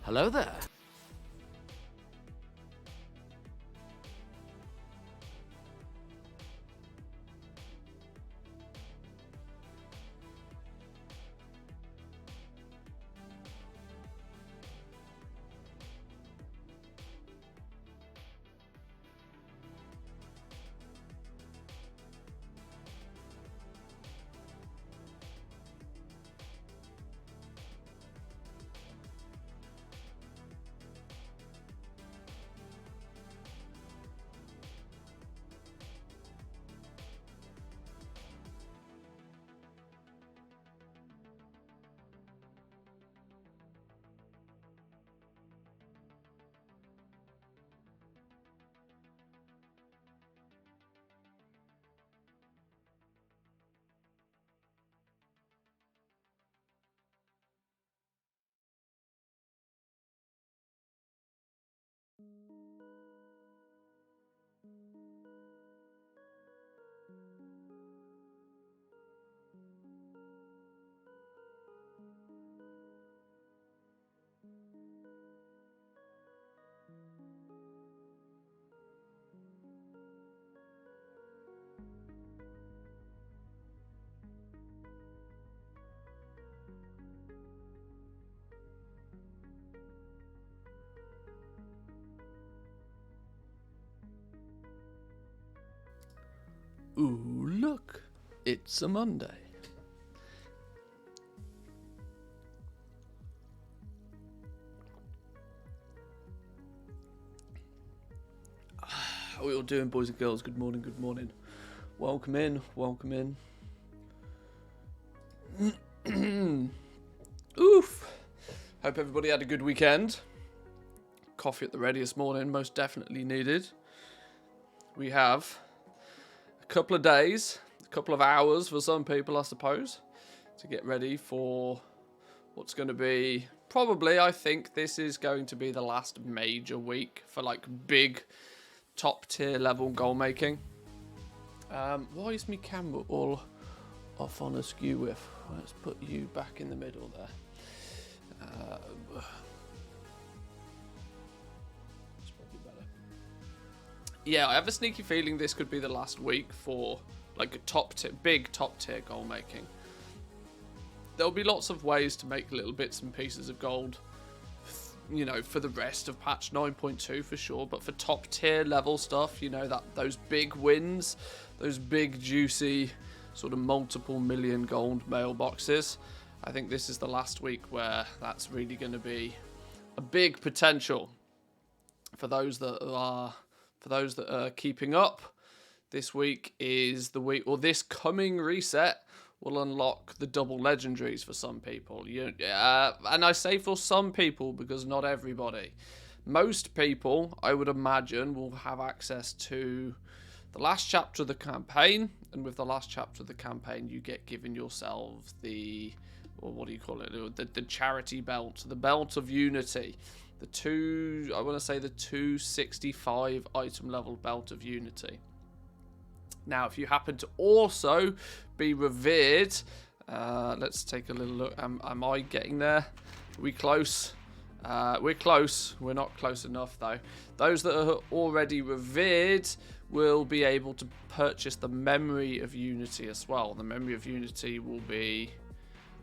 Hello there. Ooh, look, it's a Monday. How are we all doing, boys and girls? Good morning, good morning. Welcome in, welcome in. Oof. Hope everybody had a good weekend. Coffee at the ready this morning, most definitely needed. We have a couple of days, a couple of hours for some people, I suppose, to get ready for what's going to be probably, I think this is going to be the last major week for like big top tier level goal making. Why is my camera all off on a skew with? Let's put you back in the middle there. That's probably better. Yeah, I have a sneaky feeling this could be the last week for like a big top tier goal making. There'll be lots of ways to make little bits and pieces of gold, you know, for the rest of patch 9.2 for sure, but for top tier level stuff, you know, that those big wins, those big juicy sort of multiple million gold mailboxes, I think this is the last week where that's really going to be a big potential for those that are keeping up. This week is the week, or this coming reset will unlock the double legendaries for some people. And I say for some people because not everybody. Most people, I would imagine, will have access to the last chapter of the campaign, and with the last chapter of the campaign, you get given yourselves the, or what do you call it? The charity belt, the belt of unity. The 265 item level belt of unity. Now, if you happen to also be revered, let's take a little look. Am I getting there? Are we close? We're close. We're not close enough, though. Those that are already revered will be able to purchase the Memory of Unity as well. The Memory of Unity will be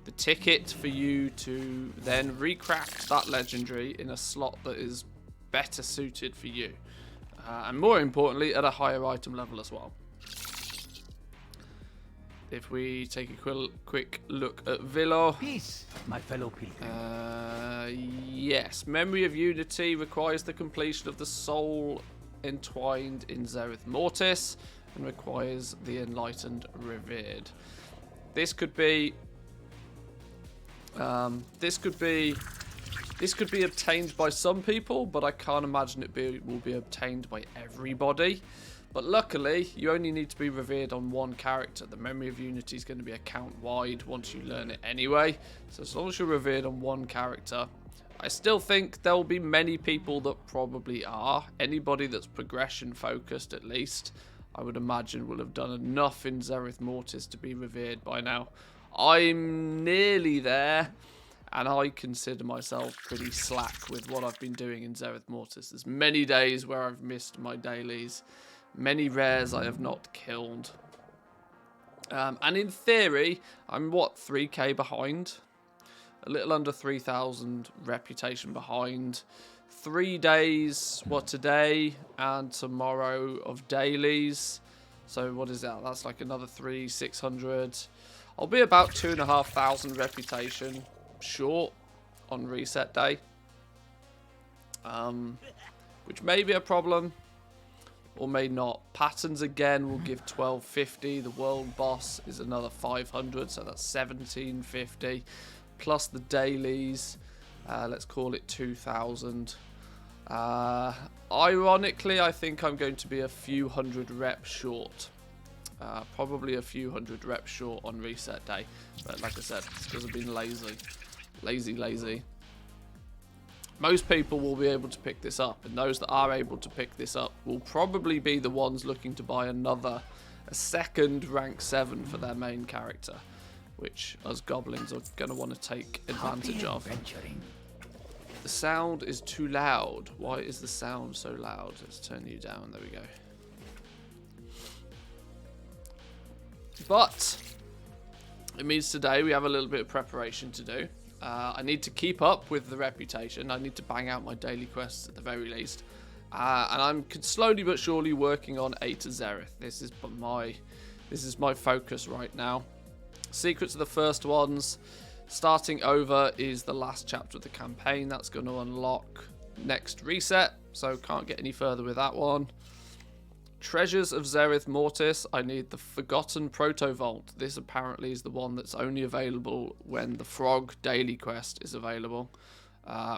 the ticket for you to then recraft that legendary in a slot that is better suited for you. And more importantly, at a higher item level as well. If we take a quick look at Villa. Peace, my fellow pilgrim. Yes, Memory of Unity requires the completion of the soul entwined in Zereth Mortis and requires the enlightened revered. This could be obtained by some people, but I can't imagine it will be obtained by everybody. But luckily, you only need to be revered on one character. The Memory of Unity is going to be account-wide once you learn it anyway. So as long as you're revered on one character, I still think there will be many people that probably are. Anybody that's progression-focused, at least, I would imagine will have done enough in Zereth Mortis to be revered by now. I'm nearly there. And I consider myself pretty slack with what I've been doing in Zereth Mortis. There's many days where I've missed my dailies. Many rares I have not killed. And in theory, I'm, what, 3k behind? A little under 3,000 reputation behind. 3 days, what, today and tomorrow of dailies. So what is that? That's like another 600. I'll be about 2,500 reputation short on reset day. Which may be a problem. Or may not. Patterns again will give 1250. The world boss is another 500, so that's 1750. Plus the dailies, let's call it 2000. Ironically, I think I'm going to be a few hundred reps short. Probably a few hundred reps short on reset day. But like I said, it's because I've been lazy. Lazy. Most people will be able to pick this up, and those that are able to pick this up will probably be the ones looking to buy a second rank 7 for their main character, which us goblins are going to want to take advantage of. The sound is too loud. Why is the sound so loud? Let's turn you down. There we go. But it means today we have a little bit of preparation to do. I need to keep up with the reputation. I need to bang out my daily quests at the very least. And I'm slowly but surely working on A to Zereth. This is my focus right now. Secrets are the first ones. Starting over is the last chapter of the campaign. That's going to unlock next reset. So can't get any further with that one. Treasures of Zereth Mortis. I need the Forgotten Proto Vault. This apparently is the one that's only available when the Frog daily quest is available,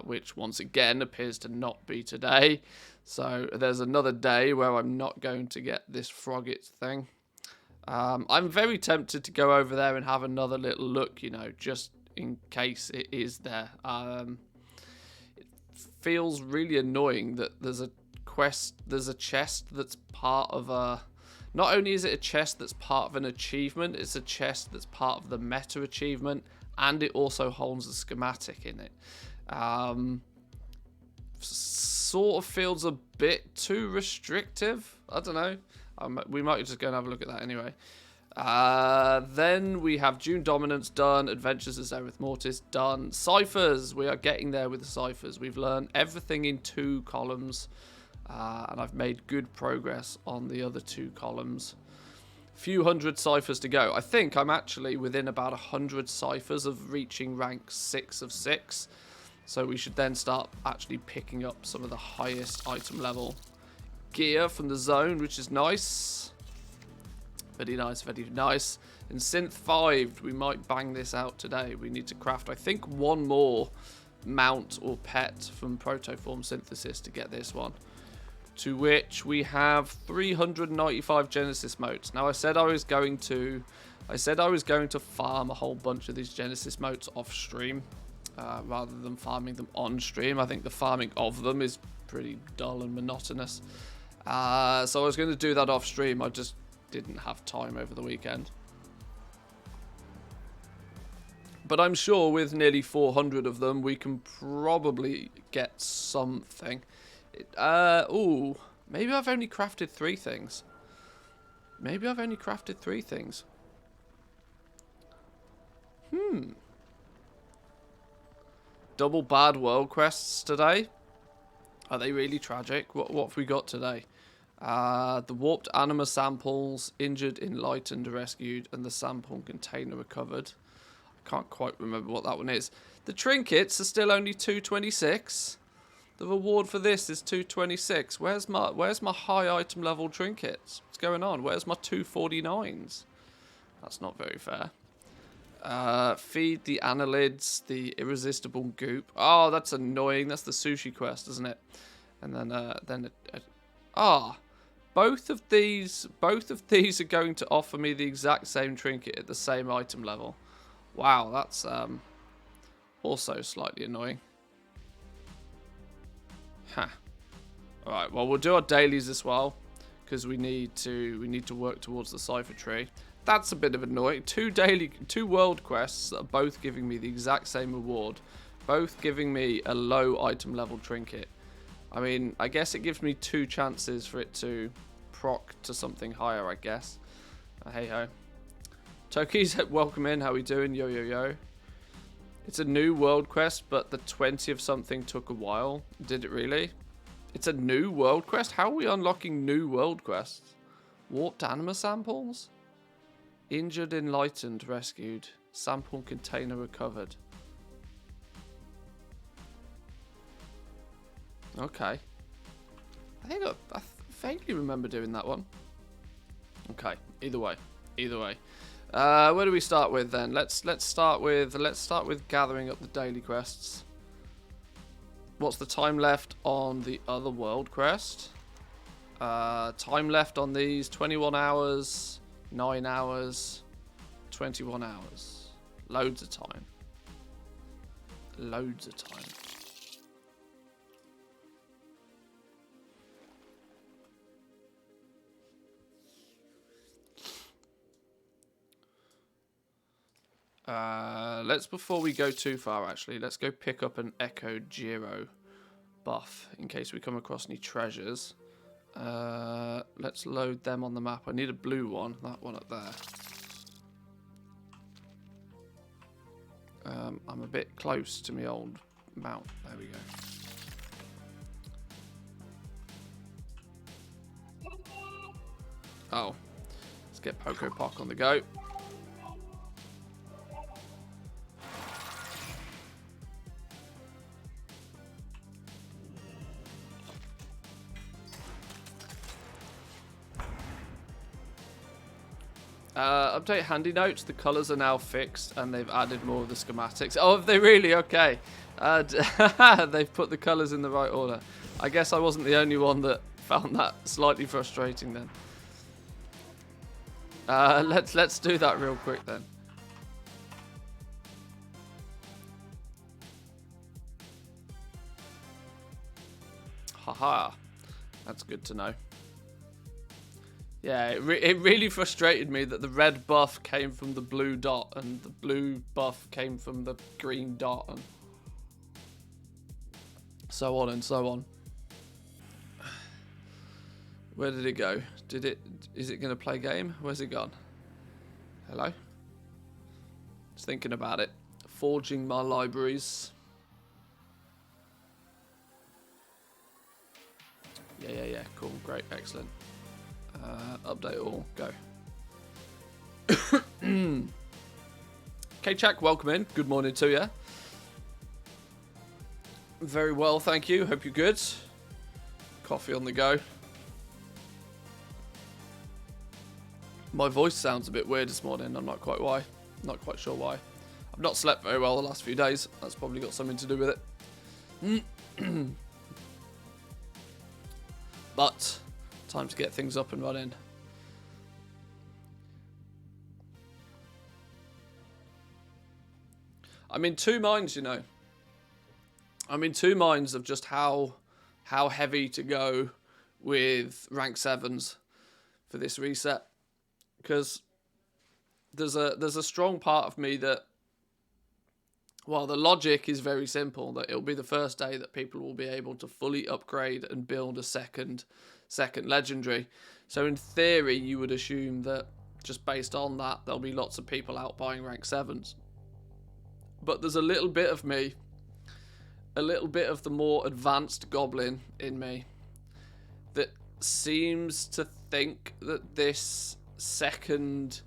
which once again appears to not be today. So there's another day where I'm not going to get this Frogget thing. I'm very tempted to go over there and have another little look, you know, just in case it is there. It feels really annoying that there's a chest that's part of a... Not only is it a chest that's part of an achievement, it's a chest that's part of the meta achievement, and it also holds a schematic in it. Sort of feels a bit too restrictive. I don't know. We might just go and have a look at that anyway. Then we have June Dominance done. Adventures of Zereth Mortis done. Ciphers. We are getting there with the ciphers. We've learned everything in 2 columns. And I've made good progress on the other 2 columns. Few hundred ciphers to go. I think I'm actually within about 100 ciphers of reaching rank 6 of 6. So we should then start actually picking up some of the highest item level gear from the zone, which is nice. Very nice, very nice. In Synth 5, we might bang this out today. We need to craft, I think, 1 more mount or pet from Protoform Synthesis to get this one. To which we have 395 Genesis motes. Now I said I was going to farm a whole bunch of these Genesis motes off stream, rather than farming them on stream. I think the farming of them is pretty dull and monotonous. So I was going to do that off stream. I just didn't have time over the weekend. But I'm sure with nearly 400 of them, we can probably get something. Ooh, maybe I've only crafted 3 things. Double bad world quests today. Are they really tragic? What have we got today? The warped anima samples, injured, enlightened, rescued, and the sample container recovered. I can't quite remember what that one is. The trinkets are still only 226. The reward for this is 226. Where's my high item level trinkets? What's going on? Where's my 249s? That's not very fair. Feed the annelids, the irresistible goop. Oh, that's annoying. That's the sushi quest, isn't it? And then both of these are going to offer me the exact same trinket at the same item level. Wow, that's also slightly annoying. Huh. All right. Well, we'll do our dailies as well because we need to work towards the cipher tree. That's a bit of annoying. Two world quests that are both giving me the exact same reward. Both giving me a low item level trinket. I mean, I guess it gives me 2 chances for it to proc to something higher, I guess. Hey ho. Toki's, welcome in. How we doing? Yo yo yo. It's a new world quest, but the 20 of something took a while. Did it really? It's a new world quest? How are we unlocking new world quests? Warped anima samples? Injured, enlightened, rescued. Sample container recovered. Okay. I vaguely remember doing that one. Okay. Either way. Where do we start with then? Let's start with gathering up the daily quests. What's the time left on the other world quest? Time left on these 21 hours. 9 hours, 21 hours. Loads of time. Loads of time. Before we go too far, actually, let's go pick up an Echo Giro buff in case we come across any treasures. Let's load them on the map. I need a blue one. That one up there. I'm a bit close to my old mount. There we go. Oh. Let's get Poco Pock on the go. Update handy notes. The colours are now fixed and they've added more of the schematics. Oh, have they really? Okay. They've put the colours in the right order. I guess I wasn't the only one that found that slightly frustrating then. Let's do that real quick then. Haha. That's good to know. Yeah, it really frustrated me that the red buff came from the blue dot and the blue buff came from the green dot and so on and so on. Where did it go? Is it going to play game? Where's it gone? Hello? Just thinking about it. Forging my libraries. Yeah. Cool. Great. Excellent. Update all. Go. K-Chak, welcome in. Good morning to you. Very well, thank you. Hope you're good. Coffee on the go. My voice sounds a bit weird this morning. I'm not quite sure why. I've not slept very well the last few days. That's probably got something to do with it. But time to get things up and running. I'm in 2 minds, you know. I'm in 2 minds of just how heavy to go with rank 7s for this reset, because there's a strong part of me that, well, the logic is very simple, that it'll be the first day that people will be able to fully upgrade and build a second legendary. So in theory, you would assume that just based on that, there'll be lots of people out buying rank 7s. But there's a little bit of me, a little bit of the more advanced goblin in me, that seems to think that this second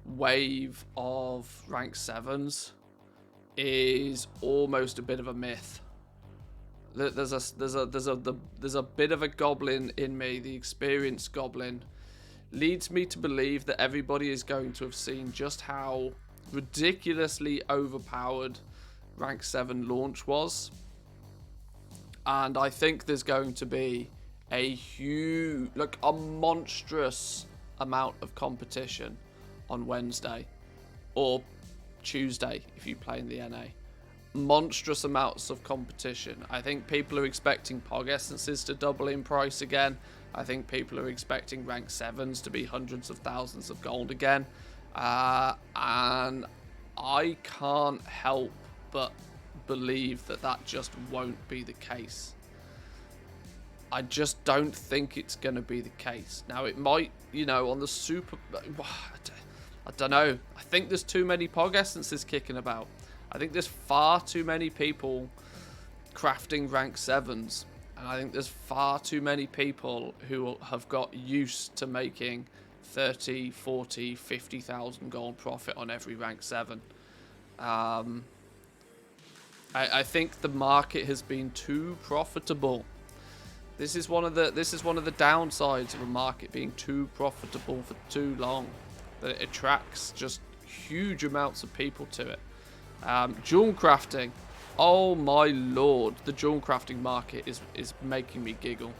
wave of rank 7s is almost a bit of a myth. There's a bit of a goblin in me, the experienced goblin, leads me to believe that everybody is going to have seen just how ridiculously overpowered rank 7 launch was, and I think there's going to be a huge, like a monstrous amount of competition on Wednesday or Tuesday if you play in the NA. Monstrous amounts of competition. I think people are expecting Pog Essences to double in price again. I think people are expecting rank 7s to be hundreds of thousands of gold again. And I can't help but believe that that just won't be the case. I just don't think it's going to be the case. Now, it might, you know, on the super... I don't know. I think there's too many Pog Essences kicking about. I think there's far too many people crafting rank 7s. And I think there's far too many people who have got used to making 30, 40, 50,000 gold profit on every rank 7. I think the market has been too profitable. This is one of the downsides of a market being too profitable for too long. That it attracts just huge amounts of people to it. Jewel crafting. Oh my lord, the jewel crafting market is making me giggle.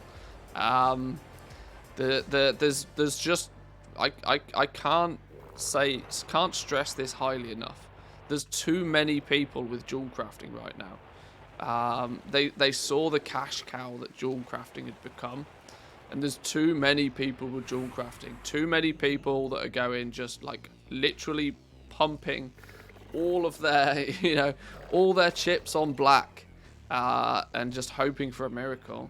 There's just I can't stress this highly enough. There's too many people with jewel crafting right now. They saw the cash cow that jewel crafting had become, and there's too many people with jewel crafting. Too many people that are going just like literally pumping all of their, you know, all their chips on black, and just hoping for a miracle.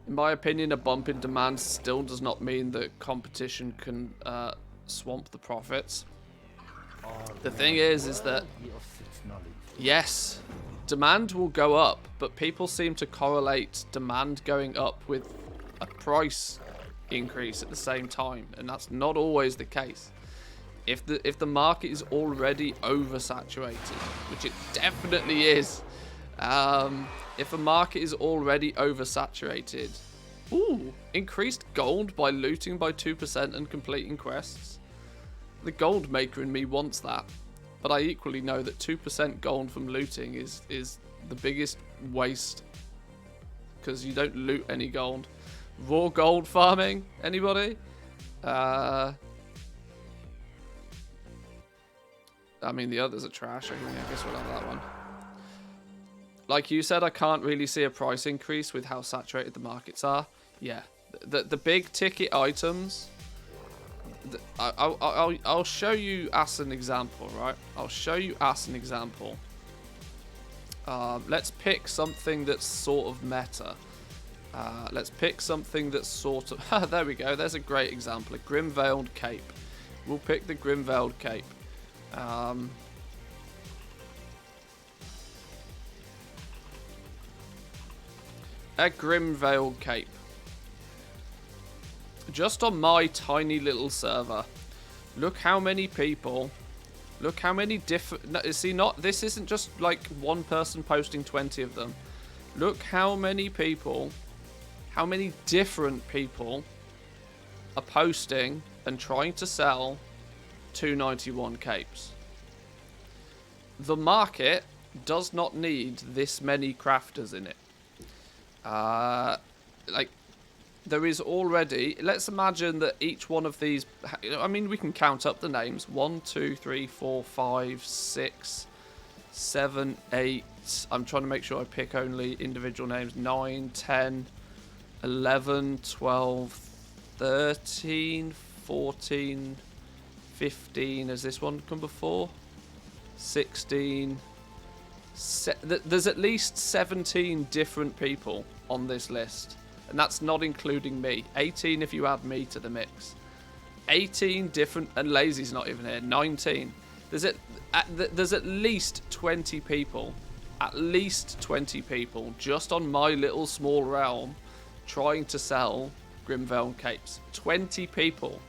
In my opinion, a bump in demand still does not mean that competition can swamp the profits. The thing is that yes, demand will go up, but people seem to correlate demand going up with a price increase at the same time, and that's not always the case. If the market is already oversaturated, which it definitely is, if a market is already oversaturated, increased gold by looting by 2% and completing quests. The gold maker in me wants that, but I equally know that 2% gold from looting is the biggest waste, because you don't loot any gold. Raw gold farming, anybody? I mean, the others are trash. I guess we'll have that one. Like you said, I can't really see a price increase with how saturated the markets are. Yeah, the big ticket items. I'll show you as an example, right? I'll show you as an example. Let's pick something that's sort of meta. Let's pick something that's sort of... there we go. There's a great example. A Grim-Veiled Cape. We'll pick the Grim-Veiled Cape. A Grim-Veiled Cape. Just on my tiny little server, look how many people, look how many different, see, not, this isn't just like one person posting 20 of them. Look how many people, how many different people are posting and trying to sell 291 capes. The market does not need this many crafters in it. Like, there is already, let's imagine that each one of these, I mean, we can count up the names. 1, 2, 3, 4, 5, 6, 7, 8. I'm trying to make sure I pick only individual names. 9, 10, 11, 12, 13, 14, 15. Has this one come before? 16. There's at least 17 different people on this list. And that's not including me. 18 if you add me to the mix. 18 different... And Lazy's not even here. 19. There's at least 20 people. At least 20 people just on my little small realm trying to sell Grim-Veiled capes. 20 people.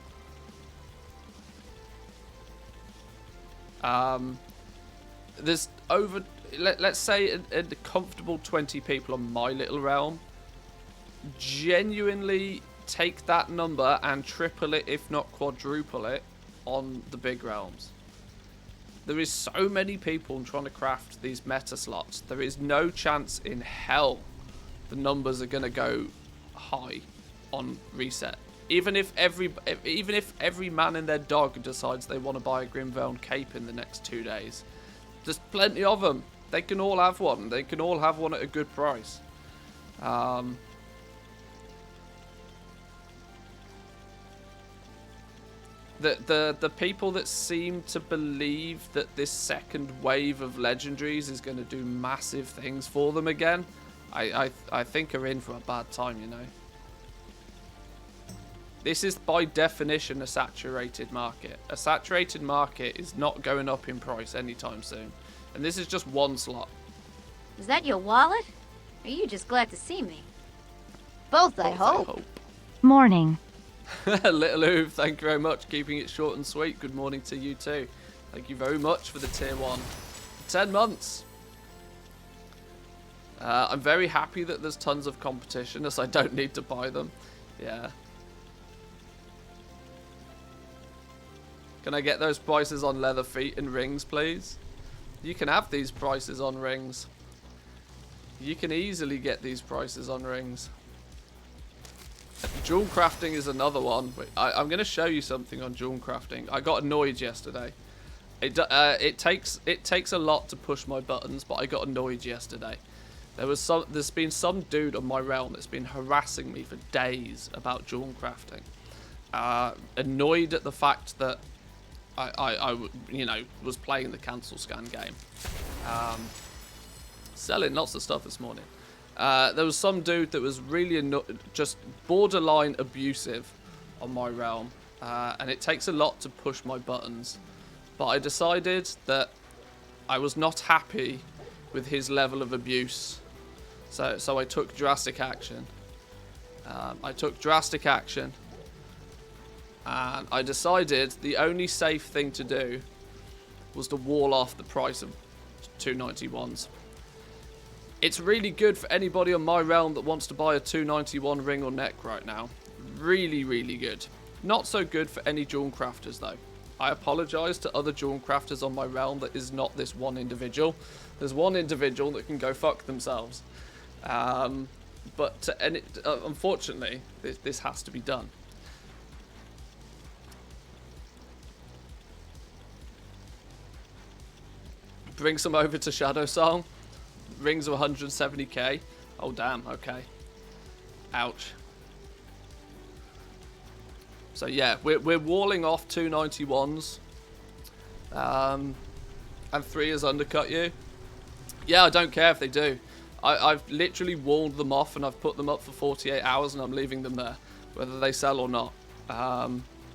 There's over... Let's say a comfortable 20 people on my little realm. Genuinely take that number and triple it, if not quadruple it, on the big realms. There is so many people trying to craft these meta slots. There is no chance in hell the numbers are going to go high on reset. Even if every man and their dog decides they want to buy a Grim-Veiled cape in the next 2 days, there's plenty of them. They can all have one. They can all have one at a good price. the people that seem to believe that this second wave of legendaries is going to do massive things for them again, I think are in for a bad time, you know. This is by definition a saturated market. A saturated market is not going up in price anytime soon. And this is just one slot. Is that your wallet? Or are you just glad to see me? Both, I hope. Morning. Little Oov, thank you very much. Keeping it short and sweet. Good morning to you too. Thank you very much for the tier 1. 10 months. I'm very happy that there's tons of competition as I don't need to buy them. Yeah. Can I get those prices on leather feet and rings, please? You can have these prices on rings. You can easily get these prices on rings. Jewel crafting is another one. I'm going to show you something on jewel crafting. I got annoyed yesterday. It takes a lot to push my buttons, but I got annoyed yesterday. There's been some dude on my realm that's been harassing me for days about jewel crafting. Annoyed at the fact that I you know, was playing the cancel scan game. Selling lots of stuff this morning. There was some dude that was really just borderline abusive on my realm. And it takes a lot to push my buttons. But I decided that I was not happy with his level of abuse. So I took drastic action. And I decided the only safe thing to do was to wall off the price of 291s. It's really good for anybody on my realm that wants to buy a 291 ring or neck right now. Really, really good. Not so good for any jewel crafters though. I apologise to other jewel crafters on my realm that is not this one individual. There's one individual that can go fuck themselves. But unfortunately, this has to be done. Bring some over to Shadow Song. Rings of 170k. Oh damn, okay. Ouch. So yeah, we're walling off 291s. And 3 has undercut you. Yeah, I don't care if they do. I've literally walled them off and I've put them up for 48 hours and I'm leaving them there, whether they sell or not.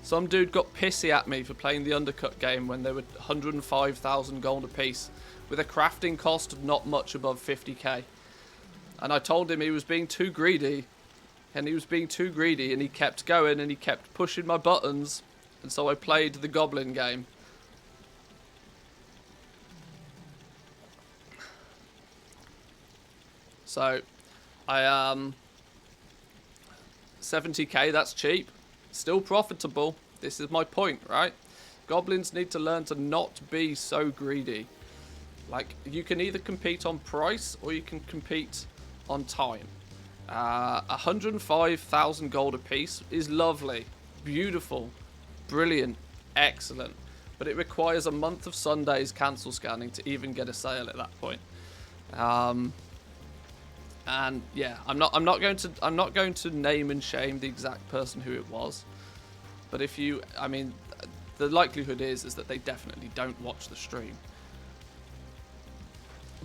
Some dude got pissy at me for playing the undercut game when they were 105,000 gold apiece, with a crafting cost of not much above 50k. And I told him he was being too greedy, and he kept going and he kept pushing my buttons, and so I played the goblin game. So, 70k, that's cheap. Still profitable. This is my point, right? Goblins need to learn to not be so greedy. Like, you can either compete on price or you can compete on time. 105,000 gold apiece is lovely, beautiful, brilliant, excellent. But it requires a month of Sundays cancel scanning to even get a sale at that point. And yeah, I'm not going to name and shame the exact person who it was. But if you, I mean, the likelihood is that they definitely don't watch the stream.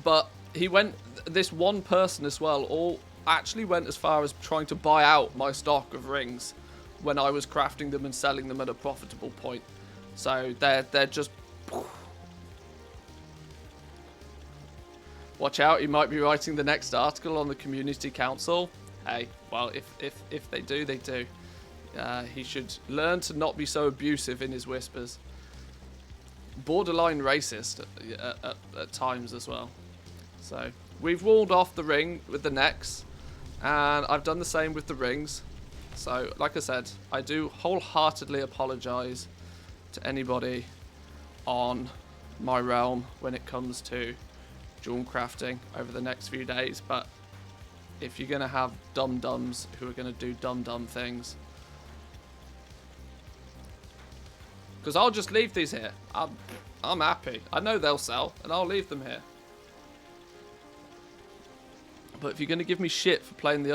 But this one person as well, actually went as far as trying to buy out my stock of rings when I was crafting them and selling them at a profitable point. So they're just... Watch out, you might be writing the next article on the community council. Hey, well, if they do, they do. He should learn to not be so abusive in his whispers. Borderline racist at times as well. So, we've walled off the ring with the necks, and I've done the same with the rings. So, like I said, I do wholeheartedly apologise to anybody on my realm when it comes to jewel crafting over the next few days, but if you're going to have dum-dums who are going to do dum-dum things, because I'll just leave these here. I'm happy. I know they'll sell, and I'll leave them here. But if you're going to give me shit for playing the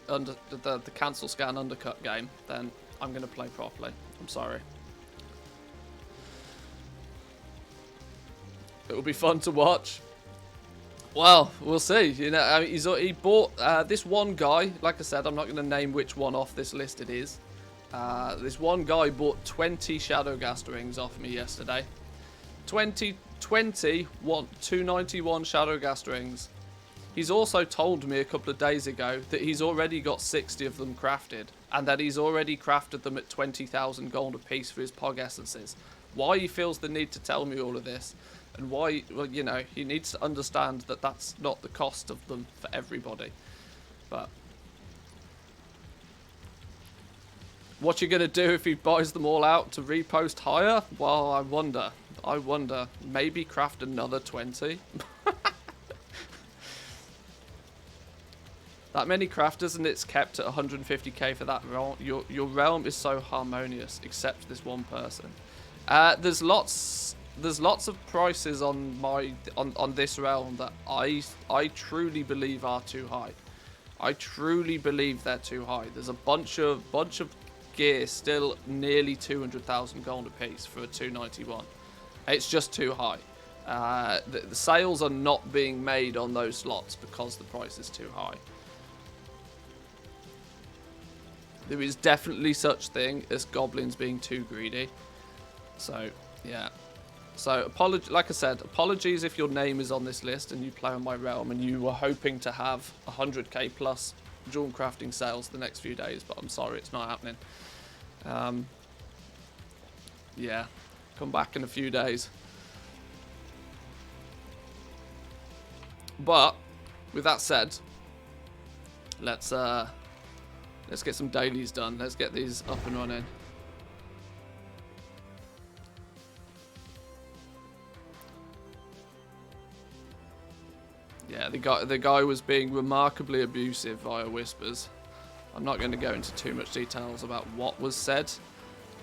the cancel scan undercut game, then I'm going to play properly. I'm sorry. It'll be fun to watch. Well, we'll see. You know, I mean, he bought this one guy. Like I said, I'm not going to name which one off this list it is. This one guy bought 20 Shadowgast rings off me yesterday. 291 Shadowgast rings. He's also told me a couple of days ago that he's already got 60 of them crafted, and that he's already crafted them at 20,000 gold apiece for his Pog Essences. Why he feels the need to tell me all of this, and why, well, you know, he needs to understand that that's not the cost of them for everybody. But what you gonna do if he buys them all out to repost higher? Well, I wonder. Maybe craft another 20. That many crafters and it's kept at 150k for that realm. Your realm is so harmonious, except this one person. There's lots of prices on this realm that I truly believe are too high. I truly believe they're too high. There's a bunch of gear still nearly 200,000 gold apiece for a 291. It's just too high. The sales are not being made on those slots because the price is too high. There is definitely such thing as goblins being too greedy. So, yeah. So, like I said, apologies if your name is on this list and you play on my realm and you were hoping to have 100k plus jewel crafting sales the next few days, but I'm sorry, it's not happening. Yeah, come back in a few days. But, with that said, let's get some dailies done. Let's get these up and running. Yeah, the guy was being remarkably abusive via whispers. I'm not going to go into too much details about what was said,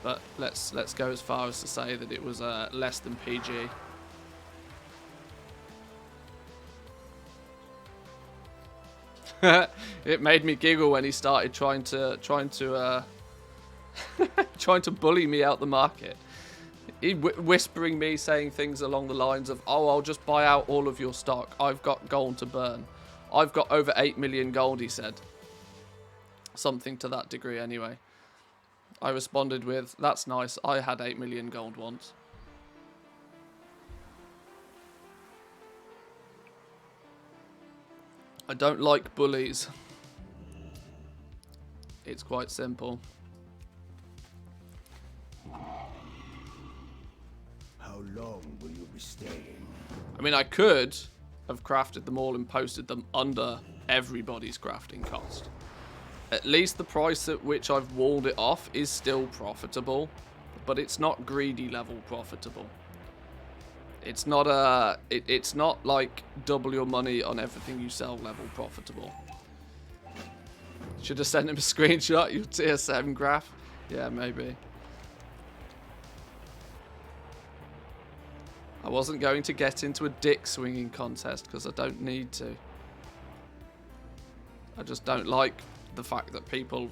but let's go as far as to say that it was less than PG. It made me giggle when he started trying to bully me out the market. He whispering me, saying things along the lines of, "Oh, I'll just buy out all of your stock. I've got gold to burn. I've got over 8 million gold," he said. Something to that degree, anyway. I responded with, "That's nice. I had 8 million gold once." I don't like bullies. It's quite simple. How long will you be staying? I mean, I could have crafted them all and posted them under everybody's crafting cost. At least the price at which I've walled it off is still profitable, but it's not greedy level profitable. It's not it's not like double your money on everything you sell level profitable. Should have sent him a screenshot, your tier 7 graph. Yeah, maybe. I wasn't going to get into a dick swinging contest because I don't need to. I just don't like the fact that people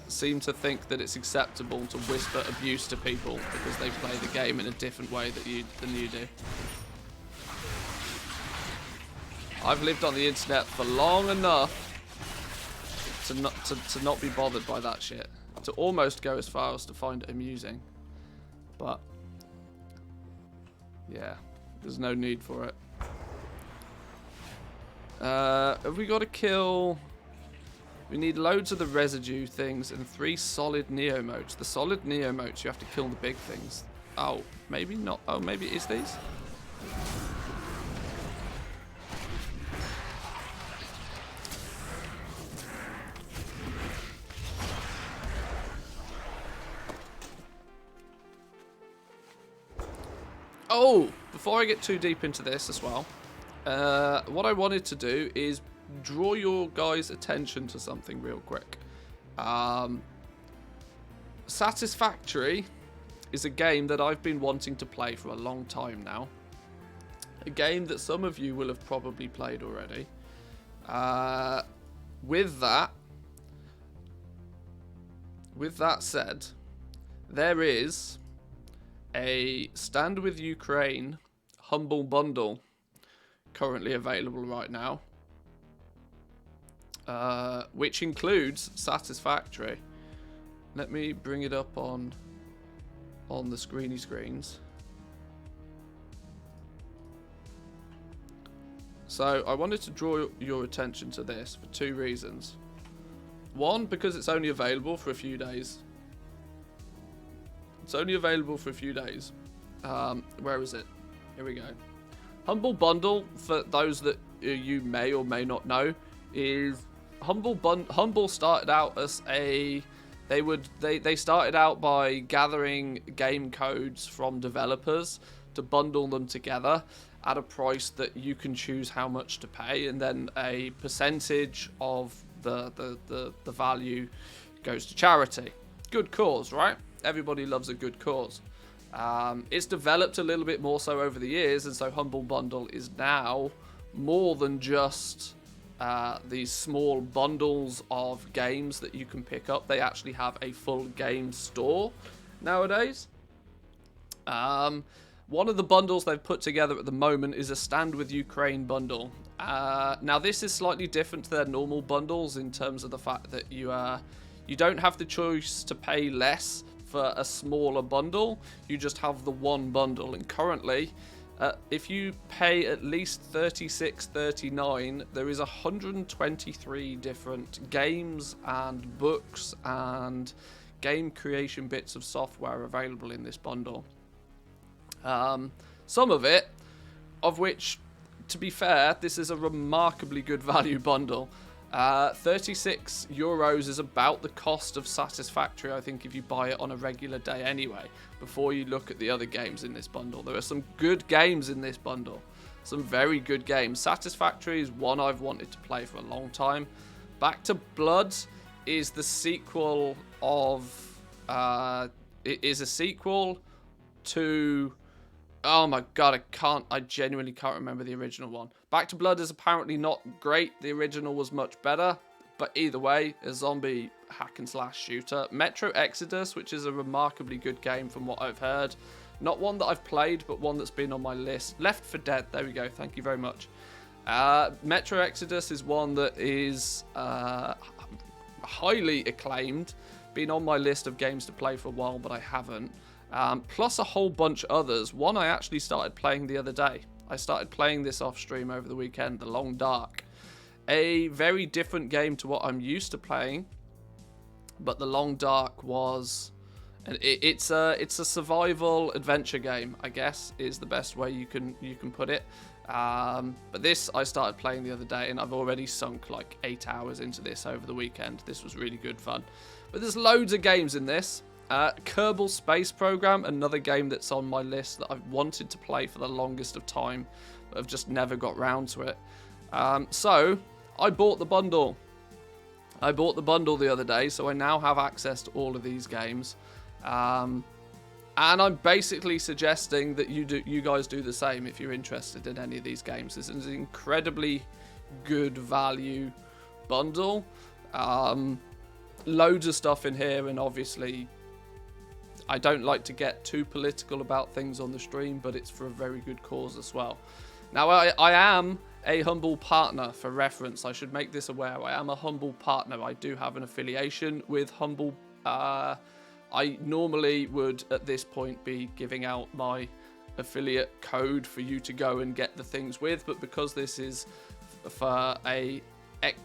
seem to think that it's acceptable to whisper abuse to people because they play the game in a different way than you do. I've lived on the internet for long enough to not be bothered by that shit. To almost go as far as to find it amusing. But yeah, there's no need for it. Have we got to kill... We need loads of the residue things and 3 solid Neomotes. The solid Neomotes, you have to kill the big things. Oh, maybe not. Oh, maybe it is these? Oh, before I get too deep into this as well, what I wanted to do is draw your guys' attention to something real quick. Satisfactory is a game that I've been wanting to play for a long time now. A game that some of you will have probably played already. With that said, there is a Stand With Ukraine Humble Bundle currently available right now, which includes Satisfactory. Let me bring it up on the screens. So I wanted to draw your attention to this for 2 reasons. One, because it's only available for a few days. Where is it? Here we go. Humble Bundle, for those that you may or may not know, is Humble started out as they started out by gathering game codes from developers to bundle them together at a price that you can choose how much to pay, and then a percentage of the value goes to charity. Good cause, right? Everybody loves a good cause. It's developed a little bit more so over the years, and so Humble Bundle is now more than just these small bundles of games that you can pick up. They actually have a full game store nowadays. One of the bundles they've put together at the moment is a Stand With Ukraine bundle. Now this is slightly different to their normal bundles in terms of the fact that you don't have the choice to pay less for a smaller bundle. You just have the one bundle, and currently if you pay at least $36.39, there is 123 different games and books and game creation bits of software available in this bundle. Some of it, of which, to be fair, this is a remarkably good value bundle. €36 is about the cost of Satisfactory, I think, if you buy it on a regular day anyway, before you look at the other games in this bundle. There are some good games in this bundle. Some very good games. Satisfactory is one I've wanted to play for a long time. Back to Blood is the sequel of... it is a sequel to... Oh my god, I genuinely can't remember the original one. Back to Blood is apparently not great. The original was much better. But either way, a zombie hack and slash shooter. Metro Exodus, which is a remarkably good game from what I've heard. Not one that I've played, but one that's been on my list. Left 4 Dead, there we go, thank you very much. Metro Exodus is one that is highly acclaimed. Been on my list of games to play for a while, but I haven't. Plus a whole bunch others. One I actually started playing the other day. I started playing this off stream over the weekend, The Long Dark. A very different game to what I'm used to playing, but The Long Dark was... It's a survival adventure game, I guess, is the best way you can put it. But this I started playing the other day, and I've already sunk like 8 hours into this over the weekend. This was really good fun. But there's loads of games in this. Kerbal Space Program, another game that's on my list that I've wanted to play for the longest of time, but I've just never got round to it. So I bought the bundle. I bought the bundle the other day, so I now have access to all of these games. And I'm basically suggesting that you guys do the same if you're interested in any of these games. This is an incredibly good value bundle. Loads of stuff in here, and obviously I don't like to get too political about things on the stream, but it's for a very good cause as well. Now, I am a Humble partner, for reference. I should make this aware. I am a Humble partner. I do have an affiliation with Humble. I normally would, at this point, be giving out my affiliate code for you to go and get the things with, but because this is for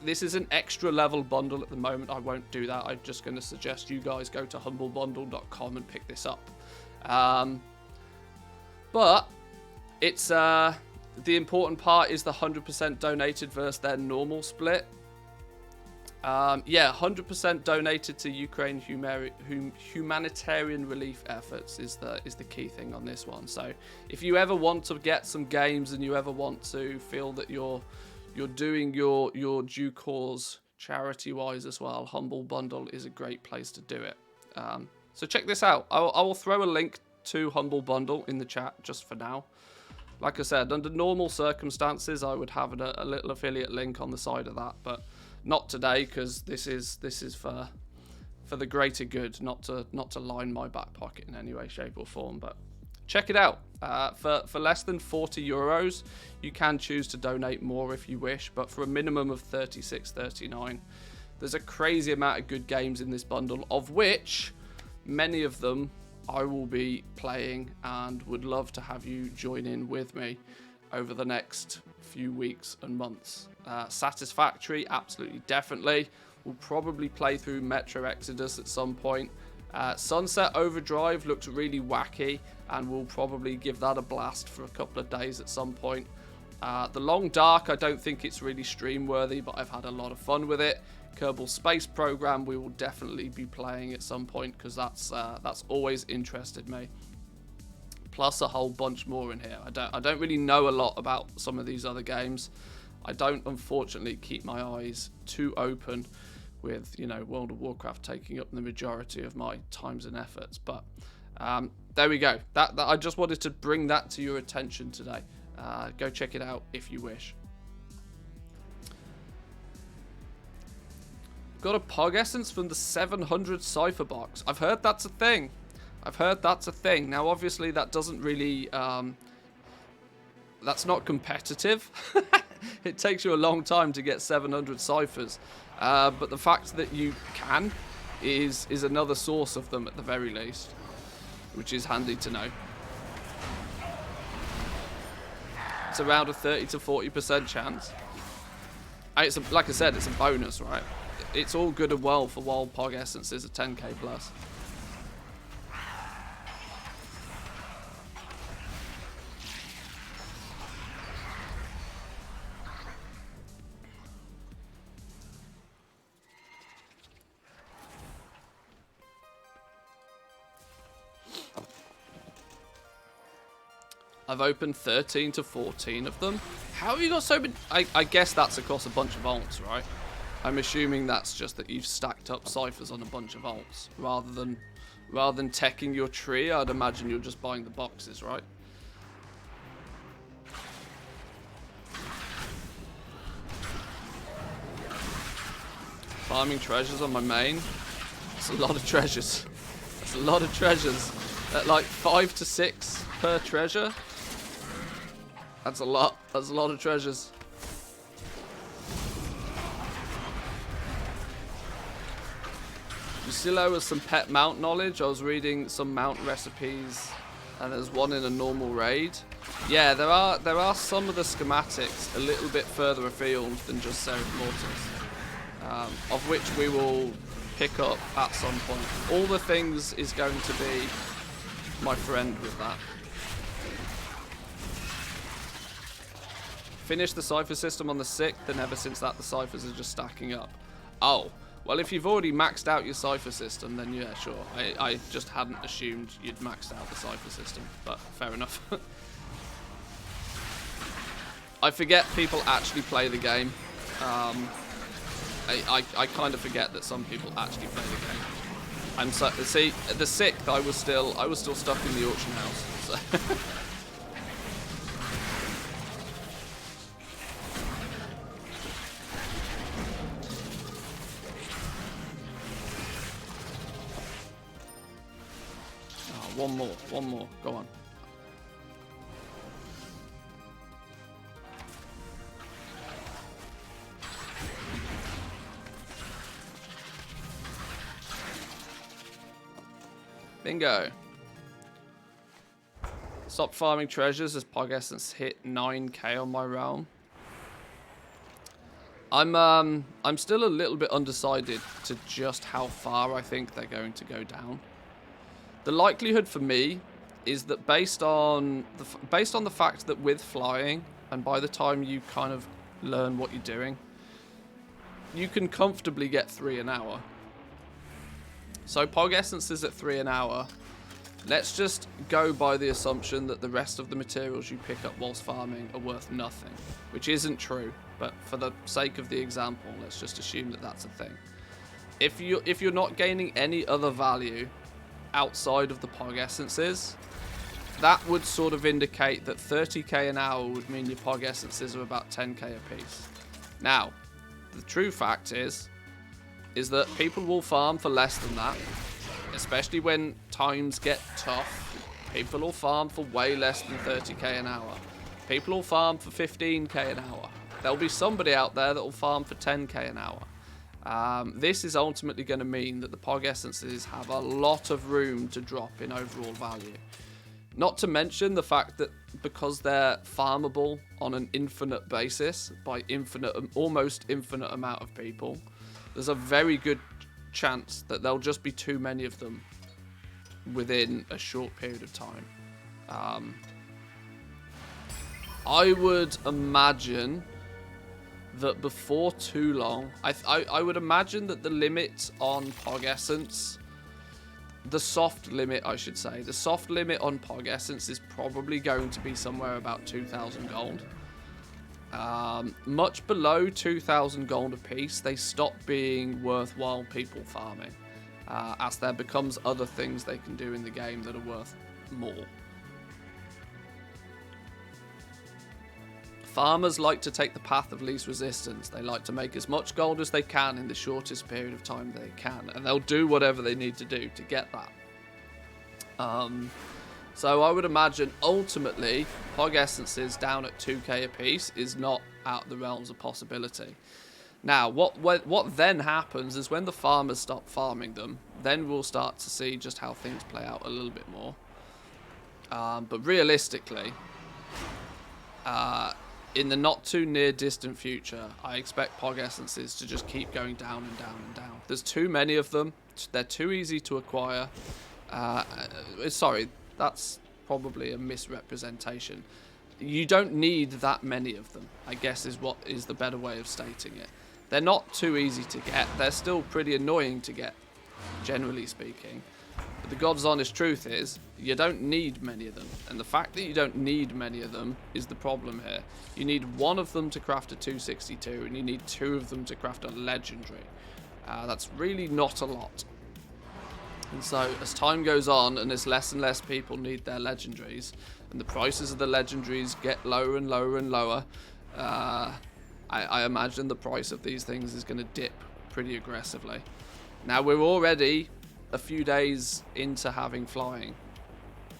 this is an extra level bundle at the moment, I won't do that. I'm just going to suggest you guys go to humblebundle.com and pick this up. But it's the important part is the 100% donated versus their normal split. Yeah, 100% donated to Ukraine humanitarian relief efforts is the key thing on this one. So if you ever want to get some games and you ever want to feel that you're doing your due cause charity-wise as well, Humble Bundle is a great place to do it. So check this out. I will throw a link to Humble Bundle in the chat just for now. Like I said, under normal circumstances, I would have a little affiliate link on the side of that, but not today, because this is for the greater good, not to line my back pocket in any way, shape, or form. But check it out. For less than 40 euros, you can choose to donate more if you wish, but for a minimum of 36.39, there's a crazy amount of good games in this bundle, of which many of them I will be playing and would love to have you join in with me over the next few weeks and months. Satisfactory, absolutely, definitely. We'll probably play through Metro Exodus at some point. Sunset Overdrive looks really wacky, and we'll probably give that a blast for a couple of days at some point. The Long Dark, I don't think it's really stream worthy, but I've had a lot of fun with it. Kerbal Space Program we will definitely be playing at some point, because that's always interested me. Plus a whole bunch more in here. I don't really know a lot about some of these other games. I don't, unfortunately, keep my eyes too open with, you know, World of Warcraft taking up the majority of my times and efforts. But there we go. That I just wanted to bring that to your attention today. Go check it out if you wish. Got a Pog Essence from the 700 Cypher box. I've heard that's a thing. Now, obviously, that doesn't really... that's not competitive. It takes you a long time to get 700 ciphers. But the fact that you can is another source of them at the very least, which is handy to know. It's around a 30 to 40% chance. Like I said, it's a bonus, right? It's all good and well for Wild Pog Essences at 10k plus. I've opened 13 to 14 of them. How have you got so many? I guess that's across a bunch of alts, right? I'm assuming that's just that you've stacked up ciphers on a bunch of alts. Rather than teching your tree, I'd imagine you're just buying the boxes, right? Farming treasures on my main. That's a lot of treasures. That's a lot of treasures. At like 5 to 6 per treasure. That's a lot. That's a lot of treasures. You still owe us some pet mount knowledge. I was reading some mount recipes, and there's one in a normal raid. Yeah, there are some of the schematics a little bit further afield than just Zereth Mortis, of which we will pick up at some point. All the things is going to be my friend with that. Finished the cipher system on the 6th, and ever since that the ciphers are just stacking up. Oh, well, if you've already maxed out your cipher system, then yeah, sure. I just hadn't assumed you'd maxed out the cipher system, but fair enough. I forget people actually play the game. I kind of forget that some people actually play the game. I'm so, see, the 6th I was still stuck in the auction house. So. One more, go on. Bingo. Stop farming treasures as Pog Essence hit 9k on my realm. I'm still a little bit undecided to just how far I think they're going to go down. The likelihood for me is that based on the fact that with flying, and by the time you kind of learn what you're doing, you can comfortably get 3 an hour. So Pog Essence is at 3 an hour. Let's just go by the assumption that the rest of the materials you pick up whilst farming are worth nothing, which isn't true, but for the sake of the example, let's just assume that that's a thing. If you're not gaining any other value outside of the Pog Essences, that would sort of indicate that 30k an hour would mean your Pog Essences are about 10k a piece. Now, the true fact is that people will farm for less than that, especially when times get tough. People will farm for way less than 30k an hour. People will farm for 15k an hour. There'll be somebody out there that will farm for 10k an hour. This is ultimately going to mean that the Pog Essences have a lot of room to drop in overall value. Not to mention the fact that because they're farmable on an infinite basis by almost infinite amount of people, there's a very good chance that there'll just be too many of them within a short period of time. I would imagine that before too long, I would imagine that the limit on Pog Essence, the soft limit, I should say, the soft limit on Pog Essence is probably going to be somewhere about 2,000 gold. Much below 2,000 gold a piece, they stop being worthwhile people farming, as there becomes other things they can do in the game that are worth more. Farmers like to take the path of least resistance. They like to make as much gold as they can in the shortest period of time they can, and they'll do whatever they need to do to get that. So I would imagine ultimately Pog Essences down at 2k a piece is not out of the realms of possibility. Now, what then happens is when the farmers stop farming them, then we'll start to see just how things play out a little bit more. But realistically, in the not too near distant future, I expect Pog Essences to just keep going down and down and down. There's too many of them. They're too easy to acquire. Sorry, that's probably a misrepresentation. You don't need that many of them, I guess is what is the better way of stating it. They're not too easy to get. They're still pretty annoying to get, generally speaking. But the God's honest truth is, you don't need many of them. And the fact that you don't need many of them is the problem here. You need one of them to craft a 262, and you need two of them to craft a legendary. That's really not a lot. And so, as time goes on, and as less and less people need their legendaries, and the prices of the legendaries get lower and lower and lower, I imagine the price of these things is going to dip pretty aggressively. Now, we're already a few days into having flying,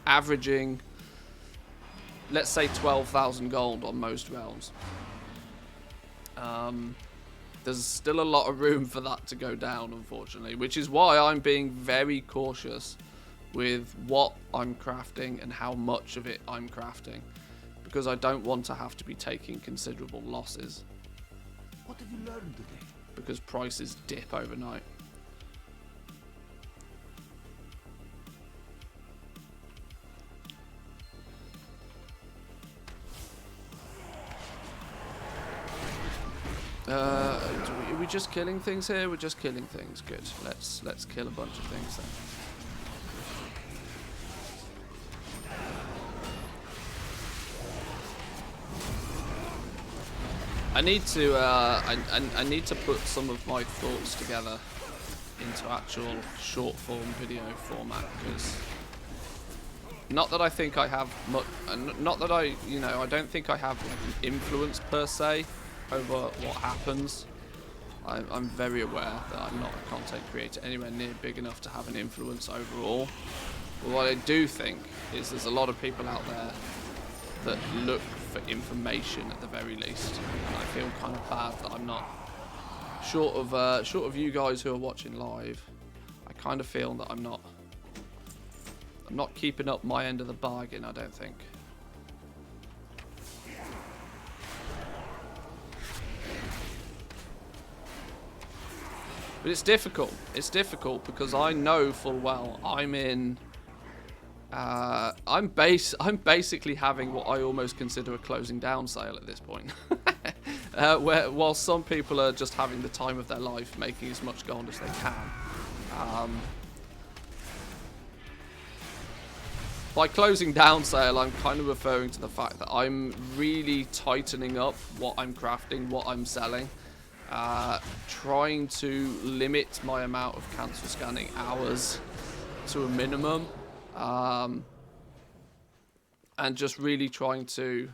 averaging, let's say 12,000 gold on most realms. There's still a lot of room for that to go down, unfortunately, which is why I'm being very cautious with what I'm crafting and how much of it I'm crafting, because I don't want to have to be taking considerable losses. What have you learned today? Because prices dip overnight. Are we just killing things here? We're just killing things. Good. Let's kill a bunch of things then. I need to put some of my thoughts together into actual short form video format, because not that I think I have much, not that I don't think I have like an influence per se over what happens. I'm very aware that I'm not a content creator anywhere near big enough to have an influence overall. But what I do think is there's a lot of people out there that look for information at the very least, and I feel kind of bad that I'm not. Short of you guys who are watching live, I kind of feel that I'm not keeping up my end of the bargain, I don't think. But it's difficult. It's difficult because I know full well I'm in. I'm basically having what I almost consider a closing down sale at this point. While some people are just having the time of their life, making as much gold as they can. By closing down sale, I'm kind of referring to the fact that I'm really tightening up what I'm crafting, what I'm selling. Trying to limit my amount of cancel scanning hours to a minimum, and just really trying to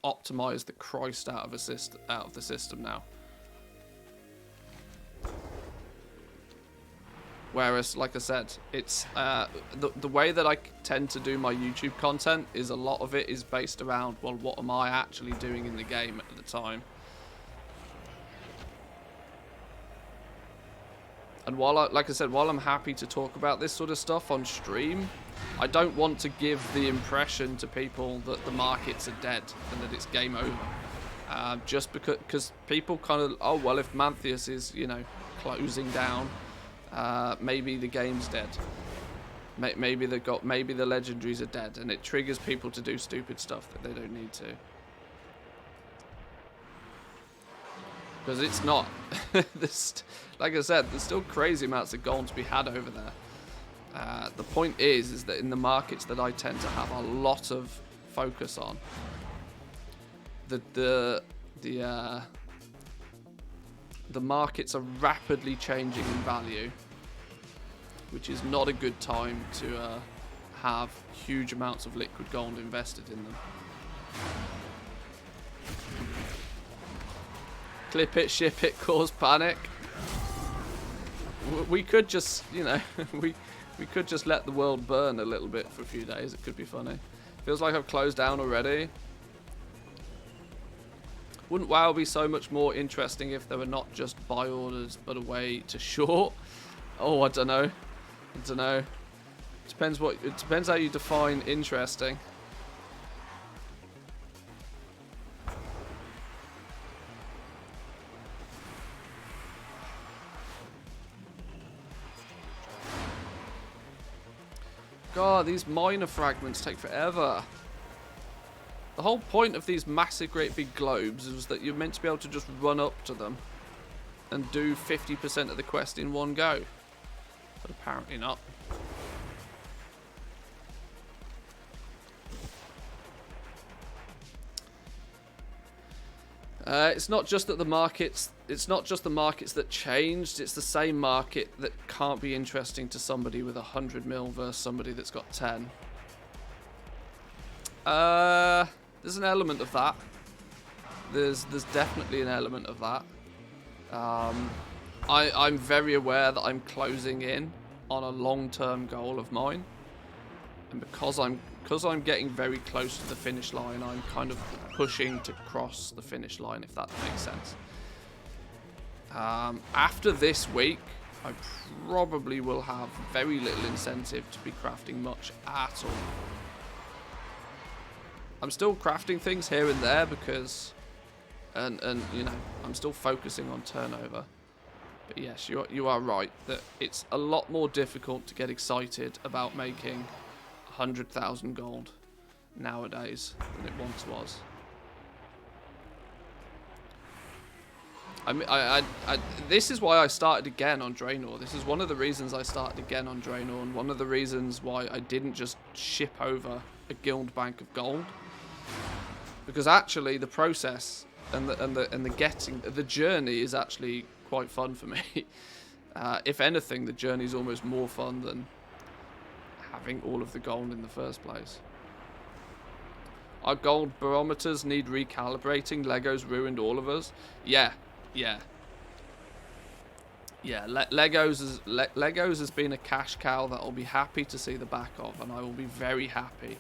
optimize the Christ out of the system now. Whereas, like I said, it's the way that I tend to do my YouTube content is a lot of it is based around, well, what am I actually doing in the game at the time? And while like I said, while I'm happy to talk about this sort of stuff on stream, I don't want to give the impression to people that the markets are dead and that it's game over. Just because people kind of, oh well, if Mantheus is, you know, closing down, maybe the game's dead. Maybe the legendaries are dead, and it triggers people to do stupid stuff that they don't need to. Because it's not. Like I said, there's still crazy amounts of gold to be had over there. The point is that in the markets that I tend to have a lot of focus on, the markets are rapidly changing in value, which is not a good time to have huge amounts of liquid gold invested in them. Clip it, ship it, cause panic. We could just, you know, we could just let the world burn a little bit for a few days. It could be funny. Feels like I've closed down already. Wouldn't WoW be so much more interesting if there were not just buy orders, but a way to short? Oh, I don't know. I don't know. It depends how you define interesting. God, these minor fragments take forever. The whole point of these massive great big globes is that you're meant to be able to just run up to them and do 50% of the quest in one go. But apparently not. It's not just that the markets. It's not just the markets that changed. It's the same market that can't be interesting to somebody with 100 mil versus somebody that's got 10. There's an element of that. There's definitely an element of that. I'm very aware that I'm closing in on a long-term goal of mine, and because I'm getting very close to the finish line, I'm kind of pushing to cross the finish line, if that makes sense. After this week, I probably will have very little incentive to be crafting much at all. I'm still crafting things here and there because, and you know, I'm still focusing on turnover. But yes, you are right that it's a lot more difficult to get excited about making 100,000 gold nowadays than it once was. This is why I started again on Draenor. This is one of the reasons I started again on Draenor, and one of the reasons why I didn't just ship over a guild bank of gold. Because actually, the process and the journey is actually quite fun for me. If anything, the journey is almost more fun than having all of the gold in the first place. Our gold barometers need recalibrating. Lego's ruined all of us. Yeah. Legos has been a cash cow that I'll be happy to see the back of, and I will be very happy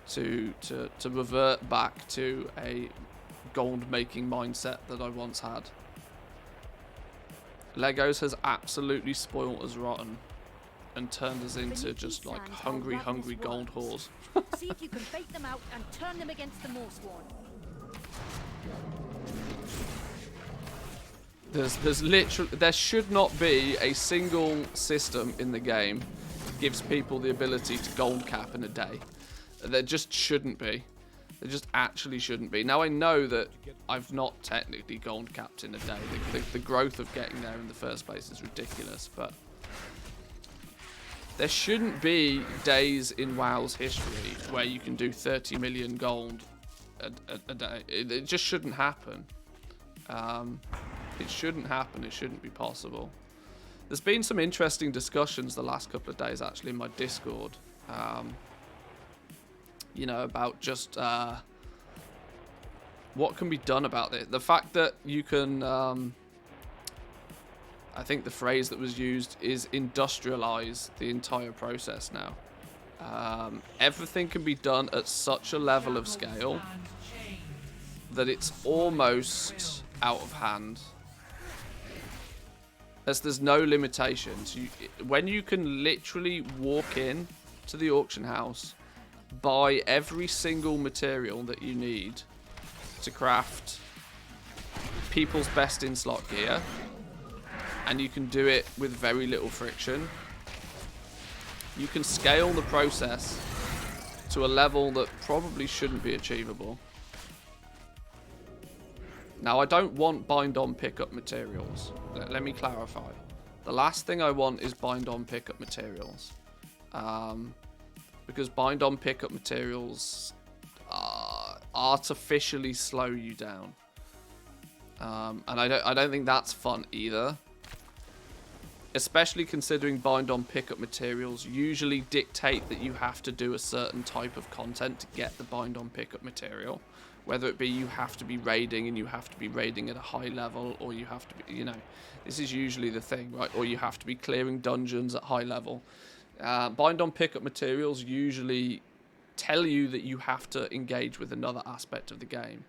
to revert back to a gold making mindset that I once had. Legos has absolutely spoilt us rotten and turned us into just like hungry gold whores. See if you can bait them out and turn them against the Morsworn. There should not be a single system in the game that gives people the ability to gold cap in a day. There just shouldn't be. There just actually shouldn't be. Now I know that I've not technically gold capped in a day. The growth of getting there in the first place is ridiculous, but there shouldn't be days in WoW's history where you can do 30 million gold a day. It just shouldn't happen. It shouldn't happen. It shouldn't be possible. There's been some interesting discussions the last couple of days actually in my Discord. You know, about just what can be done about it. The fact that you can I think the phrase that was used is industrialize the entire process now. Everything can be done at such a level of scale that it's almost out of hand. As there's no limitations. When you can literally walk in to the auction house, buy every single material that you need to craft people's best in slot gear, and you can do it with very little friction. You can scale the process to a level that probably shouldn't be achievable. Now, I don't want bind-on pickup materials. Let me clarify. The last thing I want is bind-on pickup materials. Because bind-on pickup materials artificially slow you down. And I don't think that's fun either. Especially considering bind-on pickup materials usually dictate that you have to do a certain type of content to get the bind-on pickup material. Whether it be you have to be raiding and you have to be raiding at a high level, or you have to be, you know, this is usually the thing, right? Or you have to be clearing dungeons at high level. Bind-on pickup materials usually tell you that you have to engage with another aspect of the game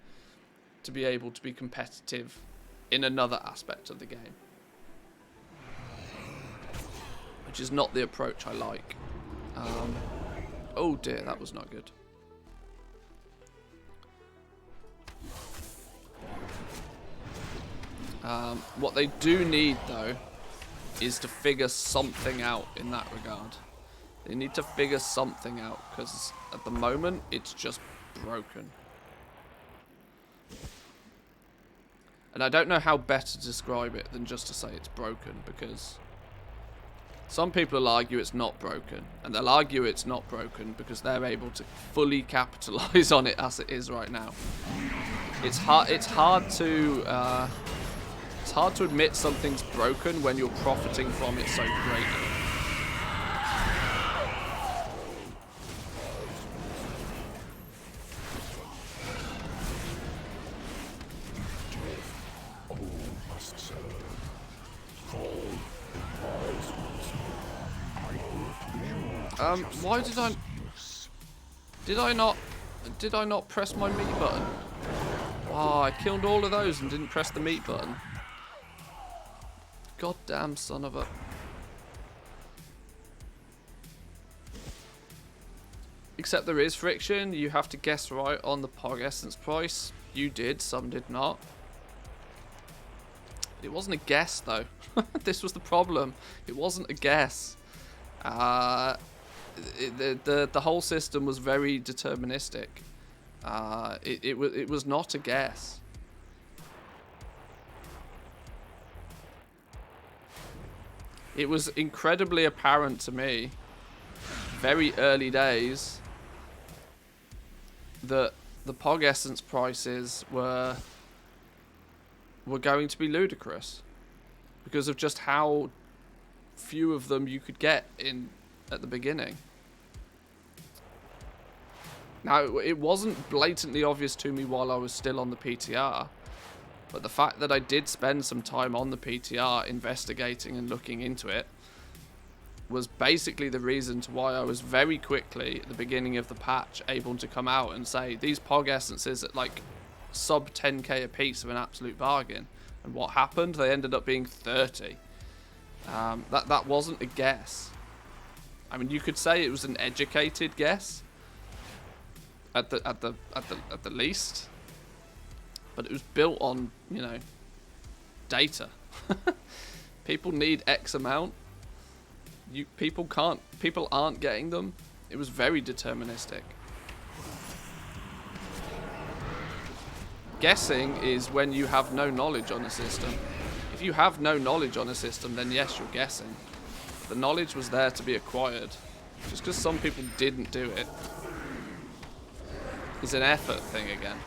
to be able to be competitive in another aspect of the game. Which is not the approach I like. Oh dear, that was not good. What they do need, though, is to figure something out in that regard. They need to figure something out, because at the moment, it's just broken. And I don't know how better to describe it than just to say it's broken, because some people will argue it's not broken, and they'll argue it's not broken because they're able to fully capitalize on it as it is right now. It's hard to admit something's broken when you're profiting from it so greatly. Why did I not press my meat button? Oh, I killed all of those and didn't press the meat button. Goddamn son of a... Except there is friction. You have to guess right on the Pog Essence price. You did, some did not. It wasn't a guess, though. This was the problem. It wasn't a guess. The whole system was very deterministic. It was not a guess. It was incredibly apparent to me, very early days, that the Pog Essence prices were going to be ludicrous because of just how few of them you could get in at the beginning. Now, it wasn't blatantly obvious to me while I was still on the PTR, but the fact that I did spend some time on the PTR investigating and looking into it was basically the reason to why I was very quickly, at the beginning of the patch, able to come out and say, these Pog Essences at like sub 10k a piece are an absolute bargain. And what happened? They ended up being 30. That wasn't a guess. I mean, you could say it was an educated guess at the least, but it was built on, you know, data. People need X amount. People aren't getting them. It was very deterministic. Guessing is when you have no knowledge on a system. If you have no knowledge on a system, then yes, you're guessing. The knowledge was there to be acquired. Just because some people didn't do it is an effort thing again.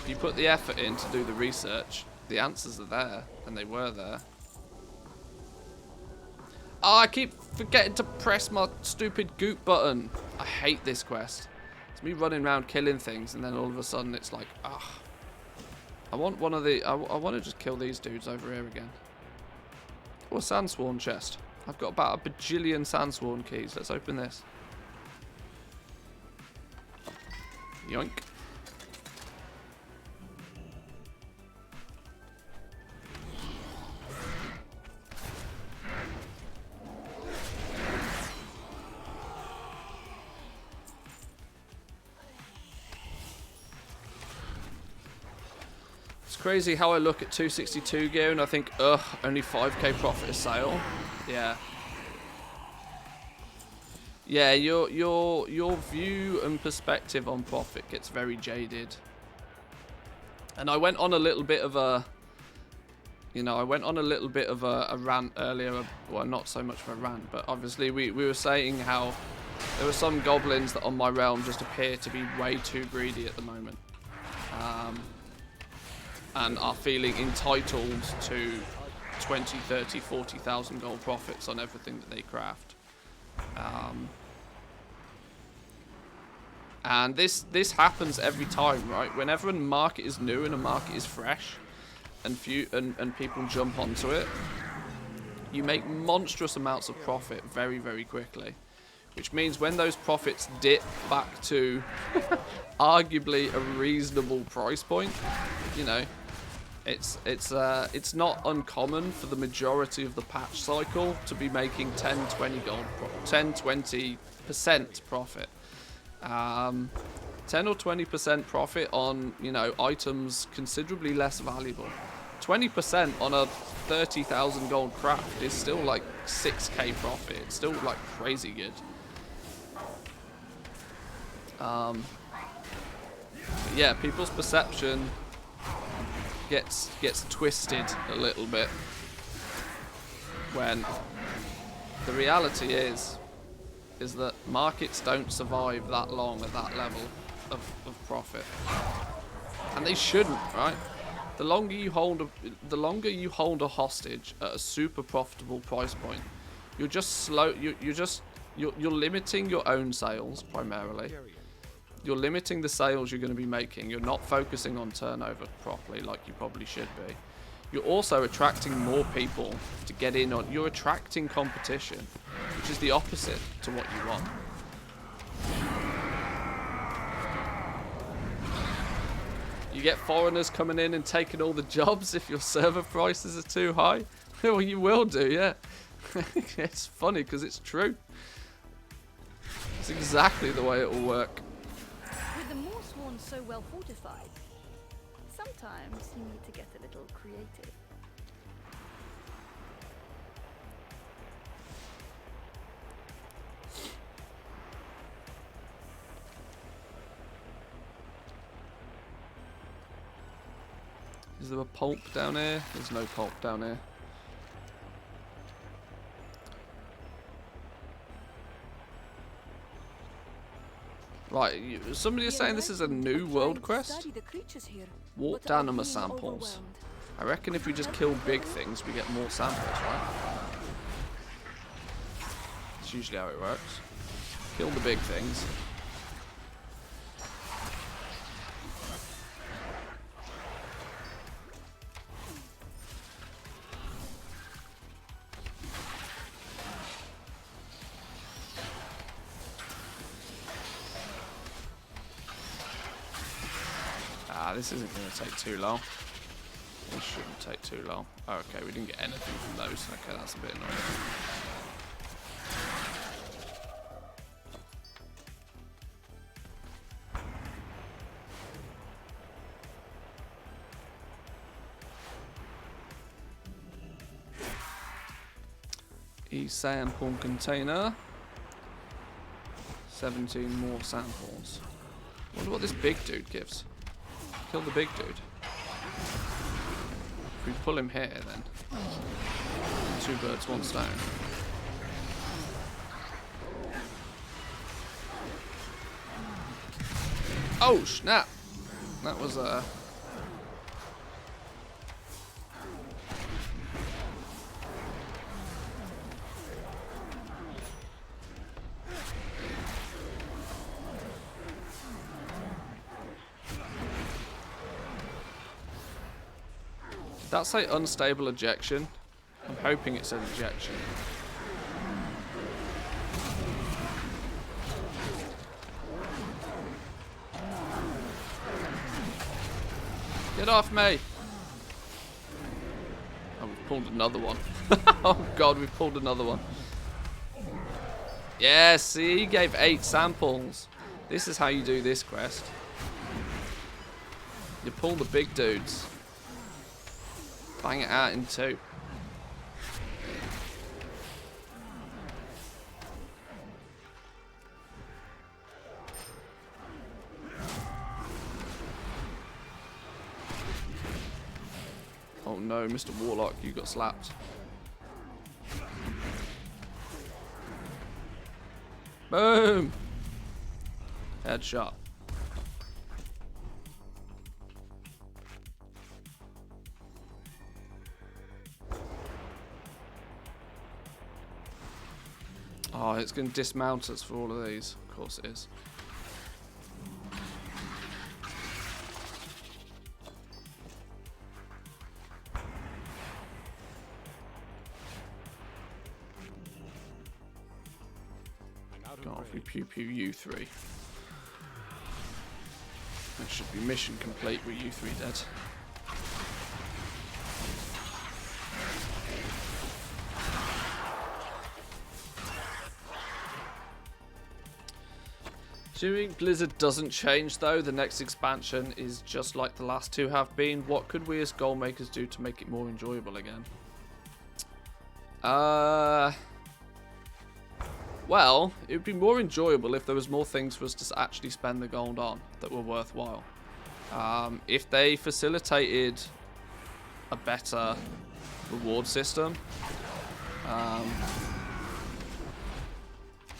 If you put the effort in to do the research, the answers are there, and they were there. Oh, I keep forgetting to press my stupid goop button. I hate this quest. It's me running around killing things, and then all of a sudden it's like, ah. I want one of the... I want to just kill these dudes over here again. Oh, a Sandsworn chest. I've got about a bajillion Sandsworn keys. Let's open this. Yoink. It's crazy how I look at 262 gear and I think, ugh, only 5k profit a sale. Yeah. Yeah, your view and perspective on profit gets very jaded. And I went on a little bit of a, a rant earlier. Well, not so much of a rant, but obviously we were saying how there were some goblins that on my realm just appear to be way too greedy at the moment. And are feeling entitled to 20, 30, 40,000 gold profits on everything that they craft. And this happens every time, right? Whenever a market is new and a market is fresh, and people jump onto it, you make monstrous amounts of profit very, very quickly. Which means when those profits dip back to arguably a reasonable price point, you know, it's not uncommon for the majority of the patch cycle to be making 10, 20% profit. 10 or 20% profit on, you know, items considerably less valuable. 20% on a 30,000 gold craft is still like 6k profit. It's still like crazy good. Yeah, people's perception gets twisted a little bit when the reality is that markets don't survive that long at that level of profit, and they shouldn't, right? The longer you hold a hostage at a super profitable price point, you're just you're limiting your own sales primarily. You're limiting the sales you're going to be making. You're not focusing on turnover properly like you probably should be. You're also attracting more people to get in on. You're attracting competition, which is the opposite to what you want. You get foreigners coming in and taking all the jobs if your server prices are too high. Well, you will do, yeah. It's funny because it's true. It's exactly the way it will work. With the Morsworn so well fortified, sometimes you need to get a little creative. Is there a pulp down here? There's no pulp down here. Right, somebody is saying this is a new world quest. Warped anima samples. I reckon if we just kill big things, we get more samples, right? That's usually how it works. Kill the big things. This isn't going to take too long. This shouldn't take too long. Oh, okay, we didn't get anything from those. Okay, that's a bit annoying. E-sample container. 17 more samples. Wonder what this big dude gives. Kill the big dude. If we pull him here, then 2 birds, 1 stone. Oh snap! That was a. Did that say unstable ejection? I'm hoping it's an injection. Get off me! Oh, we've pulled another one. Oh god, we've pulled another one. Yeah, see, he gave 8 samples. This is how you do this quest. You pull the big dudes. Bang it out in 2. Oh no, Mr. Warlock, you got slapped. Boom! Headshot. Oh, it's going to dismount us for all of these. Of course it is. Go off, we pew pew you 3. That should be mission complete with you 3 dead. Assuming Blizzard doesn't change though, the next expansion is just like the last 2 have been. What could we as goal makers do to make it more enjoyable again? Well, it would be more enjoyable if there was more things for us to actually spend the gold on that were worthwhile. If they facilitated a better reward system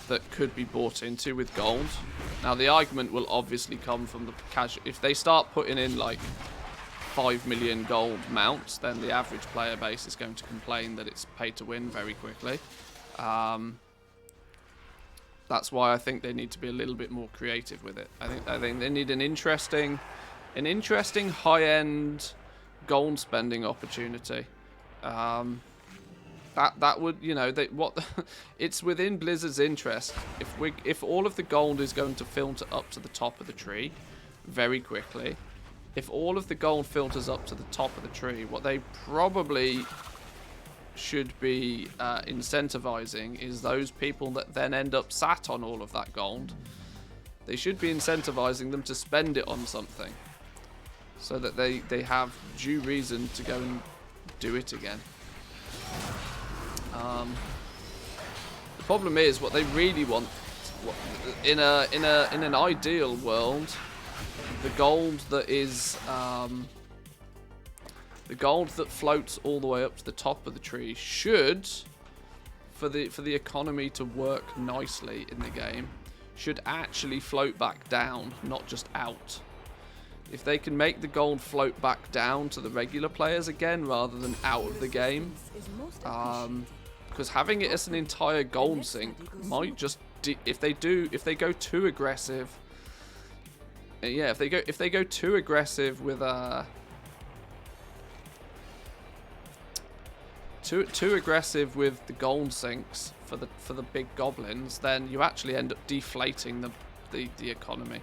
that could be bought into with gold. Now, the argument will obviously come from the casual. If they start putting in like 5 million gold mounts, then the average player base is going to complain that it's pay to win very quickly. That's why I think they need to be a little bit more creative with it. I think they need an interesting high-end gold spending opportunity. That would, you know, it's within Blizzard's interest if all of the gold is going to filter up to the top of the tree very quickly. If all of the gold filters up to the top of the tree, what they probably should be incentivizing is those people that then end up sat on all of that gold. They should be incentivizing them to spend it on something so that they have due reason to go and do it again. The problem is what they really want in an ideal world, the gold that is the gold that floats all the way up to the top of the tree should, for the economy to work nicely in the game, should actually float back down, not just out. If they can make the gold float back down to the regular players again rather than out of the game, because having it as an entire gold sink might just if they go too aggressive. Yeah, if they go too aggressive with too aggressive with the gold sinks for the big goblins, then you actually end up deflating the economy,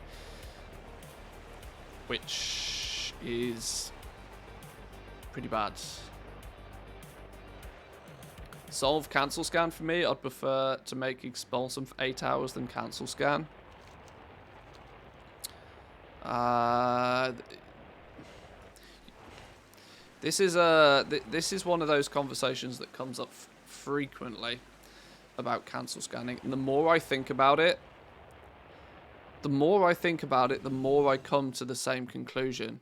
which is pretty bad. Solve cancel scan for me. I'd prefer to make expulsum for 8 hours than cancel scan. This is one of those conversations that comes up frequently about cancel scanning, and the more I think about it, the more I come to the same conclusion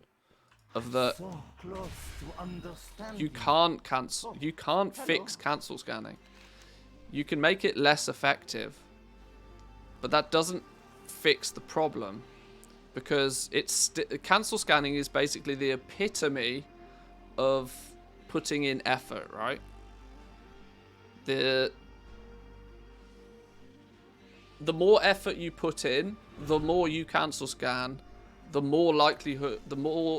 of that you can't fix cancel scanning. You can make it less effective, but that doesn't fix the problem, because cancel scanning is basically the epitome of putting in effort, right? The more effort you put in, the more you cancel scan, the more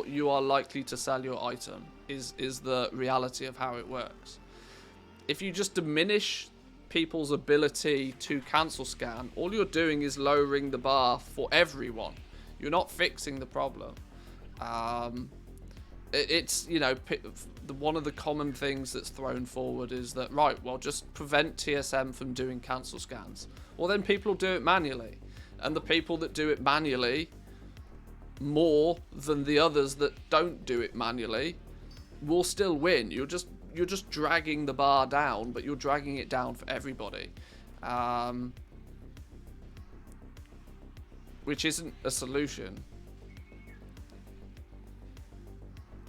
you are likely to sell your item, is the reality of how it works. if you just diminish people's ability to cancel scan, all you're doing is lowering the bar for everyone. You're not fixing the problem. It's, you know, one of the common things that's thrown forward is that, right, well, just prevent TSM from doing cancel scans. Well, then people will do it manually. And the people that do it manually more than the others that don't do it manually will still win. You're just dragging the bar down, but you're dragging it down for everybody. Which isn't a solution.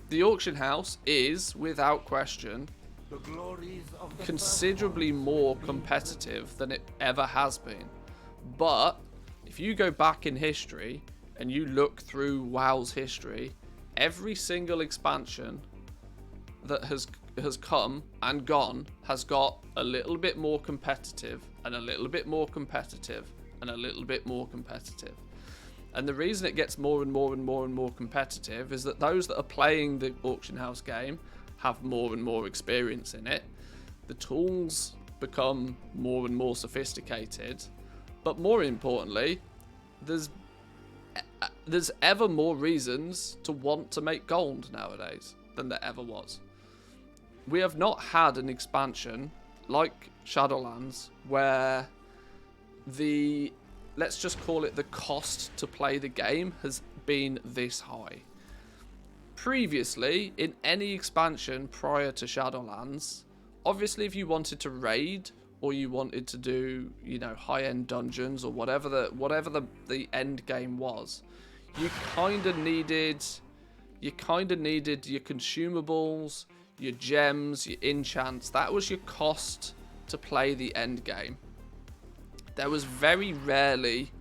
The auction house is, without question, considerably more competitive than it ever has been. But if you go back in history and you look through WoW's history, every single expansion that has come and gone has got a little bit more competitive and a little bit more competitive and a little bit more competitive. And the reason it gets more and more and more and more competitive is that those that are playing the auction house game have more and more experience in it. The tools become more and more sophisticated, but more importantly, there's ever more reasons to want to make gold nowadays than there ever was. We have not had an expansion like Shadowlands where the, let's just call it, the cost to play the game has been this high. Previously, in any expansion prior to Shadowlands, obviously if you wanted to raid or you wanted to do, you know, high-end dungeons or whatever the end game was, you kind of needed your consumables, your gems, your enchants. That was your cost to play the end game. There was very rarely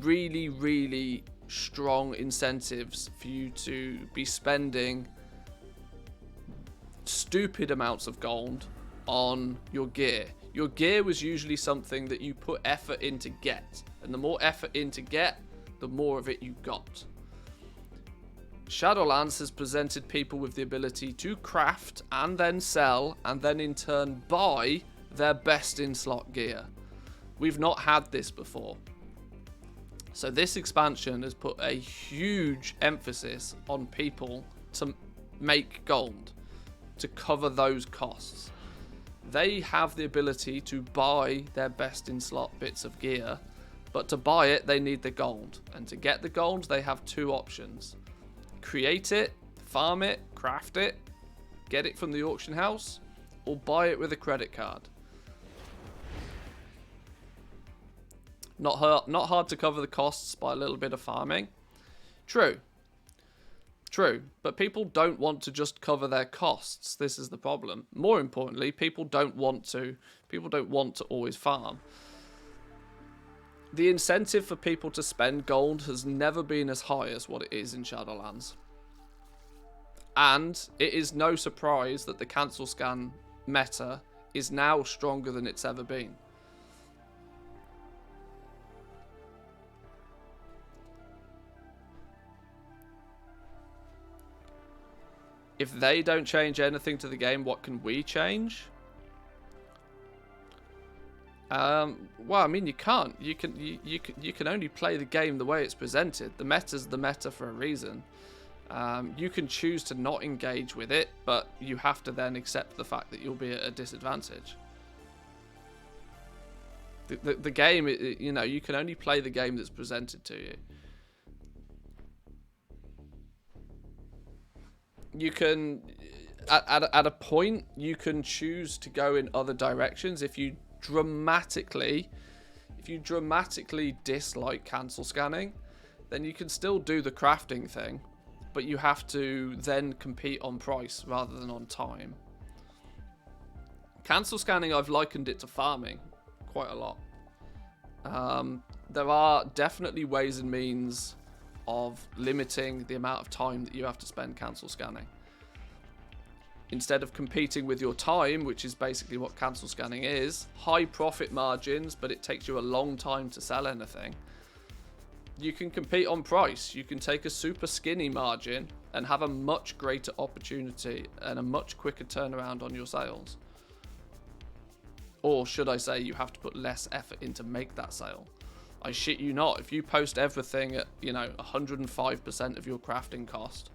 really, really strong incentives for you to be spending stupid amounts of gold on your gear. Your gear was usually something that you put effort in to get, and the more effort in to get, the more of it you got. Shadowlands has presented people with the ability to craft and then sell and then in turn buy their best in slot gear. We've not had this before. So this expansion has put a huge emphasis on people to make gold, to cover those costs. They have the ability to buy their best in slot bits of gear, but to buy it they need the gold. And to get the gold they have two options. Create it, farm it, craft it, get it from the auction house, or buy it with a credit card. Not hard to cover the costs by a little bit of farming. True, but people don't want to just cover their costs. This is the problem. More importantly, people don't want to always farm. The incentive for people to spend gold has never been as high as what it is in Shadowlands. And it is no surprise that the cancel scan meta is now stronger than it's ever been. If they don't change anything to the game, what can we change? Well, I mean, you can't. You can only play the game the way it's presented. The meta's the meta for a reason. You can choose to not engage with it, but you have to then accept the fact that you'll be at a disadvantage. The game, you know, you can only play the game that's presented to you. You can, at a point, you can choose to go in other directions. If you dramatically dislike cancel scanning, then you can still do the crafting thing, but you have to then compete on price rather than on time. Cancel scanning, I've likened it to farming quite a lot. There are definitely ways and means of limiting the amount of time that you have to spend cancel scanning. Instead of competing with your time, which is basically what cancel scanning is, high profit margins, but it takes you a long time to sell anything, you can compete on price. You can take a super skinny margin and have a much greater opportunity and a much quicker turnaround on your sales. Or should I say you have to put less effort in to make that sale. I shit you not, if you post everything at, you know, 105% of your crafting cost,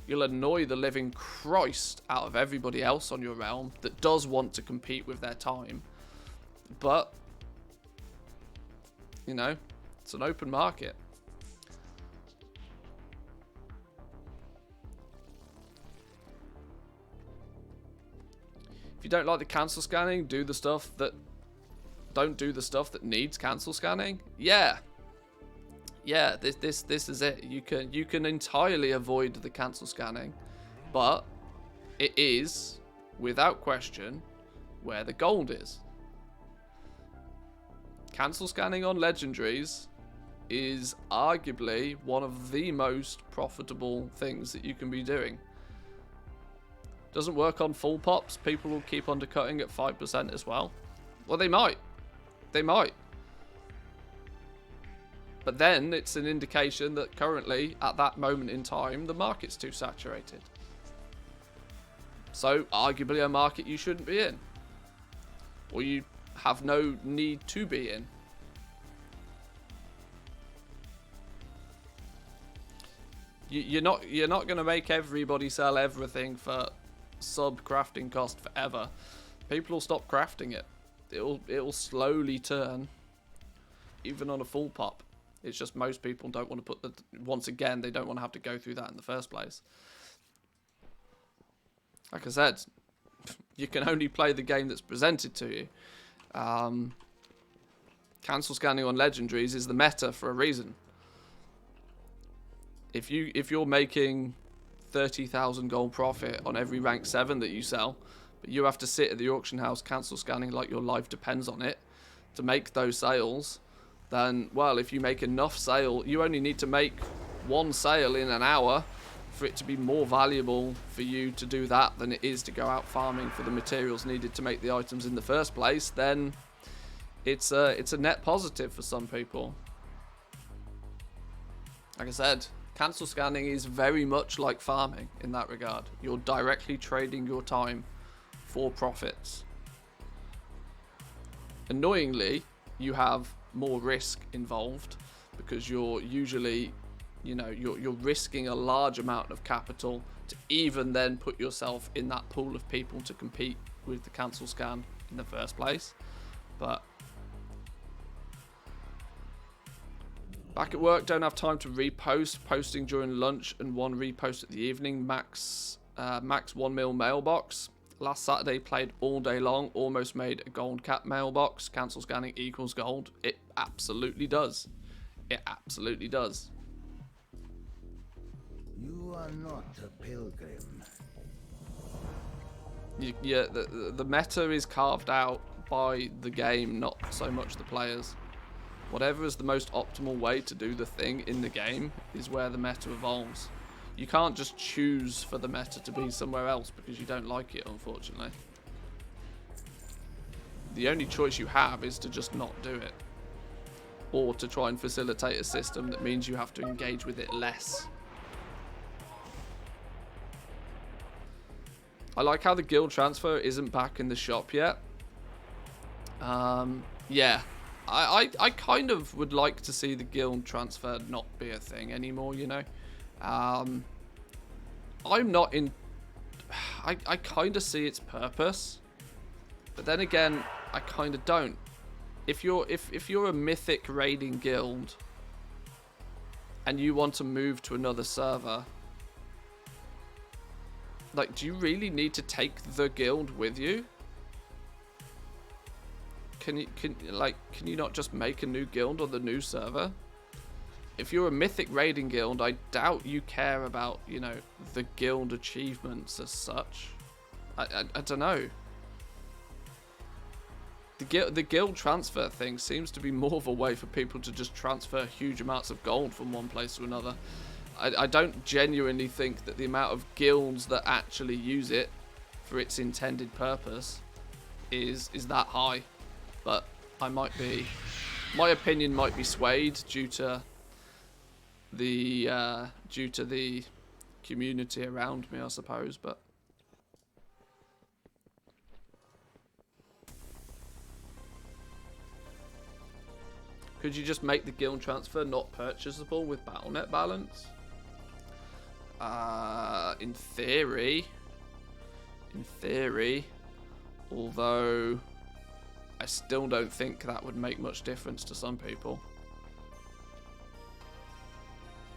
you'll annoy the living Christ out of everybody else on your realm that does want to compete with their time. But, you know, it's an open market. If you don't like the cancel scanning, don't do the stuff that needs cancel scanning. Yeah, this is it. You can entirely avoid the cancel scanning, but it is without question where the gold is. Cancel scanning on legendaries is arguably one of the most profitable things that you can be doing. Doesn't work on full pops. People will keep undercutting at 5% as well. Well, they might. They might. But then it's an indication that currently, at that moment in time, the market's too saturated. So, arguably a market you shouldn't be in. Or you have no need to be in. You're not going to make everybody sell everything for sub crafting cost forever. People will stop crafting it. It'll slowly turn, even on a full pop. It's just most people don't want to put once again, they don't want to have to go through that in the first place. Like I said, you can only play the game that's presented to you. Cancel scanning on legendaries is the meta for a reason. If you're making 30,000 gold profit on every rank 7 that you sell, but you have to sit at the auction house cancel scanning like your life depends on it to make those sales, then, well, if you make enough sale, you only need to make one sale in an hour for it to be more valuable for you to do that than it is to go out farming for the materials needed to make the items in the first place. Then it's a net positive for some people. Like I said, cancel scanning is very much like farming in that regard. You're directly trading your time for profits. Annoyingly, you have more risk involved because you're usually, you know, you're risking a large amount of capital to even then put yourself in that pool of people to compete with the cancel scan in the first place. But back at work, don't have time to repost. Posting during lunch and one repost at the evening. Max 1 mil mailbox. Last Saturday played all day long. Almost made a gold cap mailbox. Cancel scanning equals gold. It absolutely does. It absolutely does. You are not a pilgrim. Yeah, the meta is carved out by the game, not so much the players. Whatever is the most optimal way to do the thing in the game is where the meta evolves. You can't just choose for the meta to be somewhere else because you don't like it, unfortunately. The only choice you have is to just not do it. Or to try and facilitate a system that means you have to engage with it less. I like how the guild transfer isn't back in the shop yet. Yeah. I kind of would like to see the guild transfer not be a thing anymore, you know. I'm not in... I kind of see its purpose. But then again, I kind of don't. If you're a mythic raiding guild and you want to move to another server, like, do you really need to take the guild with you? Can you not just make a new guild on the new server? If you're a mythic raiding guild, I doubt you care about, you know, the guild achievements as such. I don't know. The guild transfer thing seems to be more of a way for people to just transfer huge amounts of gold from one place to another. I don't genuinely think that the amount of guilds that actually use it for its intended purpose is that high. But I might be, my opinion might be swayed due to the community around me, I suppose. But Could you just make the guild transfer not purchasable with BattleNet balance? In theory. Although, I still don't think that would make much difference to some people.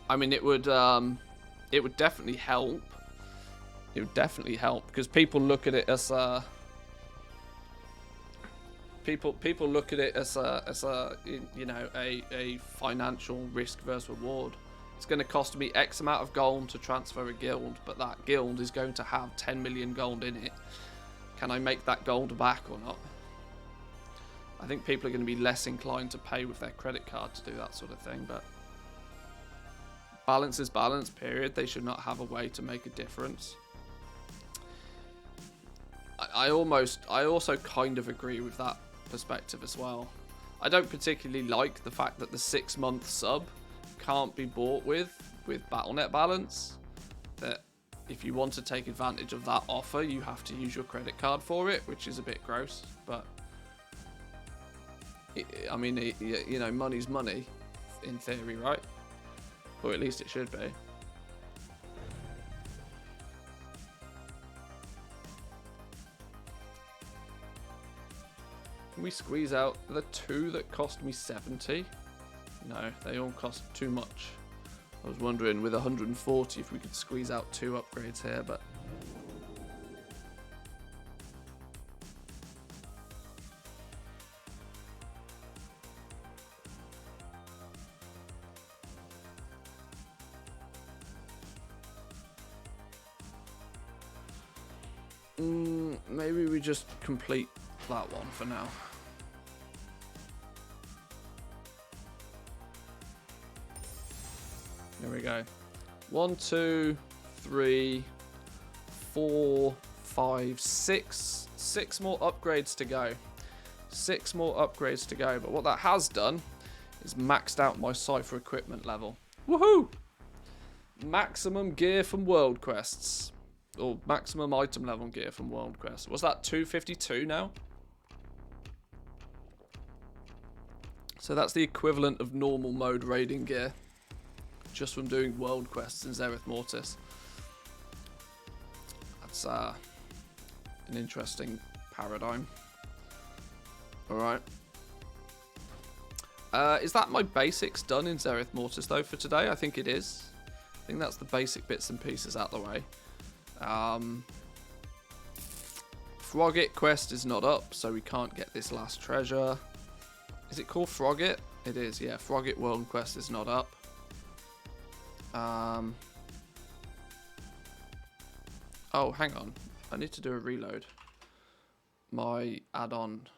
I mean, it would definitely help. It would definitely help because people look at it as a people look at it as a you know, a financial risk versus reward. It's going to cost me X amount of gold to transfer a guild, but that guild is going to have 10 million gold in it. Can I make that gold back or not? I think people are going to be less inclined to pay with their credit card to do that sort of thing, but balance is balance, period. They should not have a way to make a difference. I also kind of agree with that perspective as well. I don't particularly like the fact that the 6-month sub can't be bought with BattleNet balance. That if you want to take advantage of that offer, you have to use your credit card for it, which is a bit gross. But I mean, you know, money's money in theory, right? Or at least it should be. Can we squeeze out the 2 that cost me 70? No, they all cost too much. I was wondering with 140 if we could squeeze out 2 upgrades here, but maybe we just complete that one for now. There we go. 1, 2, 3, 4, 5, 6. 6 more upgrades to go. 6 more upgrades to go. But what that has done is maxed out my Cypher equipment level. Woohoo! Maximum gear from World Quests. Or maximum item level gear from World Quests. Was that 252 now? So that's the equivalent of normal mode raiding gear. Just from doing World Quests in Zereth Mortis. That's an interesting paradigm. Alright. Is that my basics done in Zereth Mortis though for today? I think it is. I think that's the basic bits and pieces out the way. Frogget quest is not up, so we can't get this last treasure. Is it called Frogget? It is, yeah. Frogget World Quest is not up. Oh, hang on. I need to do a reload. My add-on.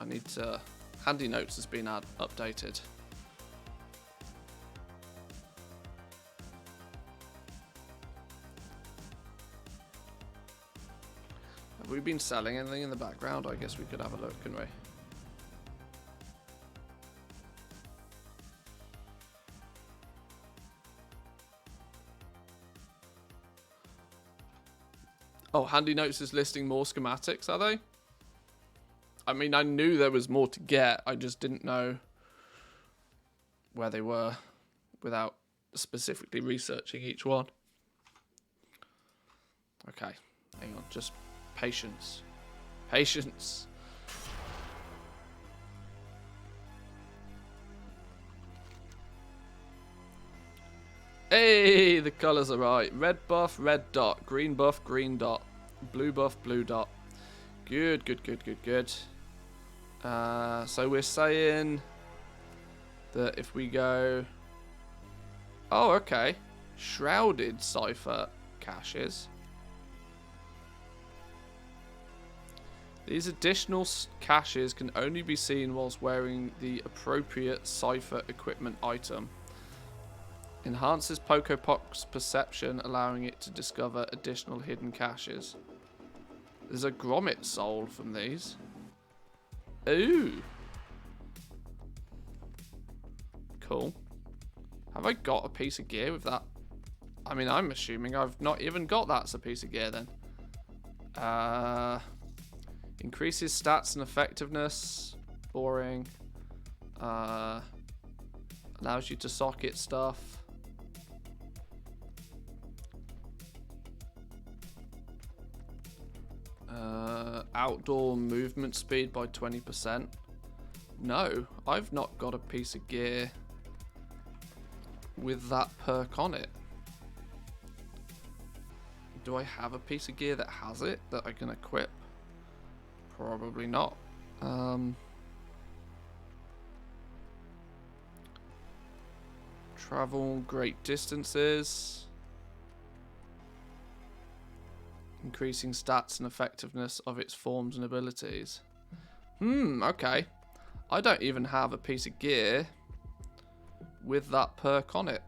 I need to... Handy Notes has been updated. Have we been selling anything in the background? I guess we could have a look, couldn't we? Oh, Handy Notes is listing more schematics, are they? I mean, I knew there was more to get. I just didn't know where they were without specifically researching each one. Okay, hang on. Just patience. Patience. Hey, the colours are right. Red buff, red dot. Green buff, green dot. Blue buff, blue dot. Good, good, good, good, good. So we're saying that if we go... Oh, okay. Shrouded Cypher caches. These additional caches can only be seen whilst wearing the appropriate Cypher equipment item. Enhances Pokopop's perception, allowing it to discover additional hidden caches. There's a Grommet soul from these. Ooh. Cool. Have I got a piece of gear with that? I mean, I'm assuming I've not even got that as a piece of gear then. Increases stats and effectiveness. Boring. Allows you to socket stuff. Outdoor movement speed by 20%. No, I've not got a piece of gear with that perk on it. Do I have a piece of gear that has it that I can equip? Probably not. Travel great distances. Increasing stats and effectiveness of its forms and abilities. Okay. I don't even have a piece of gear with that perk on it.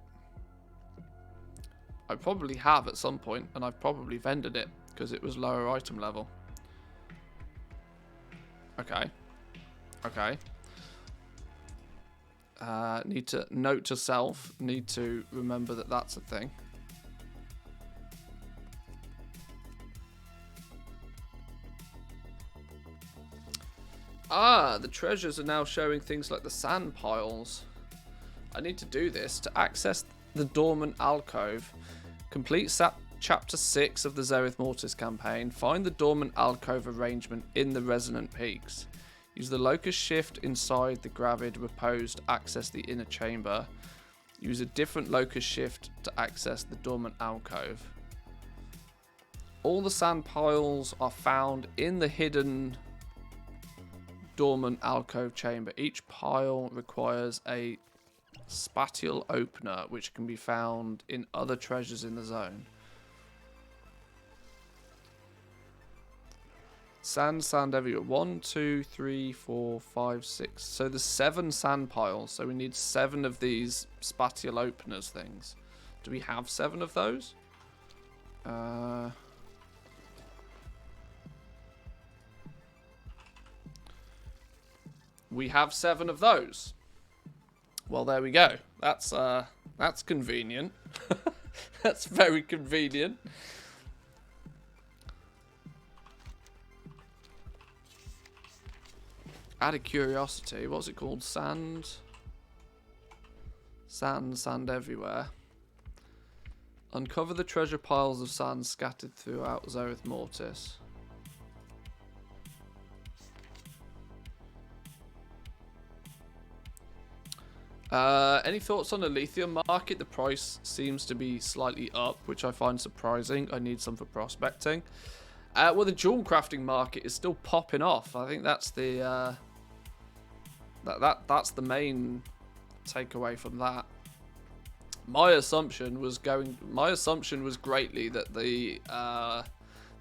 I probably have at some point, and I've probably vended it because it was lower item level. Okay. Okay. Need to note to self. Need to remember that that's a thing. The treasures are now showing things like the sand piles. I need to do this to access the dormant alcove. Complete chapter 6 of the Zereth Mortis campaign. Find the dormant alcove arrangement in the resonant peaks. Use the locust shift inside the gravid repose to access the inner chamber. Use a different locust shift to access the dormant alcove. All the sand piles are found in the hidden dormant alcove chamber. Each pile requires a spatial opener, which can be found in other treasures in the zone. Sand everywhere. 1, 2, 3, 4, 5, 6. So there's 7 sand piles. So we need 7 of these spatial openers things. Do we have 7 of those? We have 7 of those. Well, there we go. That's convenient. That's very convenient. Out of curiosity, what's it called? Sand everywhere. Uncover the treasure piles of sand scattered throughout Zereth Mortis. Any thoughts on the lithium market? The price seems to be slightly up, which I find surprising. I need some for prospecting. Well, the jewel crafting market is still popping off. I think that's the that's the main takeaway from that. My assumption was greatly that the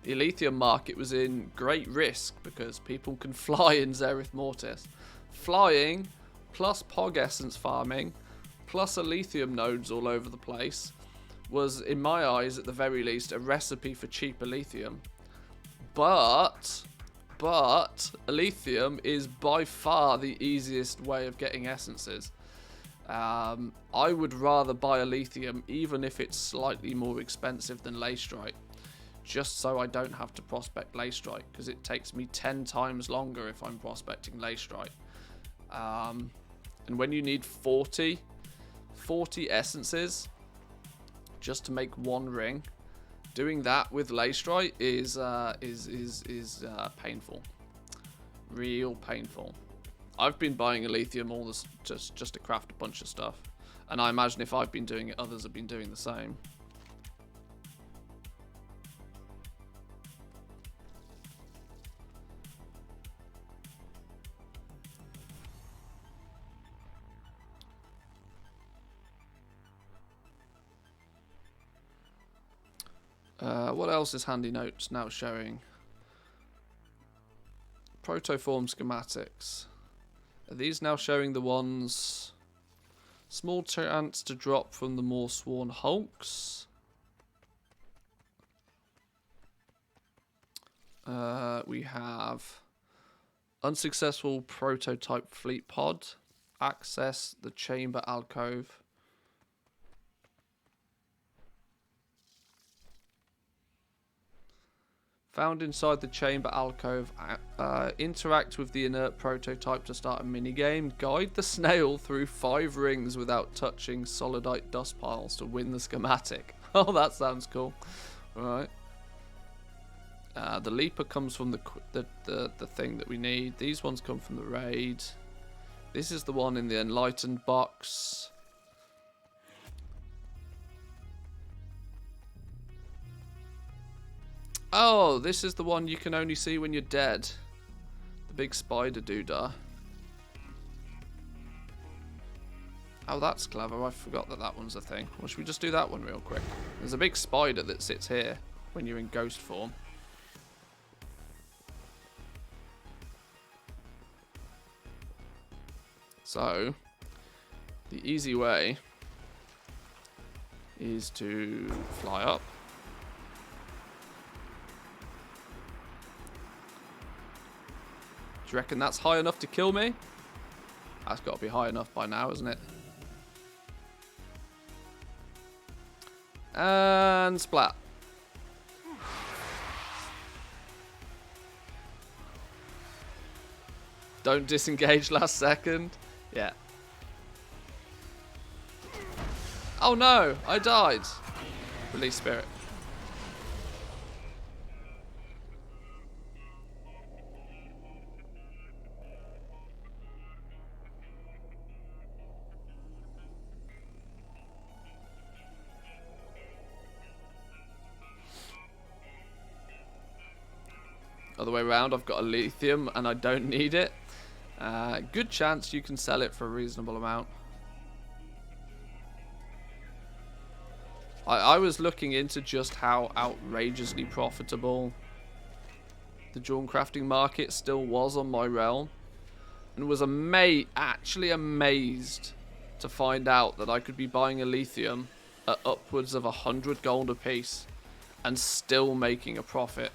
lithium market was in great risk because people can fly in Zereth Mortis. Flying plus Pog Essence farming plus lithium nodes all over the place was, in my eyes, at the very least, a recipe for cheaper lithium. But lithium is by far the easiest way of getting essences. I would rather buy a lithium even if it's slightly more expensive than Leystrite, just so I don't have to prospect Leystrite, because it takes me 10 times longer if I'm prospecting Leystrite. And when you need 40 essences just to make one ring, doing that with Leystrite is painful, real painful. I've been buying a lithium all this just to craft a bunch of stuff, and I imagine if I've been doing it, others have been doing the same. What else is Handy Notes now showing? Protoform schematics. Are these now showing the ones? Small chance to drop from the more sworn hulks. We have unsuccessful prototype fleet pod. Access the chamber alcove. Found inside the chamber alcove. Interact with the inert prototype to start a minigame. Guide the snail through 5 rings without touching solidite dust piles to win the schematic. Oh, that sounds cool. Alright. The leaper comes from the thing that we need. These ones come from the raid. This is the one in the enlightened box. Oh, this is the one you can only see when you're dead. The big spider doodah. Oh, that's clever. I forgot that that one's a thing. Well, should we just do that one real quick? There's a big spider that sits here when you're in ghost form. So, the easy way is to fly up. Do you reckon that's high enough to kill me? That's got to be high enough by now, isn't it? And splat. Don't disengage last second. Yeah. Oh no, I died. Release spirit. Other way around, I've got a lithium and I don't need it. Good chance you can sell it for a reasonable amount. I was looking into just how outrageously profitable the jewel crafting market still was on my realm, and was actually amazed to find out that I could be buying a lithium at upwards of 100 gold a piece and still making a profit.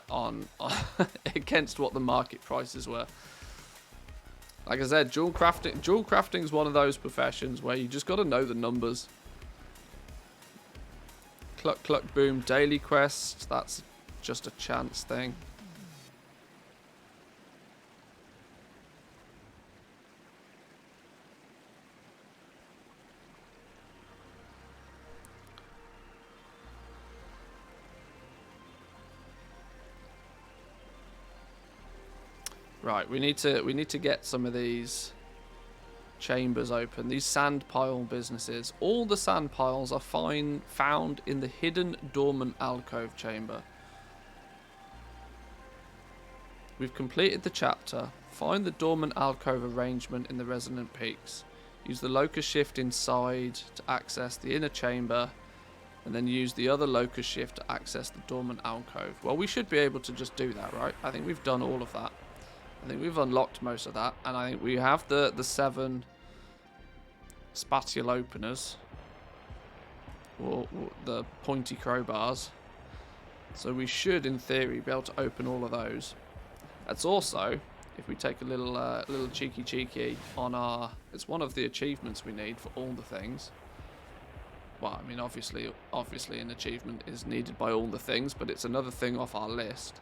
On against what the market prices were. Like I said, jewel crafting is one of those professions where you just got to know the numbers. Cluck cluck boom daily quest, that's just a chance thing. Right, we need to get some of these chambers open. These sand pile businesses. All the sand piles are found in the hidden dormant alcove chamber. We've completed the chapter. Find the dormant alcove arrangement in the resonant peaks. Use the locus shift inside to access the inner chamber, and then use the other locus shift to access the dormant alcove. Well, we should be able to just do that, right? I think we've done all of that. I think we've unlocked most of that, and I think we have the 7 spatial openers, or the pointy crowbars, so we should, in theory, be able to open all of those. That's also, if we take a little cheeky on our, it's one of the achievements we need for all the things. Well, I mean, obviously an achievement is needed by all the things, but it's another thing off our list.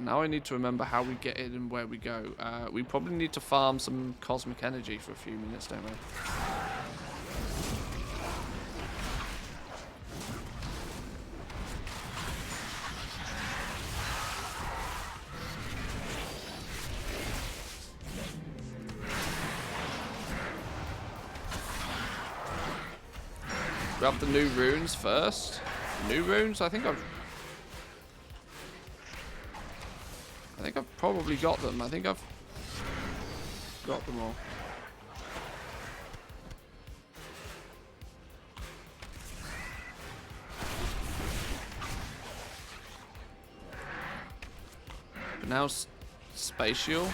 Now I need to remember how we get in and where we go. We probably need to farm some cosmic energy for a few minutes, don't we? Grab the new runes first. New runes? I think I've probably got them. I think I've got them all. But now spatial.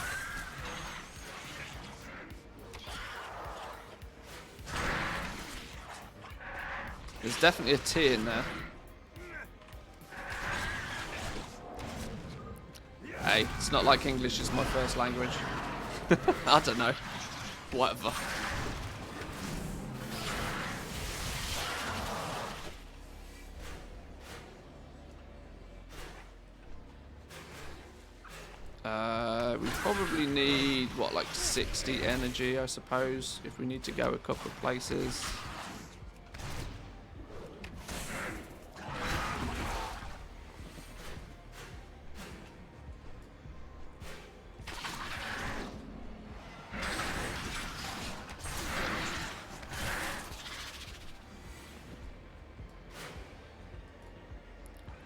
There's definitely a T in there. Hey, it's not like English is my first language. I don't know. Whatever. probably need, what, like 60 energy, I suppose, if we need to go a couple of places.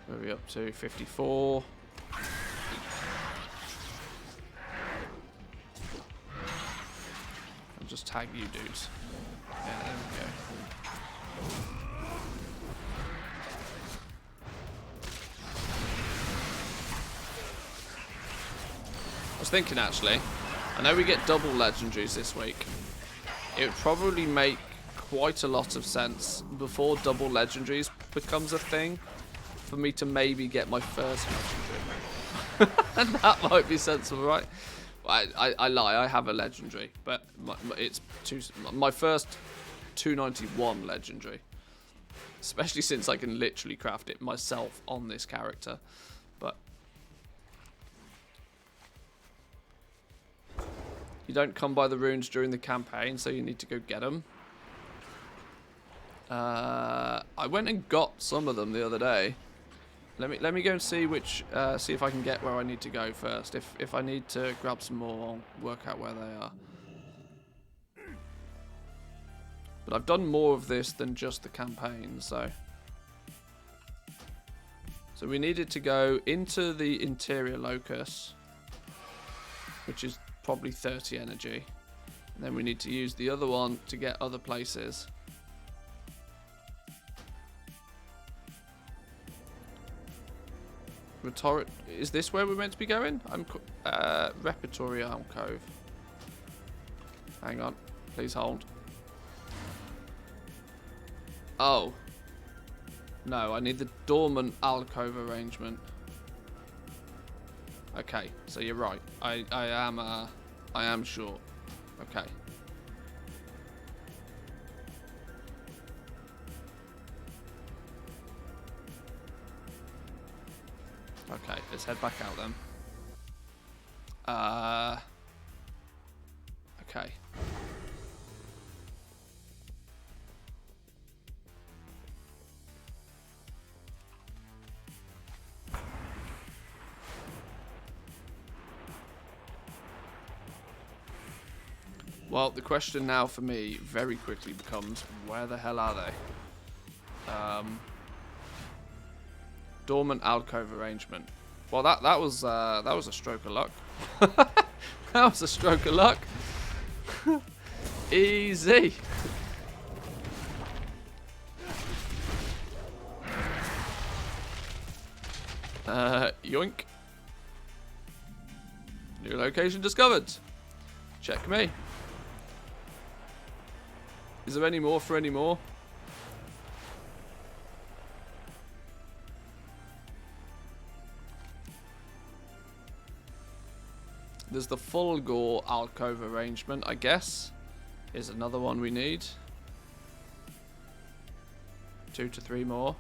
Where are we up to? 54. I'll just tag you dudes. Yeah, there we go. I was thinking actually, I know we get double legendaries this week. It would probably make quite a lot of sense before double legendaries becomes a thing for me to maybe get my first legendary. And that might be sensible, right? I lie, I have a legendary, but it's my first 291 legendary. Especially since I can literally craft it myself on this character. But you don't come by the runes during the campaign, so you need to go get them. I went and got some of them the other day. Let me go and see which see if I can get where I need to go first. If I need to grab some more, I'll work out where they are. But I've done more of this than just the campaign, so we needed to go into the interior locus, which is probably 30 energy, and then we need to use the other one to get other places. Is this where we're meant to be going? Repertory alcove. Hang on, please hold. Oh. No, I need the dormant alcove arrangement. Okay, so you're right. I am sure. Okay. Okay, let's head back out then. Okay. Well, the question now for me very quickly becomes, where the hell are they? Dormant alcove arrangement. Well, that was a stroke of luck. That was a stroke of luck. Easy. Yoink. New location discovered. Check me. Is there any more for any more? There's the full gore alcove arrangement, I guess. Is another one we need. 2 to 3 more.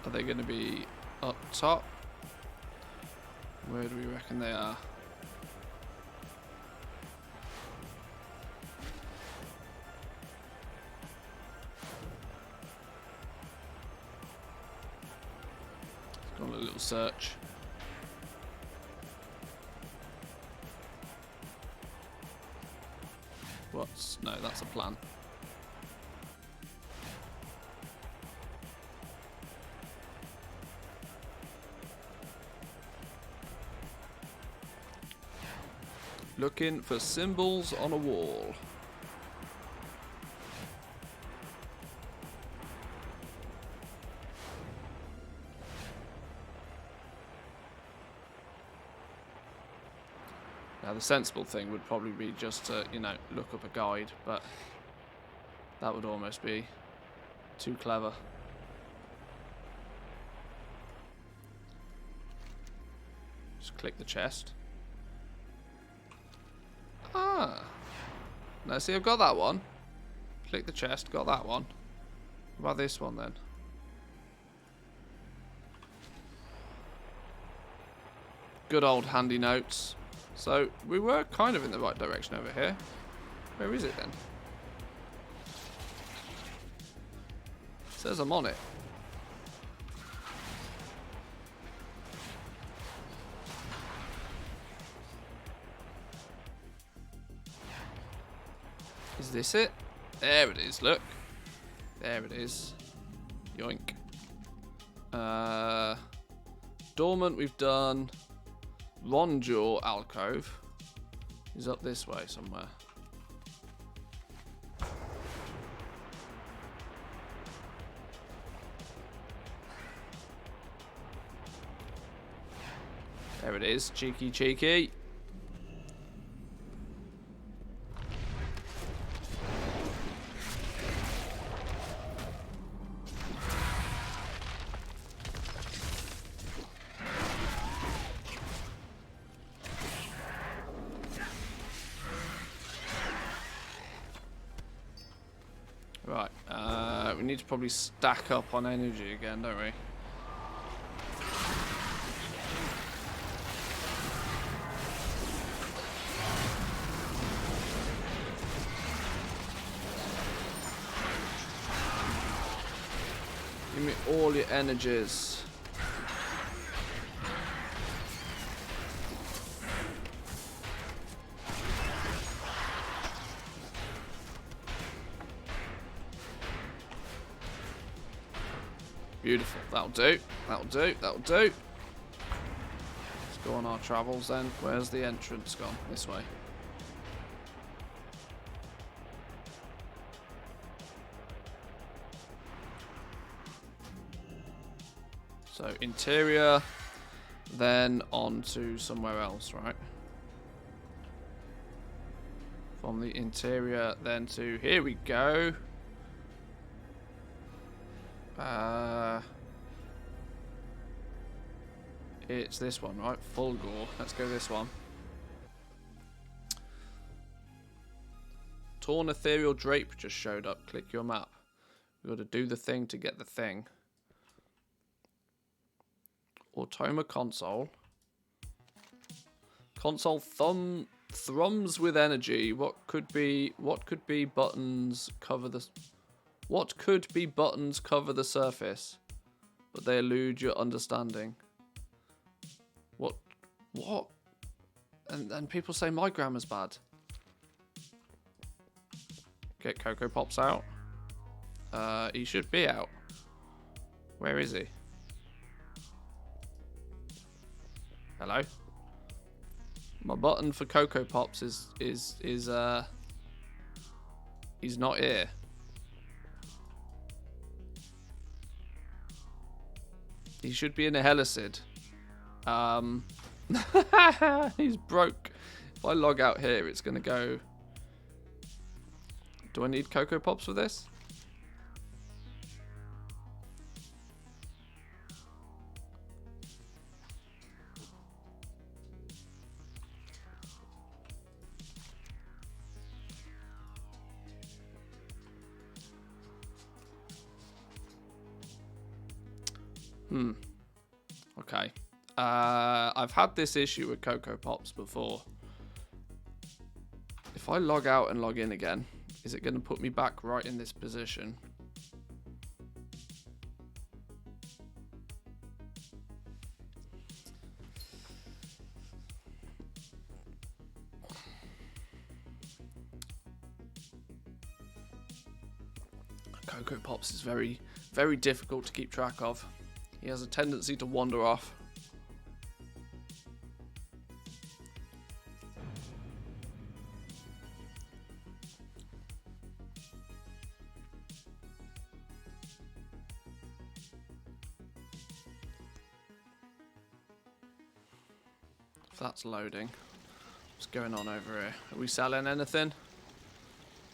Are they going to be up top? Where do we reckon they are? Let's go on a little search. What's... No, that's a plan. Looking for symbols on a wall. Now the sensible thing would probably be just to, you know, look up a guide, but that would almost be too clever. Just click the chest. Ah. No, see, I've got that one. Click the chest, got that one. What about this one then? Good old handy notes. So, we were kind of in the right direction over here. Where is it then? It says I'm on it. Is this it? There it is, look. There it is. Yoink. Dormant we've done. Ronjaw alcove is up this way somewhere. There it is. Cheeky, cheeky. Right, we need to probably stack up on energy again, don't we? Give me all your energies. Beautiful. That'll do. That'll do. That'll do. Let's go on our travels then. Where's the entrance gone? This way. So interior, then on to somewhere else, right? From the interior, then to here we go. It's this one, right? Fulgor. Let's go this one. Torn ethereal drape just showed up. Click your map. We've got to do the thing to get the thing. Automa console. Console thrums with energy. What could be buttons cover the surface, but they elude your understanding. What? And people say my grammar's bad. Get Cocoa Pops out. He should be out. Where is he? Hello? My button for Cocoa Pops is he's not here. He should be in a Helicid. He's broke. If I log out here, it's gonna go. Do I need Cocoa Pops for this? Okay. I've had this issue with Cocoa Pops before. If I log out and log in again, is it going to put me back right in this position? Cocoa Pops is very, very difficult to keep track of. He has a tendency to wander off. If that's loading. What's going on over here? Are we selling anything?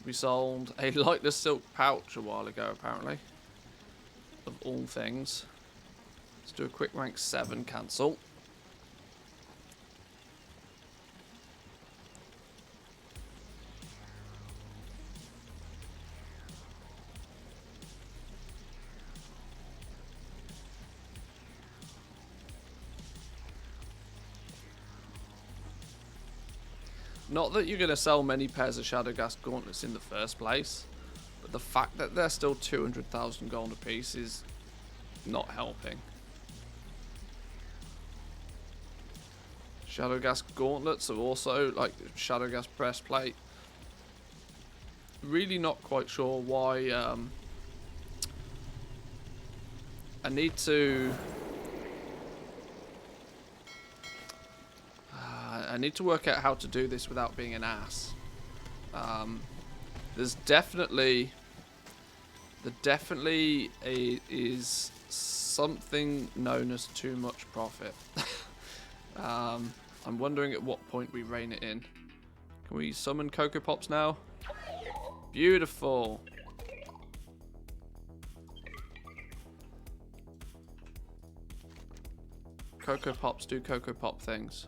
We sold a lightless silk pouch a while ago, apparently. Of all things. Let's do a quick rank 7 cancel. Not that you're going to sell many pairs of Shadowgas gauntlets in the first place, but the fact that they're still 200,000 gold apiece is not helping. Shadowgas gauntlets are also like Shadowgas breastplate. Really not quite sure why. I need to. I need to work out how to do this without being an ass. There definitely is something known as too much profit. I'm wondering at what point we rein it in. Can we summon Cocoa Pops now? Beautiful. Cocoa Pops do Cocoa Pop things.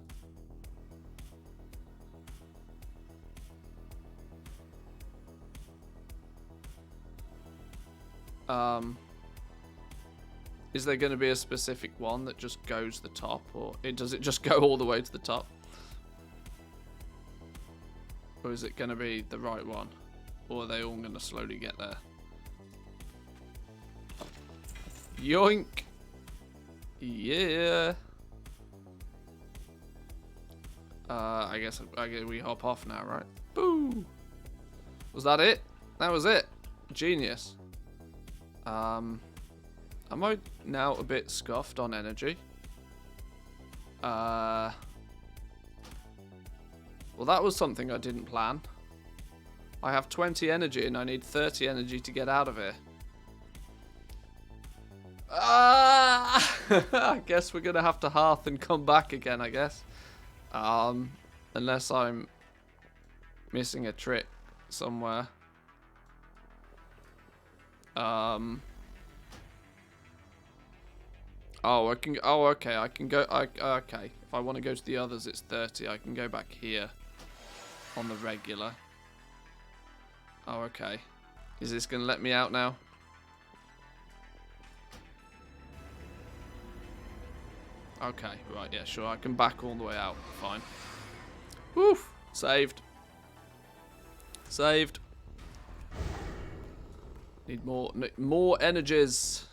Is there going to be a specific one that just goes the top, or does it just go all the way to the top? Or is it going to be the right one? Or are they all going to slowly get there? Yoink! Yeah! I guess we hop off now, right? Boo! Was that it? That was it. Genius. Am I now a bit scuffed on energy? Well, that was something I didn't plan. I have 20 energy and I need 30 energy to get out of here. I guess we're going to have to hearth and come back again, I guess. Unless I'm missing a trick somewhere. Oh, I can. Oh, okay. I can go. Okay. If I want to go to the others, it's 30. I can go back here on the regular. Oh, okay. Is this gonna let me out now? Okay. Right. Yeah. Sure. I can back all the way out. Fine. Woof. Saved. Saved. Need more energies.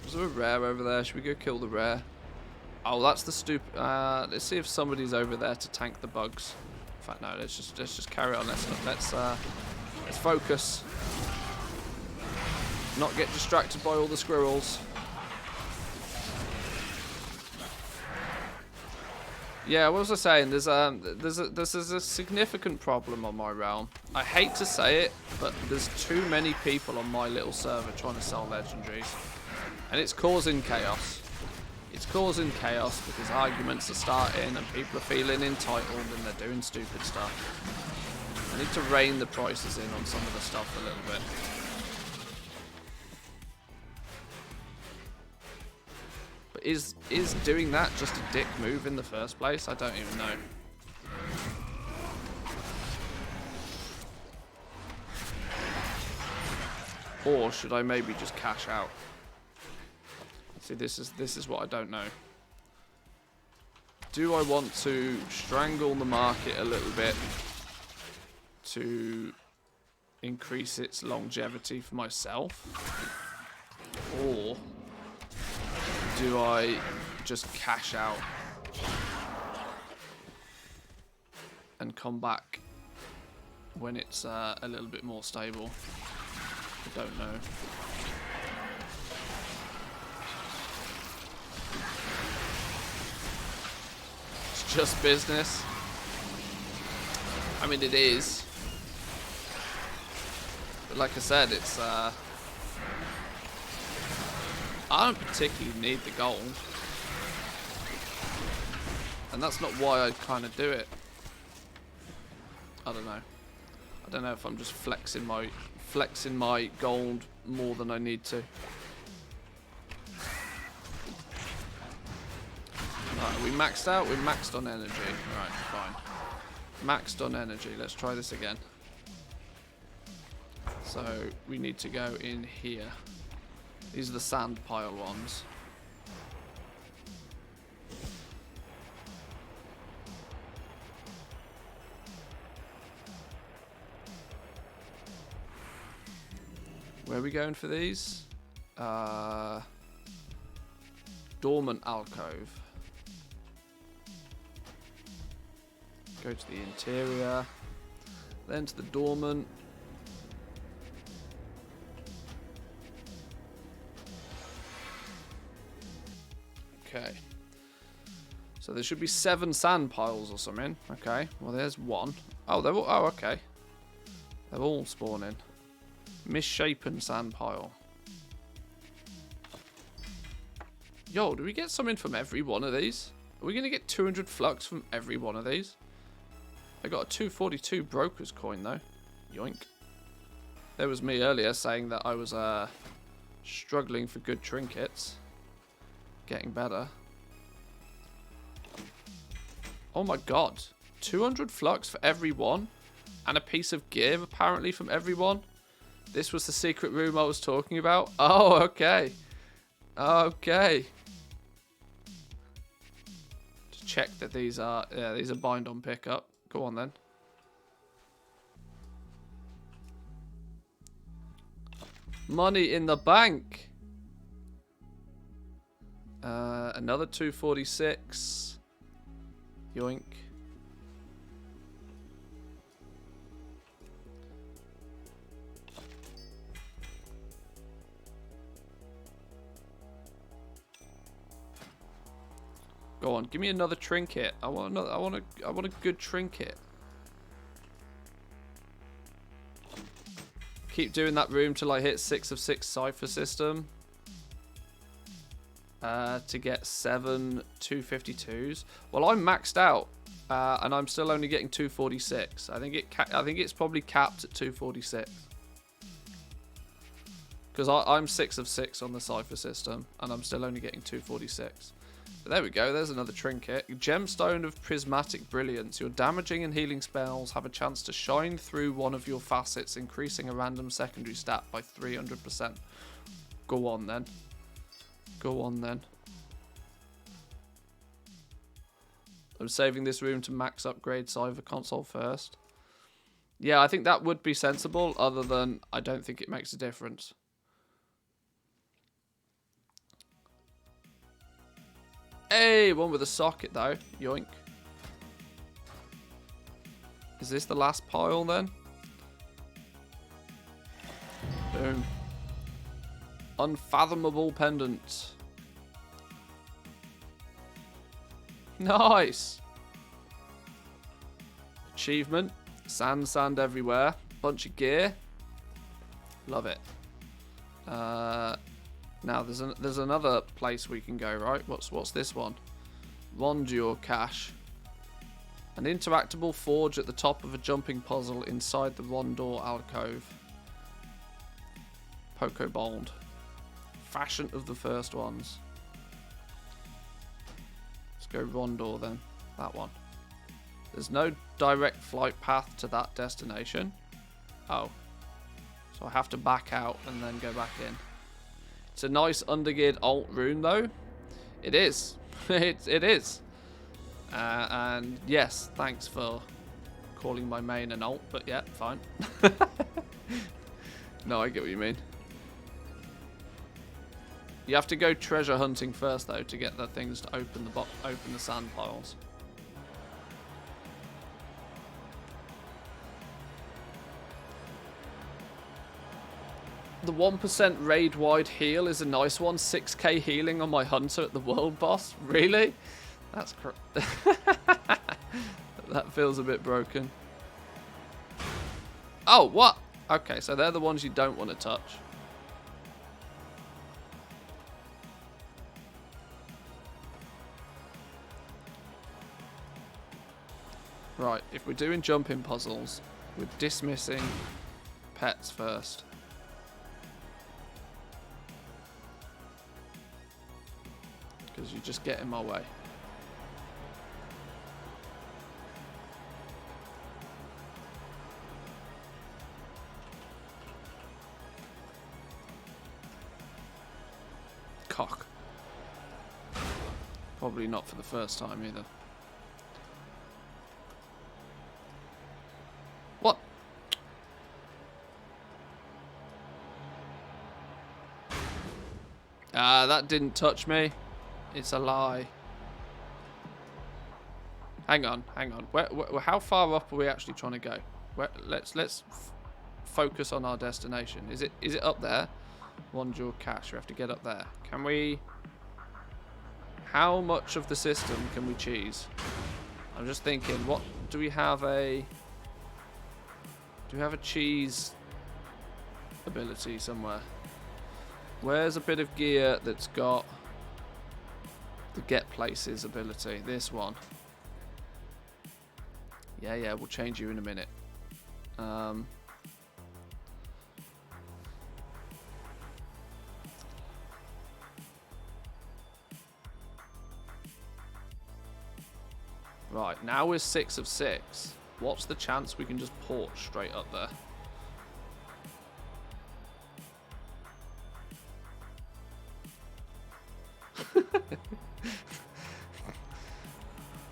Is there a rare over there? Should we go kill the rare? Oh, that's the stupid. Let's see if somebody's over there to tank the bugs. In fact, no. Let's just carry on. Let's focus. Not get distracted by all the squirrels. Yeah, what was I saying? There's a significant problem on my realm. I hate to say it, but there's too many people on my little server trying to sell legendaries. And it's causing chaos. It's causing chaos because arguments are starting and people are feeling entitled and they're doing stupid stuff. I need to rein the prices in on some of the stuff a little bit. But is doing that just a dick move in the first place? I don't even know. Or should I maybe just cash out? See, this is what I don't know. Do I want to strangle the market a little bit to increase its longevity for myself? Or do I just cash out and come back when it's a little bit more stable? I don't know. It's just business. I mean, it is. But like I said, it's I don't particularly need the gold. And that's not why I kind of do it. I don't know. I don't know if I'm just flexing my gold more than I need to. Right, we maxed out? We maxed on energy. Right, fine. Maxed on energy. Let's try this again. So, we need to go in here. These are the sand pile ones. Where are we going for these? Dormant alcove. Go to the interior. Then to the dormant. Okay. So there should be 7 sand piles or something. Okay. Well, there's one. Oh, they're all... Oh, okay. They're all spawning. Misshapen sand pile. Yo, do we get something from every one of these? Are we going to get 200 flux from every one of these? I got a 242 broker's coin, though. Yoink. There was me earlier saying that I was struggling for good trinkets. Getting better. Oh my god. 200 flux for every one. And a piece of gear, apparently, from every one. This was the secret room I was talking about. Oh, okay. Okay. Just check that these are... Yeah, these are bind on pickup. Go on, then. Money in the bank. Another 246. Yoink. Go on, give me another trinket. I want a good trinket. Keep doing that room till I hit 6 of 6 cipher system. To get 7 252s. Well, I'm maxed out, and I'm still only getting 246. I think it's probably capped at 246. Because I'm 6 of 6 on the cipher system, and I'm still only getting 246. But there we go, there's another trinket. Gemstone of Prismatic Brilliance. Your damaging and healing spells have a chance to shine through one of your facets, increasing a random secondary stat by 300%. Go on then. Go on then. I'm saving this room to max upgrade Cypher console first. Yeah, I think that would be sensible, other than I don't think it makes a difference. Hey, one with a socket though. Yoink. Is this the last pile then? Boom. Unfathomable pendant. Nice. Achievement. Sand everywhere. Bunch of gear. Love it. Now there's another place we can go, right? What's this one? Rondur cache. An interactable forge at the top of a jumping puzzle inside the Rondur alcove. Poco Bold. Fashion of the first ones. Let's go Rondur then. That one. There's no direct flight path to that destination. Oh. So I have to back out and then go back in. It's a nice undergeared alt room though. It is. it is. And yes, thanks for calling my main an alt, but yeah, fine. No, I get what you mean. You have to go treasure hunting first though to get the things to open the sand piles. The 1% raid-wide heal is a nice one. 6k healing on my hunter at the world boss. Really? That's that feels a bit broken. Oh, what? Okay, so they're the ones you don't want to touch. Right, if we're doing jumping puzzles, we're dismissing pets first. Because you just get in my way. Cock. Probably not for the first time either. What? That didn't touch me. It's a lie. Hang on, hang on. How far up are we actually trying to go? Let's focus on our destination. Is it up there? One jewel cache. We have to get up there. Can we? How much of the system can we cheese? I'm just thinking. What do we have a? Do we have a cheese ability somewhere? Where's a bit of gear that's got the get places ability? This one. Yeah, we'll change you in a minute. Right, now we're 6 of 6. What's the chance we can just port straight up there?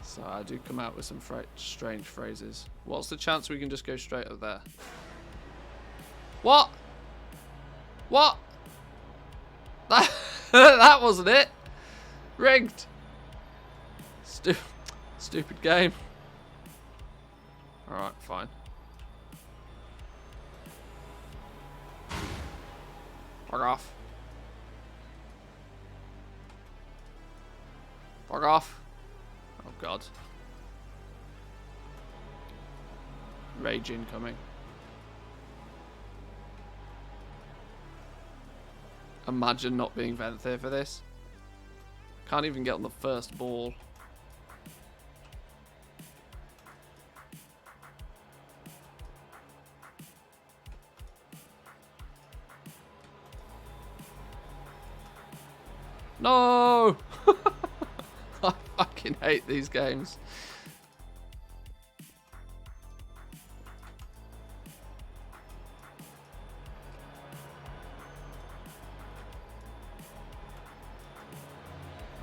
So I do come out with some strange phrases. What's the chance we can just go straight up there? What? What? That wasn't it. Rigged. Stupid game. Alright, fine. Fuck off. Fuck off. Oh god. Rage incoming. Imagine not being vent there for this. Can't even get on the first ball. No! I fucking hate these games.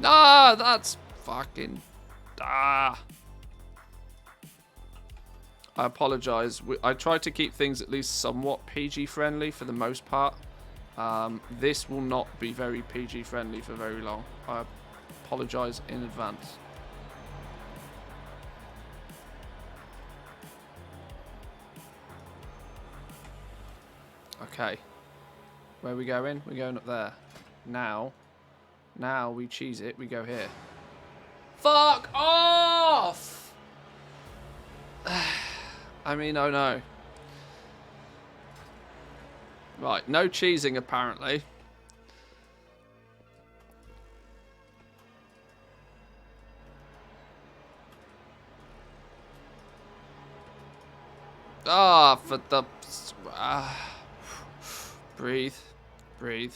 Ah, that's fucking... Ah. I apologise. I tried to keep things at least somewhat PG friendly for the most part. This will not be very PG friendly for very long. I apologise in advance. Okay. Where are we going? We're going up there. Now we cheese it. We go here. Fuck off! I mean, oh no. Right, no cheesing apparently. Ah, for the... breathe. Breathe.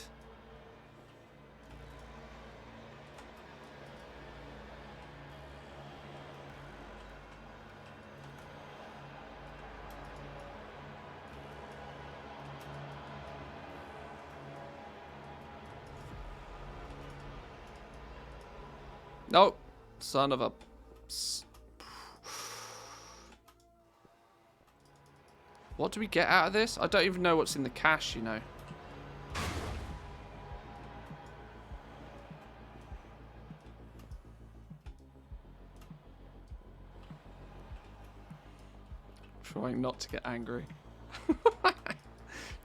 Nope. Son of a... What do we get out of this? I don't even know what's in the cache, you know. Trying not to get angry.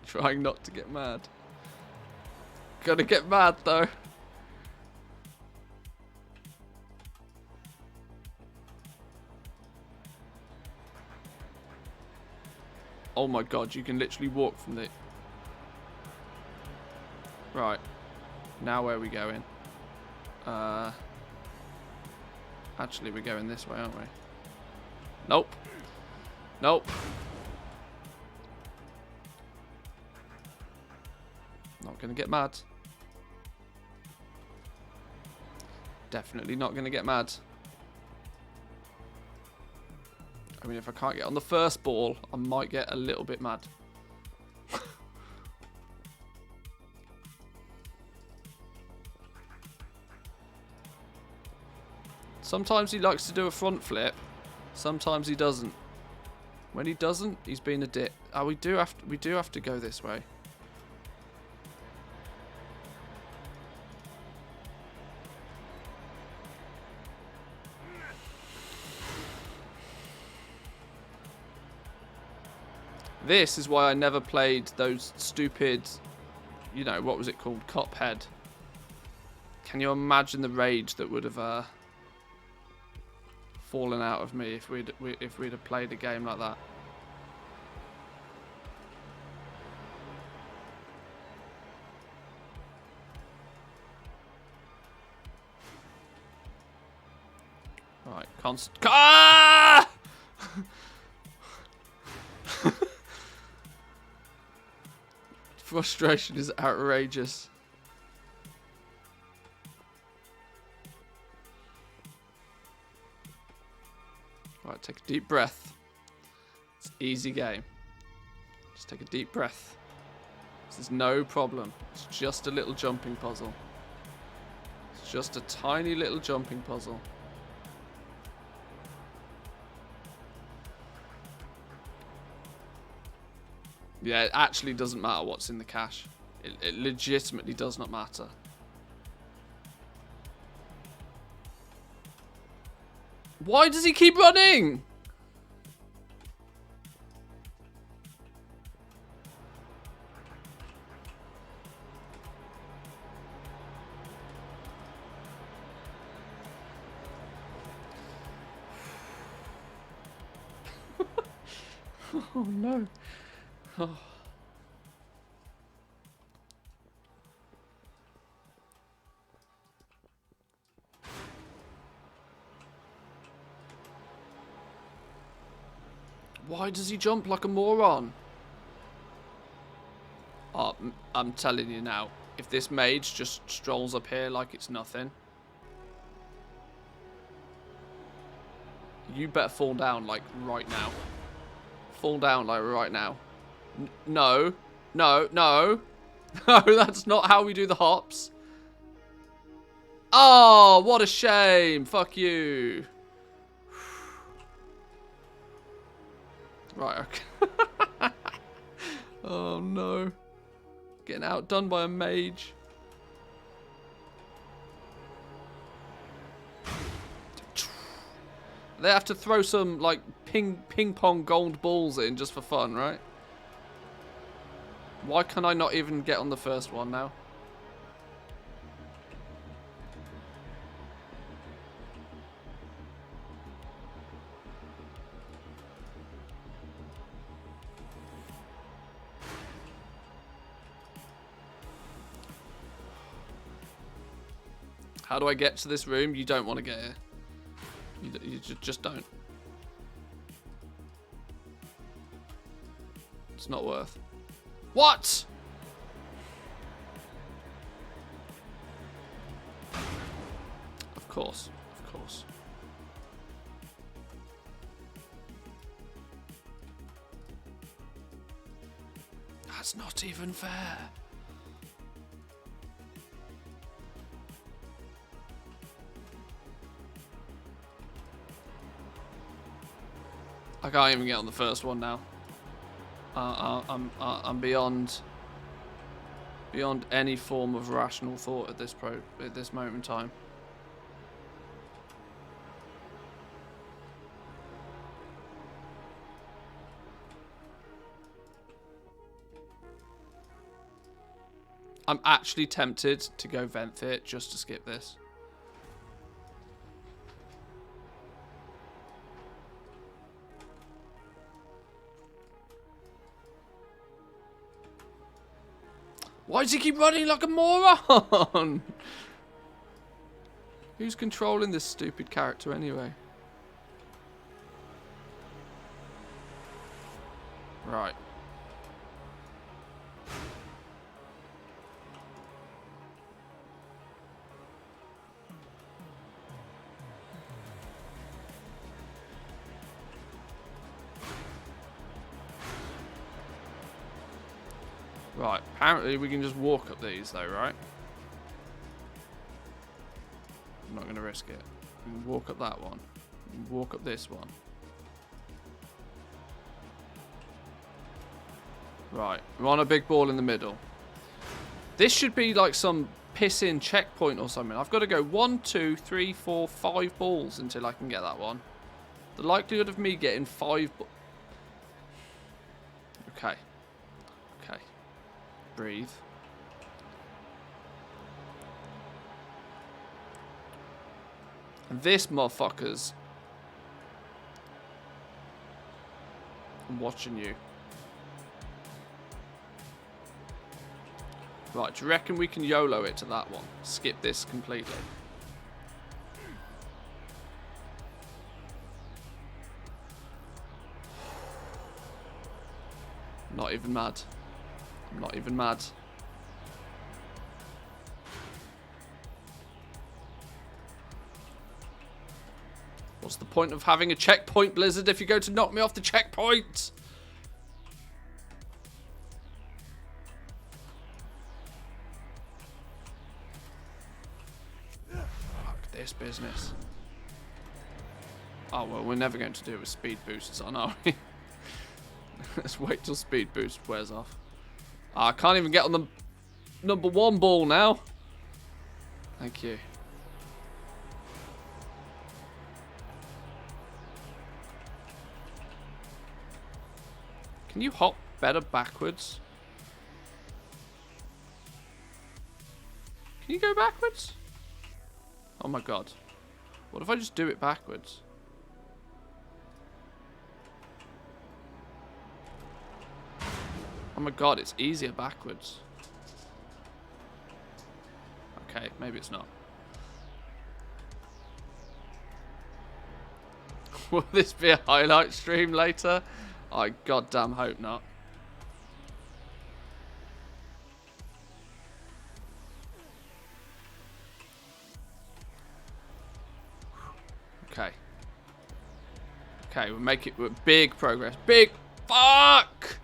Trying not to get mad. Gotta get mad, though. Oh my god, you can literally walk from the... Right. Now where are we going? Actually, we're going this way, aren't we? Nope. Nope. Not gonna get mad. Definitely not gonna get mad. I mean, if I can't get on the first ball, I might get a little bit mad. Sometimes he likes to do a front flip. Sometimes he doesn't. When he doesn't, he's being a dick. Oh, we do have to go this way. This is why I never played those stupid, you know, what was it called? Cuphead. Can you imagine the rage that would have fallen out of me if we'd have played a game like that? Right, ah! Frustration is outrageous. Right, take a deep breath. It's an easy game. Just take a deep breath. This is no problem. It's just a little jumping puzzle. It's just a tiny little jumping puzzle. Yeah, it actually doesn't matter what's in the cache. It legitimately does not matter. Why does he keep running? Oh no. Oh. Why does he jump like a moron? Oh, I'm telling you now, if this mage just strolls up here like it's nothing, you better fall down like right now. Fall down like right now. No, no, no. No, that's not how we do the hops. Oh, what a shame. Fuck you. Right, okay. Oh no. Getting outdone by a mage. They have to throw some like ping pong gold balls in just for fun, right? Why can I not even get on the first one now? How do I get to this room? You don't want to get here. You just don't. It's not worth. What? Of course. Of course. That's not even fair. I can't even get on the first one now. I'm beyond any form of rational thought at this moment in time. I'm actually tempted to go vent it just to skip this. Why does he keep running like a moron? Who's controlling this stupid character anyway? Right. Right, apparently we can just walk up these though, right? I'm not going to risk it. We can walk up that one. We can walk up this one. Right, we're on a big ball in the middle. This should be like some piss-in checkpoint or something. I've got to go 1, 2, 3, 4, 5 balls until I can get that one. The likelihood of me getting 5... Okay. Okay. Breathe. And this motherfucker's... I'm watching you. Right, do you reckon we can YOLO it to that one? Skip this completely. I'm not even mad. I'm not even mad. What's the point of having a checkpoint, Blizzard, if you're going to knock me off the checkpoint? Fuck this business. Oh, well, we're never going to do it with speed boosts on, are we? Let's wait till speed boost wears off. Oh, I can't even get on the number 1 ball now. Thank you. Can you hop better backwards? Can you go backwards? Oh my god. What if I just do it backwards? Oh my god, it's easier backwards. Okay, maybe it's not. Will this be a highlight stream later? I goddamn hope not. Okay. Okay, we're making big progress. Big fuck!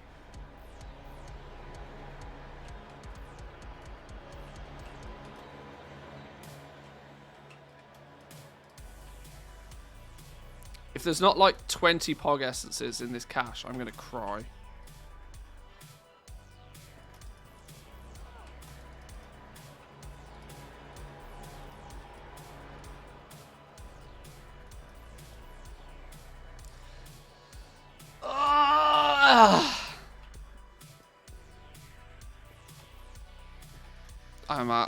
If there's not like 20 Pog Essences in this cache, I'm gonna cry.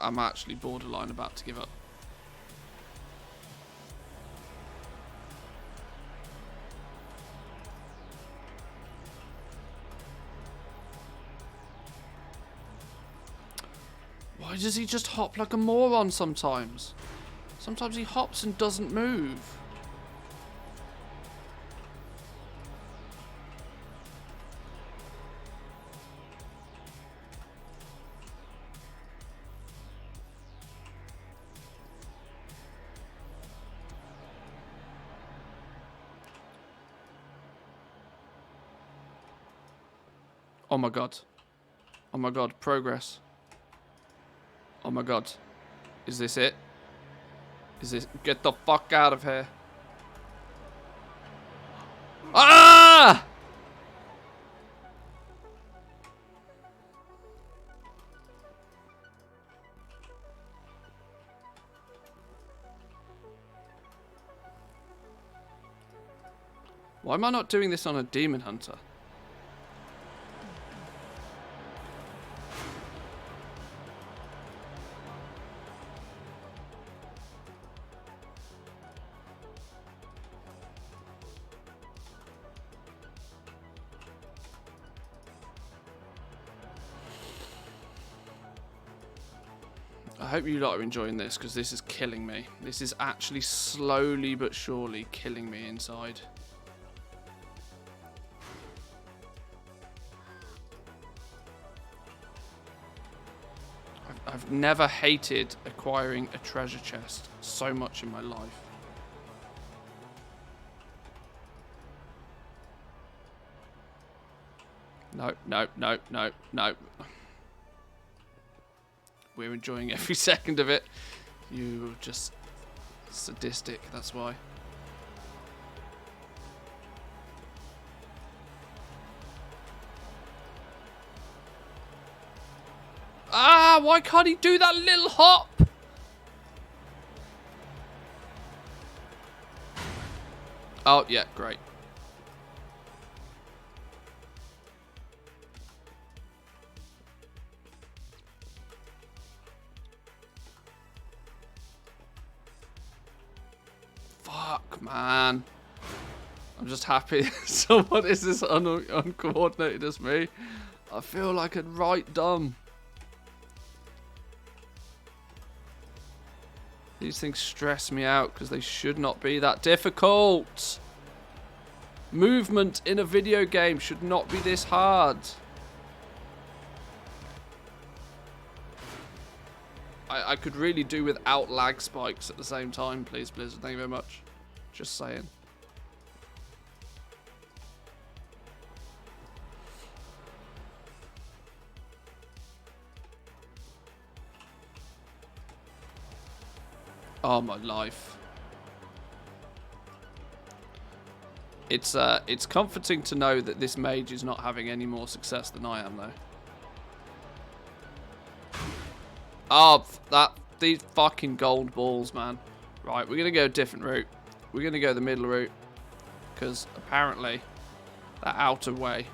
I'm actually borderline about to give up. Why does he just hop like a moron sometimes? Sometimes he hops and doesn't move. Oh my god. Oh my god, progress. Oh my god. Is this it? Is this... Get the fuck out of here. Ah! Why am I not doing this on a demon hunter? I hope you lot are enjoying this, because this is killing me. This is actually slowly but surely killing me inside. I've never hated acquiring a treasure chest so much in my life. No, no, no, no, no. We're enjoying every second of it. You're just sadistic, that's why. Ah, why can't he do that little hop? Oh, yeah, great. man. I'm just happy someone is as uncoordinated as me. I feel like a right dumb. These things stress me out because they should not be that difficult. Movement in a video game should not be this hard. I could really do without lag spikes at the same time, please, Blizzard. Thank you very much. Just saying. Oh, my life. It's comforting to know that this mage is not having any more success than I am, though. Oh, these fucking gold balls, man. Right, we're going to go a different route. We're going to go the middle route. Because apparently, that outer way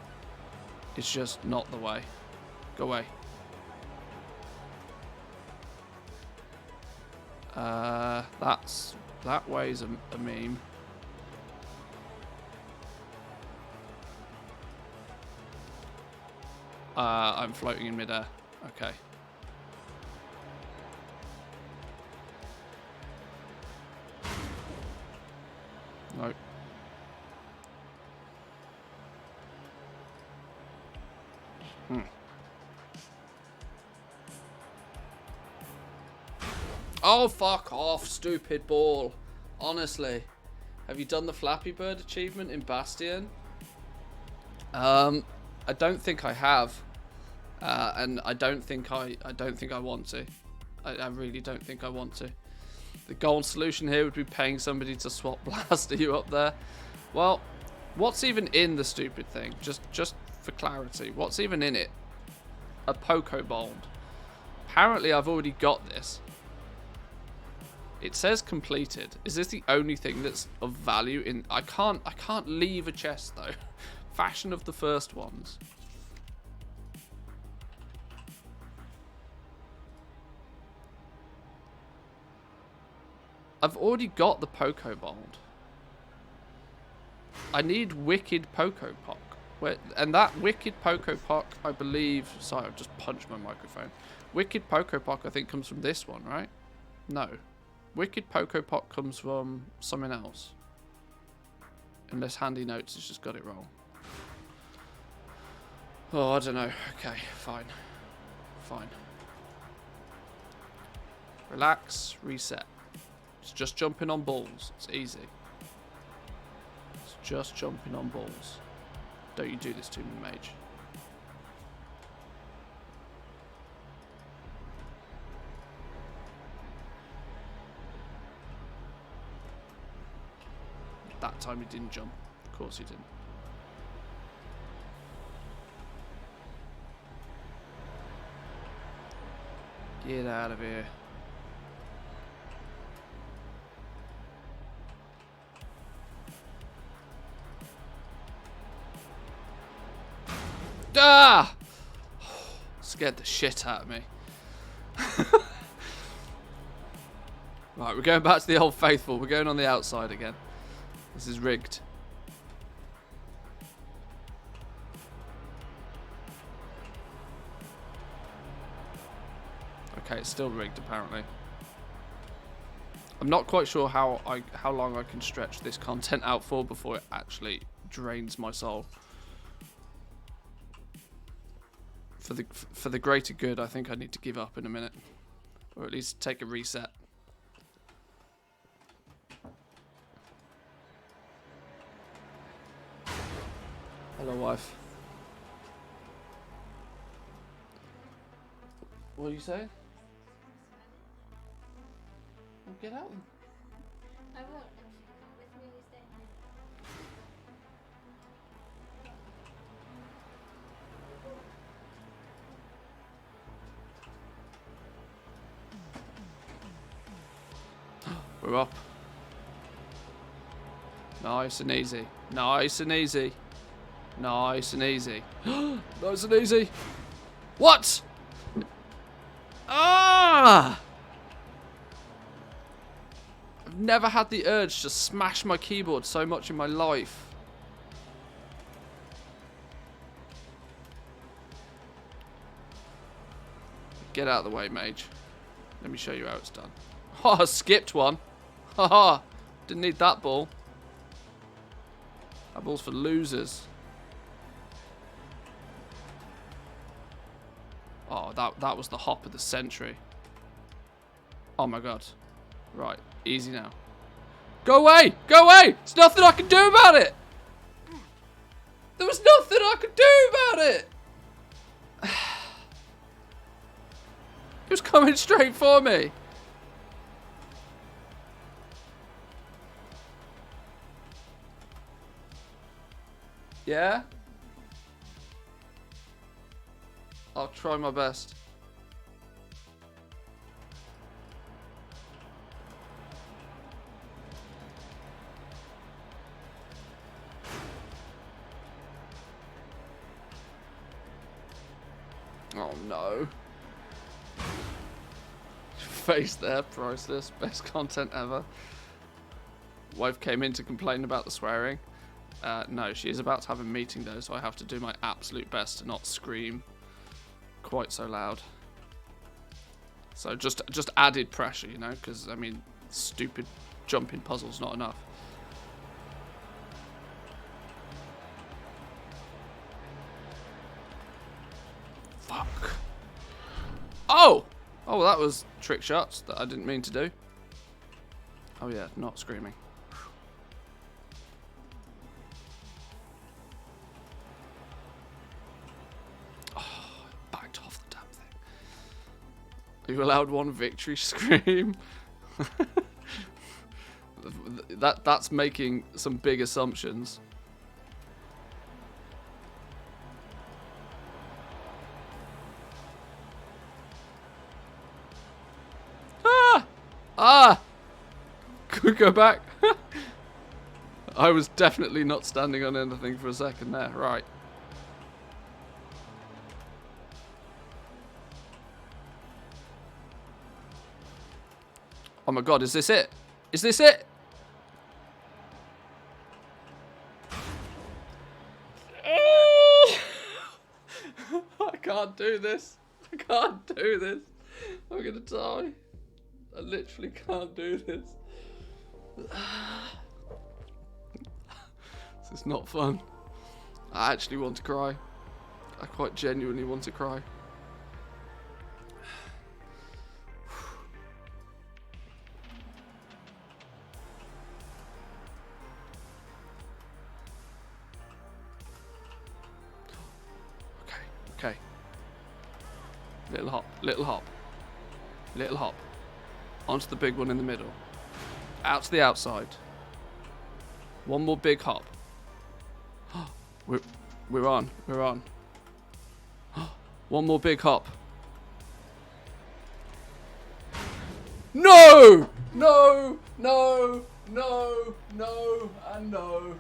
is just not the way. Go away. That way's a meme. I'm floating in midair. Okay. Nope. Oh, fuck off, stupid ball. Honestly. Have you done the Flappy Bird achievement in Bastion? I don't think I have. And I don't think I want to. I really don't think I want to. The gold solution here would be paying somebody to swap blaster you up there. Well, what's even in the stupid thing? Just for clarity, what's even in it? A Poco Bond. Apparently I've already got this. It says completed. Is this the only thing that's of value in? I can't leave a chest though. Fashion of the first ones. I've already got the Poco Bond. I need Wicked Poco Pock. And that Wicked Poco Pock, I believe... Sorry, I've just punched my microphone. Wicked Poco Pock, I think, comes from this one, right? No. Wicked Poco Pock comes from something else. Unless Handy Notes has just got it wrong. Oh, I don't know. Okay, fine. Fine. Relax, reset. It's just jumping on balls. It's easy. It's just jumping on balls. Don't you do this to me, mage. That time he didn't jump. Of course he didn't. Get out of here. Ah! Scared the shit out of me. Right, we're going back to the old faithful. We're going on the outside again. This is rigged. Okay, it's still rigged apparently. I'm not quite sure how long I can stretch this content out for before it actually drains my soul. For the greater good, I think I need to give up in a minute, or at least take a reset. Hello, wife. What are you saying? Well, get out. I won't. With me, you stay. We're up. Nice and easy. Nice and easy. Nice and easy. Nice and easy. What? Ah! I've never had the urge to smash my keyboard so much in my life. Get out of the way, mage. Let me show you how it's done. Oh, I skipped one. Haha. Didn't need that ball. That ball's for losers. Oh, that was the hop of the century. Oh my god. Right, easy now. Go away! Go away! There's nothing I can do about it! There was nothing I could do about it! It was coming straight for me. Yeah? I'll try my best. Oh no. Face there, priceless. Best content ever. Wife came in to complain about the swearing. No, she is about to have a meeting though, so I have to do my absolute best to not scream quite so loud. So just added pressure, you know, because I mean, stupid jumping puzzle's not enough. Fuck. Oh! Oh, that was trick shots that I didn't mean to do. Oh yeah, not screaming. Backed off the damn thing. Are you allowed one victory scream? That's making some big assumptions. Ah! Could we go back? I was definitely not standing on anything for a second there. Right. Oh my god, is this it? Is this it? I can't do this. I can't do this. I'm gonna die. I literally can't do this. This is not fun. I actually want to cry. I quite genuinely want to cry. Okay. Little hop, little hop. Little hop. Onto the big one in the middle. Out to the outside. One more big hop. We're on. We're on. One more big hop. No! No! No! No! No! And no.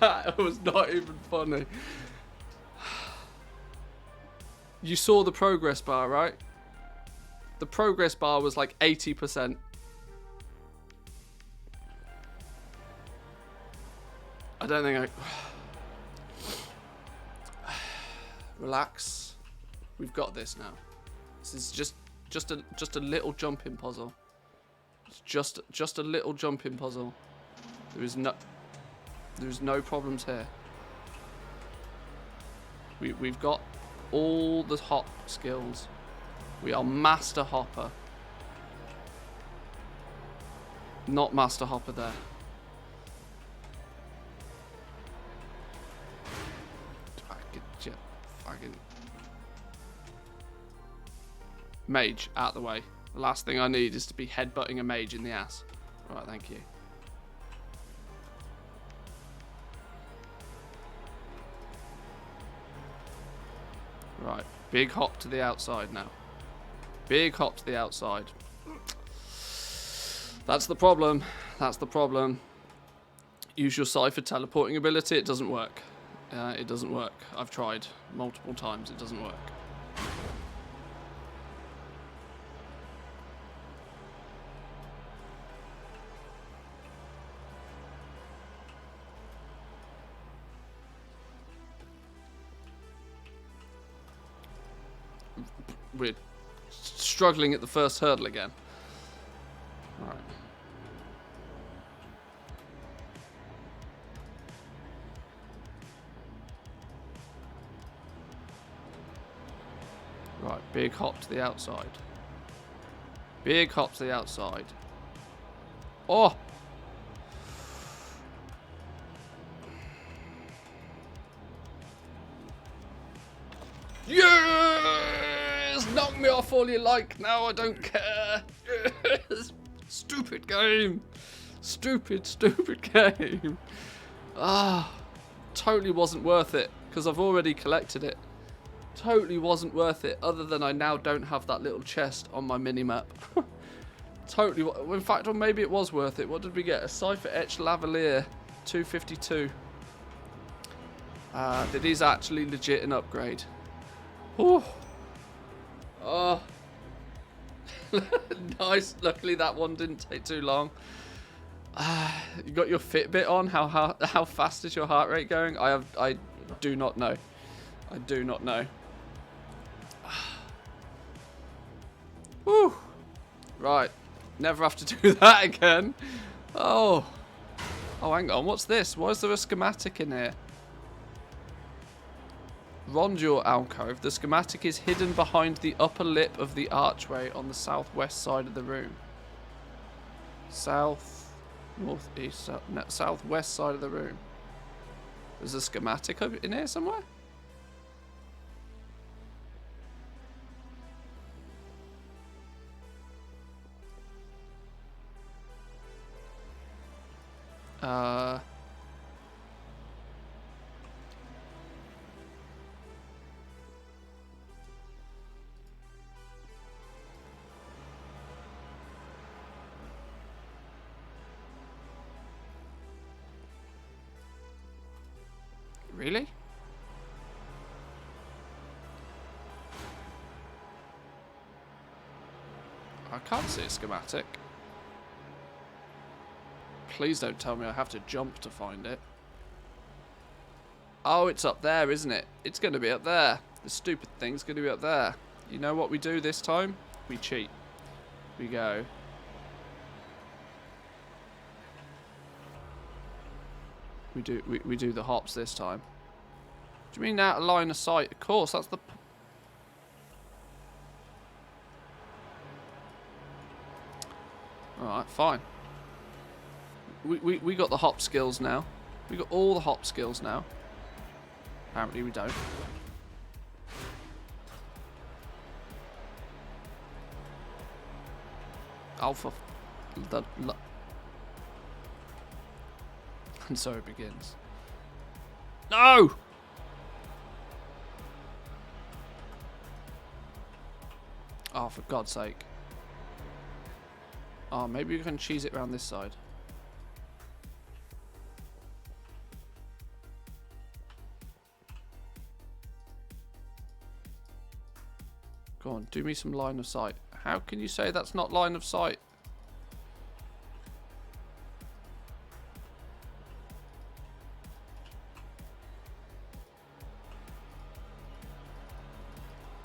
That was not even funny. You saw the progress bar, right? The progress bar was like 80%. I don't think I... Relax. We've got this now. This is just a little jumping puzzle. It's just a little jumping puzzle. There's no problems here. We've got all the hop skills. We are master hopper. Not master hopper there. Fucking mage out the way. The last thing I need is to be headbutting a mage in the ass. Right, thank you. Right, big hop to the outside now. Big hop to the outside. That's the problem. That's the problem. Use your Cypher teleporting ability. It doesn't work. It doesn't work. I've tried multiple times. It doesn't work. We're struggling at the first hurdle again. All right. Right, big hop to the outside. Big hop to the outside. Oh! Yes! Knock me off all you like now, I don't care. Yes! Stupid game. Stupid, stupid game. Ah, totally wasn't worth it because I've already collected it. Totally wasn't worth it, other than I now don't have that little chest on my mini-map. Totally, in fact, or maybe it was worth it. What did we get? A Cipher Etched Lavalier, 252. It is actually legit an upgrade. Oh. Oh. Nice, luckily that one didn't take too long. You got your Fitbit on? How fast is your heart rate going? I do not know. I do not know. Whew. Right. Never have to do that again. Oh. Oh, hang on. What's this? Why is there a schematic in here? Rondure alcove. The schematic is hidden behind the upper lip of the archway on the southwest side of the room. South, northeast, southwest side of the room. There's a schematic in here somewhere? Really? I can't see a schematic. Please don't tell me I have to jump to find it. Oh, it's up there, isn't it? It's going to be up there. The stupid thing's going to be up there. You know what we do this time? We cheat. We go. We do the hops this time. Do you mean out of line of sight? Of course, that's the... Alright, fine. We got the hop skills now. We got all the hop skills now. Apparently we don't. Alpha. And so it begins. No! Oh, for God's sake. Oh, maybe we can cheese it around this side. Go on, do me some line of sight. How can you say that's not line of sight?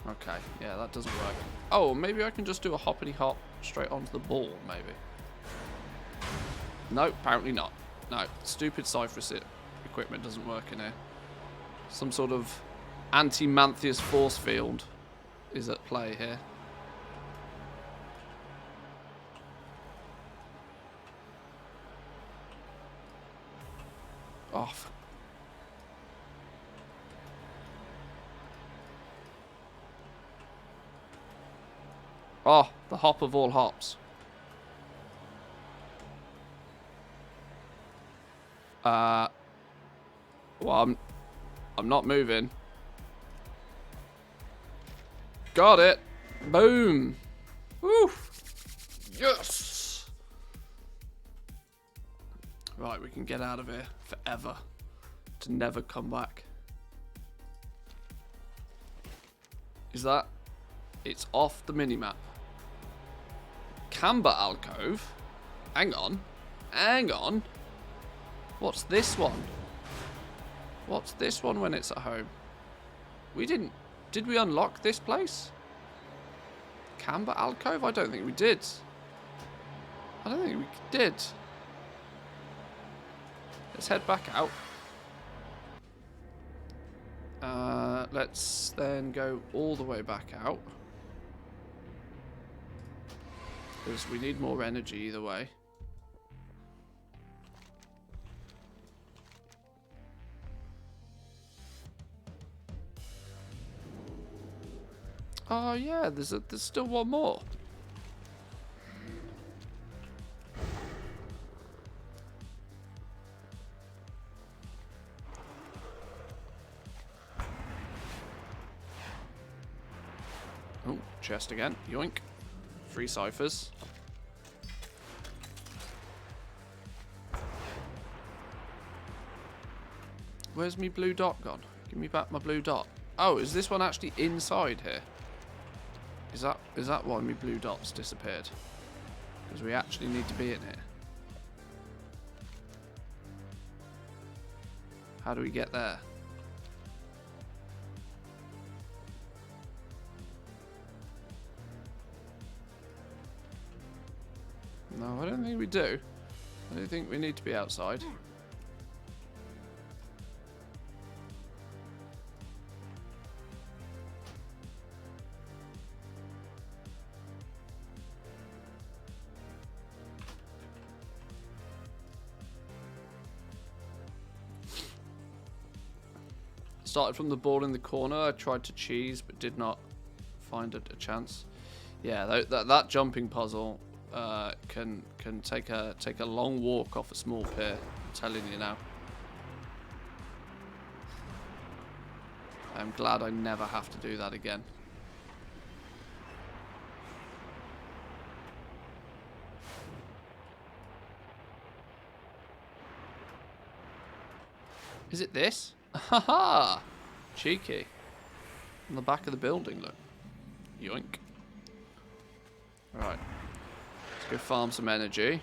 Okay, yeah, that doesn't work. Oh, maybe I can just do a hoppity hop straight onto the ball, maybe. No, apparently not. No, stupid Cypher equipment doesn't work in here. Some sort of anti-Mantheus force field is at play here. Off. Oh, the hop of all hops. Well, I'm not moving. Got it. Boom. Woo. Yes. Right, we can get out of here forever to never come back. Is that? It's off the minimap. Camber alcove? Hang on. Hang on. What's this one? What's this one when it's at home? We didn't... Did we unlock this place? Camber alcove? I don't think we did. I don't think we did. Let's head back out. Let's then go all the way back out. Because we need more energy either way. Oh yeah, there's still one more. Oh, chest again. Yoink. 3 ciphers. Where's me blue dot gone? Give me back my blue dot. Oh, is this one actually inside here? Is that why my blue dot's disappeared? Because we actually need to be in here. How do we get there? No, I don't think we do. I don't think we need to be outside. Started from the ball in the corner. I tried to cheese, but did not find a chance. Yeah, that jumping puzzle can take a long walk off a small pier. I'm telling you now. I'm glad I never have to do that again. Is it this? Haha! Cheeky. On the back of the building, look. Yoink. Right. Let's go farm some energy.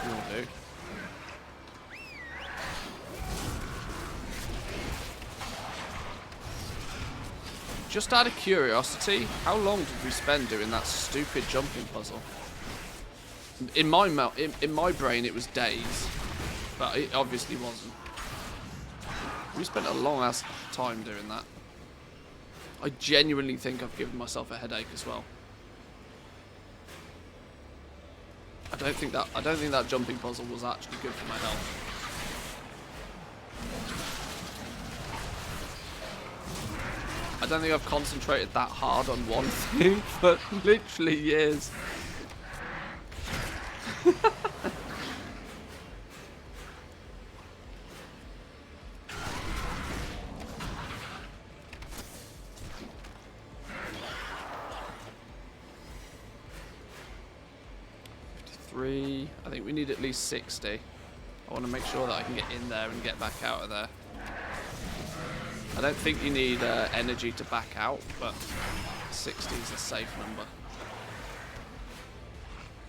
Will do. Just out of curiosity, how long did we spend doing that stupid jumping puzzle? In my brain, it was days, but it obviously wasn't. We spent a long ass time doing that. I genuinely think I've given myself a headache as well. I don't think that jumping puzzle was actually good for my health. I don't think I've concentrated that hard on one thing for literally years. I think we need at least 60. I want to make sure that I can get in there and get back out of there. I don't think you need energy to back out, but 60 is a safe number.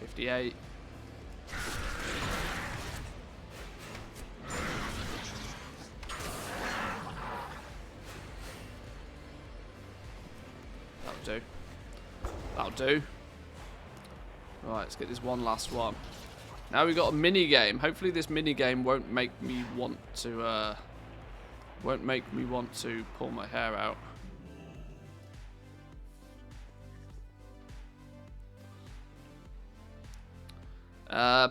58. That'll do. That'll do. Right, let's get this one last one. Now we've got a mini game. Hopefully this mini game won't make me want to pull my hair out.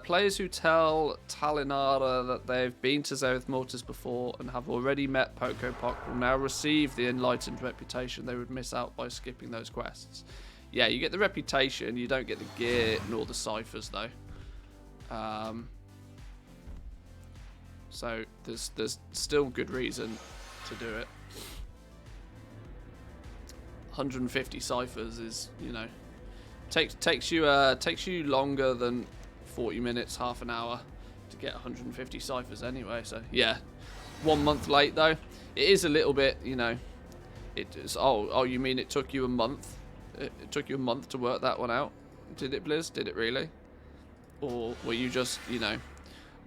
Players who tell Talinara that they've been to Zereth Mortis before and have already met Pog will now receive the enlightened reputation they would miss out by skipping those quests. Yeah, you get the reputation, you don't get the gear nor the ciphers though. So there's still good reason to do it. 150 ciphers is, you know, takes you longer than 40 minutes, half an hour to get 150 ciphers anyway. So yeah, 1 month late though. It is a little bit, you know, It is. Oh, you mean it took you a month? It took you a month to work that one out? Did it, Blizz? Did it really? Or were you just, you know,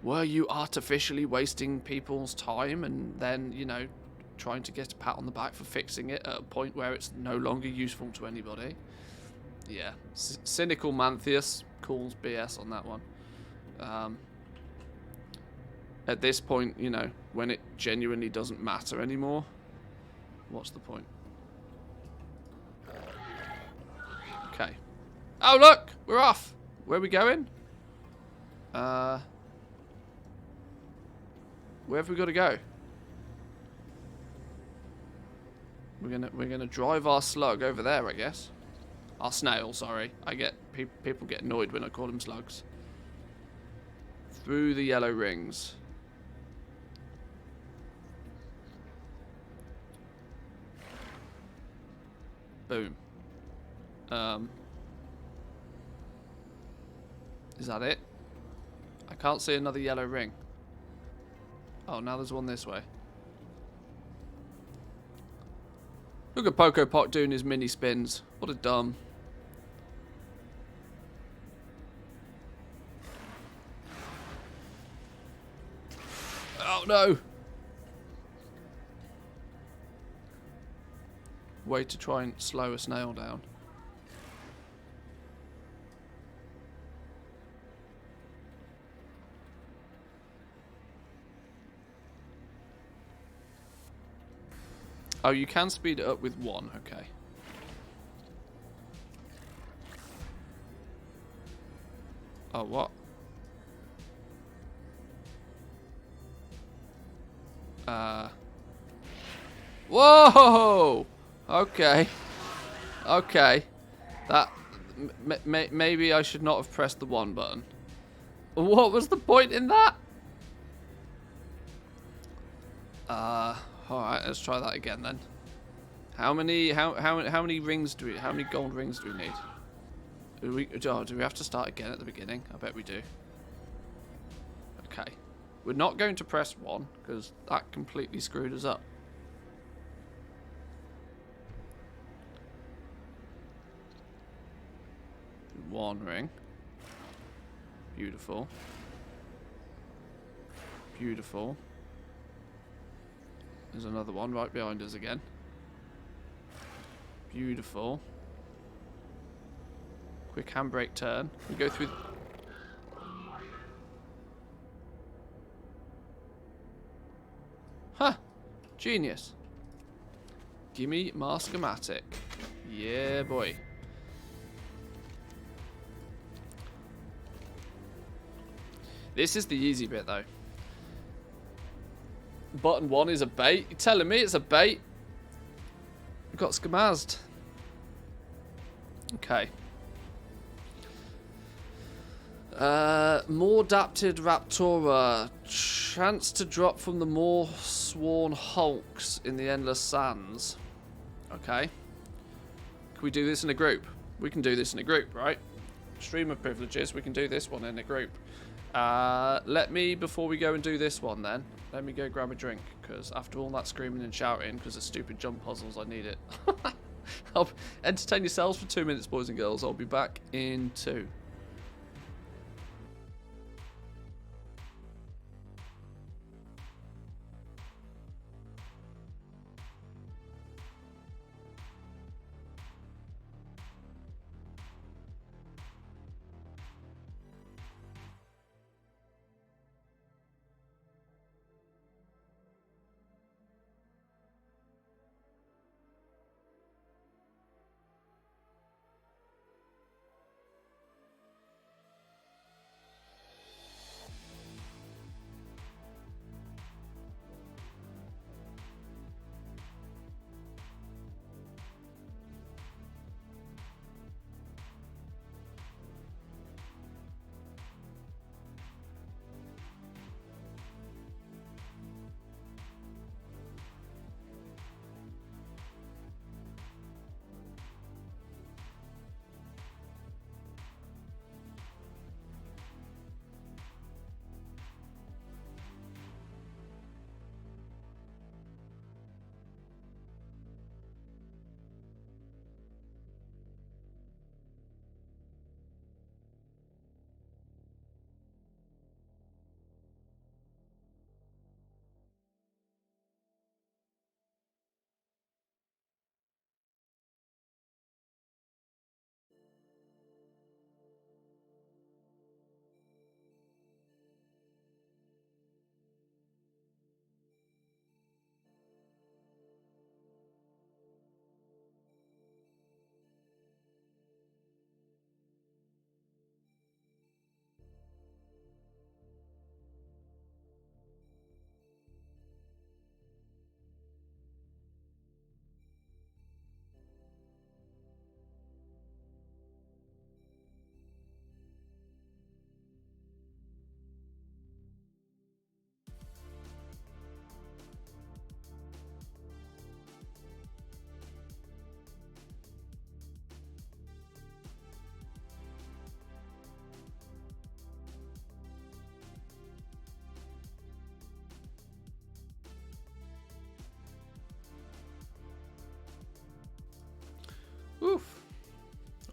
were you artificially wasting people's time and then, you know, trying to get a pat on the back for fixing it at a point where it's no longer useful to anybody? Yeah, cynical Mantheus calls BS on that one. At this point, you know, when it genuinely doesn't matter anymore, what's the point? Okay. Oh, look! We're off! Where are we going? Where have we got to go? We're gonna drive our slug over there, I guess. Our snail, sorry. I get people get annoyed when I call them slugs. Through the yellow rings. Boom. Is that it? I can't see another yellow ring. Oh, now there's one this way. Look at Poco Pot doing his mini spins. What a dumb. Oh no! Way to try and slow a snail down. Oh, you can speed it up with one, okay. Oh, what? Whoa! Okay. Okay. That... maybe I should not have pressed the one button. What was the point in that? Alright, let's try that again then. How many rings do we... how many gold rings do we need? Do we have to start again at the beginning? I bet we do. Okay. We're not going to press 1, because that completely screwed us up. One ring. Beautiful. Beautiful. There's another one right behind us again. Beautiful. Quick handbrake turn. We go through... Huh! Genius. Gimme my schematic. Yeah, boy. This is the easy bit, though. Button 1 is a bait. You're telling me it's a bait? Got schemazed. Okay. More adapted Raptora. Chance to drop from the more sworn hulks in the endless sands. Okay. Can we do this in a group? We can do this in a group, right? Stream of privileges. We can do this one in a group. Let me, before we go and do this one then, let me go grab a drink, because after all that screaming and shouting, because of stupid jump puzzles, I need it. Entertain yourselves for 2 minutes, boys and girls. I'll be back in 2.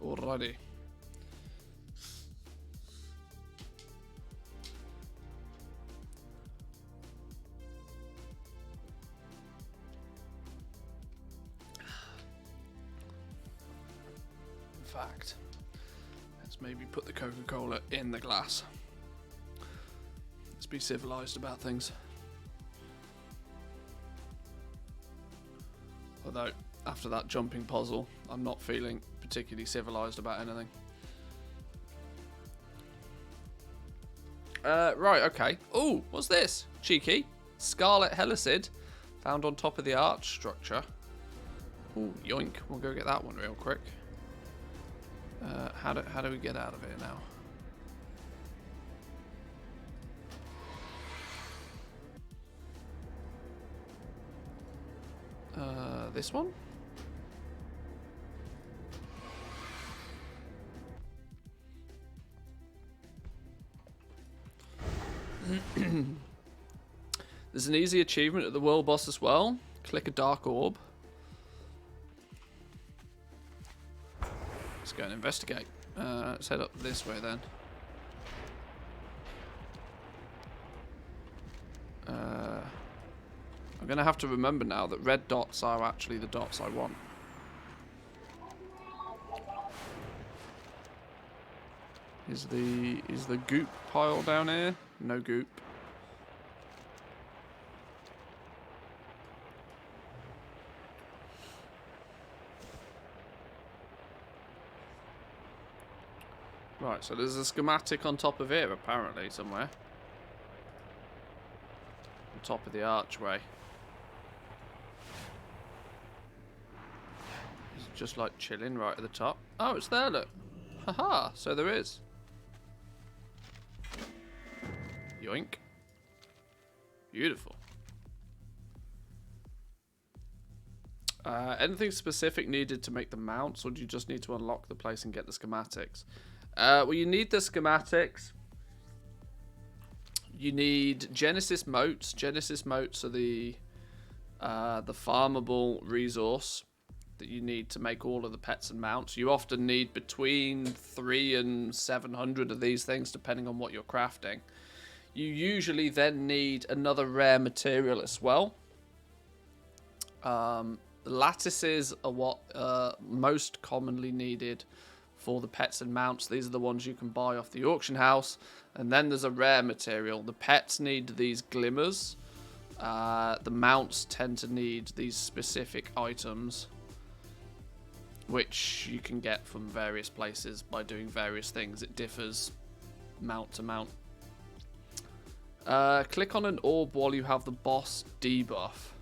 Alrighty. In fact, let's maybe put the Coca-Cola in the glass. Let's be civilized about things. Although, after that jumping puzzle, I'm not feeling particularly civilized about anything. Right, okay. Oh, what's this? Cheeky. Scarlet Helicid, found on top of the arch structure. Ooh, yoink. We'll go get that one real quick. How do we get out of here now? This one? There's an easy achievement at the world boss as well. Click a dark orb. Let's go and investigate. Let's head up this way then. I'm going to have to remember now that red dots are actually the dots I want. Is the goop pile down here? No goop. Right, so there's a schematic on top of here apparently somewhere. On top of the archway. It's just like chilling right at the top. Oh, it's there, look. Haha, so there is. Yoink. Beautiful. Anything specific needed to make the mounts, or do you just need to unlock the place and get the schematics? Well, you need the schematics. You need Genesis motes. Genesis motes are the farmable resource that you need to make all of the pets and mounts. You often need between 300 and 700 of these things, depending on what you're crafting. You usually then need another rare material as well. The lattices are what most commonly needed for the pets and mounts. These are the ones you can buy off the auction house. And then there's a rare material. The pets need these glimmers. The mounts tend to need these specific items, which you can get from various places by doing various things. It differs mount to mount. Click on an orb while you have the boss debuff.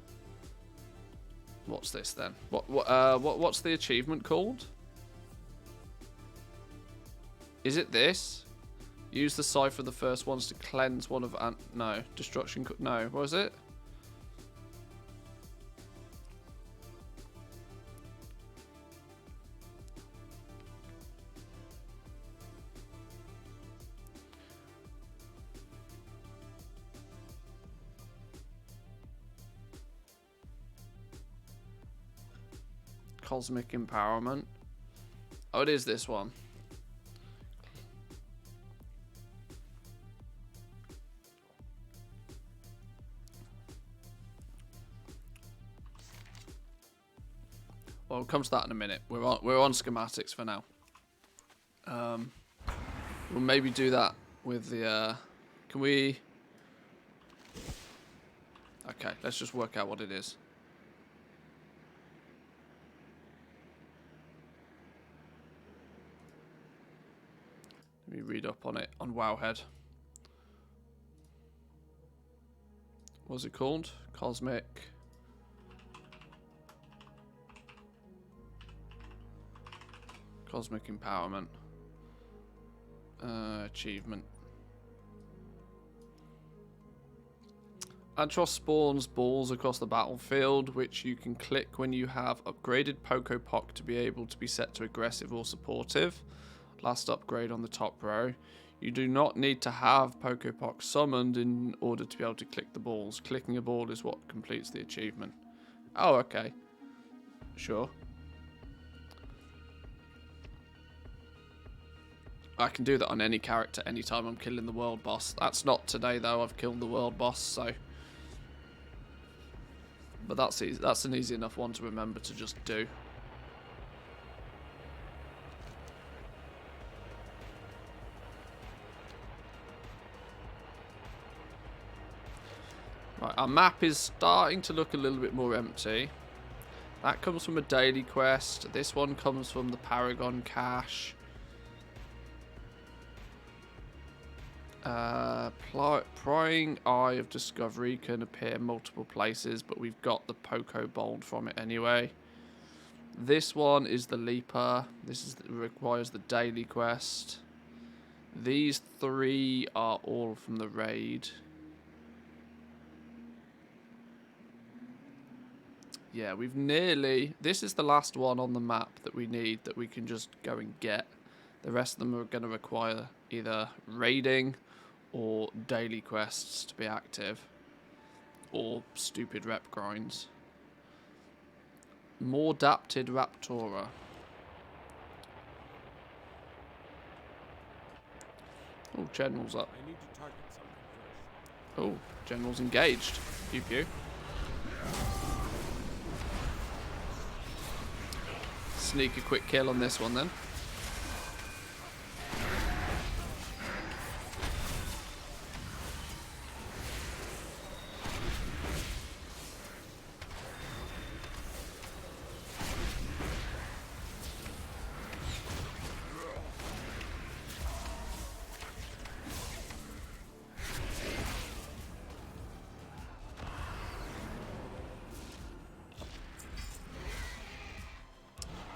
What's this then? What's the achievement called? Is it this? Use the scythe for the first ones to cleanse one of no destruction. No, what was it? Cosmic empowerment. Oh, it is this one. Well, we'll come to that in a minute. We're on schematics for now. We'll maybe do that with the. Can we? Okay, let's just work out what it is. Let me read up on it on Wowhead. What's it called? Cosmic. Cosmic empowerment. Achievement. Antros spawns balls across the battlefield, which you can click when you have upgraded Pokopok to be able to be set to aggressive or supportive. Last upgrade on the top row. You do not need to have Pokopok summoned in order to be able to click the balls. Clicking a ball is what completes the achievement. Oh, okay. Sure. I can do that on any character anytime I'm killing the world boss. That's not today though, I've killed the world boss, so... But that's easy. That's an easy enough one to remember to just do. Right, our map is starting to look a little bit more empty. That comes from a daily quest. This one comes from the Paragon cache. Prying Eye of Discovery can appear multiple places, but we've got the Poco Bold from it anyway. This one is the Leaper. This requires the daily quest. These three are all from the raid. Yeah, we've nearly... This is the last one on the map that we need that we can just go and get. The rest of them are going to require either raiding or daily quests to be active. Or stupid rep grinds. More adapted Raptora. Oh, General's up. I need to target something first. Oh, General's engaged. Pew pew. Sneak a quick kill on this one then.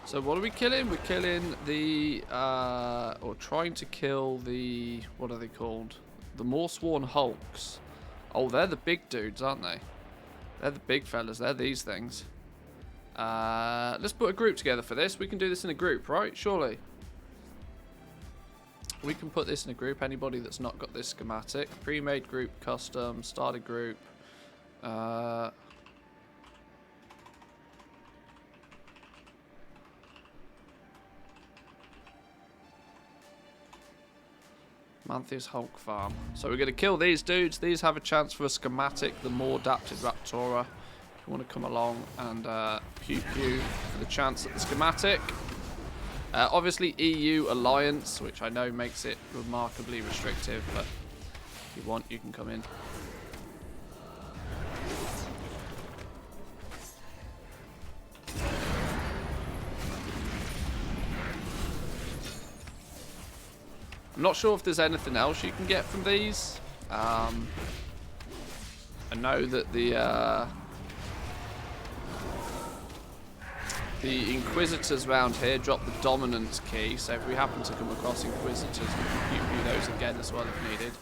So what are we killing? We're killing the, or trying to kill the, what are they called? The Morsworn Hulks. Oh, they're the big dudes, aren't they? They're the big fellas. They're these things. Let's put a group together for this. We can do this in a group, right? Surely. We can put this in a group. Anybody that's not got this schematic. Pre-made group, custom, started group. Mantheus Hulk Farm. So we're going to kill these dudes. These have a chance for a schematic, the more adapted Raptora. If you want to come along and pew pew for the chance at the schematic. Obviously EU Alliance, which I know makes it remarkably restrictive, but if you want, you can come in. I'm not sure if there's anything else you can get from these. I know that the Inquisitors around here drop the Dominance key, so if we happen to come across Inquisitors, we can view those again as well if needed.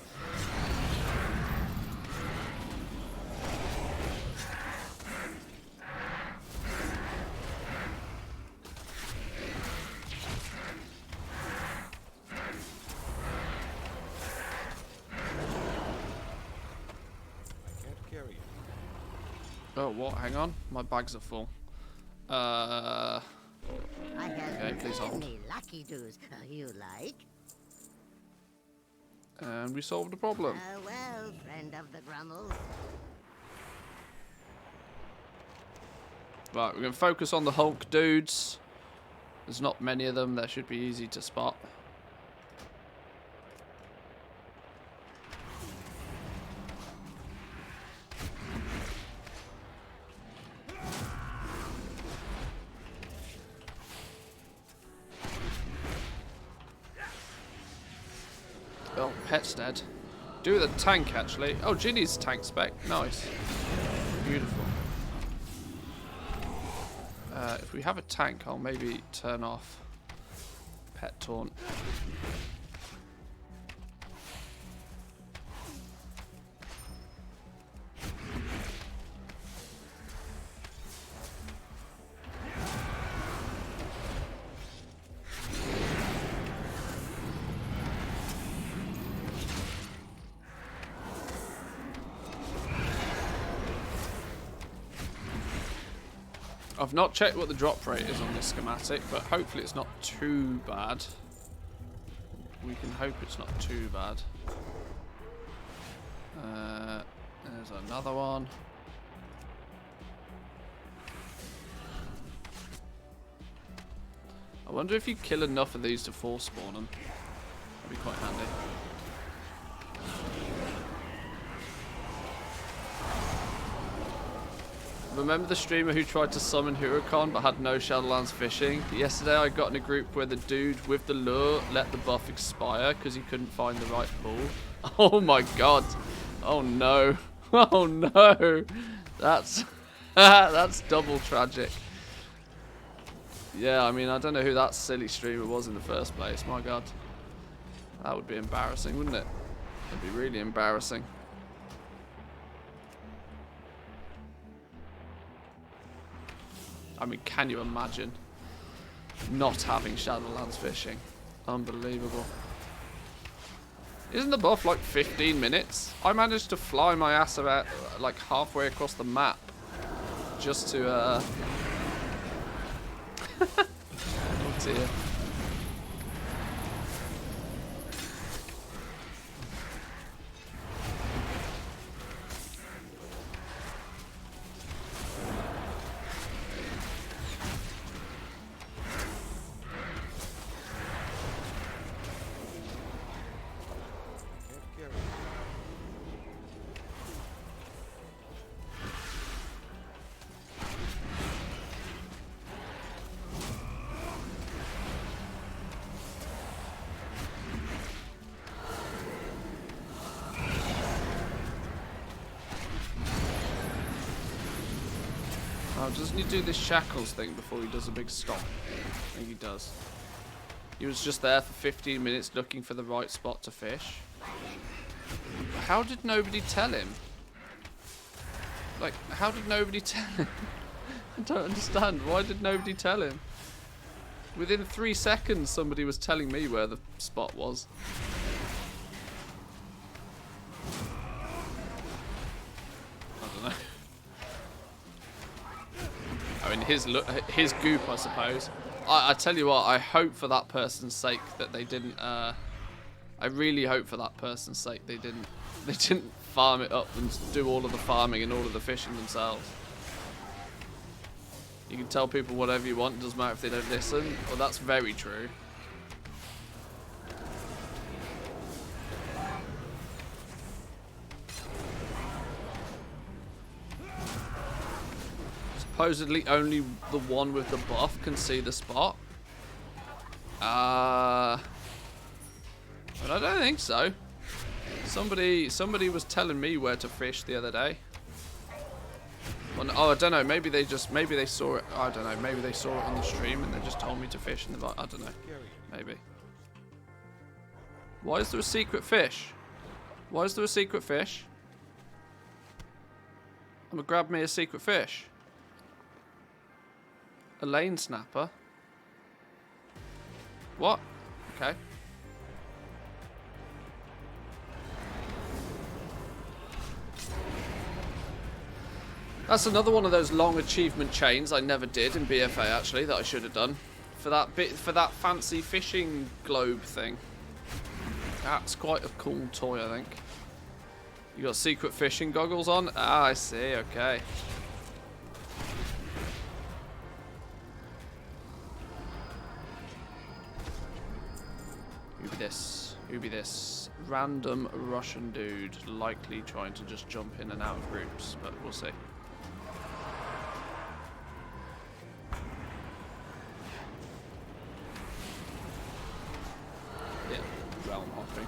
Oh, what? Hang on. My bags are full. I have Okay, please hold. many lucky doos you like. And we solved the problem. Well, friend of the Grummels. Right, we're going to focus on the Hulk dudes. There's not many of them. They should be easy to spot. Oh, pet's dead. Do the tank, actually. Oh, Ginny's tank spec. Nice. Beautiful. If we have a tank, I'll maybe turn off pet taunt. I've not checked what the drop rate is on this schematic, but hopefully it's not too bad. we can hope it's not too bad. There's another one. I wonder if you kill enough of these to force spawn them. That'd be quite handy. Remember the streamer who tried to summon Huracan but had no Shadowlands fishing? Yesterday I got in a group where the dude with the lure let the buff expire because he couldn't find the right pool. Oh my god. Oh no. Oh no. That's that's double tragic. Yeah, I mean, I don't know who that silly streamer was in the first place. My god. That would be embarrassing, wouldn't it? That'd be really embarrassing. I mean, can you imagine not having Shadowlands fishing? Unbelievable. Isn't the buff like 15 minutes? I managed to fly my ass about like halfway across the map just to oh dear. Oh, doesn't he do this shackles thing before he does a big stop? I think he does. He was just there for 15 minutes looking for the right spot to fish. How did nobody tell him? Like, how did nobody tell him? I don't understand. Why did nobody tell him? Within 3 seconds, somebody was telling me where the spot was. I don't know. I mean, his goop, I suppose. I tell you what, I hope for that person's sake that they didn't. I really hope for that person's sake they didn't farm it up and do all of the farming and all of the fishing themselves. You can tell people whatever you want, it doesn't matter if they don't listen. Well, that's very true. Supposedly only the one with the buff can see the spot. But I don't think so. Somebody was telling me where to fish the other day. Well, oh, I don't know. Maybe they saw it. I don't know. Maybe they saw it on the stream and they just told me to fish in the. I don't know. Maybe. Why is there a secret fish? Why is there a secret fish? I'm gonna grab me a secret fish. A lane snapper. What? Okay. That's another one of those long achievement chains I never did in BFA actually that I should have done. For that fancy fishing globe thing. That's quite a cool toy, I think. You got secret fishing goggles on? Ah, I see, okay. Who be this? Random Russian dude, likely trying to just jump in and out of groups, but we'll see. Yeah, realm hopping.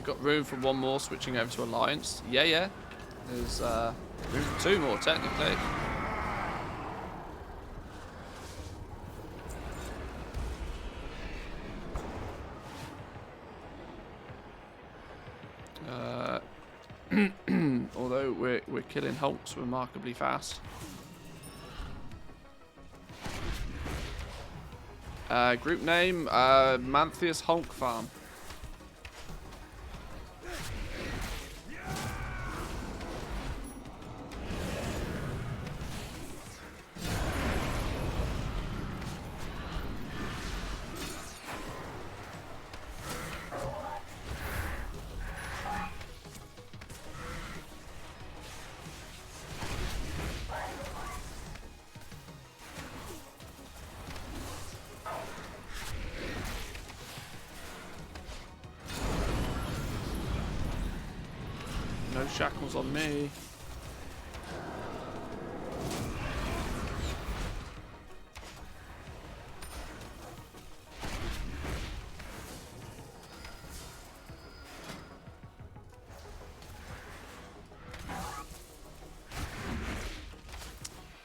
Got room for one more switching over to Alliance. Yeah. There's room for 2 more, technically. Although we're killing Hulks remarkably fast. Group name, Manthias Honk Farm. No shackles on me.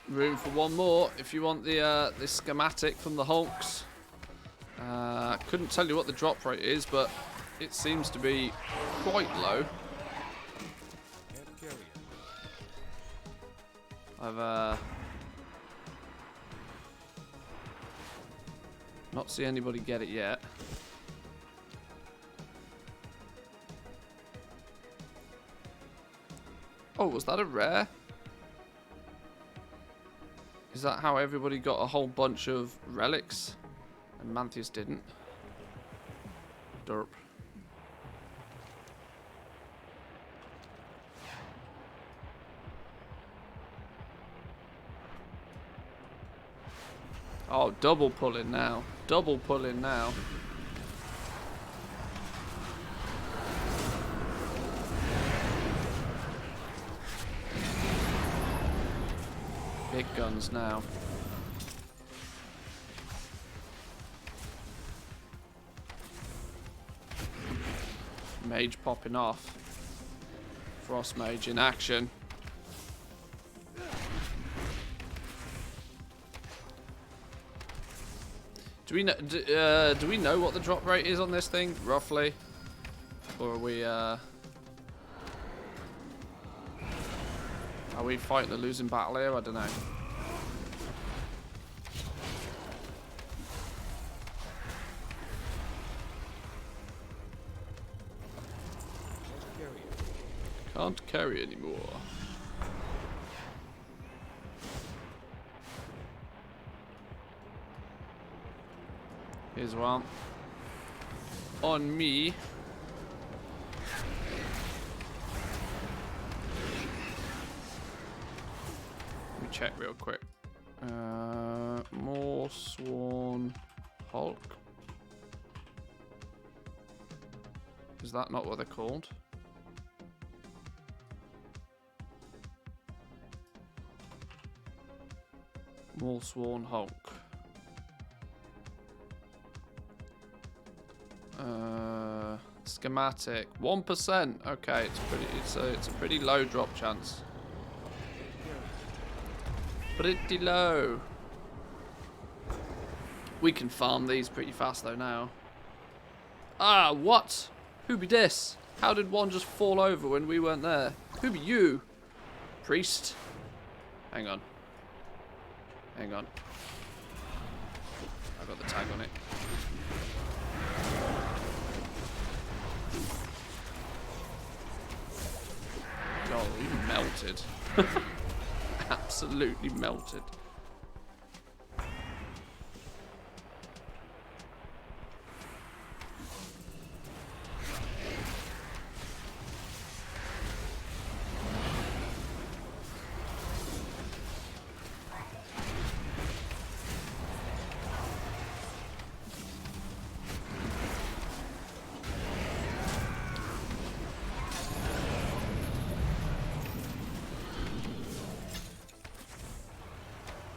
Room for one more if you want the this schematic from the Hulks. Couldn't tell you what the drop rate is, but it seems to be quite low. I've not seen anybody get it yet. Oh, was that a rare? Is that how everybody got a whole bunch of relics and Manthias didn't? Derp. Oh, double pulling now. Double pulling now. Big guns now. Mage popping off. Frost Mage in action. Do we know what the drop rate is on this thing roughly, or are we fighting a losing battle here? I don't know. Can't carry anymore. Here's one. On me. Let me check real quick. More Sworn Hulk. Is that not what they're called? More Sworn Hulk. Schematic 1%. Okay, it's a pretty low drop chance. Pretty low. We can farm these pretty fast though now. Ah, what? Who be this? How did one just fall over when we weren't there? Who be you? Priest? Hang on. Hang on. I got the tag on it. Oh, he melted. Absolutely melted.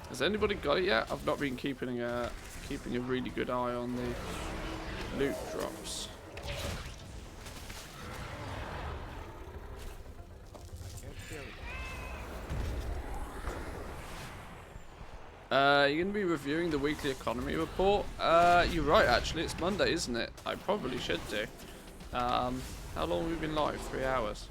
Has anybody got it yet? I've not been keeping a really good eye on the loot drops. You're going to be reviewing the weekly economy report? You're right, actually. It's Monday, isn't it? I probably should do. How long have we been live? 3 hours.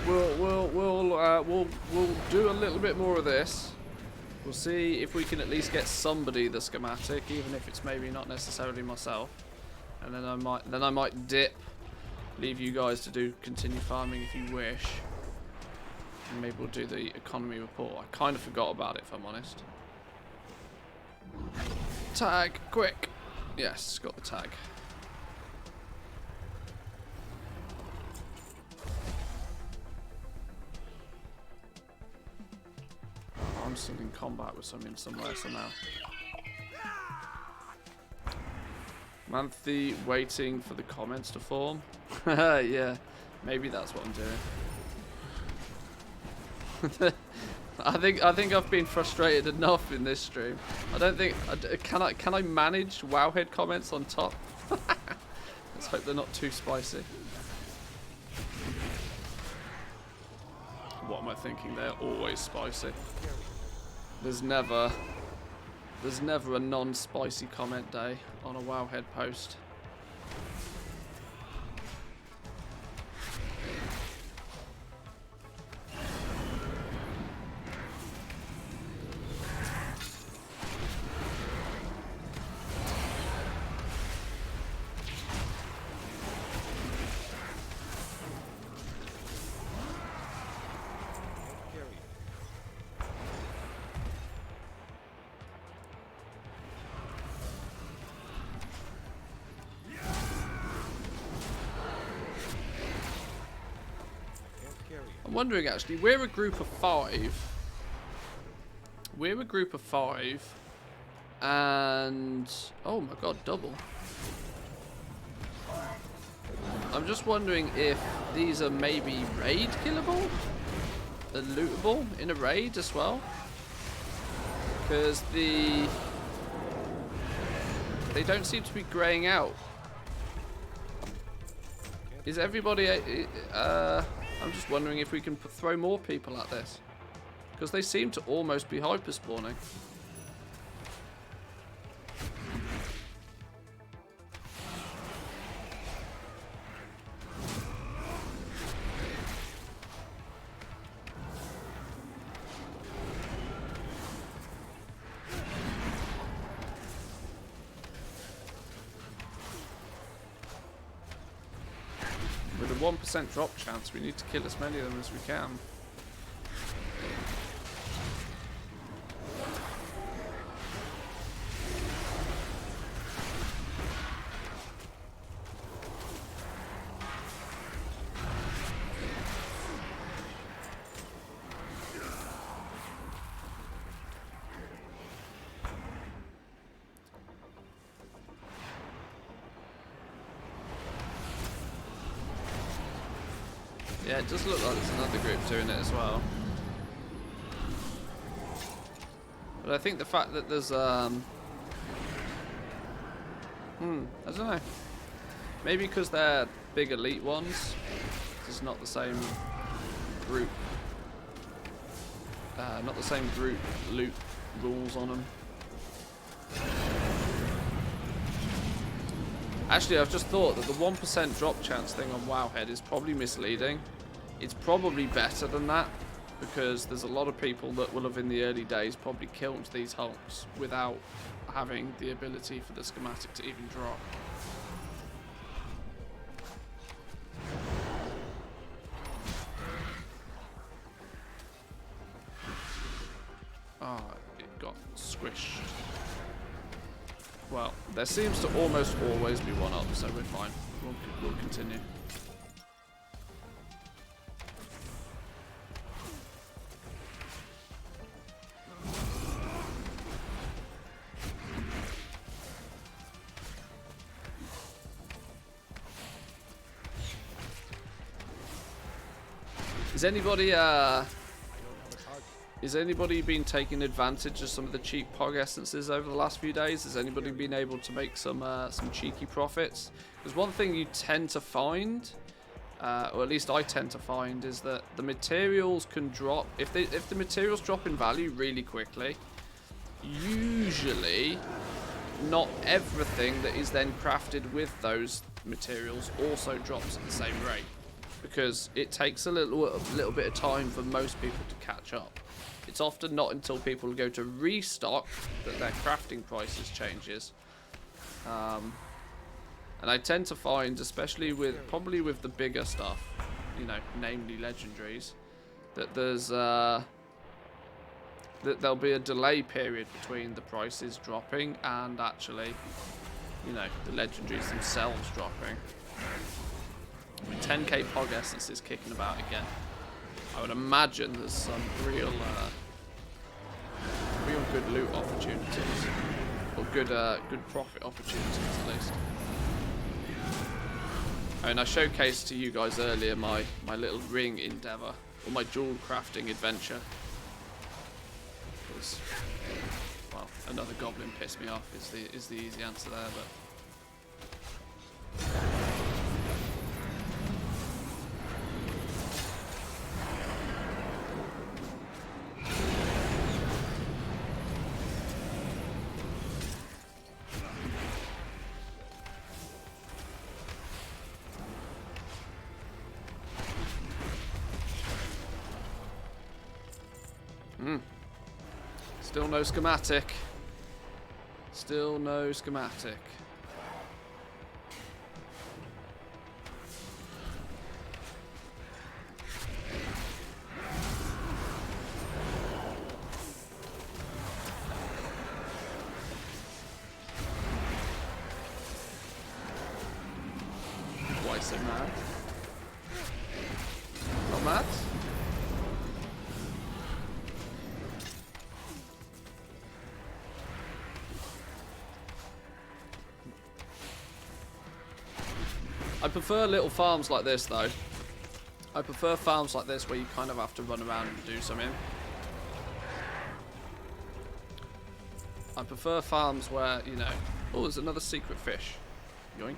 We'll do a little bit more of this. We'll see if we can at least get somebody the schematic, even if it's maybe not necessarily myself. And then I might dip, leave you guys to continue farming if you wish. And maybe we'll do the economy report. I kind of forgot about it, if I'm honest. Tag, quick. Yes, got the tag. I'm still in combat with something somewhere somehow. Manthe waiting for the comments to form. Yeah, maybe that's what I'm doing. I think I've been frustrated enough in this stream. I don't think can I manage Wowhead comments on top? Let's hope they're not too spicy. What am I thinking? They're always spicy. There's never a non-spicy comment day on a Wowhead post. I'm wondering actually, we're a group of 5. We're a group of 5. And oh my god, double. I'm just wondering if these are maybe raid killable? And lootable in a raid as well? Because they don't seem to be graying out. Is everybody I'm just wondering if we can throw more people at this. Because they seem to almost be hyper spawning. With a 1% drop chance, we need to kill as many of them as we can. Yeah, it does look like there's another group doing it as well. But I think the fact that there's I don't know. Maybe because they're big elite ones, it's not the same group. Not the same group loot rules on them. Actually, I've just thought that the 1% drop chance thing on Wowhead is probably misleading. It's probably better than that, because there's a lot of people that will have in the early days probably killed these hulks without having the ability for the schematic to even drop. Ah, it got squished. Well, there seems to almost always be one up, so we're fine. We'll continue. Is anybody been taking advantage of some of the cheap Pog Essences over the last few days? Has anybody been able to make some cheeky profits? Because one thing you tend to find, or at least I tend to find, is that the materials can drop. If the materials drop in value really quickly, usually not everything that is then crafted with those materials also drops at the same rate, because it takes a little bit of time for most people to catch up. it's often not until people go to restock that their crafting prices changes. And I tend to find, especially probably with the bigger stuff, you know, namely legendaries, that that there'll be a delay period between the prices dropping and actually, you know, the legendaries themselves dropping. 10k Pog Essence is kicking about again. I would imagine there's some real good loot opportunities, or good profit opportunities at least. I mean, I showcased to you guys earlier my little ring endeavour, or my jewel crafting adventure. Because, well, another goblin pissed me off is the easy answer there, but. Still no schematic. Still no schematic. Why so mad? Not mad? I prefer little farms like this, though. I prefer farms like this where you kind of have to run around and do something. I prefer farms where, you know... Oh, there's another secret fish. Yoink.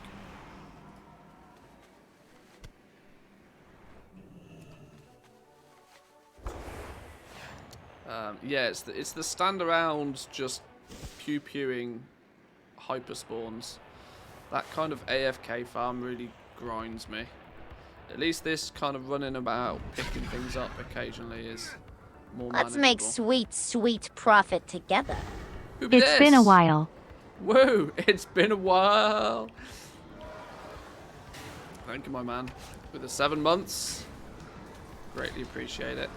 Yeah, it's the stand around just pew-pewing hyper spawns. That kind of AFK farm really grinds me. At least this kind of running about, picking things up occasionally is more Let's manageable. make sweet, sweet profit together. It's been a while. Whoa, it's been a while. Thank you, my man. With the 7 months. Greatly appreciate it.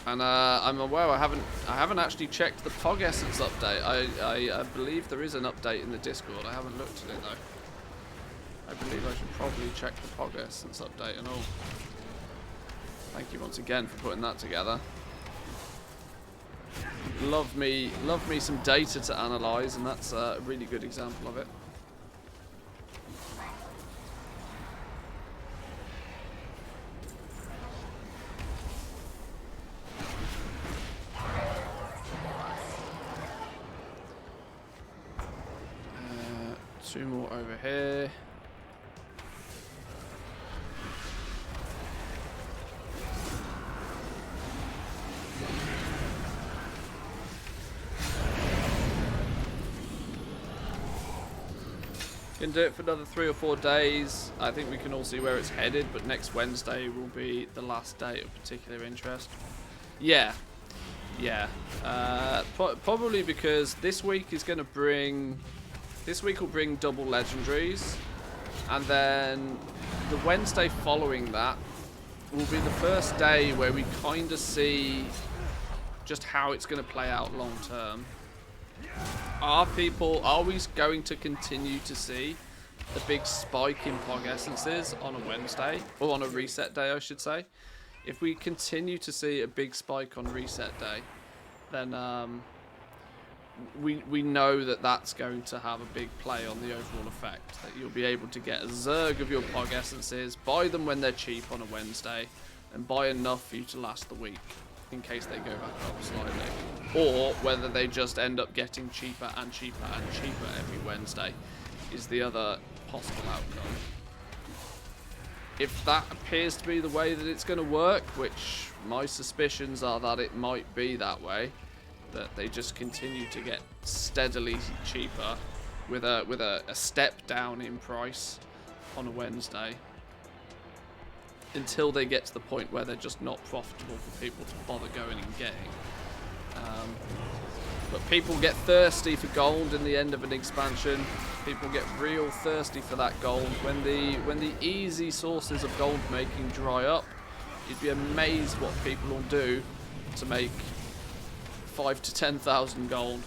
And I'm aware I haven't actually checked the Pog Essence update. I believe there is an update in the Discord. I haven't looked at it though. I believe I should probably check the Pog Essence update and all. Thank you once again for putting that together. Love me some data to analyse, and that's a really good example of it. Two more over here. Can do it for another 3 or 4 days. I think we can all see where it's headed, but next Wednesday will be the last day of particular interest. Yeah. Yeah. Probably because this week is going to bring... This week will bring double legendaries, and then the Wednesday following that will be the first day where we kind of see just how it's going to play out long term. Are we going to continue to see a big spike in Pog Essences on a Wednesday, or on a reset day I should say? If we continue to see a big spike on reset day, then we know that that's going to have a big play on the overall effect. That you'll be able to get a zerg of your Pog Essences, buy them when they're cheap on a Wednesday, and buy enough for you to last the week, in case they go back up slightly. Or whether they just end up getting cheaper and cheaper and cheaper every Wednesday is the other possible outcome. If that appears to be the way that it's going to work, which my suspicions are that it might be that way, that they just continue to get steadily cheaper with a step down in price on a Wednesday until they get to the point where they're just not profitable for people to bother going and getting. But people get thirsty for gold in the end of an expansion. People get real thirsty for that gold. When the easy sources of gold making dry up, you'd be amazed what people will do to make 5,000 to 10,000 gold.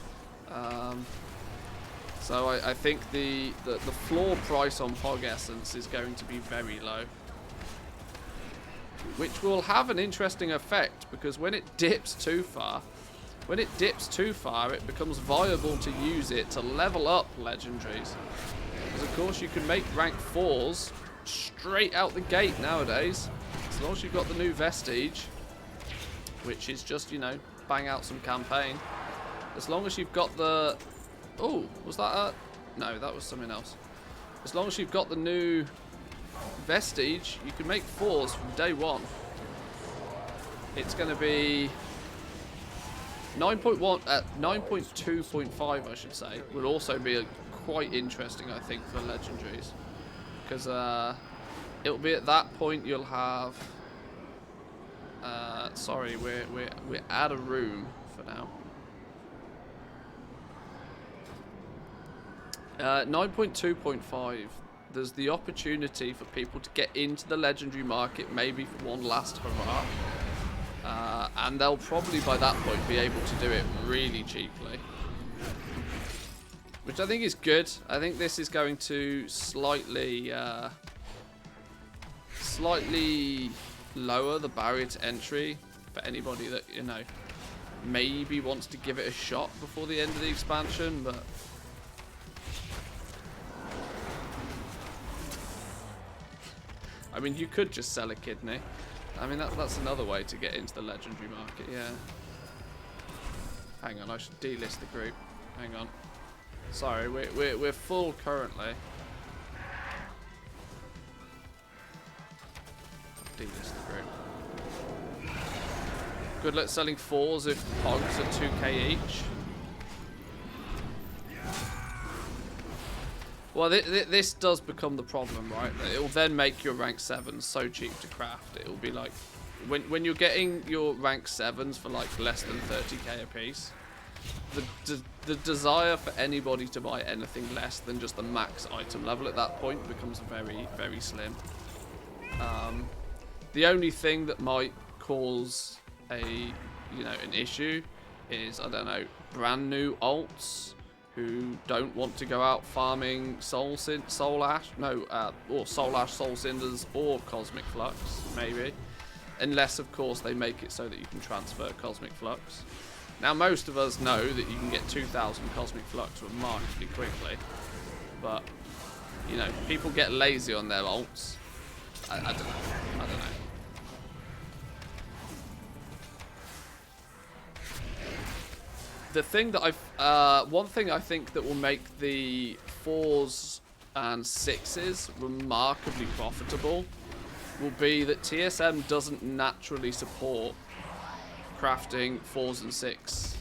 So I think the floor price on Pog Essence is going to be very low, which will have an interesting effect, because when it dips too far, it becomes viable to use it to level up legendaries. Because of course you can make rank 4s straight out the gate nowadays, as long as you've got the new vestige, which is just, you know, bang out some campaign. As long as you've got the... Oh, was that a... No, that was something else. As long as you've got the new vestige, you can make 4s from day one. It's going to be 9.1 at 9.2.5, I should say, will also be quite interesting, I think, for legendaries, because it'll be at that point you'll have. Sorry, we're out of room for now. 9.2.5. There's the opportunity for people to get into the legendary market, maybe for one last hurrah. And they'll probably by that point be able to do it really cheaply, which I think is good. I think this is going to slightly lower the barrier to entry for anybody that, you know, maybe wants to give it a shot before the end of the expansion. But I mean, you could just sell a kidney. I mean, that's another way to get into the legendary market, yeah. Hang on, I should delist the group. Hang on. Sorry, we're full currently. Delist the group. Good luck selling 4s if Pogs are 2k each. Well, this does become the problem, right? It will then make your rank 7s so cheap to craft. It will be like, when you're getting your rank 7s for like less than 30k a piece, the desire for anybody to buy anything less than just the max item level at that point becomes very, very slim. The only thing that might cause an issue is, I don't know, brand new alts who don't want to go out farming Soul Ash, Soul Cinders, or Cosmic Flux, maybe. Unless, of course, they make it so that you can transfer Cosmic Flux. Now, most of us know that you can get 2,000 Cosmic Flux remarkably quickly. But, you know, people get lazy on their alts. I don't know. The thing that one thing I think that will make the 4s and 6s remarkably profitable will be that TSM doesn't naturally support crafting 4s and 6s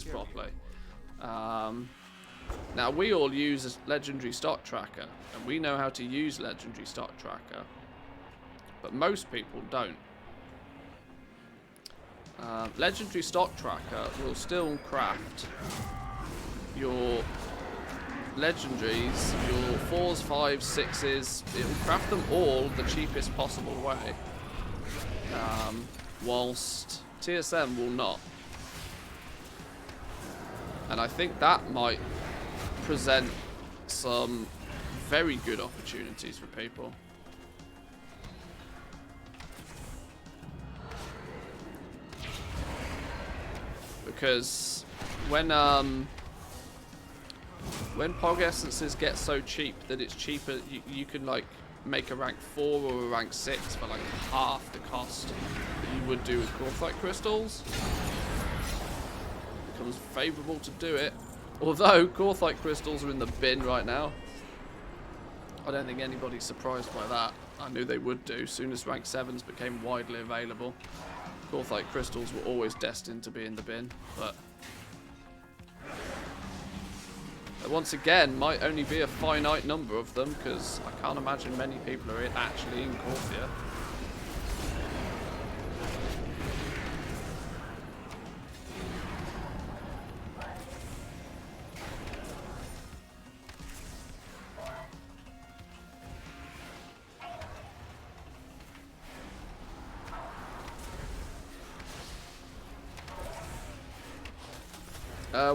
properly. Now, we all use a legendary stock tracker, and we know how to use legendary stock tracker, but most people don't. Legendary stock tracker will still craft your legendaries, your 4s, 5s, 6s. It will craft them all the cheapest possible way, whilst TSM will not. And I think that might present some very good opportunities for people. Because when Pog Essences get so cheap that it's cheaper, you can like make a rank 4 or a rank 6 for like half the cost that you would do with Quartzite crystals. It becomes favourable to do it. Although Quartzite crystals are in the bin right now. I don't think anybody's surprised by that. I knew they would do. Soon as rank 7s became widely available, Quartzite crystals were always destined to be in the bin. But once again, might only be a finite number of them, because I can't imagine many people are actually in Corthia.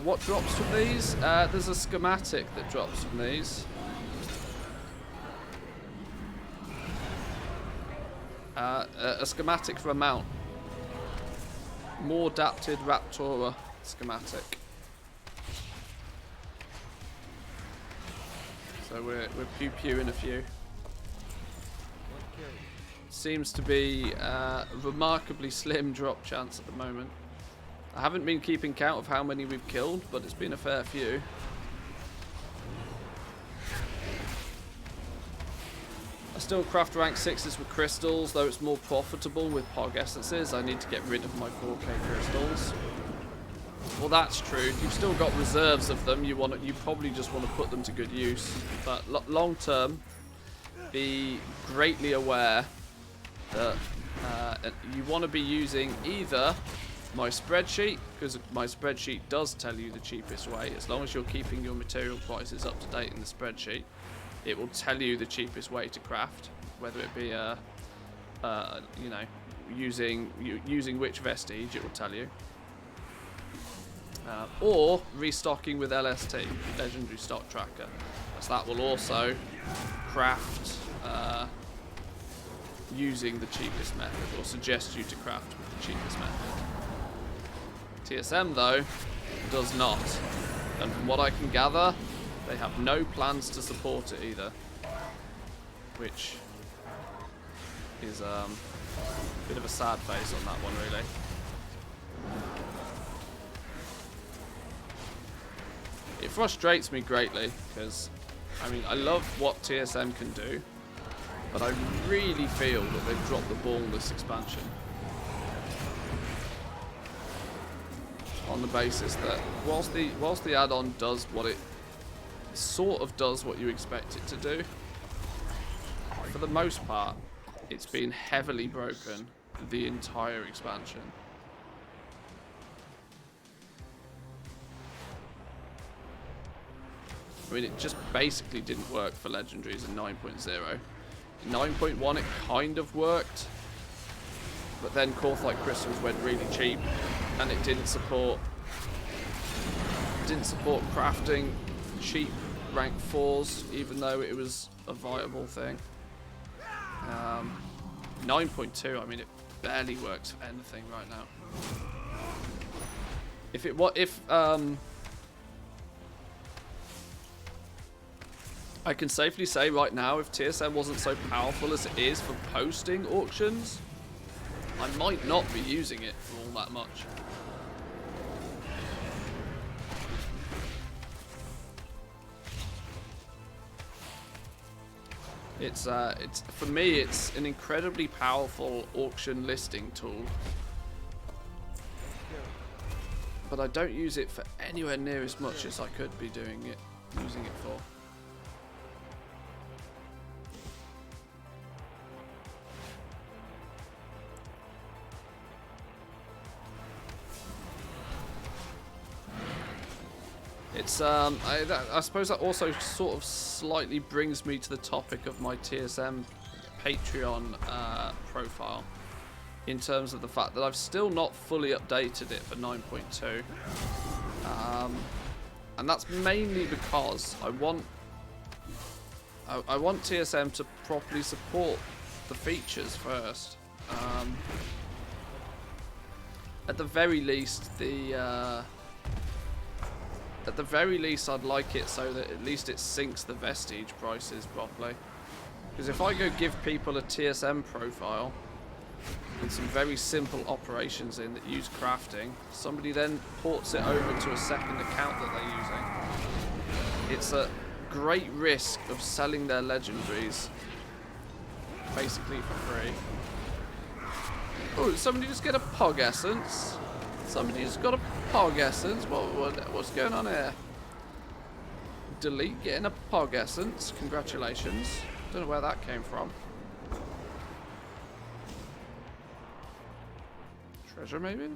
What drops from these? There's a schematic that drops from these. A schematic for a mount. More adapted Raptora schematic. So we're pew-pewing a few. Seems to be a remarkably slim drop chance at the moment. I haven't been keeping count of how many we've killed, but it's been a fair few. I still craft rank 6s with crystals, though it's more profitable with Pog Essences. I need to get rid of my 4K crystals. Well, that's true. You've still got reserves of them. You probably just want to put them to good use. But long term, be greatly aware that you want to be using either my spreadsheet, because my spreadsheet does tell you the cheapest way. As long as you're keeping your material prices up to date in the spreadsheet, it will tell you the cheapest way to craft, whether it be you know, using which vestige, it will tell you, or restocking with LST, Legendary Stock Tracker, as that will also craft using the cheapest method, or suggest you to craft with the cheapest method. TSM, though, does not. And from what I can gather, they have no plans to support it either. Which is a bit of a sad face on that one, really. It frustrates me greatly, because, I mean, I love what TSM can do, but I really feel that they've dropped the ball in this expansion. On the basis that whilst the add-on does what it sort of does what you expect it to do, for the most part it's been heavily broken the entire expansion. I mean, it just basically didn't work for legendaries in 9.0. In 9.1 it kind of worked, but then Corthite crystals went really cheap, and it didn't support crafting cheap rank 4s, even though it was a viable thing. 9.2, I mean, it barely works for anything right now. I can safely say right now, if TSM wasn't so powerful as it is for posting auctions, I might not be using it for all that much. It's for me, it's an incredibly powerful auction listing tool, but I don't use it for anywhere near as much as I could be using it for. It's I suppose that also sort of slightly brings me to the topic of my TSM Patreon profile, in terms of the fact that I've still not fully updated it for 9.2, and that's mainly because I want TSM to properly support the features first. At the very least, I'd like it so that at least it syncs the vestige prices properly. Because if I go give people a TSM profile with some very simple operations in that use crafting, somebody then ports it over to a second account that they're using, it's a great risk of selling their legendaries basically for free. Oh, did somebody just get a Pog Essence? Somebody just got a Pog Essence? What's going on here? delete getting a Pog Essence. Congratulations. Don't know where that came from. Treasure, maybe?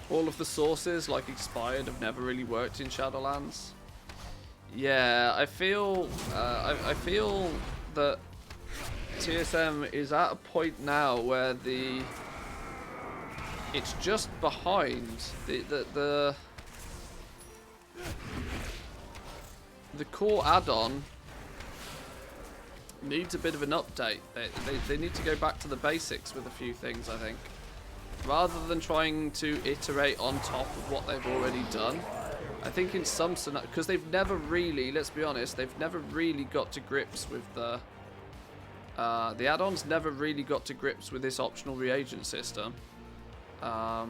All of the sources, like expired, have never really worked in Shadowlands. Yeah, I feel that TSM is at a point now where it's just behind the core add-on needs a bit of an update. They need to go back to the basics with a few things, I think. Rather than trying to iterate on top of what they've already done, I think in some scenarios, because they've never really, let's be honest, they've never really got to grips with the add-ons never really got to grips with this optional reagent system. Now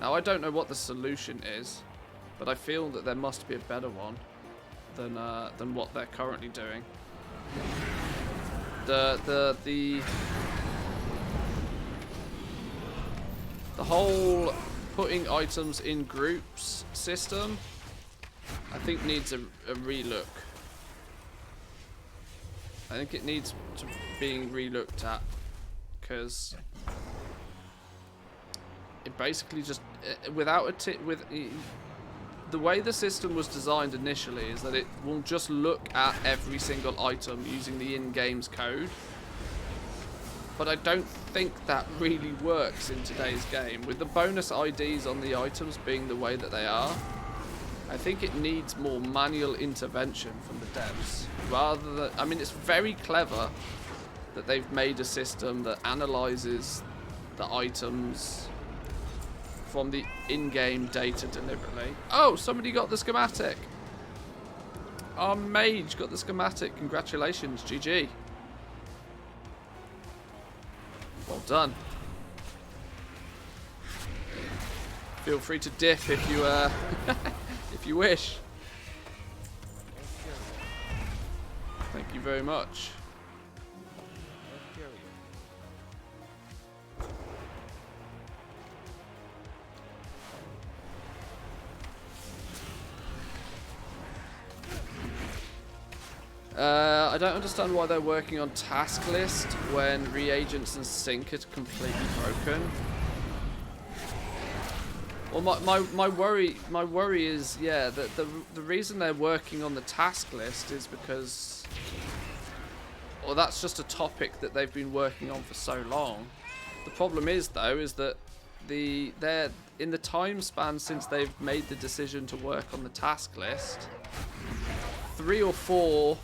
I don't know what the solution is, but I feel that there must be a better one than what they're currently doing. The whole putting items in groups system, I think needs a relook. I think it needs to being relooked at, because it basically just without the way the system was designed initially is that it will just look at every single item using the in-game's code. But I don't think that really works in today's game. With the bonus IDs on the items being the way that they are, I think it needs more manual intervention from the devs. Rather than, I mean, it's very clever that they've made a system that analyzes the items from the in-game data deliberately. Oh, somebody got the schematic. Our mage got the schematic. Congratulations, GG. Well done. Feel free to dip if you if you wish. Thank you very much. I don't understand why they're working on task list when reagents and sync are completely broken. Well, my worry is, yeah, that the reason they're working on the task list is because, well, that's just a topic that they've been working on for so long. The problem is, though, is that they're in the time span since they've made the decision to work on the task list, 3 or 4,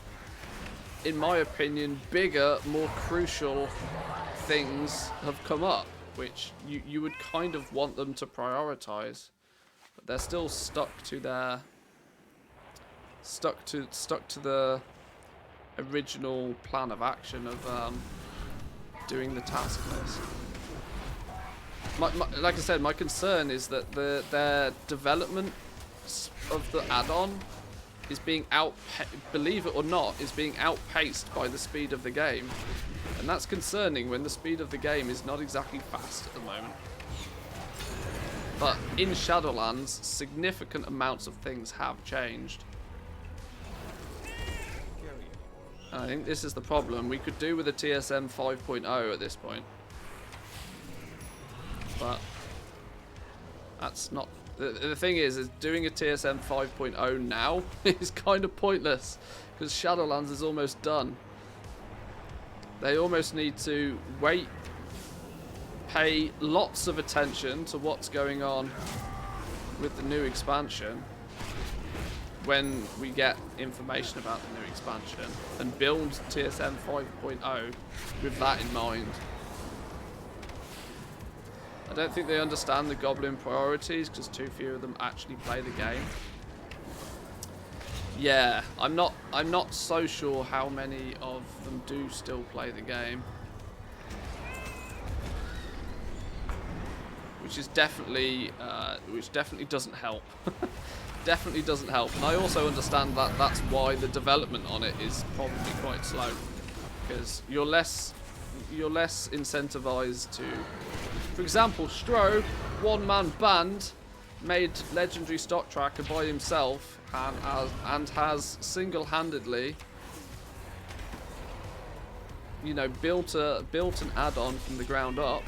in my opinion, bigger, more crucial things have come up, which you would kind of want them to prioritize, but they're still stuck to the original plan of action of doing the task list. Like I said, my concern is that their development of the add-on is being believe it or not, is being outpaced by the speed of the game. And that's concerning when the speed of the game is not exactly fast at the moment. But in Shadowlands, significant amounts of things have changed. And I think this is the problem. We could do with a TSM 5.0 at this point. But that's not... The thing is doing a TSM 5.0 now is kind of pointless, because Shadowlands is almost done. They almost need to wait, pay lots of attention to what's going on with the new expansion when we get information about the new expansion, and build TSM 5.0 with that in mind. I don't think they understand the Goblin priorities, because too few of them actually play the game. Yeah, I'm not so sure how many of them do still play the game, which definitely doesn't help. Definitely doesn't help. And I also understand that that's why the development on it is probably quite slow, because you're less incentivized to. For example, Stro, one-man band, made legendary stock tracker by himself and has single-handedly, you know, built an add-on from the ground up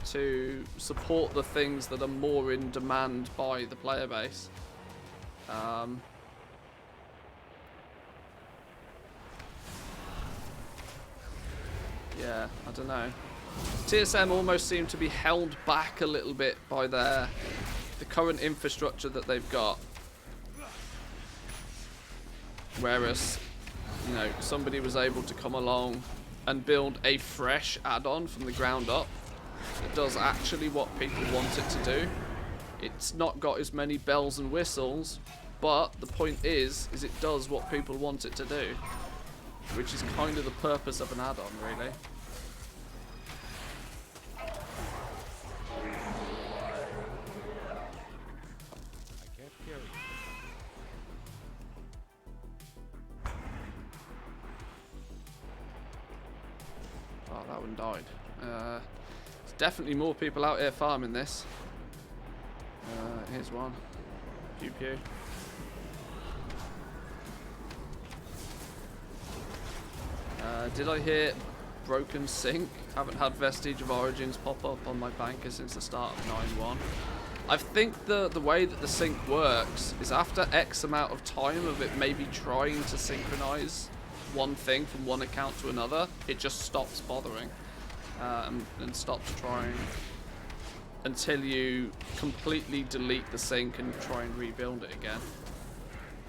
to support the things that are more in demand by the player base. Yeah, I don't know. TSM almost seem to be held back a little bit by the current infrastructure that they've got. Whereas, you know, somebody was able to come along and build a fresh add-on from the ground up that does actually what people want it to do. It's not got as many bells and whistles, but the point is it does what people want it to do, which is kind of the purpose of an add-on, really. Oh, that one died. There's definitely more people out here farming this. Here's one. Pew pew. Did I hear broken sink? Haven't had Vestige of Origins pop up on my banker since the start of 9.1. I think the way that the sync works is after X amount of time of it maybe trying to synchronize one thing from one account to another, it just stops bothering and stops trying until you completely delete the sync and try and rebuild it again.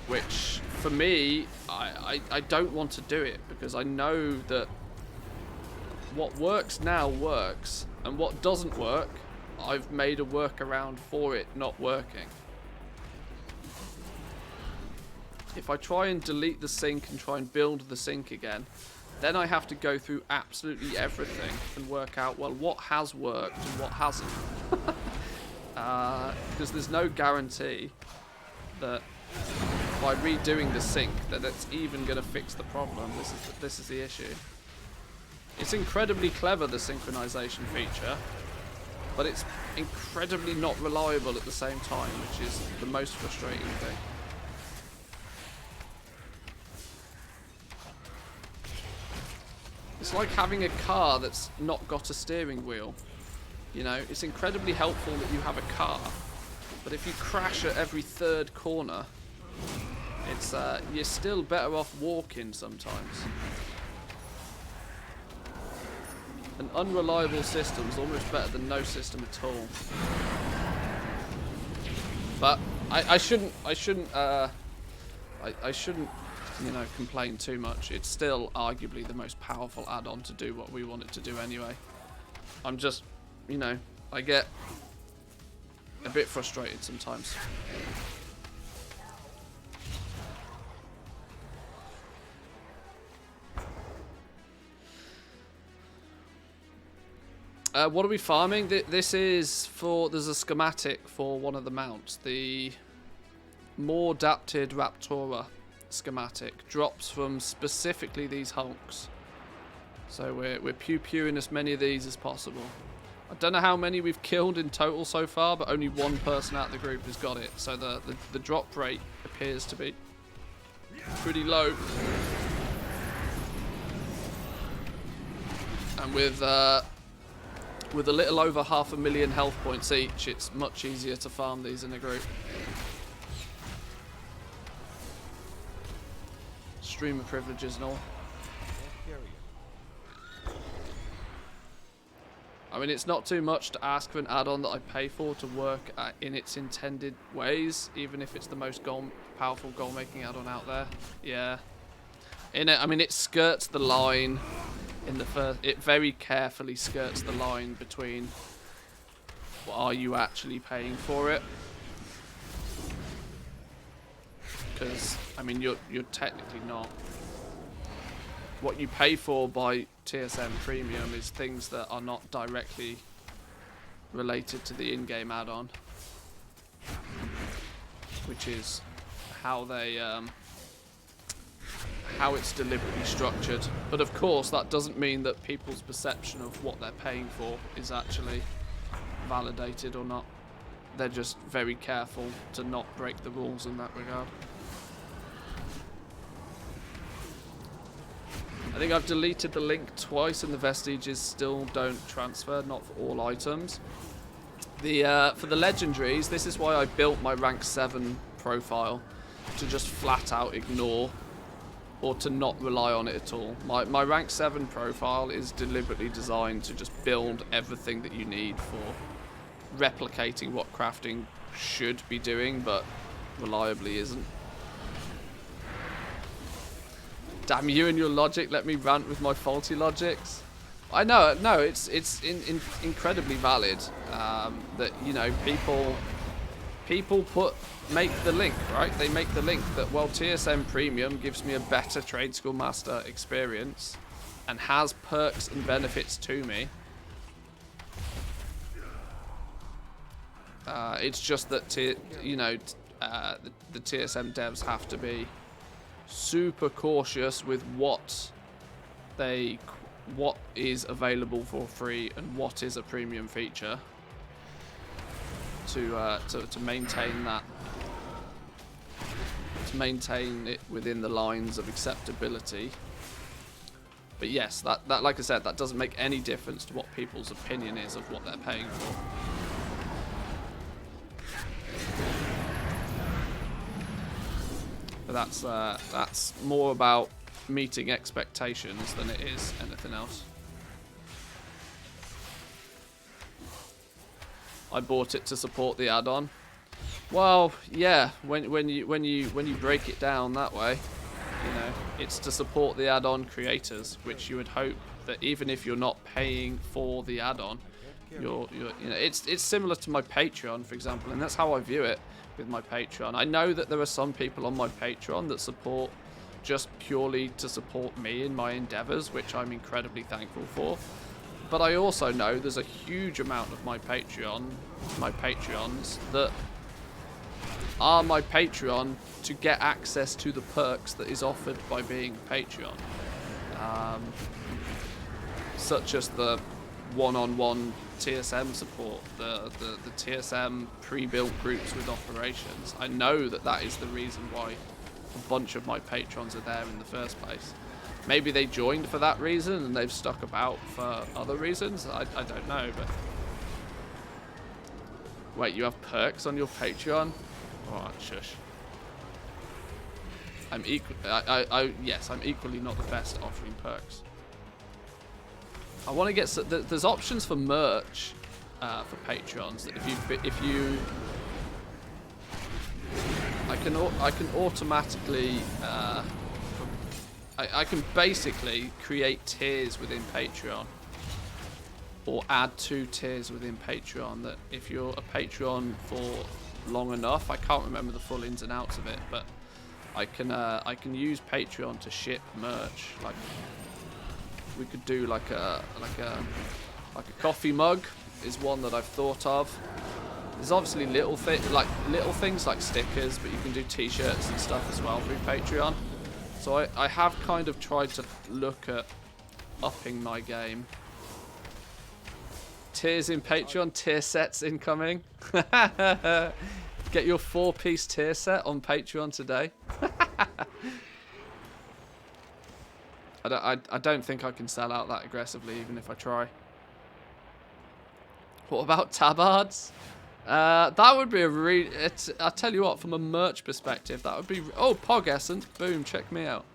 Which, for me, I don't want to do it, because I know that what works now works, and what doesn't work, I've made a workaround for it not working. If I try and delete the sync and try and build the sync again, then I have to go through absolutely everything and work out, well, what has worked and what hasn't. Because there's no guarantee that by redoing the sync that it's even going to fix the problem. This is the issue. It's incredibly clever, the synchronization feature, but it's incredibly not reliable at the same time, which is the most frustrating thing. It's like having a car that's not got a steering wheel. You know, it's incredibly helpful that you have a car, but if you crash at every third corner, it's you're still better off walking sometimes. An unreliable system is almost better than no system at all. But I shouldn't you know, complain too much. It's still arguably the most powerful add-on to do what we want it to do anyway. I'm just, you know, I get a bit frustrated sometimes. What are we farming? This is for, there's a schematic for one of the mounts. The more adapted Raptora schematic drops from specifically these hulks. So we're pew-pewing as many of these as possible. I don't know how many we've killed in total so far, but only one person out of the group has got it. So the drop rate appears to be pretty low. And with a little over 500,000 health points each, it's much easier to farm these in a group. Streamer privileges and all. I mean, it's not too much to ask for an add-on that I pay for to work in its intended ways, even if it's the most powerful goal-making add-on out there. Yeah. I mean, it skirts the line in the first. It very carefully skirts the line between what are you actually paying for it, because I mean you're technically not. What you pay for by TSM Premium is things that are not directly related to the in-game add-on, which is how they how it's deliberately structured. But of course, that doesn't mean that people's perception of what they're paying for is actually validated or not. They're just very careful to not break the rules in that regard. I think I've deleted the link twice and the vestiges still don't transfer, not for all items. For the legendaries, this is why I built my rank 7 profile, to just flat out ignore or to not rely on it at all. My rank 7 profile is deliberately designed to just build everything that you need for replicating what crafting should be doing, but reliably isn't. Damn you and your logic, let me rant with my faulty logics. I know, no, it's incredibly valid that, you know, people make the link, right? They make the link that, well, TSM Premium gives me a better Trade School Master experience and has perks and benefits to me. It's just that, the TSM devs have to be super cautious with what is available for free and what is a premium feature to maintain that, to maintain it within the lines of acceptability. But yes, that like I said, that doesn't make any difference to what people's opinion is of what they're paying for. But that's more about meeting expectations than it is anything else. I bought it to support the add-on. Well, yeah, when you break it down that way, you know, it's to support the add-on creators, which you would hope that even if you're not paying for the add-on, you know, it's similar to my Patreon, for example, and that's how I view it with my Patreon. I know that there are some people on my Patreon that support just purely to support me in my endeavors, which I'm incredibly thankful for. But I also know there's a huge amount of my Patreons that are my Patreon to get access to the perks that is offered by being a Patreon. Such as the one-on-one TSM support, the TSM pre-built groups with operations. I know that is the reason why a bunch of my patrons are there in the first place. Maybe they joined for that reason and they've stuck about for other reasons. I don't know, but... Wait, you have perks on your Patreon? Oh, shush. Yes, I'm equally not the best at offering perks. I want to get... There's options for merch for Patrons. If you... I can automatically... I can basically create tiers within Patreon, or add 2 tiers within Patreon, that if you're a Patreon for long enough, I can't remember the full ins and outs of it, but I can use Patreon to ship merch. Like, we could do like a coffee mug is one that I've thought of. There's obviously little things like stickers, but you can do t-shirts and stuff as well through Patreon. So I have kind of tried to look at upping my game. Tiers in Patreon, tier sets incoming. Get your 4-piece tier set on Patreon today. I don't think I can sell out that aggressively, even if I try. What about tabards? That would be a really... I'll tell you what, from a merch perspective, that would be... Oh, Pog Essence. Boom, check me out.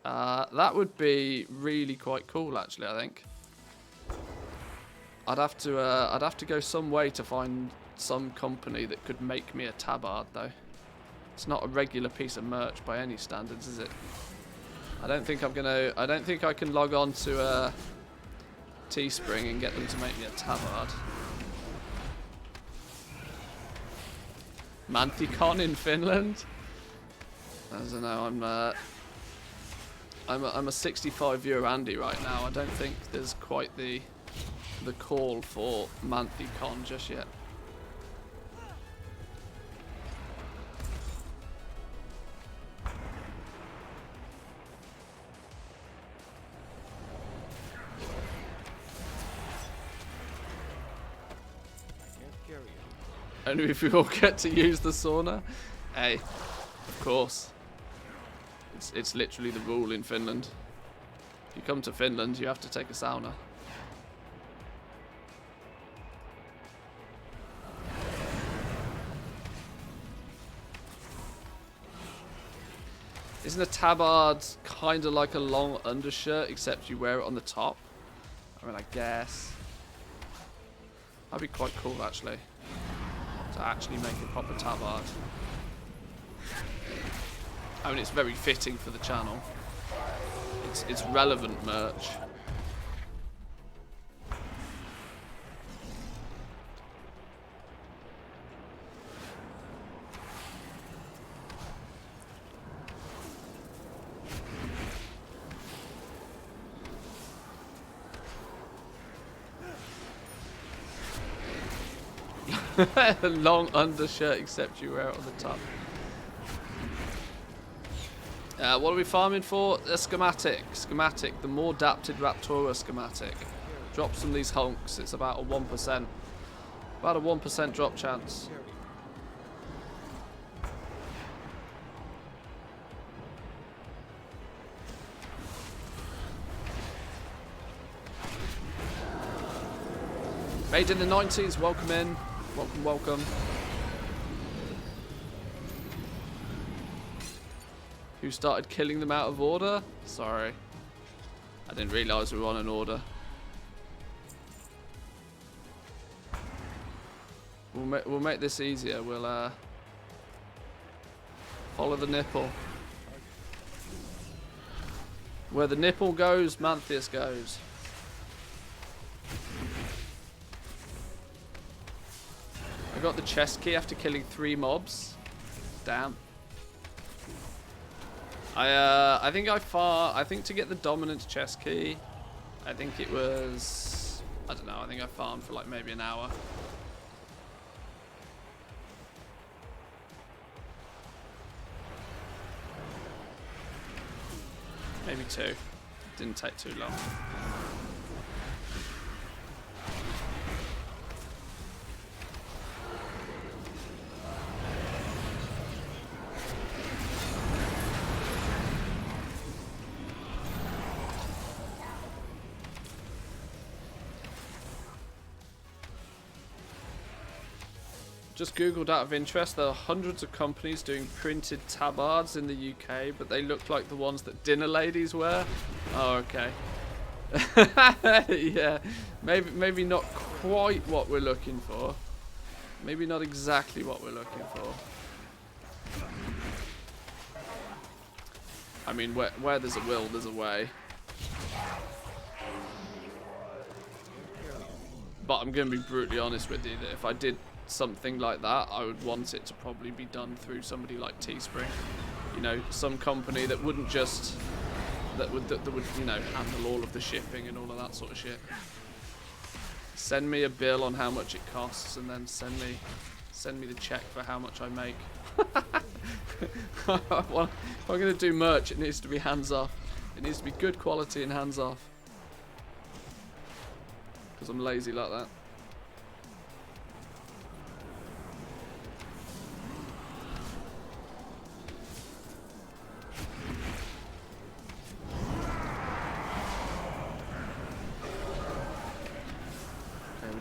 That would be really quite cool, actually, I think. I'd have to go some way to find some company that could make me a tabard, though. It's not a regular piece of merch by any standards, is it? I don't think I can log on to Teespring and get them to make me a tabard. Manticon in Finland? I don't know, I'm a 65 euro Andy right now. I don't think there's quite the the call for monthly con just yet. Only if we all get to use the sauna. Hey, of course. It's literally the rule in Finland. If you come to Finland, you have to take a sauna. Isn't a tabard kind of like a long undershirt, except you wear it on the top? I mean, I guess. That'd be quite cool, actually. To actually make a proper tabard. I mean, it's very fitting for the channel. It's relevant merch. Long undershirt, except you wear it on the top. What are we farming for? A schematic. Schematic. The more adapted Raptora schematic. Drop some of these hunks. It's about a 1%. About a 1% drop chance. Made in the 90s. Welcome in. Welcome, welcome. Who started killing them out of order? Sorry. I didn't realise we were on an order. We'll make this easier. We'll follow the nipple. Where the nipple goes, Manthias goes. I got the chest key after killing 3 mobs. Damn. I think to get the dominant chest key, I think it was, I don't know, I think I farmed for like maybe an hour. Maybe 2. Didn't take too long. Just googled out of interest, there are hundreds of companies doing printed tabards in the UK, but they look like the ones that dinner ladies wear. Oh, okay. Yeah, maybe not quite what we're looking for. Maybe not exactly what we're looking for. I mean, where there's a will, there's a way. But I'm going to be brutally honest with you, that if I did something like that, I would want it to probably be done through somebody like Teespring. You know, some company that wouldn't just, that would you know, handle all of the shipping and all of that sort of shit. Send me a bill on how much it costs, and then send me the check for how much I make. If I'm going to do merch, it needs to be hands off. It needs to be good quality and hands off. Because I'm lazy like that.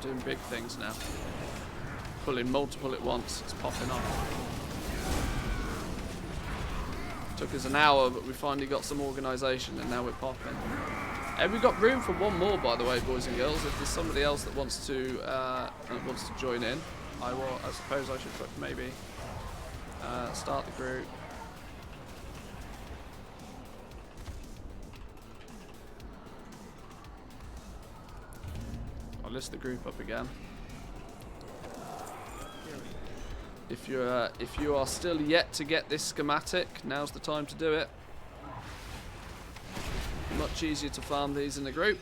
Doing big things now. Pulling multiple at once, it's popping off. Took us an hour, but we finally got some organisation, and now we're popping. And we've got room for one more, by the way, boys and girls. If there's somebody else that wants to join in, I suppose I should maybe start the group. I'll list the group up again. If you are still yet to get this schematic, now's the time to do it. Much easier to farm these in a group.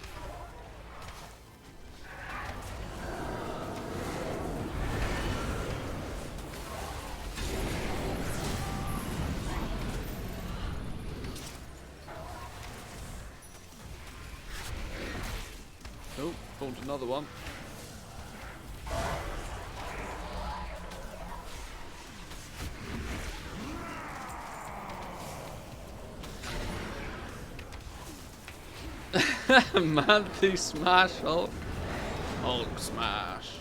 Spawned another one. Manly smash Hulk. Hulk smash.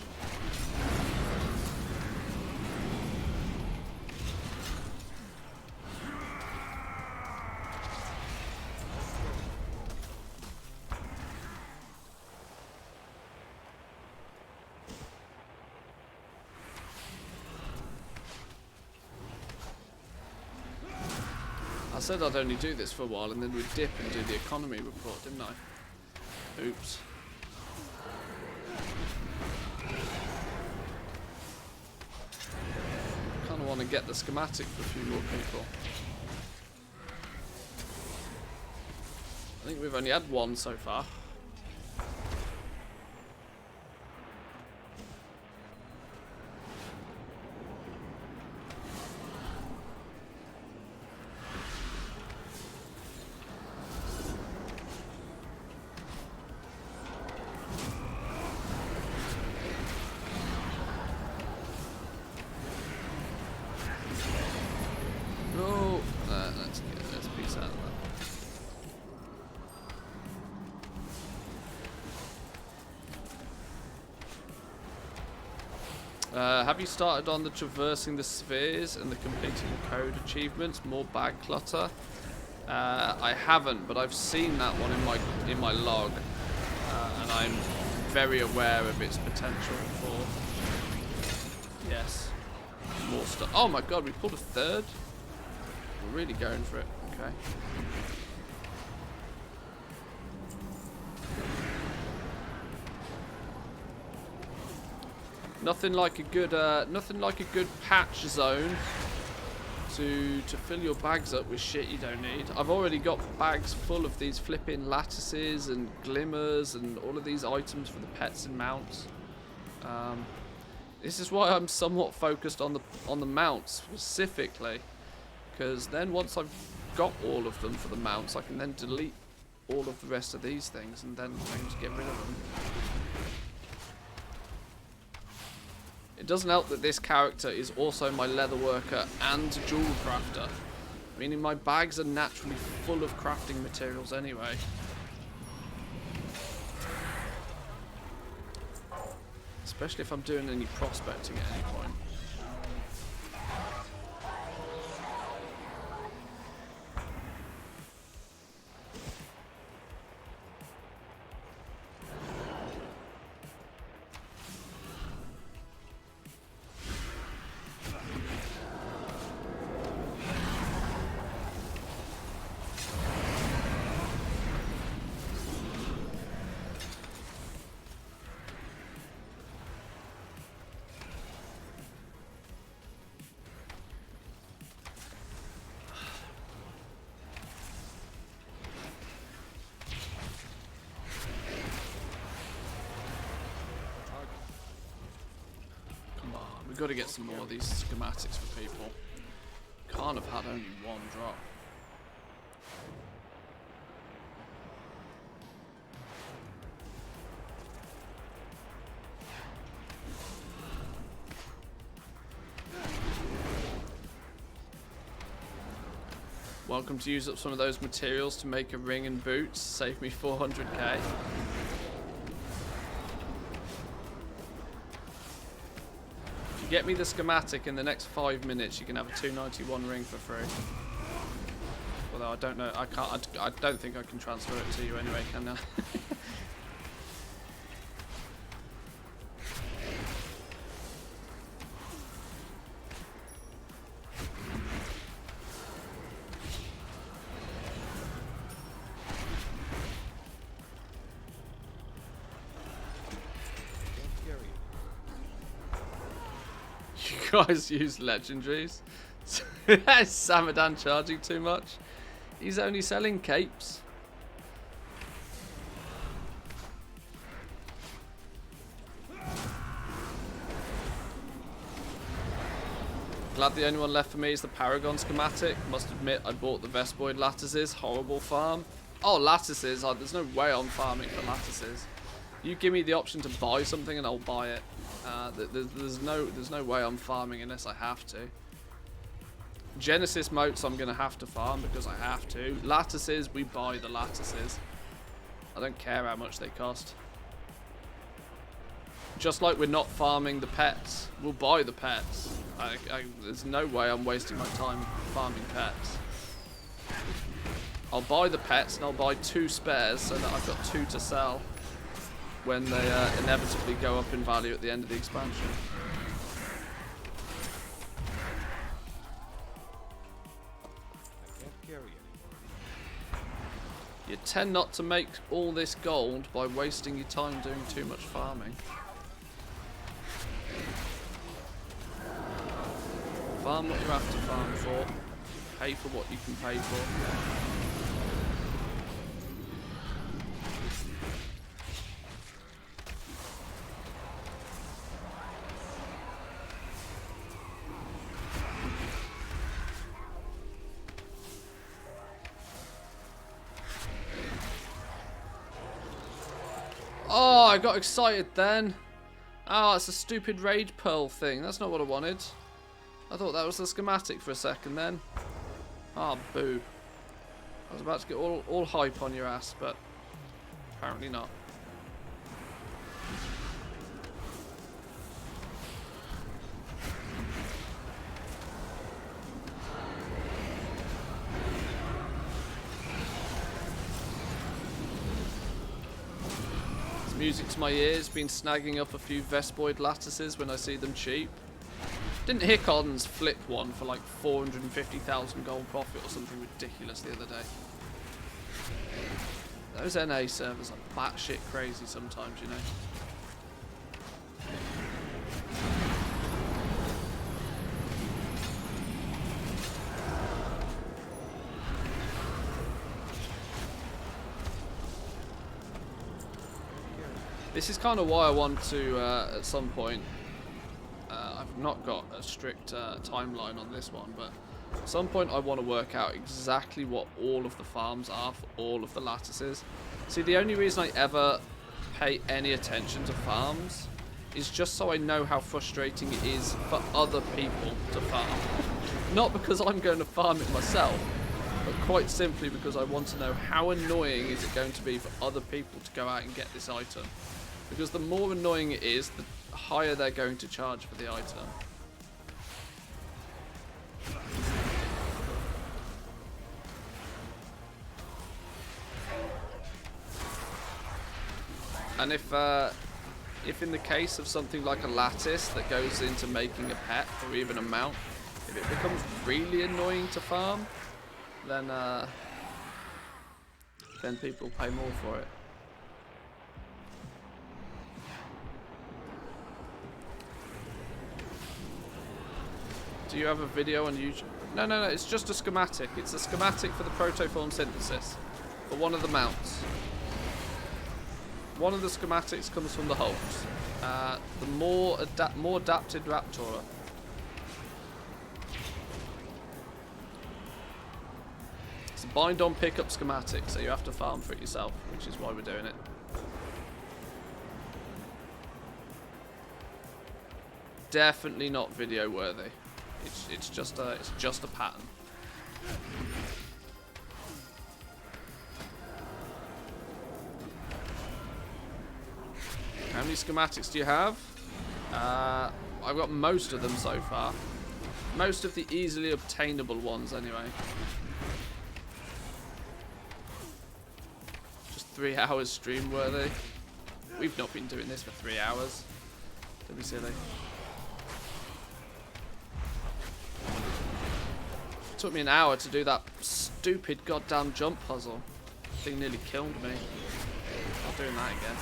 I said I'd only do this for a while and then we'd dip and do the economy report, didn't I? Oops. I kind of want to get the schematic for a few more people. I think we've only had one so far. Let's piece out of that. Have you started on the traversing the spheres and the completing code achievements? More bag clutter? I haven't, but I've seen that one in my log, and I'm very aware of its potential for more stuff. Oh my god, we pulled a third. We're really going for it. Okay. Nothing like a good patch zone to fill your bags up with shit you don't need. I've already got bags full of these flipping lattices and glimmers and all of these items for the pets and mounts. This is why I'm somewhat focused on the mounts specifically, because then once I've got all of them for the mounts, I can then delete all of the rest of these things and then just get rid of them. It doesn't help that this character is also my leather worker and jewel crafter, meaning my bags are naturally full of crafting materials anyway. Especially if I'm doing any prospecting at any point. We've got to get some more of these schematics for people. Can't have had only one drop. Welcome to use up some of those materials to make a ring and boots. Save me 400k. Get me the schematic in the next 5 minutes. You can have a 291 ring for free. Although I don't know, I don't think I can transfer it to you anyway, can I? You guys use legendaries. Is Samadan charging too much? He's only selling capes. Glad the only one left for me is the Paragon schematic. Must admit I bought the Vespoid lattices. Horrible farm. Oh, lattices. Oh, there's no way I'm farming for lattices. You give me the option to buy something and I'll buy it. There's no way I'm farming unless I have to. Genesis motes I'm going to have to farm because I have to. Lattices, we buy the lattices. I don't care how much they cost. Just like we're not farming the pets, we'll buy the pets. There's no way I'm wasting my time farming pets. I'll buy the pets and I'll buy 2 spares so that I've got 2 to sell when they inevitably go up in value at the end of the expansion. You tend not to make all this gold by wasting your time doing too much farming. Farm what you have to farm for. Pay for what you can pay for. Oh, I got excited then. Oh, it's a stupid raid pearl thing. That's not what I wanted. I thought that was the schematic for a second then. Oh, boo. I was about to get all hype on your ass, but apparently not. Music to my ears, been snagging up a few Vespoid lattices when I see them cheap. Didn't Hickons flip one for like 450,000 gold profit or something ridiculous the other day? Those NA servers are batshit crazy sometimes, you know. This is kind of why I want to, at some point, I've not got a strict timeline on this one, but at some point I want to work out exactly what all of the farms are for all of the lattices. See, the only reason I ever pay any attention to farms is just so I know how frustrating it is for other people to farm. Not because I'm going to farm it myself, but quite simply because I want to know how annoying is it going to be for other people to go out and get this item. Because the more annoying it is, the higher they're going to charge for the item. And if in the case of something like a lattice that goes into making a pet or even a mount, if it becomes really annoying to farm, then people pay more for it. Do you have a video on YouTube? No, it's just a schematic. It's a schematic for the protoform synthesis for one of the mounts. One of the schematics comes from the hulks. The more adapted Raptora. It's a bind on pickup schematic, so you have to farm for it yourself, which is why we're doing it. Definitely not video worthy. It's just a pattern. How many schematics do you have? I've got most of them so far. Most of the easily obtainable ones, anyway. Just 3 hours stream worthy. We've not been doing this for 3 hours. Don't be silly. It took me an hour to do that stupid goddamn jump puzzle. Thing nearly killed me. Not doing that again.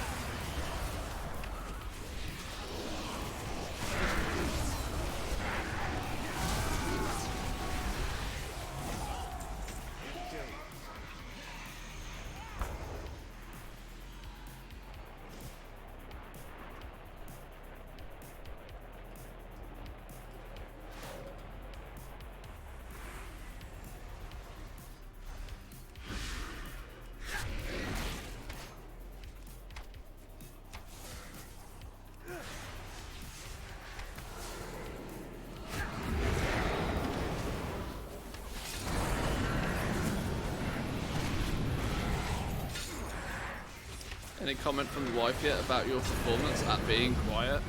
Any comment from the wife yet about your performance at being quiet?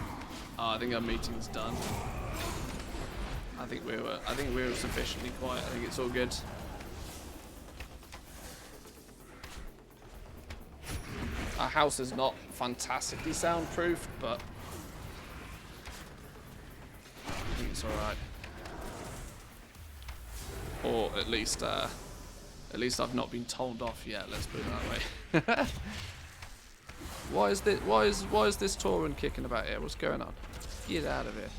I think our meeting's done. I think we were sufficiently quiet. I think it's all good. Our house is not fantastically soundproofed, but I think it's all right. Or at least I've not been told off yet. Let's put it that way. Why is this Tauren kicking about here? What's going on? Get out of here.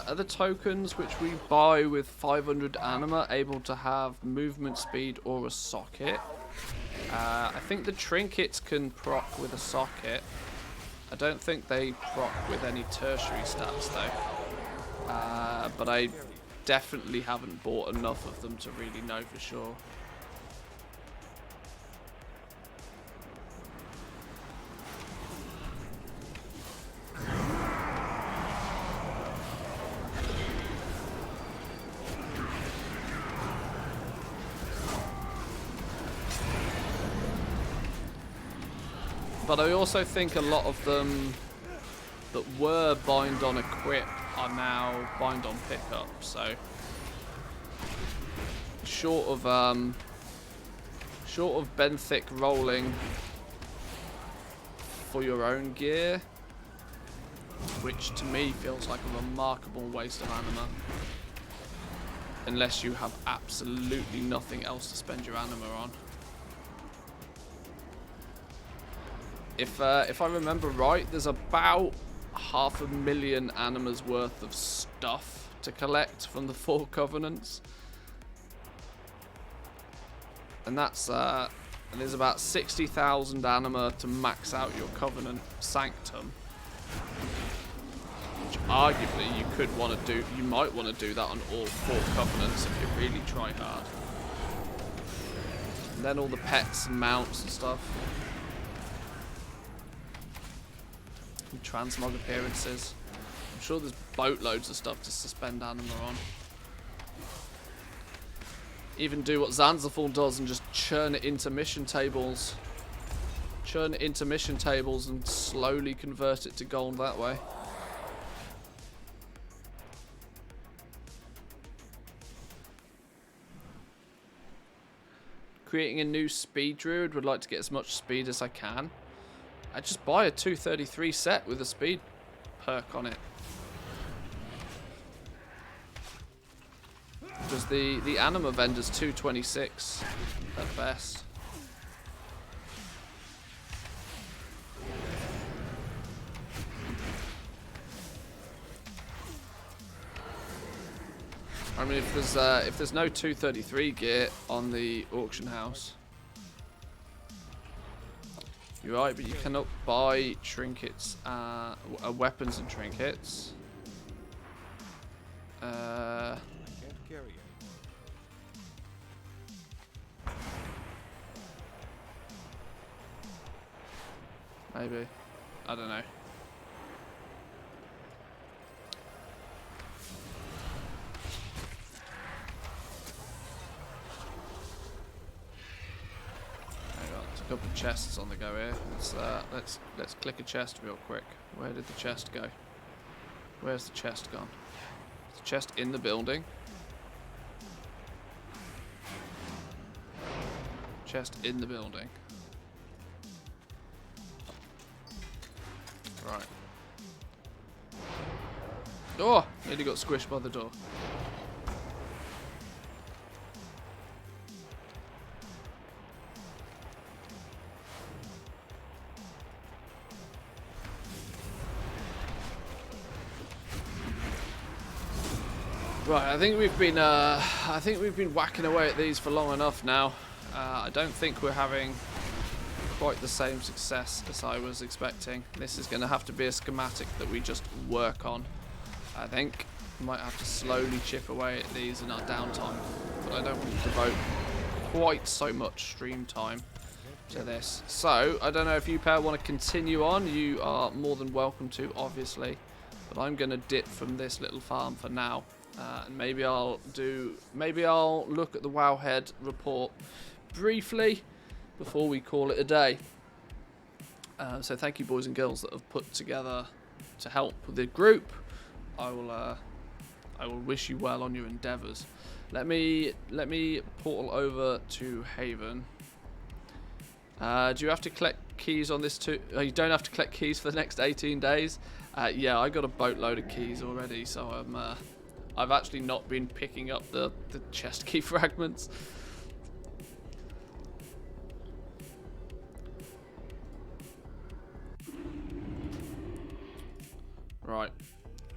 Are the tokens which we buy with 500 anima able to have movement speed or a socket? I think the trinkets can proc with a socket. I don't think they proc with any tertiary stats though. But I definitely haven't bought enough of them to really know for sure. But I also think a lot of them that were bind on equip are now bind on pickup. So short of benthic rolling for your own gear, which to me feels like a remarkable waste of anima, unless you have absolutely nothing else to spend your anima on. If I remember right, there's about 500,000 animas worth of stuff to collect from the 4 covenants, and that's and there's about 60,000 anima to max out your covenant sanctum, which arguably you could want to do. You might want to do that on all 4 covenants if you really try hard. And then all the pets and mounts and stuff. Transmog appearances. I'm sure there's boatloads of stuff to suspend anima on. Even do what Zanzaful does and just churn it into mission tables. Churn it into mission tables and slowly convert it to gold that way. Creating a new speed druid. Would like to get as much speed as I can. I just buy a 233 set with a speed perk on it. Because the anima vendor's 226 at best. I mean, if there's no 233 gear on the auction house. You're right, but you cannot buy trinkets, weapons and trinkets. Maybe. I don't know. A couple of chests on the go here. Let's click a chest real quick. Where did the chest go? Where's the chest gone? Is the chest in the building? Chest in the building. Right. Oh! Nearly got squished by the door. Right, I think we've been whacking away at these for long enough now. I don't think we're having quite the same success as I was expecting. This is going to have to be a schematic that we just work on, I think. We might have to slowly chip away at these in our downtime, but I don't want to devote quite so much stream time to this. So, I don't know if you pair want to continue on. You are more than welcome to, obviously, but I'm going to dip from this little farm for now. And maybe I'll look at the Wowhead report briefly before we call it a day. So thank you, boys and girls, that have put together to help with the group. I will wish you well on your endeavours. Let me portal over to Haven. Do you have to collect keys on this too? You don't have to collect keys for the next 18 days. Yeah, I got a boatload of keys already, so I've actually not been picking up the chest key fragments. Right,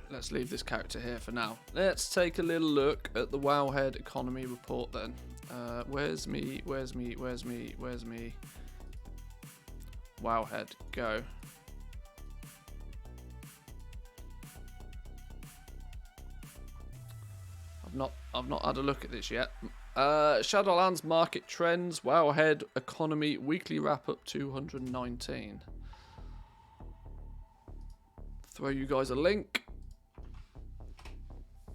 let's leave this character here for now. Let's take a little look at the Wowhead economy report then. Where's me? Wowhead, go. I've not had a look at this yet. Shadowlands market trends, Wowhead economy weekly wrap up 219. Throw you guys a link.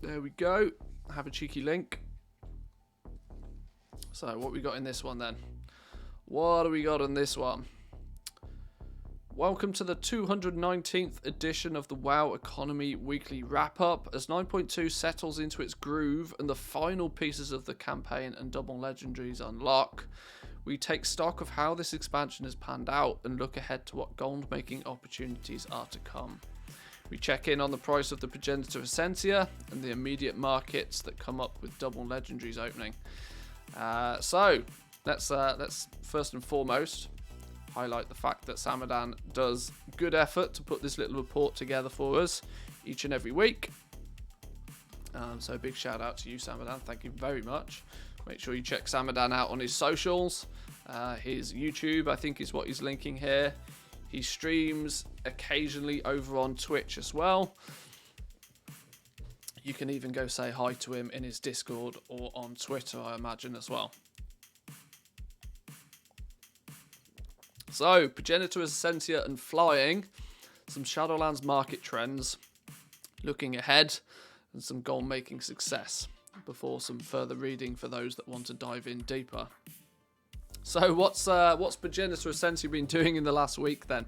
There we go. Have a cheeky link. So what we got in this one then? What do we got in this one? Welcome to the 219th edition of the WoW Economy Weekly Wrap-Up. As 9.2 settles into its groove and the final pieces of the campaign and double legendaries unlock, we take stock of how this expansion has panned out and look ahead to what gold-making opportunities are to come. We check in on the price of the Progenitor Essentia and the immediate markets that come up with double legendaries opening. So let's first and foremost highlight the fact that Samadan does good effort to put this little report together for us each and every week. So a big shout out to you, Samadan. Thank you very much. Make sure you check Samadan out on his socials. His YouTube, I think, is what he's linking here. He streams occasionally over on Twitch as well. You can even go say hi to him in his Discord or on Twitter, I imagine, as well. So, Progenitor Essentia and flying, some Shadowlands market trends, looking ahead, and some goal-making success, before some further reading for those that want to dive in deeper. So, what's Progenitor Essentia been doing in the last week then?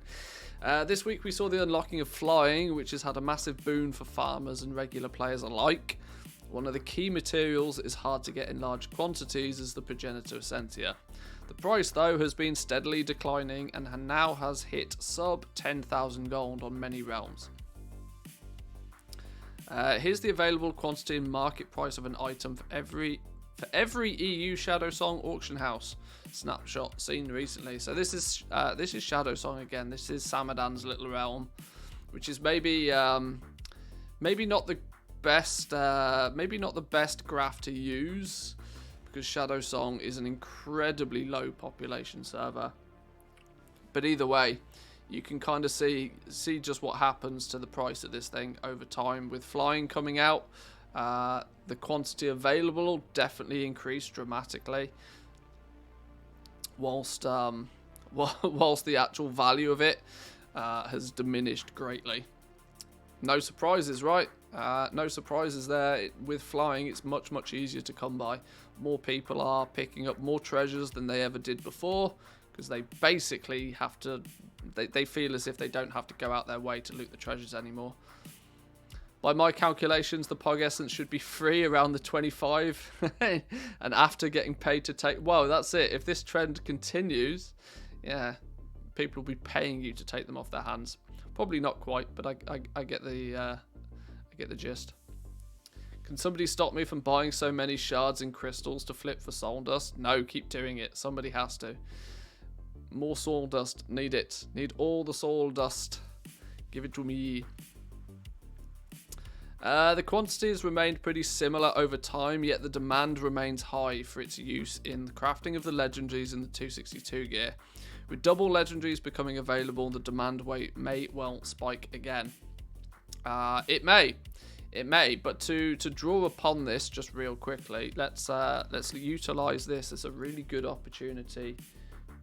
This week we saw the unlocking of flying, which has had a massive boon for farmers and regular players alike. One of the key materials that is hard to get in large quantities is the Progenitor Essentia. The price, though, has been steadily declining and now has hit sub 10,000 gold on many realms. Here's the available quantity and market price of an item for every EU Shadow Song auction house snapshot seen recently. So this is Shadow Song again. This is Samadan's little realm, which is maybe not the best graph to use, because Shadow Song is an incredibly low population server. But either way, you can kind of see just what happens to the price of this thing over time. With flying coming out, the quantity available definitely increased dramatically, whilst the actual value of it has diminished greatly. No surprises, right? No surprises there. With flying, it's much easier to come by. More people are picking up more treasures than they ever did before, because they basically have to. They feel as if they don't have to go out their way to loot the treasures anymore. By my calculations, the Pog Essence should be free around the 25, and after getting paid to take. Whoa, that's it. If this trend continues, yeah, people will be paying you to take them off their hands. Probably not quite, but I get the gist. Can somebody stop me from buying so many shards and crystals to flip for soul dust? No, keep doing it. Somebody has to. More soul dust. Need it. Need all the soul dust. Give it to me. The quantities remained pretty similar over time, yet the demand remains high for its use in the crafting of the legendaries in the 262 gear. With double legendaries becoming available, the demand may well spike again. It may. It may, but to draw upon this just real quickly, let's utilize this as a really good opportunity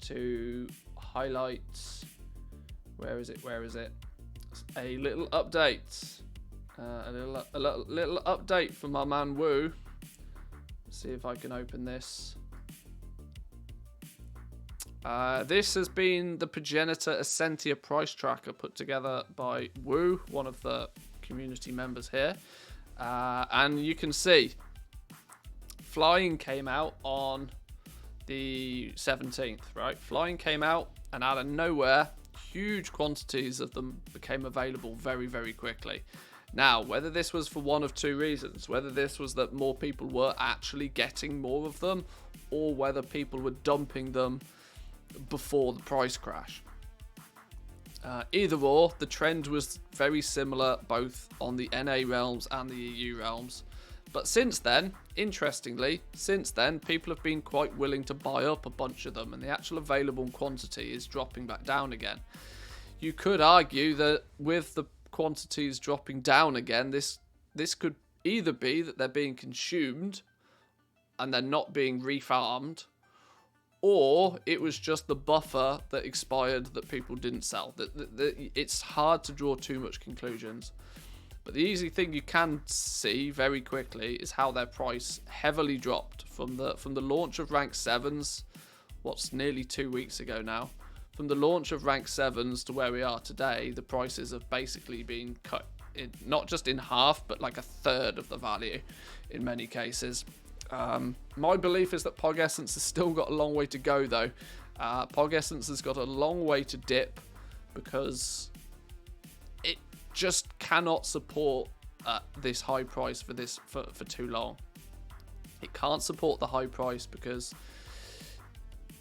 to highlight. Where is it? A little update. A little update from my man Wu. See if I can open this. This has been the Progenitor Essentia price tracker put together by Wu, one of the community members here. And you can see Flying came out on the 17th, right? Flying came out, and out of nowhere, huge quantities of them became available very, very quickly. Now, whether this was for one of two reasons, whether this was that more people were actually getting more of them, or whether people were dumping them before the price crash. Either or, the trend was very similar both on the NA realms and the EU realms. But since then, interestingly, people have been quite willing to buy up a bunch of them, and the actual available quantity is dropping back down again. You could argue that with the quantities dropping down again, this could either be that they're being consumed and they're not being refarmed, or it was just the buffer that expired that people didn't sell. It's hard to draw too much conclusions. But the easy thing you can see very quickly is how their price heavily dropped from the launch of rank 7s, what's nearly 2 weeks ago now. From the launch of rank 7s to where we are today, the prices have basically been cut in, not just in half, but like a third of the value in many cases. My belief is that Pog Essence has still got a long way to go, though. Pog Essence has got a long way to dip because it just cannot support this high price for too long. It can't support the high price because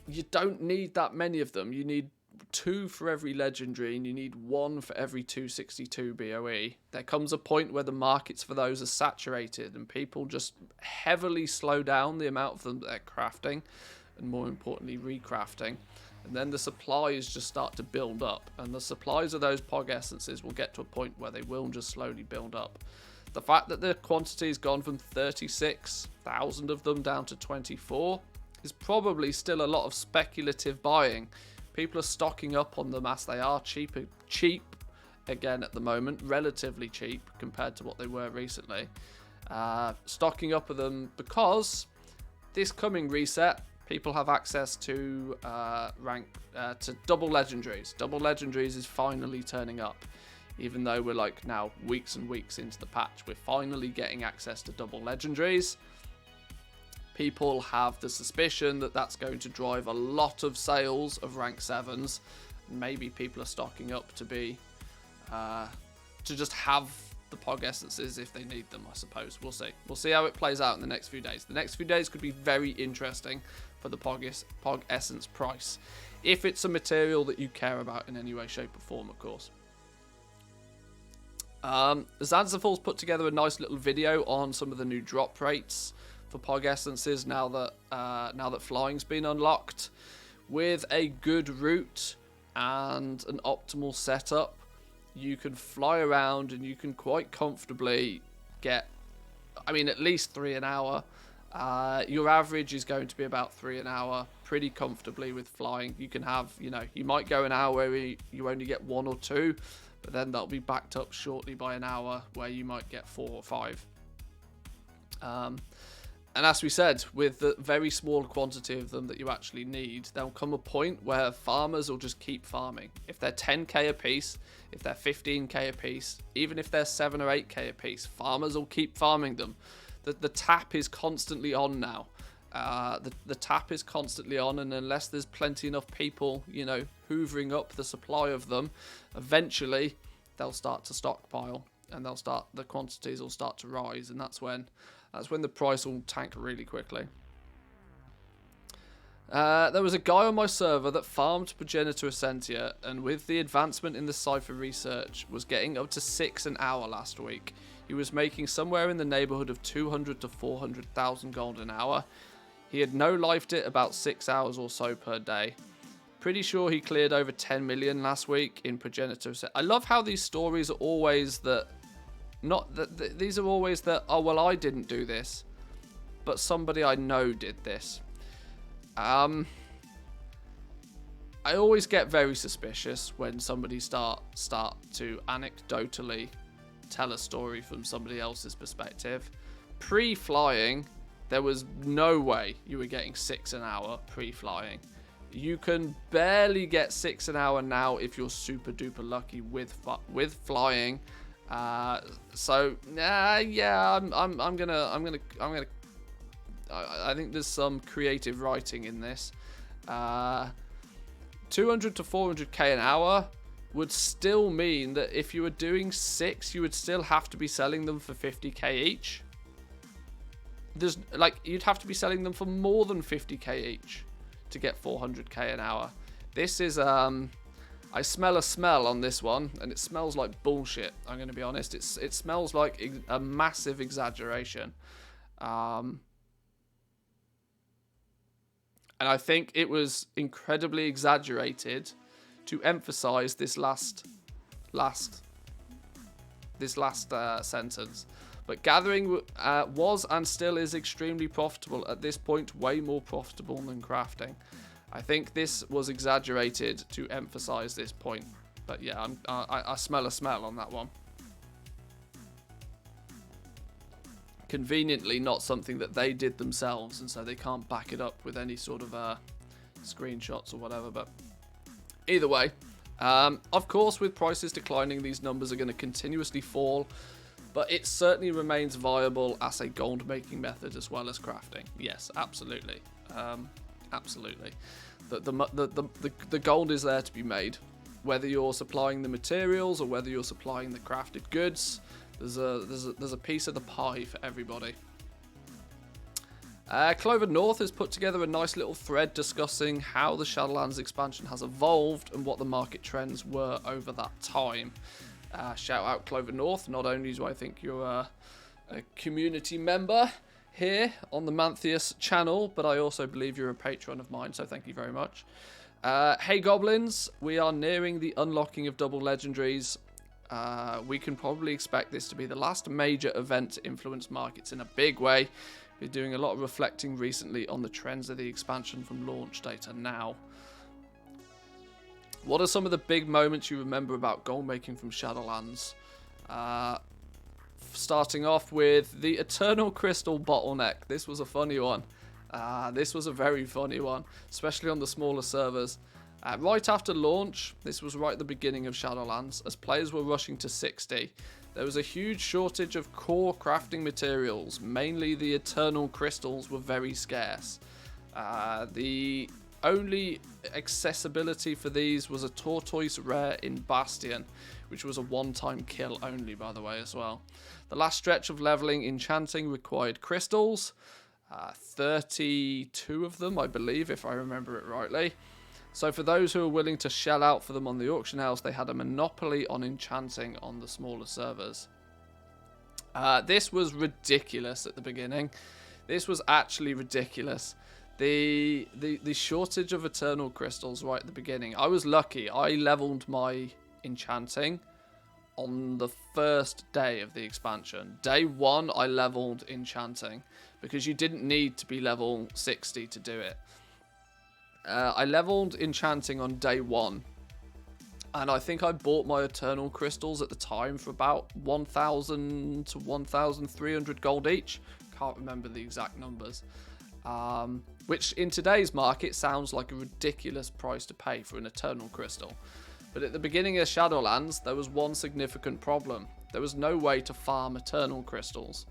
you don't need that many of them. You need 2 for every legendary, and you need 1 for every 262 BOE. There comes a point where the markets for those are saturated, and people just heavily slow down the amount of them that they're crafting, and more importantly, recrafting. And then the supplies just start to build up, and the supplies of those Pog Essences will get to a point where they will just slowly build up. The fact that the quantity has gone from 36,000 of them down to 24 is probably still a lot of speculative buying. People are stocking up on them as they are cheap again at the moment, relatively cheap compared to what they were recently. Stocking up of them because this coming reset, people have access to to double legendaries. Double legendaries is finally turning up. Even though we're like now weeks and weeks into the patch, we're finally getting access to double legendaries. People have the suspicion that that's going to drive a lot of sales of rank 7s. Maybe people are stocking up to just have the Pog Essences if they need them, I suppose. We'll see. We'll see how it plays out in the next few days. The next few days could be very interesting for the Pog Essence price, if it's a material that you care about in any way, shape or form, of course. Zanzafal's put together a nice little video on some of the new drop rates for Pog Essences now that Flying's been unlocked. With a good route and an optimal setup, you can fly around and you can quite comfortably get, at least 3 an hour. Your average is going to be about 3 an hour pretty comfortably with Flying. You can have, you might go an hour where you only get 1 or 2, but then that'll be backed up shortly by an hour where you might get 4 or 5. And as we said, with the very small quantity of them that you actually need, there'll come a point where farmers will just keep farming. If they're 10k a piece, if they're 15k a piece, even if they're 7 or 8k a piece, farmers will keep farming them. The tap is constantly on now. The tap is constantly on, and unless there's plenty enough people, hoovering up the supply of them, eventually they'll start to stockpile, and the quantities will start to rise, and that's when the price will tank really quickly. There was a guy on my server that farmed Progenitor Essentia, and with the advancement in the Cypher research, was getting up to 6 an hour last week. He was making somewhere in the neighbourhood of 200 to 400,000 gold an hour. He had no-lifed it about 6 hours or so per day. Pretty sure he cleared over 10 million last week in Progenitor Essentia. I love how these stories are always that Not that these are always the, oh, well, I didn't do this, but somebody I know did this. I always get very suspicious when somebody start to anecdotally tell a story from somebody else's perspective. Pre-flying, there was no way you were getting 6 an hour pre-flying. You can barely get 6 an hour now if you're super duper lucky with flying. So yeah, I think there's some creative writing in this. 200 to 400k an hour would still mean that if you were doing 6, you would still have to be selling them for 50k each. There's like, you'd have to be selling them for more than 50k each to get 400k an hour. This is I smell a smell on this one, and it smells like bullshit. I'm going to be honest. It smells like a massive exaggeration. And I think it was incredibly exaggerated to emphasize this last sentence. But gathering was and still is extremely profitable at this point, way more profitable than crafting. I think this was exaggerated to emphasize this point. But yeah, I smell a smell on that one. Conveniently not something that they did themselves, and so they can't back it up with any sort of screenshots or whatever. But either way, of course, with prices declining, these numbers are going to continuously fall, but it certainly remains viable as a gold making method as well as crafting. Yes, absolutely. Absolutely. The gold is there to be made, whether you're supplying the materials or whether you're supplying the crafted goods. There's a piece of the pie for everybody. Clover North has put together a nice little thread discussing how the Shadowlands expansion has evolved and what the market trends were over that time. Shout out Clover North. Not only do I think you're a community member here on the Mantheus channel, but I also believe you're a patron of mine, so thank you very much. Hey Goblins, we are nearing the unlocking of double legendaries. We can probably expect this to be the last major event to influence markets in a big way. We're doing a lot of reflecting recently on the trends of the expansion from launch data now. What are some of the big moments you remember about gold making from Shadowlands? Starting off with the Eternal Crystal bottleneck. This was a funny one. This was a very funny one, especially on the smaller servers. Right after launch, this was right at the beginning of Shadowlands, as players were rushing to 60. There was a huge shortage of core crafting materials. Mainly the Eternal Crystals were very scarce. The only accessibility for these was a Tortoise Rare in Bastion, which was a one-time kill only, by the way, as well. The last stretch of leveling enchanting required crystals. 32 of them, I believe, if I remember it rightly. So for those who are willing to shell out for them on the auction house, they had a monopoly on enchanting on the smaller servers. This was ridiculous at the beginning. This was actually ridiculous. The shortage of Eternal Crystals right at the beginning. I was lucky. I leveled my enchanting on the first day of the expansion. Day 1, I leveled enchanting because you didn't need to be level 60 to do it. I leveled enchanting on day 1, and I think I bought my Eternal Crystals at the time for about 1,000 to 1,300 gold each. Can't remember the exact numbers. Which in today's market sounds like a ridiculous price to pay for an Eternal Crystal. But at the beginning of Shadowlands, there was one significant problem. There was no way to farm Eternal Crystals.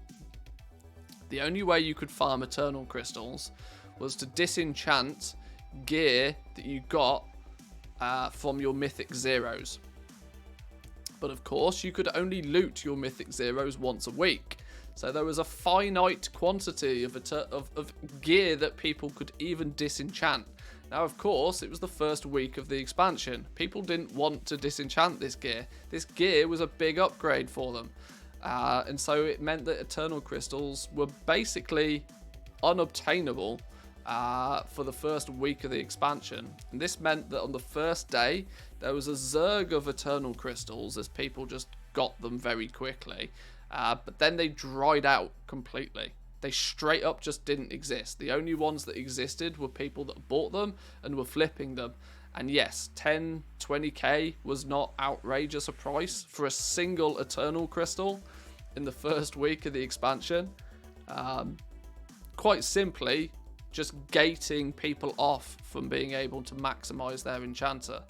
The only way you could farm Eternal Crystals was to disenchant gear that you got from your Mythic Zeros. But of course, you could only loot your Mythic Zeros once a week. So there was a finite quantity of gear that people could even disenchant. Now, of course, it was the first week of the expansion. People didn't want to disenchant this gear. This gear was a big upgrade for them. And so it meant that Eternal Crystals were basically unobtainable for the first week of the expansion. And this meant that on the first day, there was a zerg of Eternal Crystals as people just got them very quickly. But then they dried out completely. They straight up just didn't exist. The only ones that existed were people that bought them and were flipping them. And yes, 10, 20k was not outrageous a price for a single Eternal Crystal in the first week of the expansion. Quite simply, just gating people off from being able to maximize their enchanter.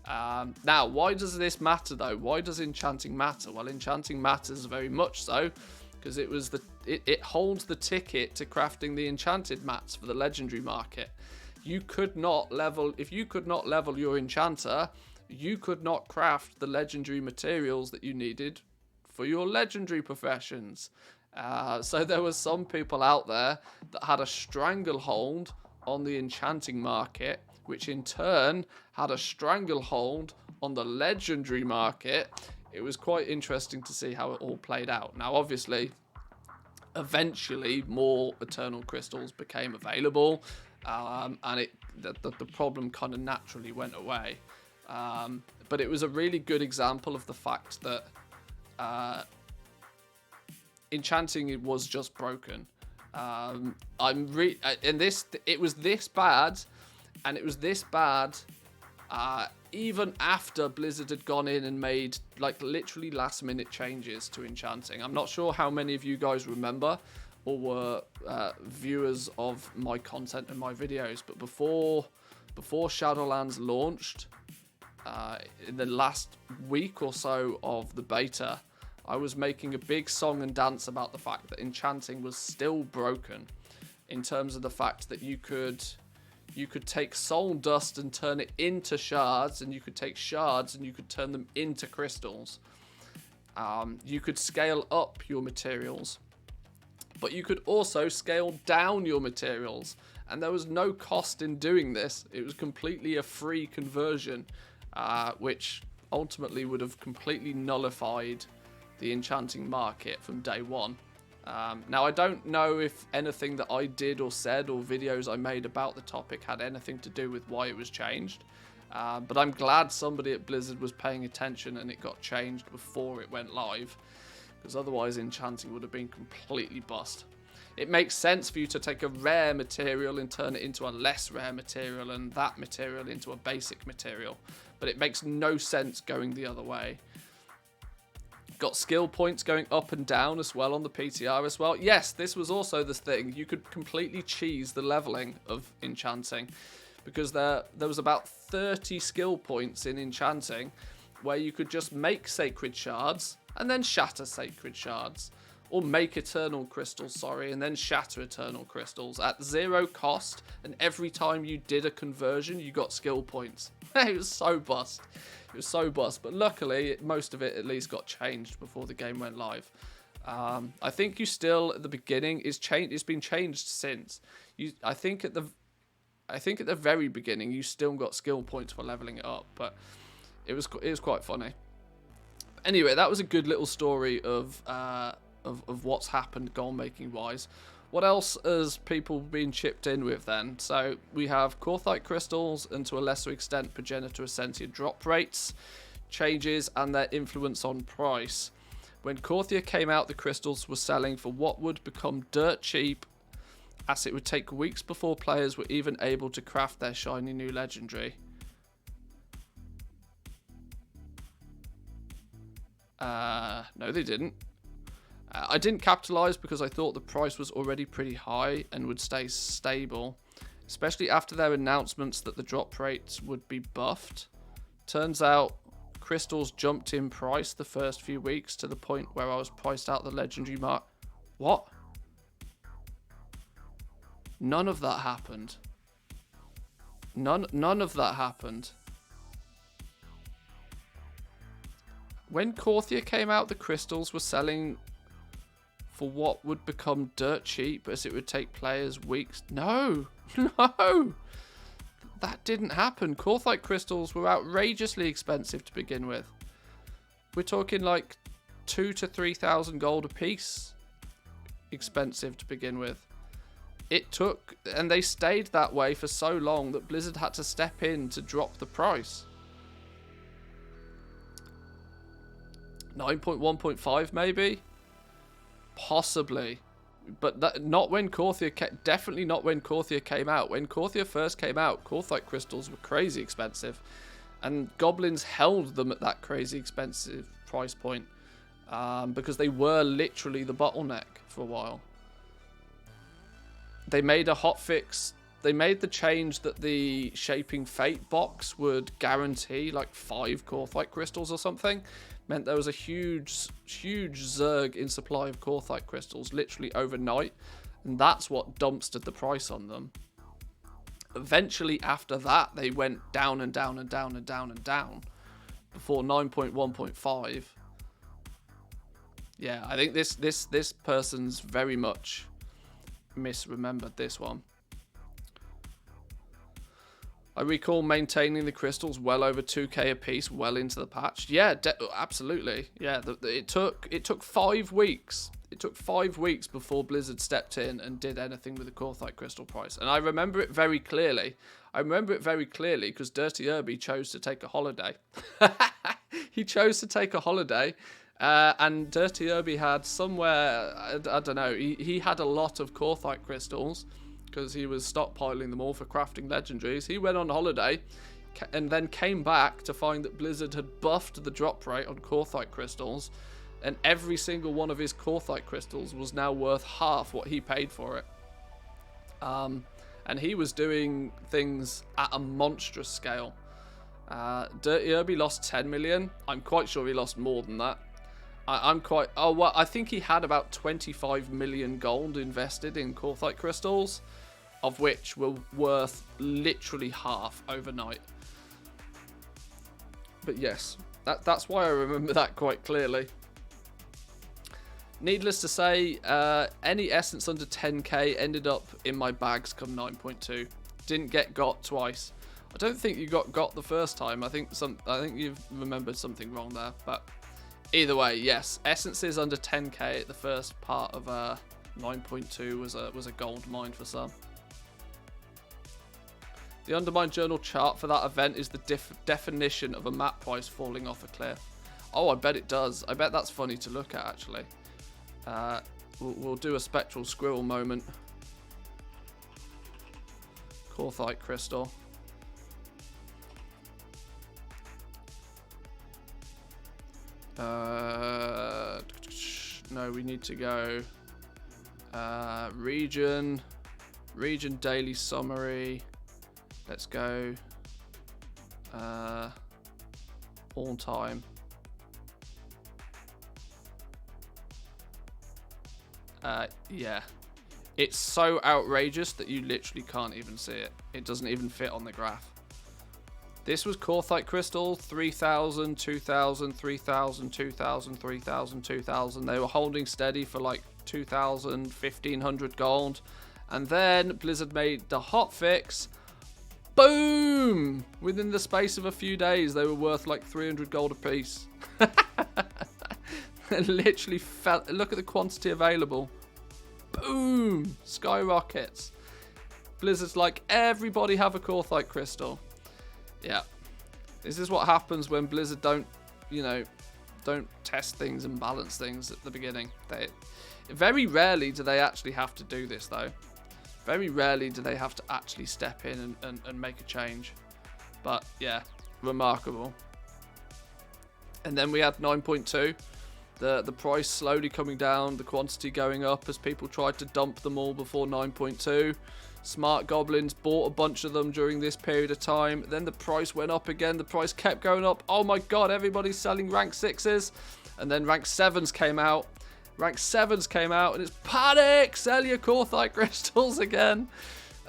Now, why does this matter though? Why does enchanting matter? Well, enchanting matters very much so, because it holds the ticket to crafting the enchanted mats for the legendary market. If you could not level your enchanter, you could not craft the legendary materials that you needed for your legendary professions. So there were some people out there that had a stranglehold on the enchanting market, which in turn had a stranglehold on the legendary market. It was quite interesting to see how it all played out. Now, obviously, eventually more Eternal Crystals became available, and the problem kind of naturally went away. But it was a really good example of the fact that enchanting was just broken. It was this bad, and it was this bad even after Blizzard had gone in and made like literally last minute changes to enchanting. I'm not sure how many of you guys remember or were viewers of my content and my videos, but before Shadowlands launched, in the last week or so of the beta, I was making a big song and dance about the fact that enchanting was still broken, in terms of the fact that you could take soul dust and turn it into shards, and you could take shards and you could turn them into crystals. You could scale up your materials, but you could also scale down your materials, and there was no cost in doing this. It was completely a free conversion, which ultimately would have completely nullified the enchanting market from day one. Now, I don't know if anything that I did or said or videos I made about the topic had anything to do with why it was changed, but I'm glad somebody at Blizzard was paying attention and it got changed before it went live, because otherwise enchanting would have been completely bust. It makes sense for you to take a rare material and turn it into a less rare material, and that material into a basic material, but it makes no sense going the other way. Got skill points going up and down as well on the PTR as well. Yes, this was also the thing. You could completely cheese the leveling of enchanting, because there was about 30 skill points in enchanting where you could just make sacred shards and then shatter sacred shards, or make eternal crystals, and then shatter eternal crystals at 0 cost, and every time you did a conversion you got skill points. It was so bust. It was so bust, but luckily most of it at least got changed before the game went live. I think you still at the beginning it's been changed since. I think at the very beginning you still got skill points for leveling it up, but it was quite funny. Anyway, that was a good little story of what's happened goal making wise. What else has people been chipped in with then? So we have Korthite crystals, and to a lesser extent Progenitor Essentia drop rates, changes, and their influence on price. When Korthia came out, the crystals were selling for what would become dirt cheap, as it would take weeks before players were even able to craft their shiny new legendary. No, they didn't. I didn't capitalise because I thought the price was already pretty high and would stay stable, especially after their announcements that the drop rates would be buffed. Turns out crystals jumped in price the first few weeks to the point where I was priced out the legendary mark. What? None of that happened. None of that happened. When Korthia came out, the crystals were selling for what would become dirt cheap, as it would take players weeks. No, that didn't happen. Korthite crystals were outrageously expensive to begin with. We're talking like 2,000 to 3,000 gold a piece expensive to begin with. It took, and they stayed that way for so long that Blizzard had to step in to drop the price. 9.1.5 maybe. Possibly. But not when Korthia definitely not when Korthia came out. When Korthia first came out, Korthite crystals were crazy expensive. And goblins held them at that crazy expensive price point. Because they were literally the bottleneck for a while. They made a hotfix. They made the change that the Shaping Fate box would guarantee like 5 Korthite crystals or something. Meant there was a huge zerg in supply of Korthite crystals literally overnight. And that's what dumpstered the price on them. Eventually after that, they went down and down and down and down and down. Before 9.1.5. Yeah, I think this person's very much misremembered this one. I recall maintaining the crystals well over 2k a piece, well into the patch. Yeah, absolutely. Yeah, it took 5 weeks. It took 5 weeks before Blizzard stepped in and did anything with the Korthite crystal price. And I remember it very clearly. I remember it very clearly because Dirty Herbie chose to take a holiday. He chose to take a holiday. And Dirty Herbie had somewhere, I don't know, he had a lot of Korthite crystals because he was stockpiling them all for crafting legendaries. He went on holiday and then came back to find that Blizzard had buffed the drop rate on Korthite crystals, and every single one of his Korthite crystals was now worth half what he paid for it. And he was doing things at a monstrous scale. Dirty Herbie lost 10 million. I'm quite sure he lost more than that. I think he had about 25 million gold invested in Korthite crystals, of which were worth literally half overnight. But yes, that's why I remember that quite clearly. Needless to say, any essence under 10k ended up in my bags come 9.2. Didn't get got twice. I don't think you got the first time. I think you've remembered something wrong there, but either way, yes, essences under 10k at the first part of 9.2 was a gold mine for some. The Undermine Journal chart for that event is the definition of a map price falling off a cliff. Oh, I bet it does. I bet that's funny to look at, actually. We'll do a spectral squirrel moment. Korthite crystal. No, we need to go region daily summary. Let's go all time. Yeah, it's so outrageous that you literally can't even see it. It doesn't even fit on the graph. This was Korthite crystal, 3,000, 2,000, 3,000, 2,000, 3,000, 2,000. They were holding steady for like 2,000, 1,500 gold. And then Blizzard made the hotfix. Boom! Within the space of a few days, they were worth like 300 gold a piece. It literally fell. Look at the quantity available. Boom! Skyrockets. Blizzard's like, everybody have a Korthite crystal. Yeah. This is what happens when Blizzard don't test things and balance things at the beginning. Very rarely do they actually have to do this, though. Very rarely do they have to actually step in and make a change. But, yeah, remarkable. And then we had 9.2. The price slowly coming down, the quantity going up as people tried to dump them all before 9.2. Smart goblins bought a bunch of them during this period of time. Then the price went up again. The price kept going up. Oh my god, everybody's selling rank 6s. And then rank 7s came out. Rank 7s came out and it's panic! Sell your Korthite crystals again.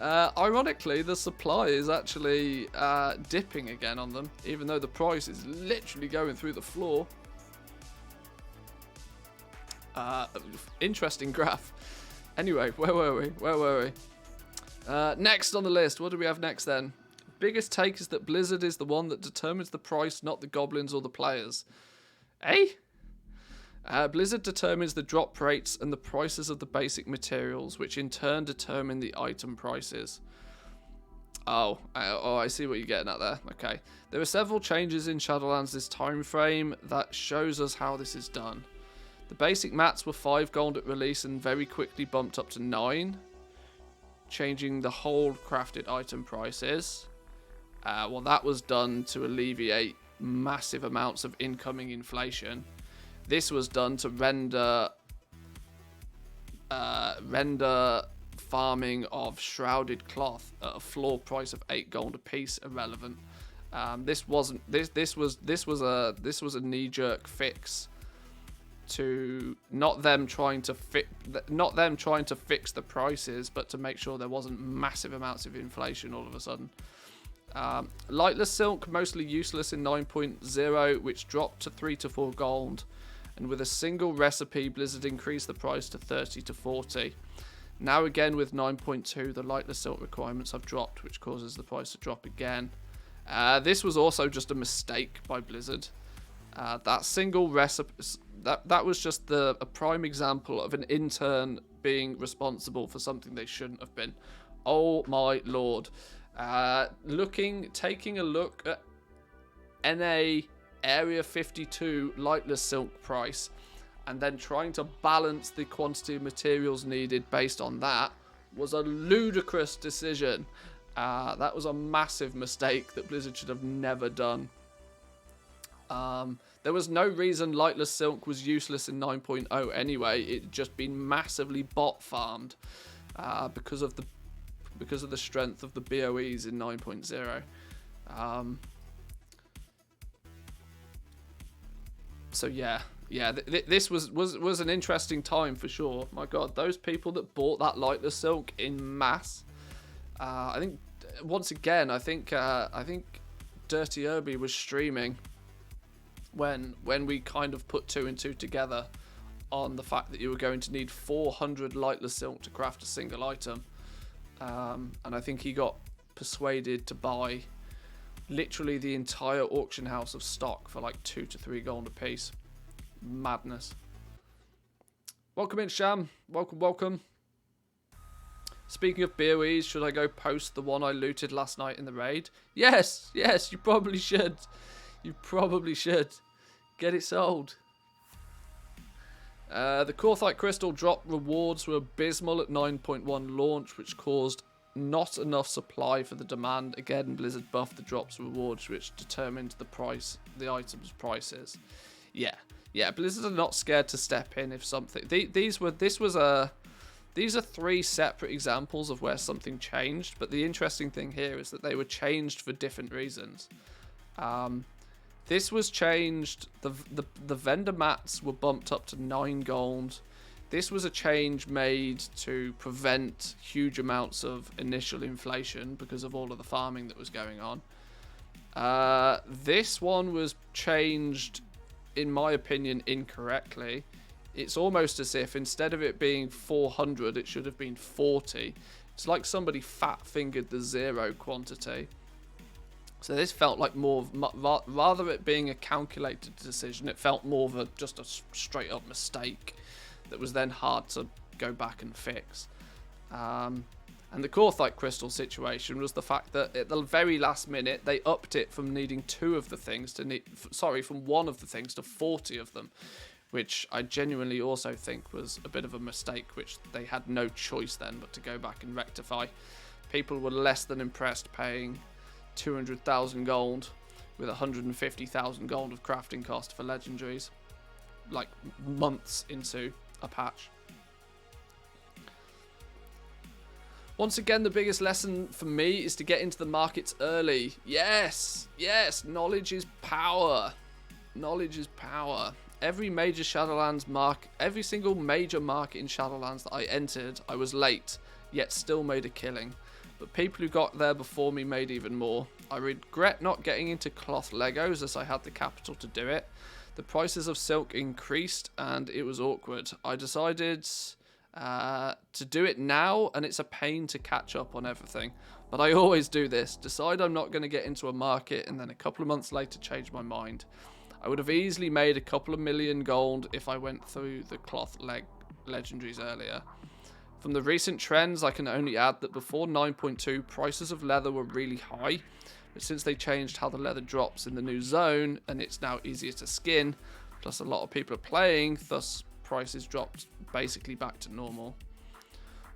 Ironically, the supply is actually dipping again on them, even though the price is literally going through the floor. Interesting graph. Anyway, where were we? Next on the list, what do we have next then? Biggest take is that Blizzard is the one that determines the price, not the goblins or the players. Eh? Blizzard determines the drop rates and the prices of the basic materials, which in turn determine the item prices. Oh, I see what you're getting at there. Okay. There are several changes in Shadowlands this time frame that shows us how this is done. The basic mats were 5 gold at release and very quickly bumped up to 9, changing the whole crafted item prices. Well, that was done to alleviate massive amounts of incoming inflation. This was done to render farming of shrouded cloth at a floor price of 8 gold apiece irrelevant. This was a knee-jerk fix to not them trying to fix the prices, but to make sure there wasn't massive amounts of inflation all of a sudden. Lightless silk, mostly useless in 9.0, which dropped to 3 to 4 gold, and with a single recipe, Blizzard increased the price to 30 to 40. Now again with 9.2, the lightless silk requirements have dropped, which causes the price to drop again. This was also just a mistake by Blizzard. That single recipe, that was just a prime example of an intern being responsible for something they shouldn't have been. Oh my lord. Taking a look at NA Area 52 lightless silk price, and then trying to balance the quantity of materials needed based on that was a ludicrous decision. That was a massive mistake that Blizzard should have never done. There was no reason lightless silk was useless in 9.0 anyway. It'd just been massively bot farmed because of the strength of the BOEs in 9.0. So yeah, this was an interesting time for sure. My God, those people that bought that lightless silk in mass. I think once again, I think Dirty Irby was streaming when we kind of put 2 and 2 together on the fact that you were going to need 400 lightless silk to craft a single item. And I think he got persuaded to buy literally the entire auction house of stock for like 2 to 3 gold a piece. Madness. Welcome in, Sham. Welcome. Speaking of BOEs, should I go post the one I looted last night in the raid? Yes, you probably should. You probably should. Get it sold. The Corthite Crystal drop rewards were abysmal at 9.1 launch, which caused not enough supply for the demand. Again, Blizzard buffed the drops rewards, which determined the item's prices. Yeah, Blizzard are not scared to step in if something. These are 3 separate examples of where something changed, but the interesting thing here is that they were changed for different reasons. This was changed. The vendor mats were bumped up to 9 gold. This was a change made to prevent huge amounts of initial inflation because of all of the farming that was going on. This one was changed, in my opinion, incorrectly. It's almost as if instead of it being 400, it should have been 40. It's like somebody fat-fingered the 0 quantity. So this felt like more of, rather it being a calculated decision, it felt more of just a straight-up mistake that was then hard to go back and fix. And the Corthite Crystal situation was the fact that at the very last minute, they upped it from needing 2 of the things from 1 of the things to 40 of them, which I genuinely also think was a bit of a mistake, which they had no choice then but to go back and rectify. People were less than impressed paying 200,000 gold with 150,000 gold of crafting cost for legendaries, like months into a patch. Once again, the biggest lesson for me is to get into the markets early. Yes, knowledge is power. Knowledge is power. Every single major market in Shadowlands that I entered, I was late, yet still made a killing. But people who got there before me made even more. I regret not getting into cloth Legos as I had the capital to do it. The prices of silk increased and it was awkward. I decided to do it now, and it's a pain to catch up on everything. But I always do this. Decide I'm not going to get into a market and then a couple of months later change my mind. I would have easily made a couple of million gold if I went through the cloth legendaries earlier. From the recent trends, I can only add that before 9.2, prices of leather were really high, but since they changed how the leather drops in the new zone, and it's now easier to skin, plus a lot of people are playing, thus prices dropped basically back to normal.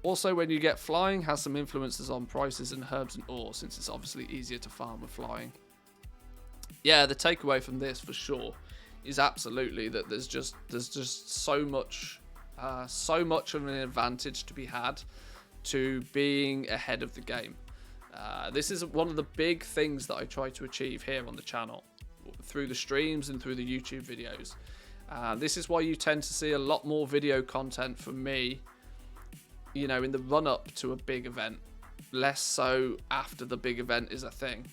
Also, when you get flying, has some influences on prices and herbs and ore, since it's obviously easier to farm with flying. Yeah, the takeaway from this for sure is absolutely that there's just so much of an advantage to be had to being ahead of the game. This is one of the big things that I try to achieve here on the channel through the streams and through the YouTube videos. This is why you tend to see a lot more video content from me, you know, in the run-up to a big event, less so after the big event is a thing.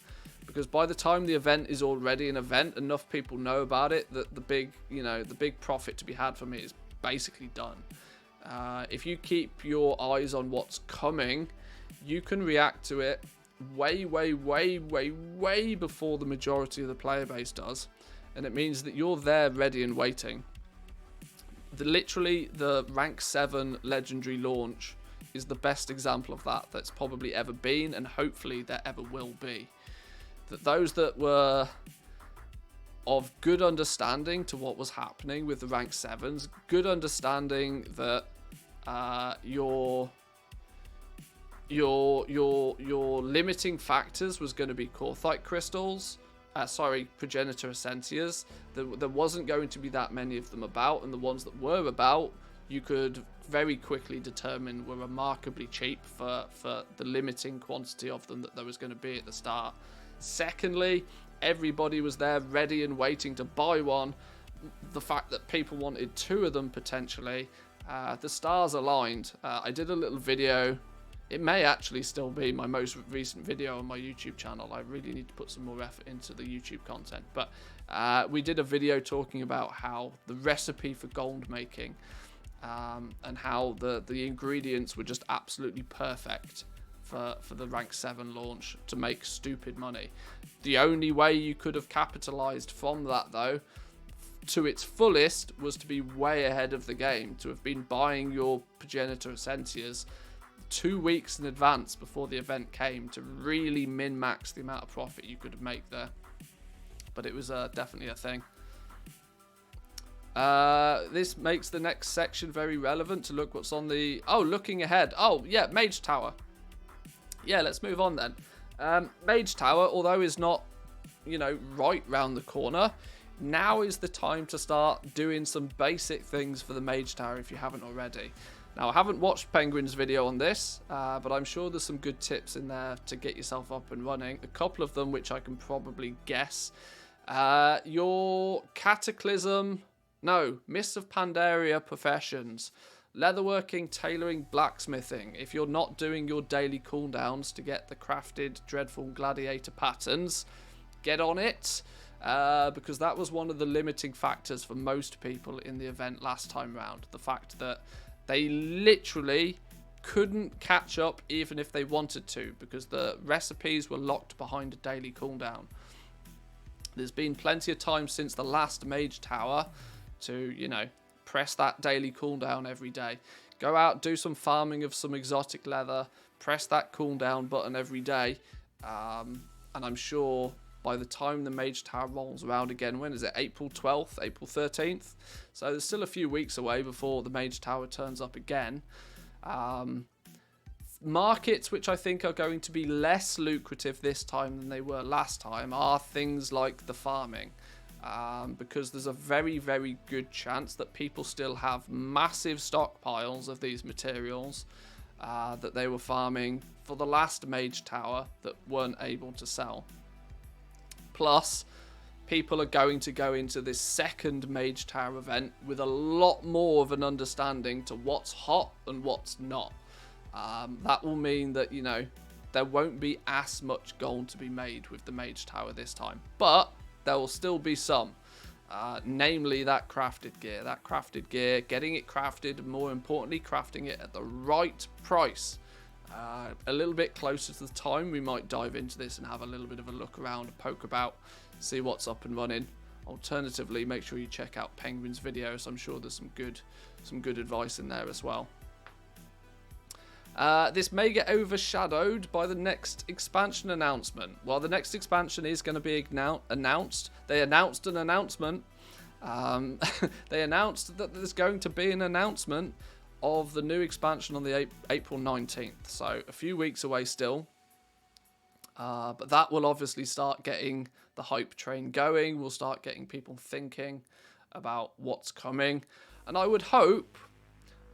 Because by the time the event is already an event, enough people know about it that the big profit to be had from it is basically done. If you keep your eyes on what's coming, you can react to it way before the majority of the player base does, and it means that you're there ready and waiting. Literally, the rank 7 legendary launch is the best example of that that's probably ever been, and hopefully there ever will be. That those that were of good understanding to what was happening with the rank 7s, good understanding that your limiting factors was going to be Corthite crystals, progenitor essentias. There wasn't going to be that many of them about, and the ones that were about, you could very quickly determine were remarkably cheap for the limiting quantity of them that there was going to be at the start. Secondly, everybody was there ready and waiting to buy one. The fact that people wanted 2 of them potentially, the stars aligned. I did a little video. It may actually still be my most recent video on my YouTube channel. I really need to put some more effort into the YouTube content. But we did a video talking about how the recipe for gold making and how the ingredients were just absolutely perfect for the rank 7 launch to make stupid money. The only way you could have capitalized from that, though, to its fullest, was to be way ahead of the game, to have been buying your progenitor essentias 2 weeks in advance before the event came to really min-max the amount of profit you could make there. But it was definitely a thing. This makes the next section very relevant to look what's on the... Oh, looking ahead. Oh, yeah, Mage Tower. Yeah, let's move on then. Mage Tower, although is not, you know, right round the corner, now is the time to start doing some basic things for the Mage Tower if you haven't already. Now, I haven't watched Penguin's video on this, but I'm sure there's some good tips in there to get yourself up and running. A couple of them which I can probably guess. Your Cataclysm... No, Mists of Pandaria professions. Leatherworking, tailoring, blacksmithing. If you're not doing your daily cooldowns to get the crafted Dreadful Gladiator patterns, get on it. Because that was one of the limiting factors for most people in the event last time round. The fact that they literally couldn't catch up even if they wanted to, because the recipes were locked behind a daily cooldown. There's been plenty of time since the last Mage Tower to, you know, press that daily cooldown every day. Go out, do some farming of some exotic leather, press that cooldown button every day, and I'm sure by the time the Mage Tower rolls around again, when is it? April 12th, April 13th? So there's still a few weeks away before the Mage Tower turns up again. Markets which I think are going to be less lucrative this time than they were last time are things like the farming. Because there's a very, very good chance that people still have massive stockpiles of these materials that they were farming for the last Mage Tower that weren't able to sell. Plus, people are going to go into this second Mage Tower event with a lot more of an understanding to what's hot and what's not. That will mean that, you know, there won't be as much gold to be made with the Mage Tower this time. But there will still be some, namely that crafted gear. That crafted gear, getting it crafted, and more importantly, crafting it at the right price. A little bit closer to the time, we might dive into this and have a little bit of a look around, a poke about, see what's up and running. Alternatively, make sure you check out Penguin's videos. I'm sure there's some good advice in there as well. This may get overshadowed by the next expansion announcement. Well, the next expansion is going to be announced. They announced an announcement They announced that there's going to be an announcement of the new expansion on the April 19th. So a few weeks away still. But that will obviously start getting the hype train going. We'll start getting people thinking about what's coming. And I would hope,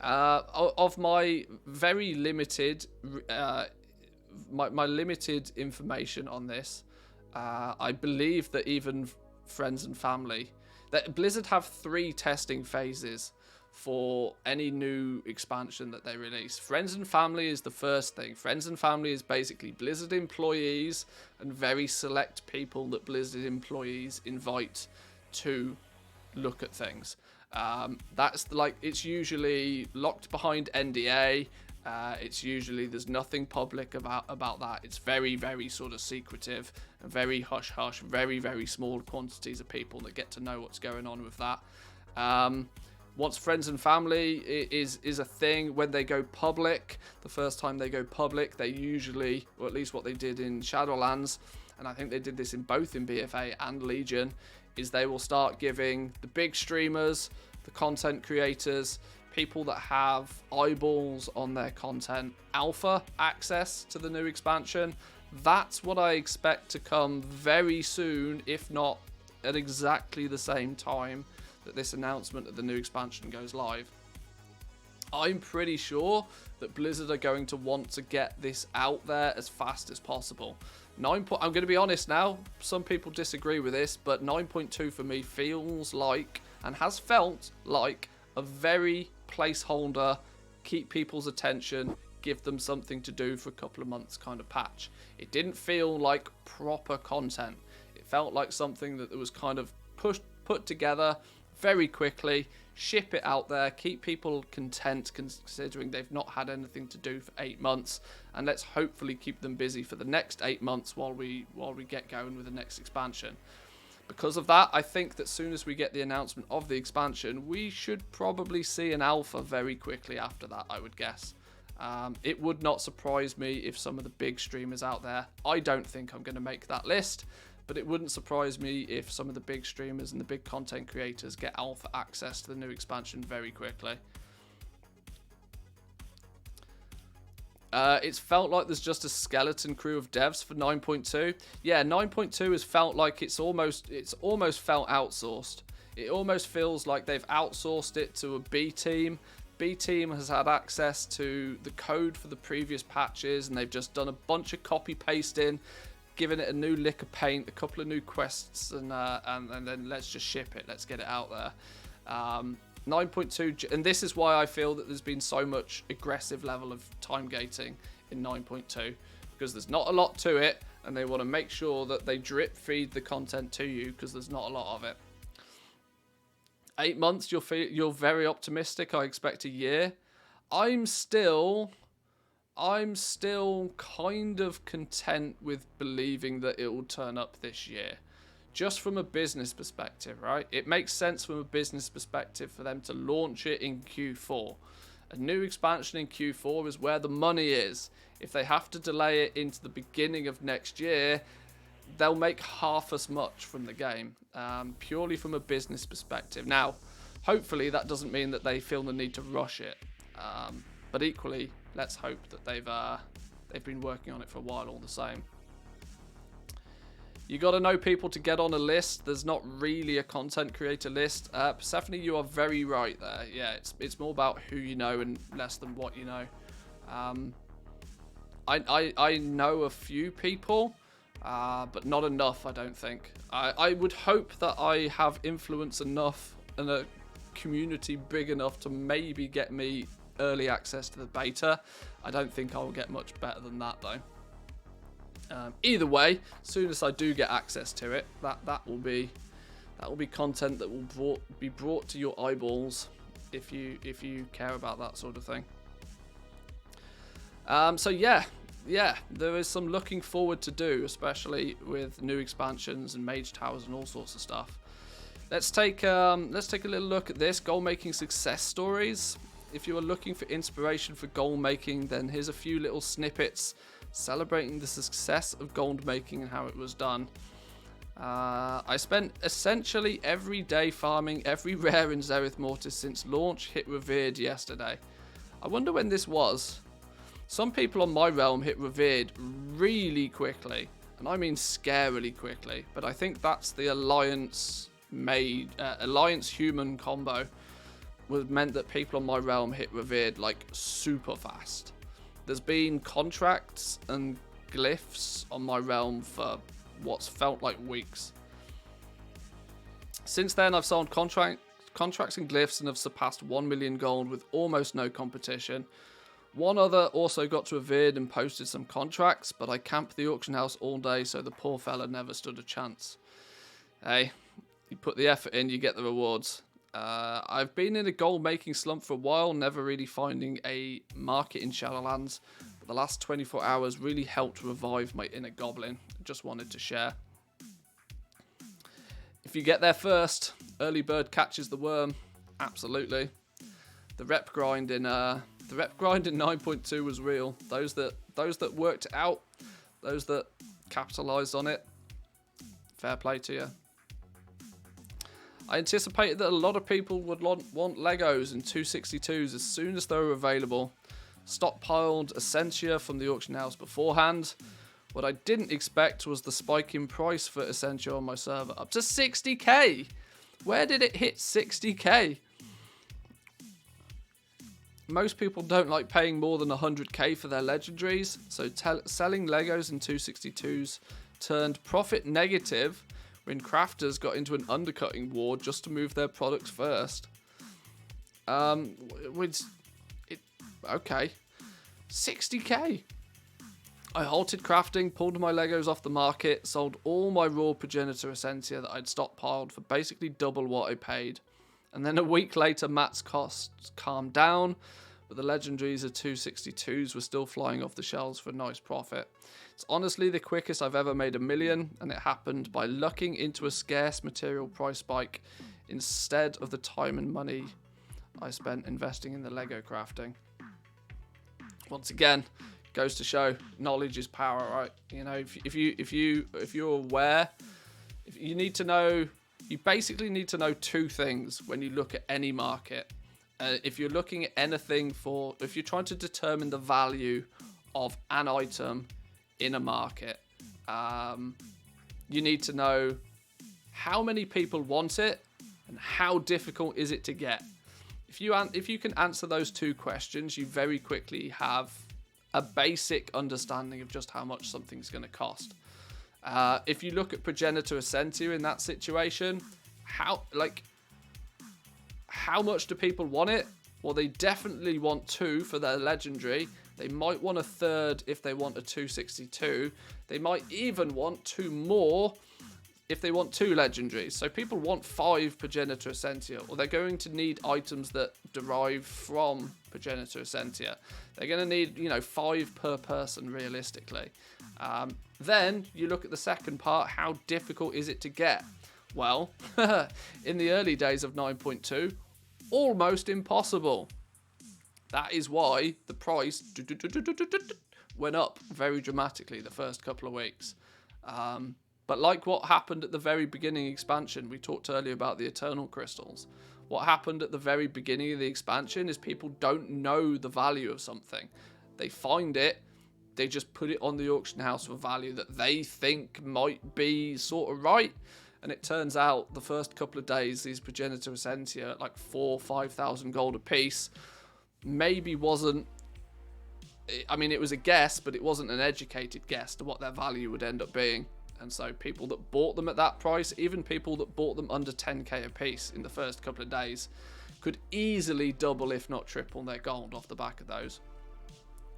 of my very limited, my limited information on this, I believe that even friends and family, that Blizzard have 3 testing phases for any new expansion that they release. Friends and family is the first thing. Friends and family is basically Blizzard employees and very select people that Blizzard employees invite to look at things. That's like, it's usually locked behind NDA. It's usually, there's nothing public about that. It's very, very sort of secretive, and very hush hush, very, very small quantities of people that get to know what's going on with that. Once friends and family is a thing, when they go public, the first time they go public, they usually, or at least what they did in Shadowlands, and I think they did this in both in BFA and Legion, is they will start giving the big streamers, the content creators, people that have eyeballs on their content, alpha access to the new expansion. That's what I expect to come very soon, if not at exactly the same time that this announcement of the new expansion goes live. I'm pretty sure that Blizzard are going to want to get this out there as fast as possible. I'm going to be honest now, some people disagree with this, but 9.2 for me feels like, and has felt like, a very placeholder, keep people's attention, give them something to do for a couple of months kind of patch. It didn't feel like proper content. It felt like something that was kind of put together very quickly, ship it out there, keep people content considering they've not had anything to do for 8 months, and let's hopefully keep them busy for the next 8 months while we get going with the next expansion. Because of that, I think that soon as we get the announcement of the expansion, we should probably see an alpha very quickly after that, I would guess. It would not surprise me if some of the big streamers out there, I don't think I'm going to make that list, but it wouldn't surprise me if some of the big streamers and the big content creators get alpha access to the new expansion very quickly. It's felt like there's just a skeleton crew of devs for 9.2. Yeah, 9.2 has felt like it's almost felt outsourced. It almost feels like they've outsourced it to a B team. B team has had access to the code for the previous patches, and they've just done a bunch of copy pasting, given it a new lick of paint, a couple of new quests, and then let's just ship it. Let's get it out there. 9.2, and this is why I feel that there's been so much aggressive level of time gating in 9.2, because there's not a lot to it, and they want to make sure that they drip feed the content to you, because there's not a lot of it. 8 months, you're very optimistic. I expect a year. I'm still kind of content with believing that it will turn up this year. Just from a business perspective, right? It makes sense from a business perspective for them to launch it in Q4. A new expansion in Q4 is where the money is. If they have to delay it into the beginning of next year, they'll make half as much from the game, purely from a business perspective. Now, hopefully that doesn't mean that they feel the need to rush it. But equally, let's hope that they've been working on it for a while all the same. You got to know people to get on a list. There's not really a content creator list. Persephone, you are very right there. Yeah, it's more about who you know and less than what you know. I know a few people, but not enough, I don't think. I would hope that I have influence enough and a community big enough to maybe get me early access to the beta. I don't think I'll get much better than that though. Either way, as soon as I do get access to it, that will be content that will be brought to your eyeballs if you care about that sort of thing. So yeah, there is some looking forward to do, especially with new expansions and mage towers and all sorts of stuff. Let's take a little look at this goal making success stories. If you are looking for inspiration for goal making, then here's a few little snippets celebrating the success of gold making and how it was done. I spent essentially every day farming every rare in Zereth Mortis since launch hit revered yesterday. I wonder when this was. Some people on my realm hit revered really quickly, and I mean scarily quickly, but I think that's the Alliance human combo meant that people on my realm hit revered like super fast. There's been contracts and glyphs on my realm for what's felt like weeks. Since then, I've sold contracts and glyphs and have surpassed 1 million gold with almost no competition. One other also got revered and posted some contracts, but I camped the auction house all day, so the poor fella never stood a chance. Hey, you put the effort in, you get the rewards. I've been in a gold making slump for a while, never really finding a market in Shadowlands, but the last 24 hours really helped revive my inner goblin. Just wanted to share. If you get there first, early bird catches the worm. Absolutely. The rep grind in 9.2 was real. Those that worked it out, those that capitalized on it, fair play to you. I anticipated that a lot of people would want Legos and 262s as soon as they were available. Stockpiled Essentia from the auction house beforehand. What I didn't expect was the spike in price for Essentia on my server, up to 60k. Where did it hit 60k? Most people don't like paying more than 100k for their legendaries, so selling Legos and 262s turned profit negative when crafters got into an undercutting war just to move their products first. Okay. 60k. I halted crafting, pulled my Legos off the market, sold all my raw progenitor essentia that I'd stockpiled for basically double what I paid. And then a week later, Matt's costs calmed down, but the legendaries of 262s were still flying off the shelves for a nice profit. It's honestly the quickest I've ever made $1 million, and it happened by lucking into a scarce material price spike instead of the time and money I spent investing in the Lego crafting. Once again, goes to show knowledge is power, right? You know, if you're aware, you need to know. You basically need to know two things when you look at any market. If you're looking at anything if you're trying to determine the value of an item in a market, you need to know how many people want it and how difficult is it to get. If you can answer those two questions, you very quickly have a basic understanding of just how much something's going to cost. If you look at progenitor essentia in that situation, how much do people want it? Well, they definitely want 2 for their legendary. They might want a third if they want a 262. They might even want 2 more if they want 2 legendaries. So people want 5 progenitor essentia, or they're going to need items that derive from progenitor essentia. They're going to need, 5 per person realistically. Then you look at the second part, how difficult is it to get? Well, in the early days of 9.2, almost impossible. That is why the price went up very dramatically the first couple of weeks. But like what happened at the very beginning expansion, we talked earlier about the Eternal Crystals. What happened at the very beginning of the expansion is people don't know the value of something. They find it, they just put it on the auction house for value that they think might be sort of right. And it turns out the first couple of days, these progenitor essentia at like 4,000-5,000 gold a piece, maybe wasn't. I mean, it was a guess, but it wasn't an educated guess to what their value would end up being. And so people that bought them at that price, even people that bought them under 10k a piece in the first couple of days, could easily double, if not triple, their gold off the back of those.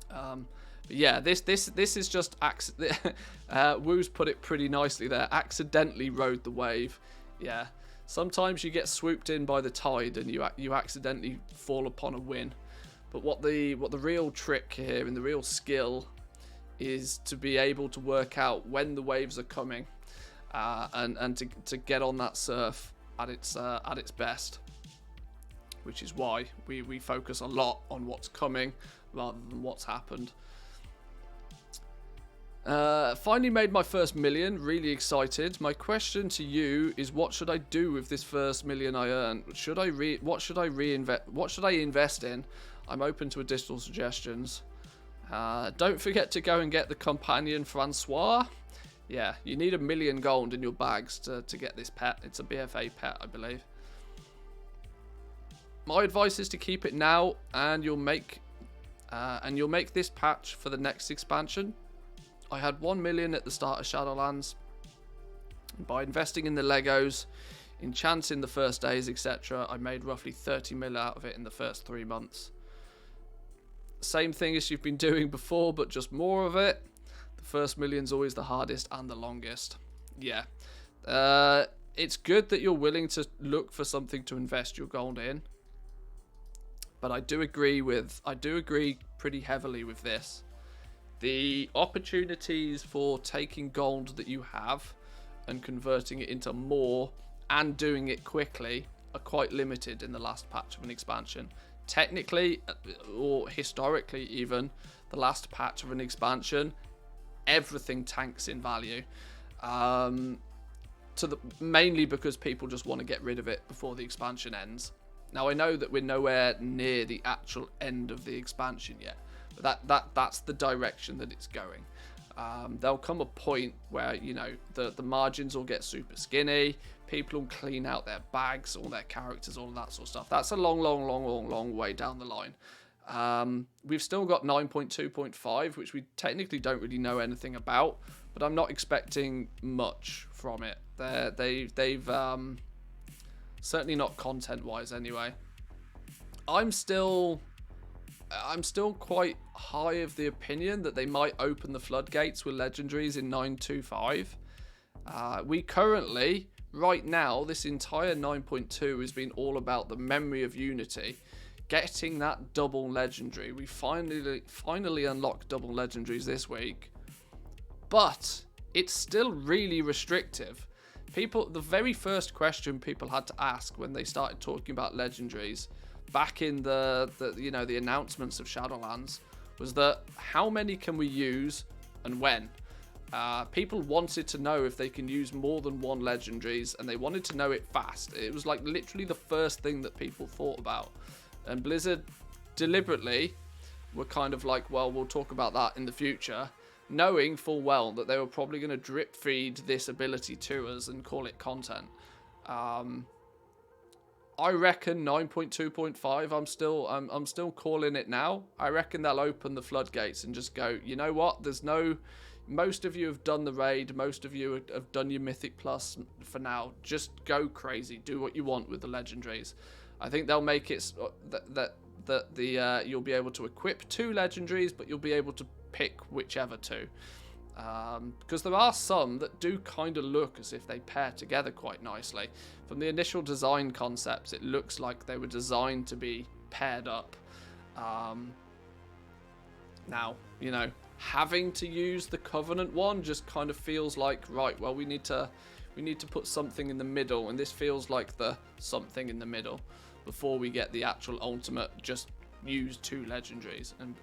But yeah, this is just Woo's put it pretty nicely there. Accidentally rode the wave. Yeah, sometimes you get swooped in by the tide and you accidentally fall upon a win. But what the real trick here and the real skill is to be able to work out when the waves are coming, and to get on that surf at its best. Which is why we focus a lot on what's coming rather than what's happened. Finally made my first million. Really excited. My question to you is, what should I do with this first million I earned? What should I invest in? I'm open to additional suggestions. Don't forget to go and get the companion Francois. Yeah, you need 1 million gold in your bags to get this pet. It's a BFA pet, I believe. My advice is to keep it now, and you'll make this patch for the next expansion. I had 1 million at the start of Shadowlands. By investing in the Legos, enchanting the first days, etc., I made roughly 30 mil out of it in the first 3 months. Same thing as you've been doing before, but just more of it. The first million's always the hardest and the longest. Yeah. It's good that you're willing to look for something to invest your gold in. But I do agree pretty heavily with this. The opportunities for taking gold that you have and converting it into more and doing it quickly are quite limited in the last patch of an expansion. Technically, or historically even, the last patch of an expansion, everything tanks in value. Mainly because people just want to get rid of it before the expansion ends. Now, I know that we're nowhere near the actual end of the expansion yet, but that's the direction that it's going. There'll come a point where, you know, the margins will get super skinny. People will clean out their bags, all their characters, all of that sort of stuff. That's a long way down the line. We've still got 9.2.5, which we technically don't really know anything about, but I'm not expecting much from it. They've certainly not content-wise anyway. I'm still quite high of the opinion that they might open the floodgates with legendaries in 9.2.5. We currently, right now, this entire 9.2 has been all about the memory of Unity. Getting that double legendary. We finally unlocked double legendaries this week. But it's still really restrictive. The very first question people had to ask when they started talking about legendaries back in the announcements of Shadowlands was that how many can we use and when? People wanted to know if they can use more than one legendaries, and they wanted to know it fast. It was like literally the first thing that people thought about. And Blizzard deliberately were kind of like, well, we'll talk about that in the future, knowing full well that they were probably going to drip feed this ability to us and call it content. I reckon 9.2.5, I'm still calling it now. I reckon they'll open the floodgates and just go, you know what, most of you have done the raid, most of you have done your Mythic Plus for now. Just go crazy, do what you want with the legendaries. I think they'll make it that you'll be able to equip 2 legendaries, but you'll be able to pick whichever 2. Because there are some that do kind of look as if they pair together quite nicely. From the initial design concepts, it looks like they were designed to be paired up. Now, you know, having to use the Covenant one just kind of feels like, right, well, we need to put something in the middle, and this feels like the something in the middle before we get the actual ultimate, just use 2 legendaries and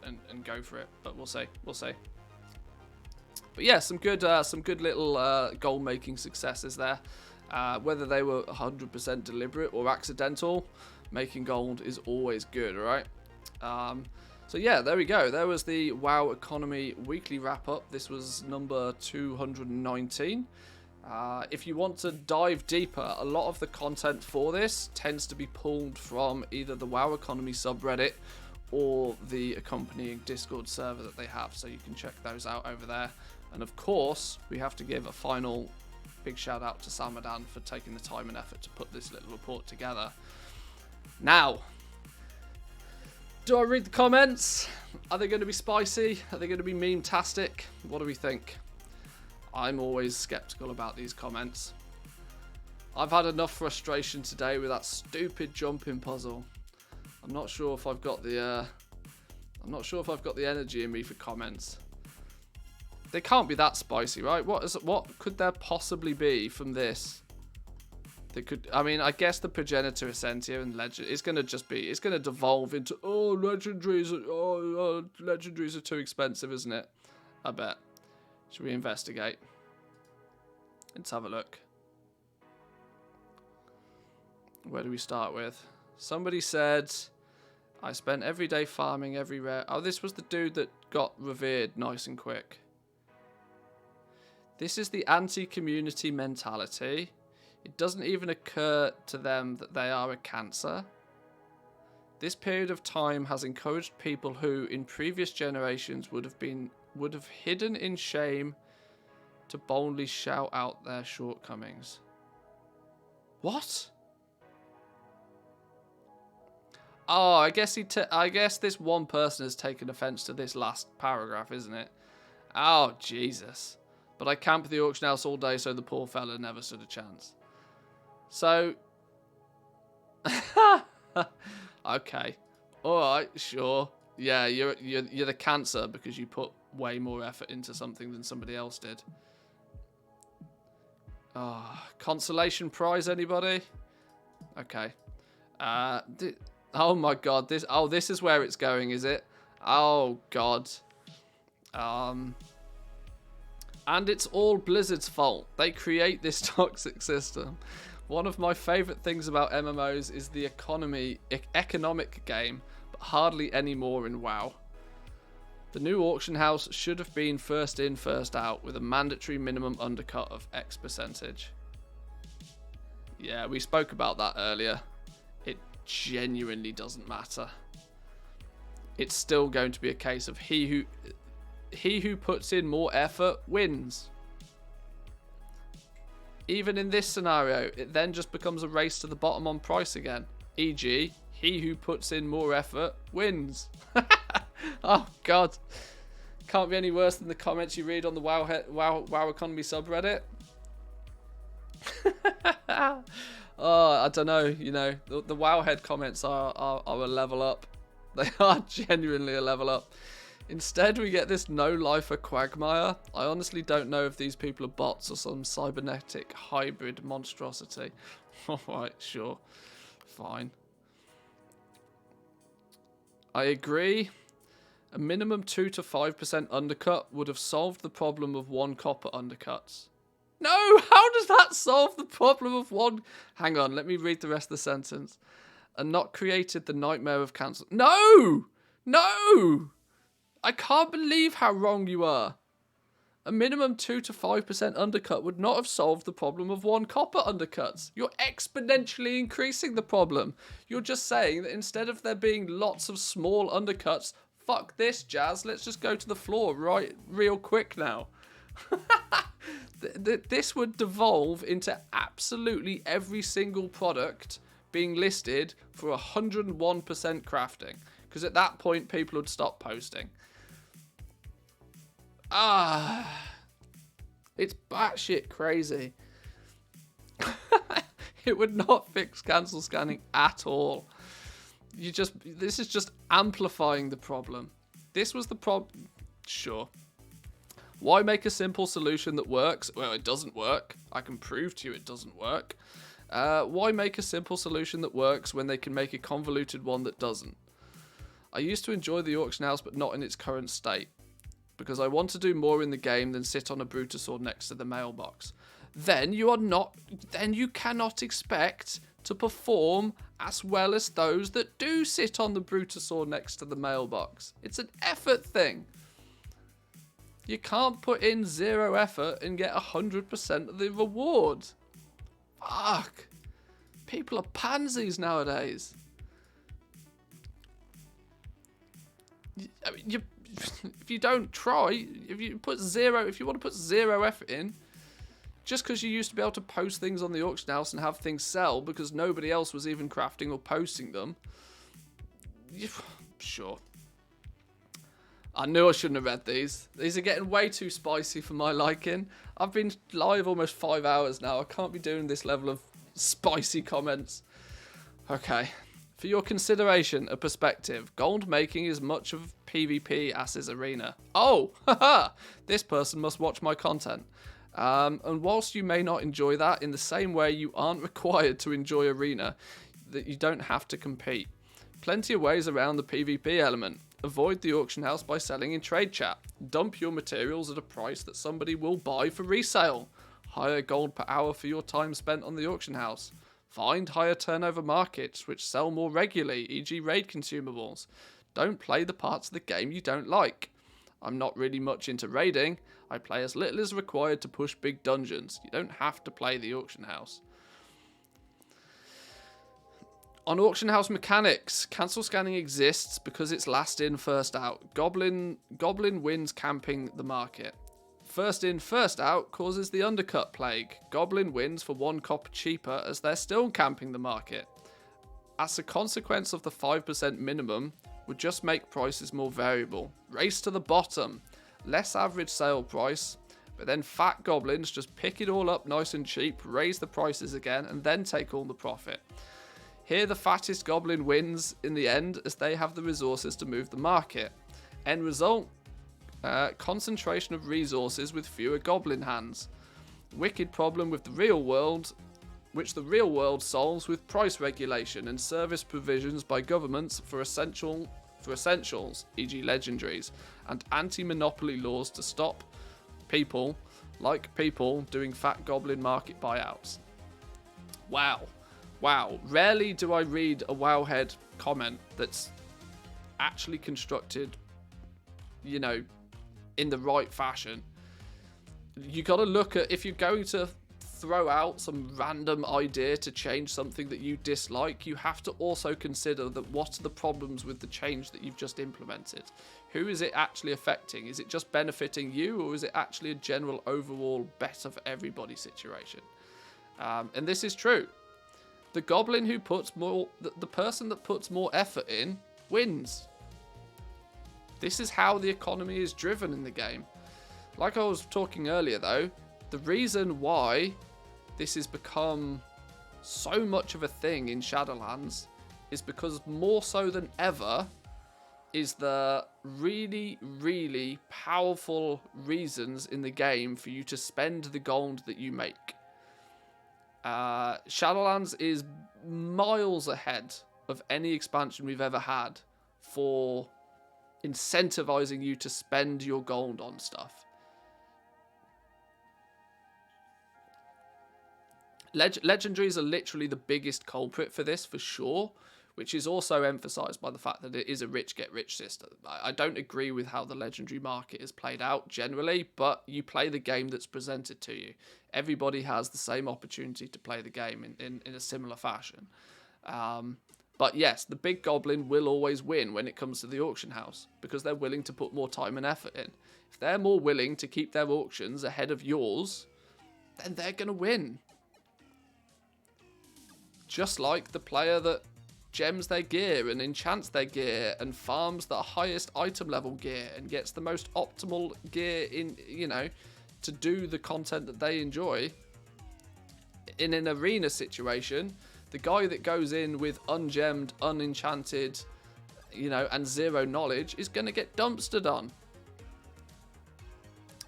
go for it. But we'll see. But yeah, some good little goal making successes there. Whether they were 100% deliberate or accidental, making gold is always good, alright? So yeah, there we go. There was the WoW Economy weekly wrap up. This was number 219. If you want to dive deeper, a lot of the content for this tends to be pulled from either the WoW Economy subreddit or the accompanying Discord server that they have, so you can check those out over there. And of course, we have to give a final big shout out to Samadan for taking the time and effort to put this little report together. Now, do I read the comments? Are they going to be spicy? Are they going to be meme-tastic? What do we think? I'm always skeptical about these comments. I've had enough frustration today with that stupid jumping puzzle. I'm not sure if I've got the energy in me for comments. They can't be that spicy, right? What could there possibly be from this? I mean, I guess the Progenitor Essentia and Legend it's going to devolve into, legendaries are too expensive, isn't it? I bet. Should we investigate? Let's have a look. Where do we start with? Somebody said, I spent every day farming every rare... Oh, this was the dude that got revered nice and quick. This is the anti-community mentality. It doesn't even occur to them that they are a cancer. This period of time has encouraged people who, in previous generations, would have hidden in shame to boldly shout out their shortcomings. What? Oh, I guess this one person has taken offense to this last paragraph, isn't it? Oh, Jesus. But I camped the auction house all day, so the poor fella never stood a chance. So, okay, all right, sure. Yeah, you're the cancer because you put way more effort into something than somebody else did. Consolation prize, anybody? Okay. Oh my God, this is where it's going, is it? Oh God. And it's all Blizzard's fault. They create this toxic system. One of my favourite things about MMOs is the economic game, but hardly any more in WoW. The new auction house should have been first in, first out, with a mandatory minimum undercut of X percentage. Yeah, we spoke about that earlier. It genuinely doesn't matter. It's still going to be a case of he who puts in more effort wins. Even in this scenario, it then just becomes a race to the bottom on price again. E.g., he who puts in more effort wins. Oh God, can't be any worse than the comments you read on the WoW Economy subreddit. Oh, I don't know. You know, the Wowhead comments are a level up. They are genuinely a level up. Instead, we get this no-lifer quagmire. I honestly don't know if these people are bots or some cybernetic hybrid monstrosity. Alright, sure. Fine. I agree. A minimum 2 to 5% undercut would have solved the problem of 1 copper undercuts. No! How does that solve the problem of 1... Hang on, let me read the rest of the sentence. And not created the nightmare of cancel... No! No! I can't believe how wrong you are. A minimum 2 to 5% undercut would not have solved the problem of 1 copper undercuts. You're exponentially increasing the problem. You're just saying that instead of there being lots of small undercuts, fuck this, Jazz, let's just go to the floor real quick now. This would devolve into absolutely every single product being listed for 101% crafting. Because at that point, people would stop posting. It's batshit crazy. It would not fix cancel scanning at all. This is just amplifying the problem. This was the problem. Sure. Why make a simple solution that works? Well, it doesn't work. I can prove to you it doesn't work. Why make a simple solution that works when they can make a convoluted one that doesn't? I used to enjoy the auction house, but not in its current state, because I want to do more in the game than sit on a Brutosaur next to the mailbox. Then you cannot expect to perform as well as those that do sit on the Brutosaur next to the mailbox. It's an effort thing. You can't put in 0 effort and get 100% of the reward. Fuck. People are pansies nowadays. I mean, if you don't try, if you want to put 0 effort in, just because you used to be able to post things on the auction house and have things sell because nobody else was even crafting or posting them, sure. I knew I shouldn't have read these. These are getting way too spicy for my liking. I've been live almost 5 hours now. I can't be doing this level of spicy comments. Okay. For your consideration, a perspective. Gold making is much of PvP as is arena. Oh, haha! This person must watch my content. And whilst you may not enjoy that, in the same way you aren't required to enjoy arena, that you don't have to compete. Plenty of ways around the PvP element. Avoid the auction house by selling in trade chat. Dump your materials at a price that somebody will buy for resale. Higher gold per hour for your time spent on the auction house. Find higher turnover markets which sell more regularly, e.g. raid consumables. Don't play the parts of the game you don't like. I'm not really much into raiding. I play as little as required to push big dungeons. You don't have to play the auction house. On auction house mechanics, cancel scanning exists because it's last in, first out. Goblin wins camping the market. First in, first out causes the undercut plague. Goblin wins for 1 copper cheaper as they're still camping the market. As a consequence of the 5% minimum, would just make prices more variable. Race to the bottom. Less average sale price, but then fat goblins just pick it all up nice and cheap, raise the prices again, and then take all the profit. Here the fattest goblin wins in the end as they have the resources to move the market. End result, concentration of resources with fewer goblin hands. Wicked problem with the real world, which the real world solves with price regulation and service provisions by governments for essentials, e.g. legendaries, and anti-monopoly laws to stop people doing fat goblin market buyouts. Wow. Rarely do I read a wowhead comment that's actually constructed, you know, in the right fashion. You got to look at, if you're going to throw out some random idea to change something that you dislike, you have to also consider that what are the problems with the change that you've just implemented. Who is it actually affecting? Is it just benefiting you, or is it actually a general overall better for everybody situation? And this is true. The goblin who puts more, the person that puts more effort in wins. This is how the economy is driven in the game. Like I was talking earlier though, the reason why this has become so much of a thing in Shadowlands is because more so than ever is the really, really powerful reasons in the game for you to spend the gold that you make. Shadowlands is miles ahead of any expansion we've ever had for incentivizing you to spend your gold on stuff. Legendaries are literally the biggest culprit for this, for sure, which is also emphasized by the fact that it is a rich get rich system. I don't agree with how the legendary market is played out generally, but you play the game that's presented to you. Everybody has the same opportunity to play the game in a similar fashion. But yes, the big goblin will always win when it comes to the auction house because they're willing to put more time and effort in. If they're more willing to keep their auctions ahead of yours, then they're going to win. Just like the player that gems their gear and enchants their gear and farms the highest item level gear and gets the most optimal gear in, you know, to do the content that they enjoy. In an arena situation, the guy that goes in with ungemmed, unenchanted, you know, and zero knowledge is going to get dumpstered on.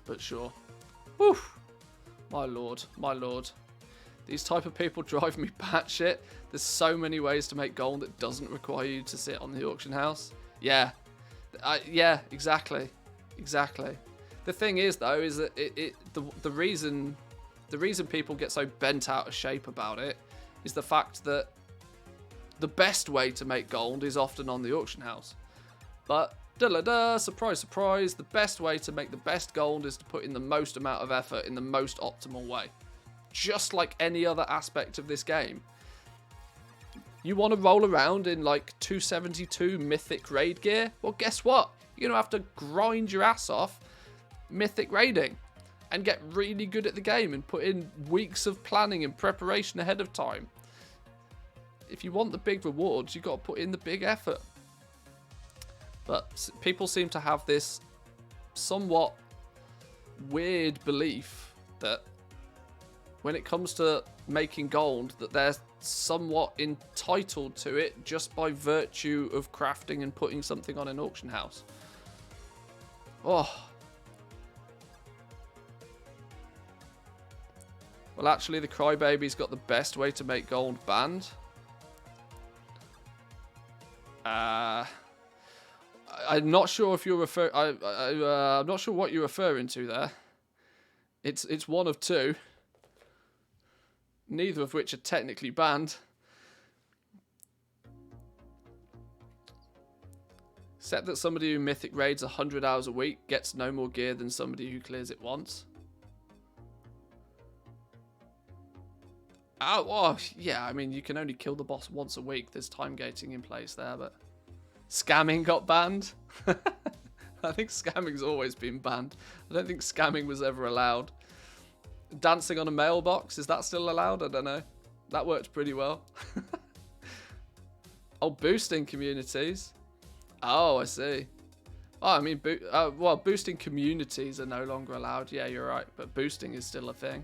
But sure. Whew. My lord, my lord. These type of people drive me batshit. There's so many ways to make gold that doesn't require you to sit on the auction house. Yeah. Yeah, exactly. Exactly. The thing is, though, is that the reason people get so bent out of shape about it is the fact that the best way to make gold is often on the auction house. But, surprise, surprise, the best way to make the best gold is to put in the most amount of effort in the most optimal way. Just like any other aspect of this game. You want to roll around in like 272 mythic raid gear? Well, guess what? You're going to have to grind your ass off mythic raiding and get really good at the game and put in weeks of planning and preparation ahead of time. If you want the big rewards, you've got to put in the big effort. But people seem to have this somewhat weird belief that when it comes to making gold, that they're somewhat entitled to it just by virtue of crafting and putting something on an auction house. Oh. Well, actually, the Crybaby's got the best way to make gold banned. I I'm not sure if you're I'm not sure what you're referring to there. It's one of two. Neither of which are technically banned. Except that somebody who mythic raids 100 hours a week gets no more gear than somebody who clears it once. Oh, well, yeah, I mean, you can only kill the boss once a week. There's time gating in place there, but... Scamming got banned. I think scamming's always been banned. I don't think scamming was ever allowed. Dancing on a mailbox, is that still allowed? I don't know. That worked pretty well. Oh, boosting communities. Oh, I see. Oh, I mean, well, boosting communities are no longer allowed. Yeah, you're right. But boosting is still a thing.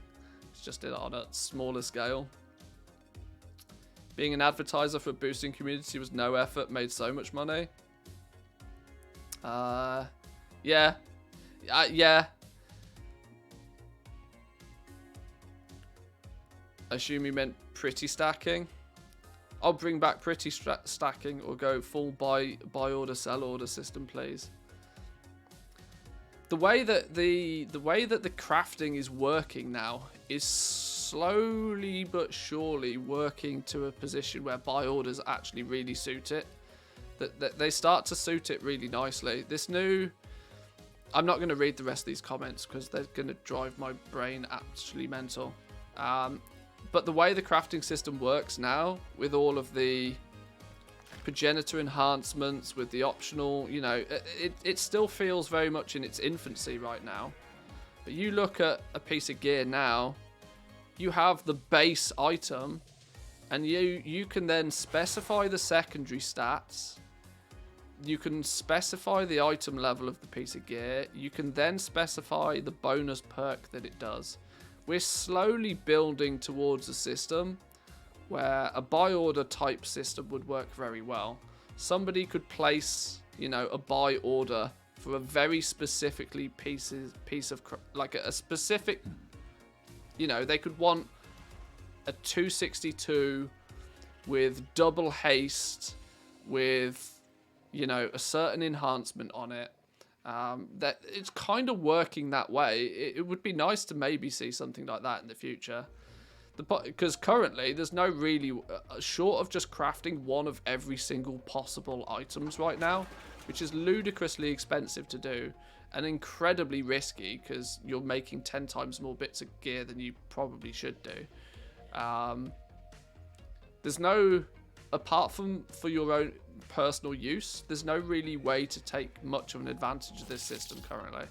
It's just on a smaller scale. Being an advertiser for a boosting community was no effort, made so much money. Yeah. Yeah. I assume you meant pretty stacking. I'll bring back pretty stacking or go full buy order, sell order system, please. The way that the crafting is working now is slowly but surely working to a position where buy orders actually really suit it. That they start to suit it really nicely. This new... I'm not going to read the rest of these comments because they're going to drive my brain actually mental. But the way the crafting system works now, with all of the progenitor enhancements, with the optional, you know, it still feels very much in its infancy right now. But you look at a piece of gear now, you have the base item, and you can then specify the secondary stats. You can specify the item level of the piece of gear. You can then specify the bonus perk that it does. We're slowly building towards a system where a buy order type system would work very well. Somebody could place, you know, a buy order for a very specifically piece of like a specific, you know, they could want a 262 with double haste with, you know, a certain enhancement on it. That it's kind of working that way. It would be nice to maybe see something like that in the future. Because currently there's no really, short of just crafting one of every single possible items right now, which is ludicrously expensive to do and incredibly risky because you're making 10 times more bits of gear than you probably should do. There's no, apart from for your own personal use, there's no really way to take much of an advantage of this system currently.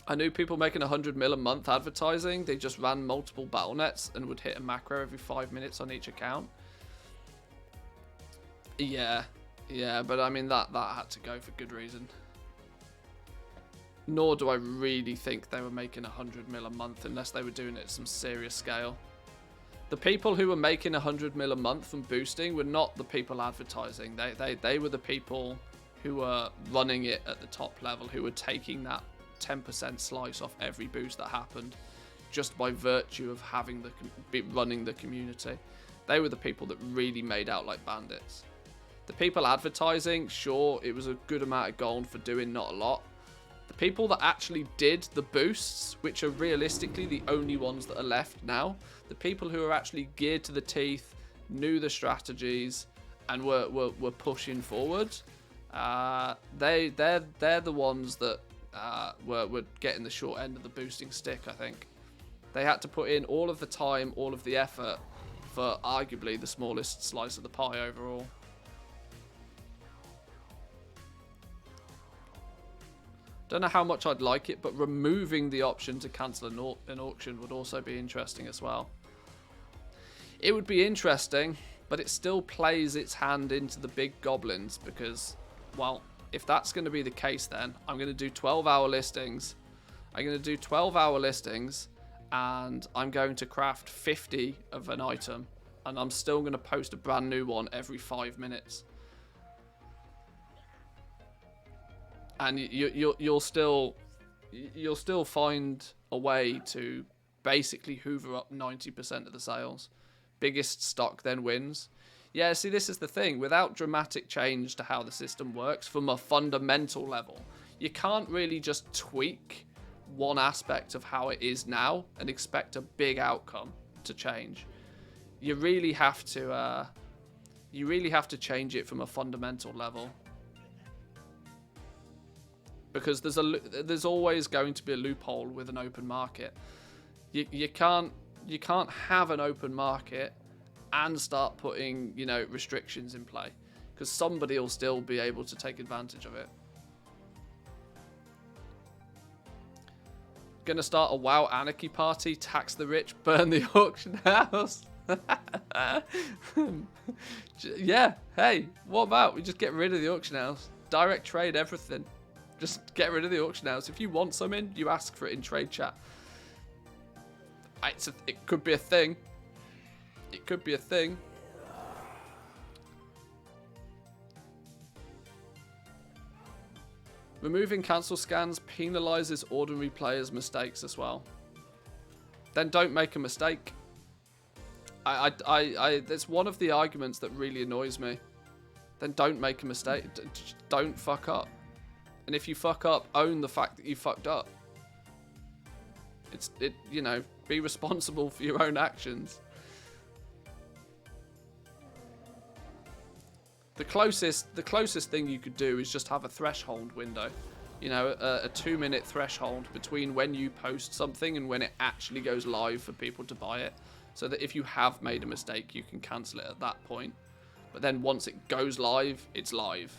I knew people making 100 mil a month advertising, they just ran multiple battle nets and would hit a macro every 5 minutes on each account. Yeah, but I mean that had to go for good reason. Nor do I really think they were making 100 mil a month unless they were doing it at some serious scale. The people who were making 100 mil a month from boosting were not the people advertising. They were the people who were running it at the top level, who were taking that 10% slice off every boost that happened just by virtue of having running the community. They were the people that really made out like bandits. The people advertising, sure, it was a good amount of gold for doing not a lot. The people that actually did the boosts, which are realistically the only ones that are left now, the people who are actually geared to the teeth, knew the strategies, and were pushing forward, they're the ones that were getting the short end of the boosting stick, I think. They had to put in all of the time, all of the effort for arguably the smallest slice of the pie overall. Don't know how much I'd like it, but removing the option to cancel an auction would also be interesting as well. It would be interesting, but it still plays its hand into the big goblins because, well, if that's going to be the case, then I'm going to do 12-hour listings. I'm going to do 12-hour listings, and I'm going to craft 50 of an item, and I'm still going to post a brand new one every 5 minutes. And you'll still find a way to basically hoover up 90% of the sales. Biggest stock then wins. Yeah, see, this is the thing. Without dramatic change to how the system works from a fundamental level, you can't really just tweak one aspect of how it is now and expect a big outcome to change. You really have to change it from a fundamental level, because there's always going to be a loophole with an open market. You can't have an open market and start putting, you know, restrictions in play, because somebody will still be able to take advantage of it. Gonna start a WoW anarchy party, tax the rich, burn the auction house. Yeah, hey, what about we just get rid of the auction house? Direct trade everything. Just get rid of the auction house. If you want something, you ask for it in trade chat. It could be a thing. It could be a thing. Removing cancel scans penalizes ordinary players' mistakes as well. Then don't make a mistake. That's one of the arguments that really annoys me. Then don't make a mistake. Don't fuck up. And if you fuck up, own the fact that you fucked up. You know, be responsible for your own actions. The closest thing you could do is just have a threshold window. You know, a 2-minute threshold between when you post something and when it actually goes live for people to buy it. So that if you have made a mistake, you can cancel it at that point. But then once it goes live, it's live.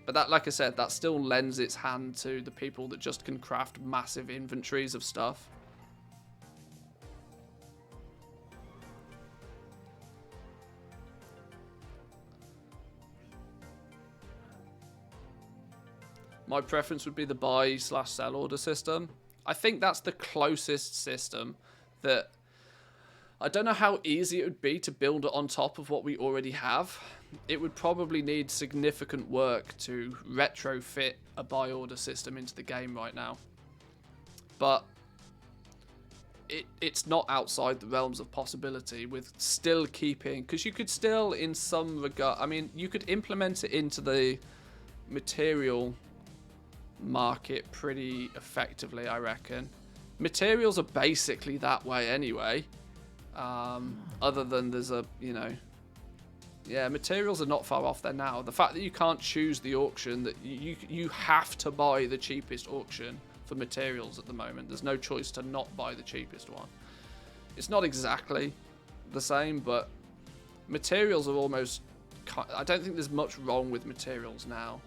But that, like I said, that still lends its hand to the people that just can craft massive inventories of stuff. My preference would be the buy/sell order system. I think that's the closest system that... I don't know how easy it would be to build it on top of what we already have. It would probably need significant work to retrofit a buy order system into the game right now. But it's not outside the realms of possibility with still keeping... Because you could still, in some regard... I mean, you could implement it into the material market pretty effectively, I reckon. Materials are basically that way anyway. Other than there's a, you know... Yeah, materials are not far off there now. The fact that you can't choose the auction, that you have to buy the cheapest auction for materials at the moment. There's no choice to not buy the cheapest one. It's not exactly the same, but materials are almost... I don't think there's much wrong with materials now.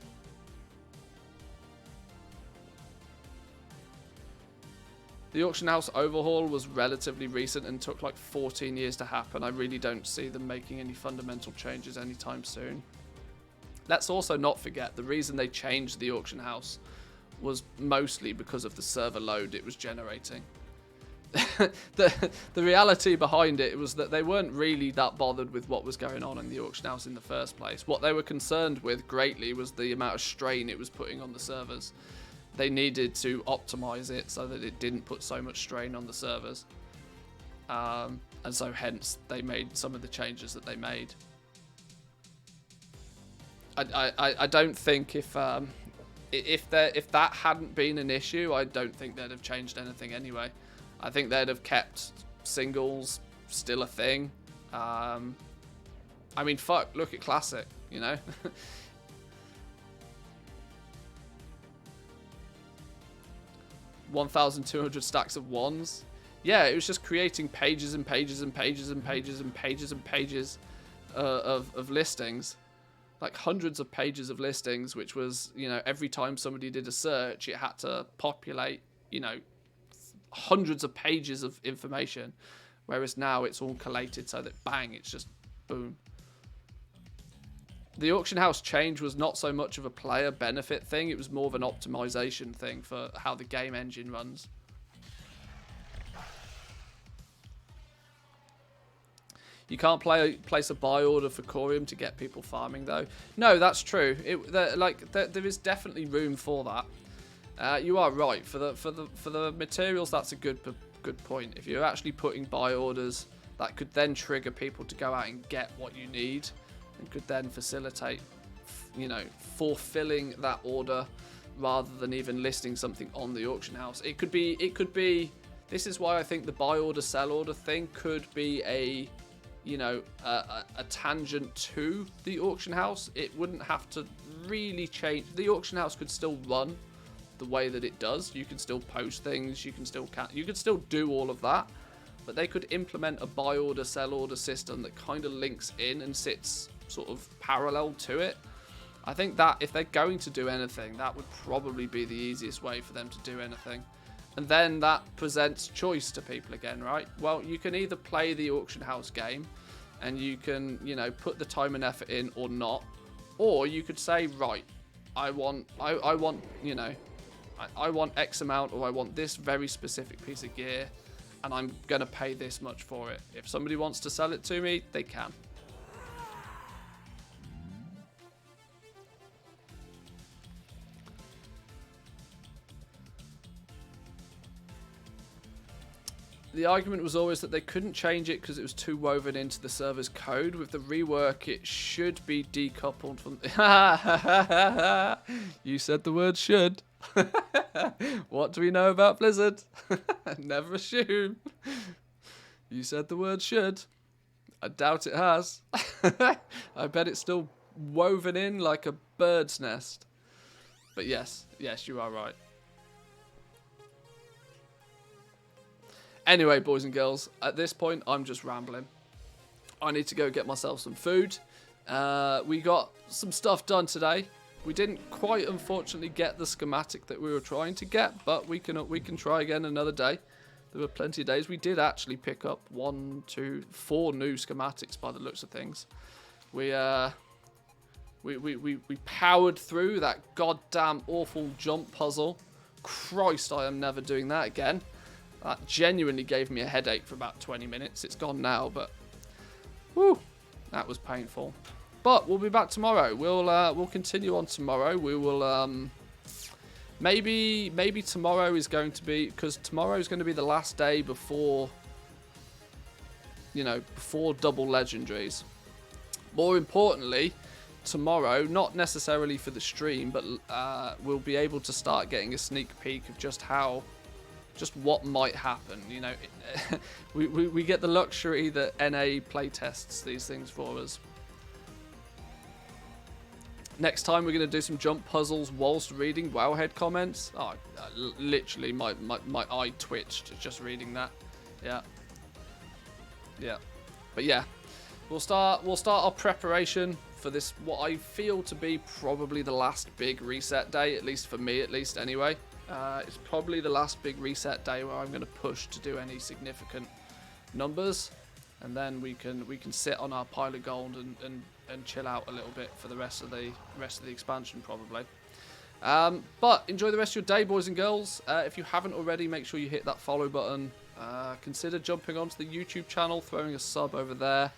The auction house overhaul was relatively recent and took like 14 years to happen. I really don't see them making any fundamental changes anytime soon. Let's also not forget the reason they changed the auction house was mostly because of the server load it was generating. The reality behind it was that they weren't really that bothered with what was going on in the auction house in the first place. What they were concerned with greatly was the amount of strain it was putting on the servers. They needed to optimize it so that it didn't put so much strain on the servers. And so hence they made some of the changes that they made. I don't think if that hadn't been an issue, I don't think they'd have changed anything anyway. I think they'd have kept singles still a thing. I mean, fuck, look at Classic, you know? 1,200 stacks of ones. Yeah, it was just creating pages and pages and pages and pages and pages and pages of listings. Like hundreds of pages of listings, which was, you know, every time somebody did a search, it had to populate, you know, hundreds of pages of information. Whereas now it's all collated so that bang, it's just boom. The auction house change was not so much of a player benefit thing, it was more of an optimization thing for how the game engine runs. You can't place a buy order for Corium to get people farming though. No, that's true. There is definitely room for that. You are right. For the materials, that's a good point. If you're actually putting buy orders, that could then trigger people to go out and get what you need. and could then facilitate, you know, fulfilling that order rather than even listing something on the auction house. It could be, this is why I think the buy order, sell order thing could be a, you know, a tangent to the auction house. It wouldn't have to really change. The auction house could still run the way that it does. You can still post things, you can still do all of that, but they could implement a buy order, sell order system that kind of links in and sits sort of parallel to it. I think that if they're going to do anything, that would probably be the easiest way for them to do anything. And then that presents choice to people again, right? Well, you can either play the auction house game and you can, you know, put the time and effort in or not, or you could say, right, I want, you know, I want X amount, or I want this very specific piece of gear, and I'm going to pay this much for it. If somebody wants to sell it to me, they can. The argument was always that they couldn't change it because it was too woven into the server's code. With the rework, it should be decoupled from... You said the word should. What do we know about Blizzard? Never assume. You said the word should. I doubt it has. I bet it's still woven in like a bird's nest. But yes, you are right. Anyway, boys and girls, at this point, I'm just rambling. I need to go get myself some food. We got some stuff done today. We didn't quite, unfortunately, get the schematic that we were trying to get, but we can try again another day. There were plenty of days. We did actually pick up 4 new schematics by the looks of things. We powered through that goddamn awful jump puzzle. Christ, I am never doing that again. That genuinely gave me a headache for about 20 minutes. It's gone now, but whew, that was painful. But we'll be back tomorrow. We'll continue on tomorrow. We will maybe tomorrow is going to be, because tomorrow is going to be the last day before, you know, before double legendaries. More importantly, tomorrow, not necessarily for the stream, but we'll be able to start getting a sneak peek of just what might happen. You know, we get the luxury that NA playtests these things for us. Next time we're going to do some jump puzzles whilst reading Wowhead comments. Oh, literally my eye twitched just reading that. Yeah. But yeah, we'll start our preparation for this, what I feel to be probably the last big reset day, at least for me, anyway. It's probably the last big reset day where I'm going to push to do any significant numbers, and then we can sit on our pile of gold and chill out a little bit for the rest of the expansion probably. But enjoy the rest of your day, boys and girls. If you haven't already, make sure you hit that follow button. Consider jumping onto the YouTube channel, throwing a sub over there.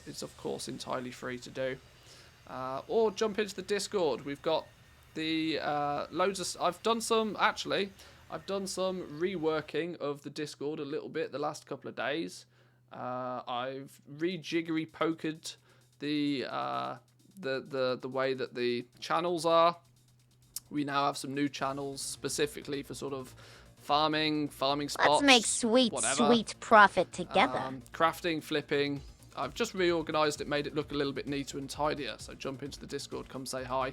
It's of course entirely free to do. Or jump into the Discord. We've got the loads of... I've done some reworking of the Discord a little bit the last couple of days. I've rejiggery pokered the way that the channels are. We now have some new channels specifically for sort of farming spots. Let's make sweet profit together. Crafting, flipping. I've just reorganized it, made it look a little bit neater and tidier. So jump into the Discord, come say hi.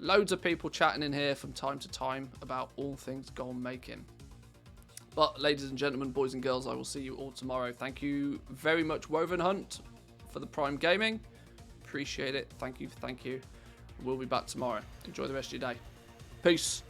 Loads of people chatting in here from time to time about all things gold making. But ladies and gentlemen, boys and girls, I will see you all tomorrow. Thank you very much, Woven Hunt, for the Prime Gaming. Appreciate it. Thank you. We'll be back tomorrow. Enjoy the rest of your day. Peace.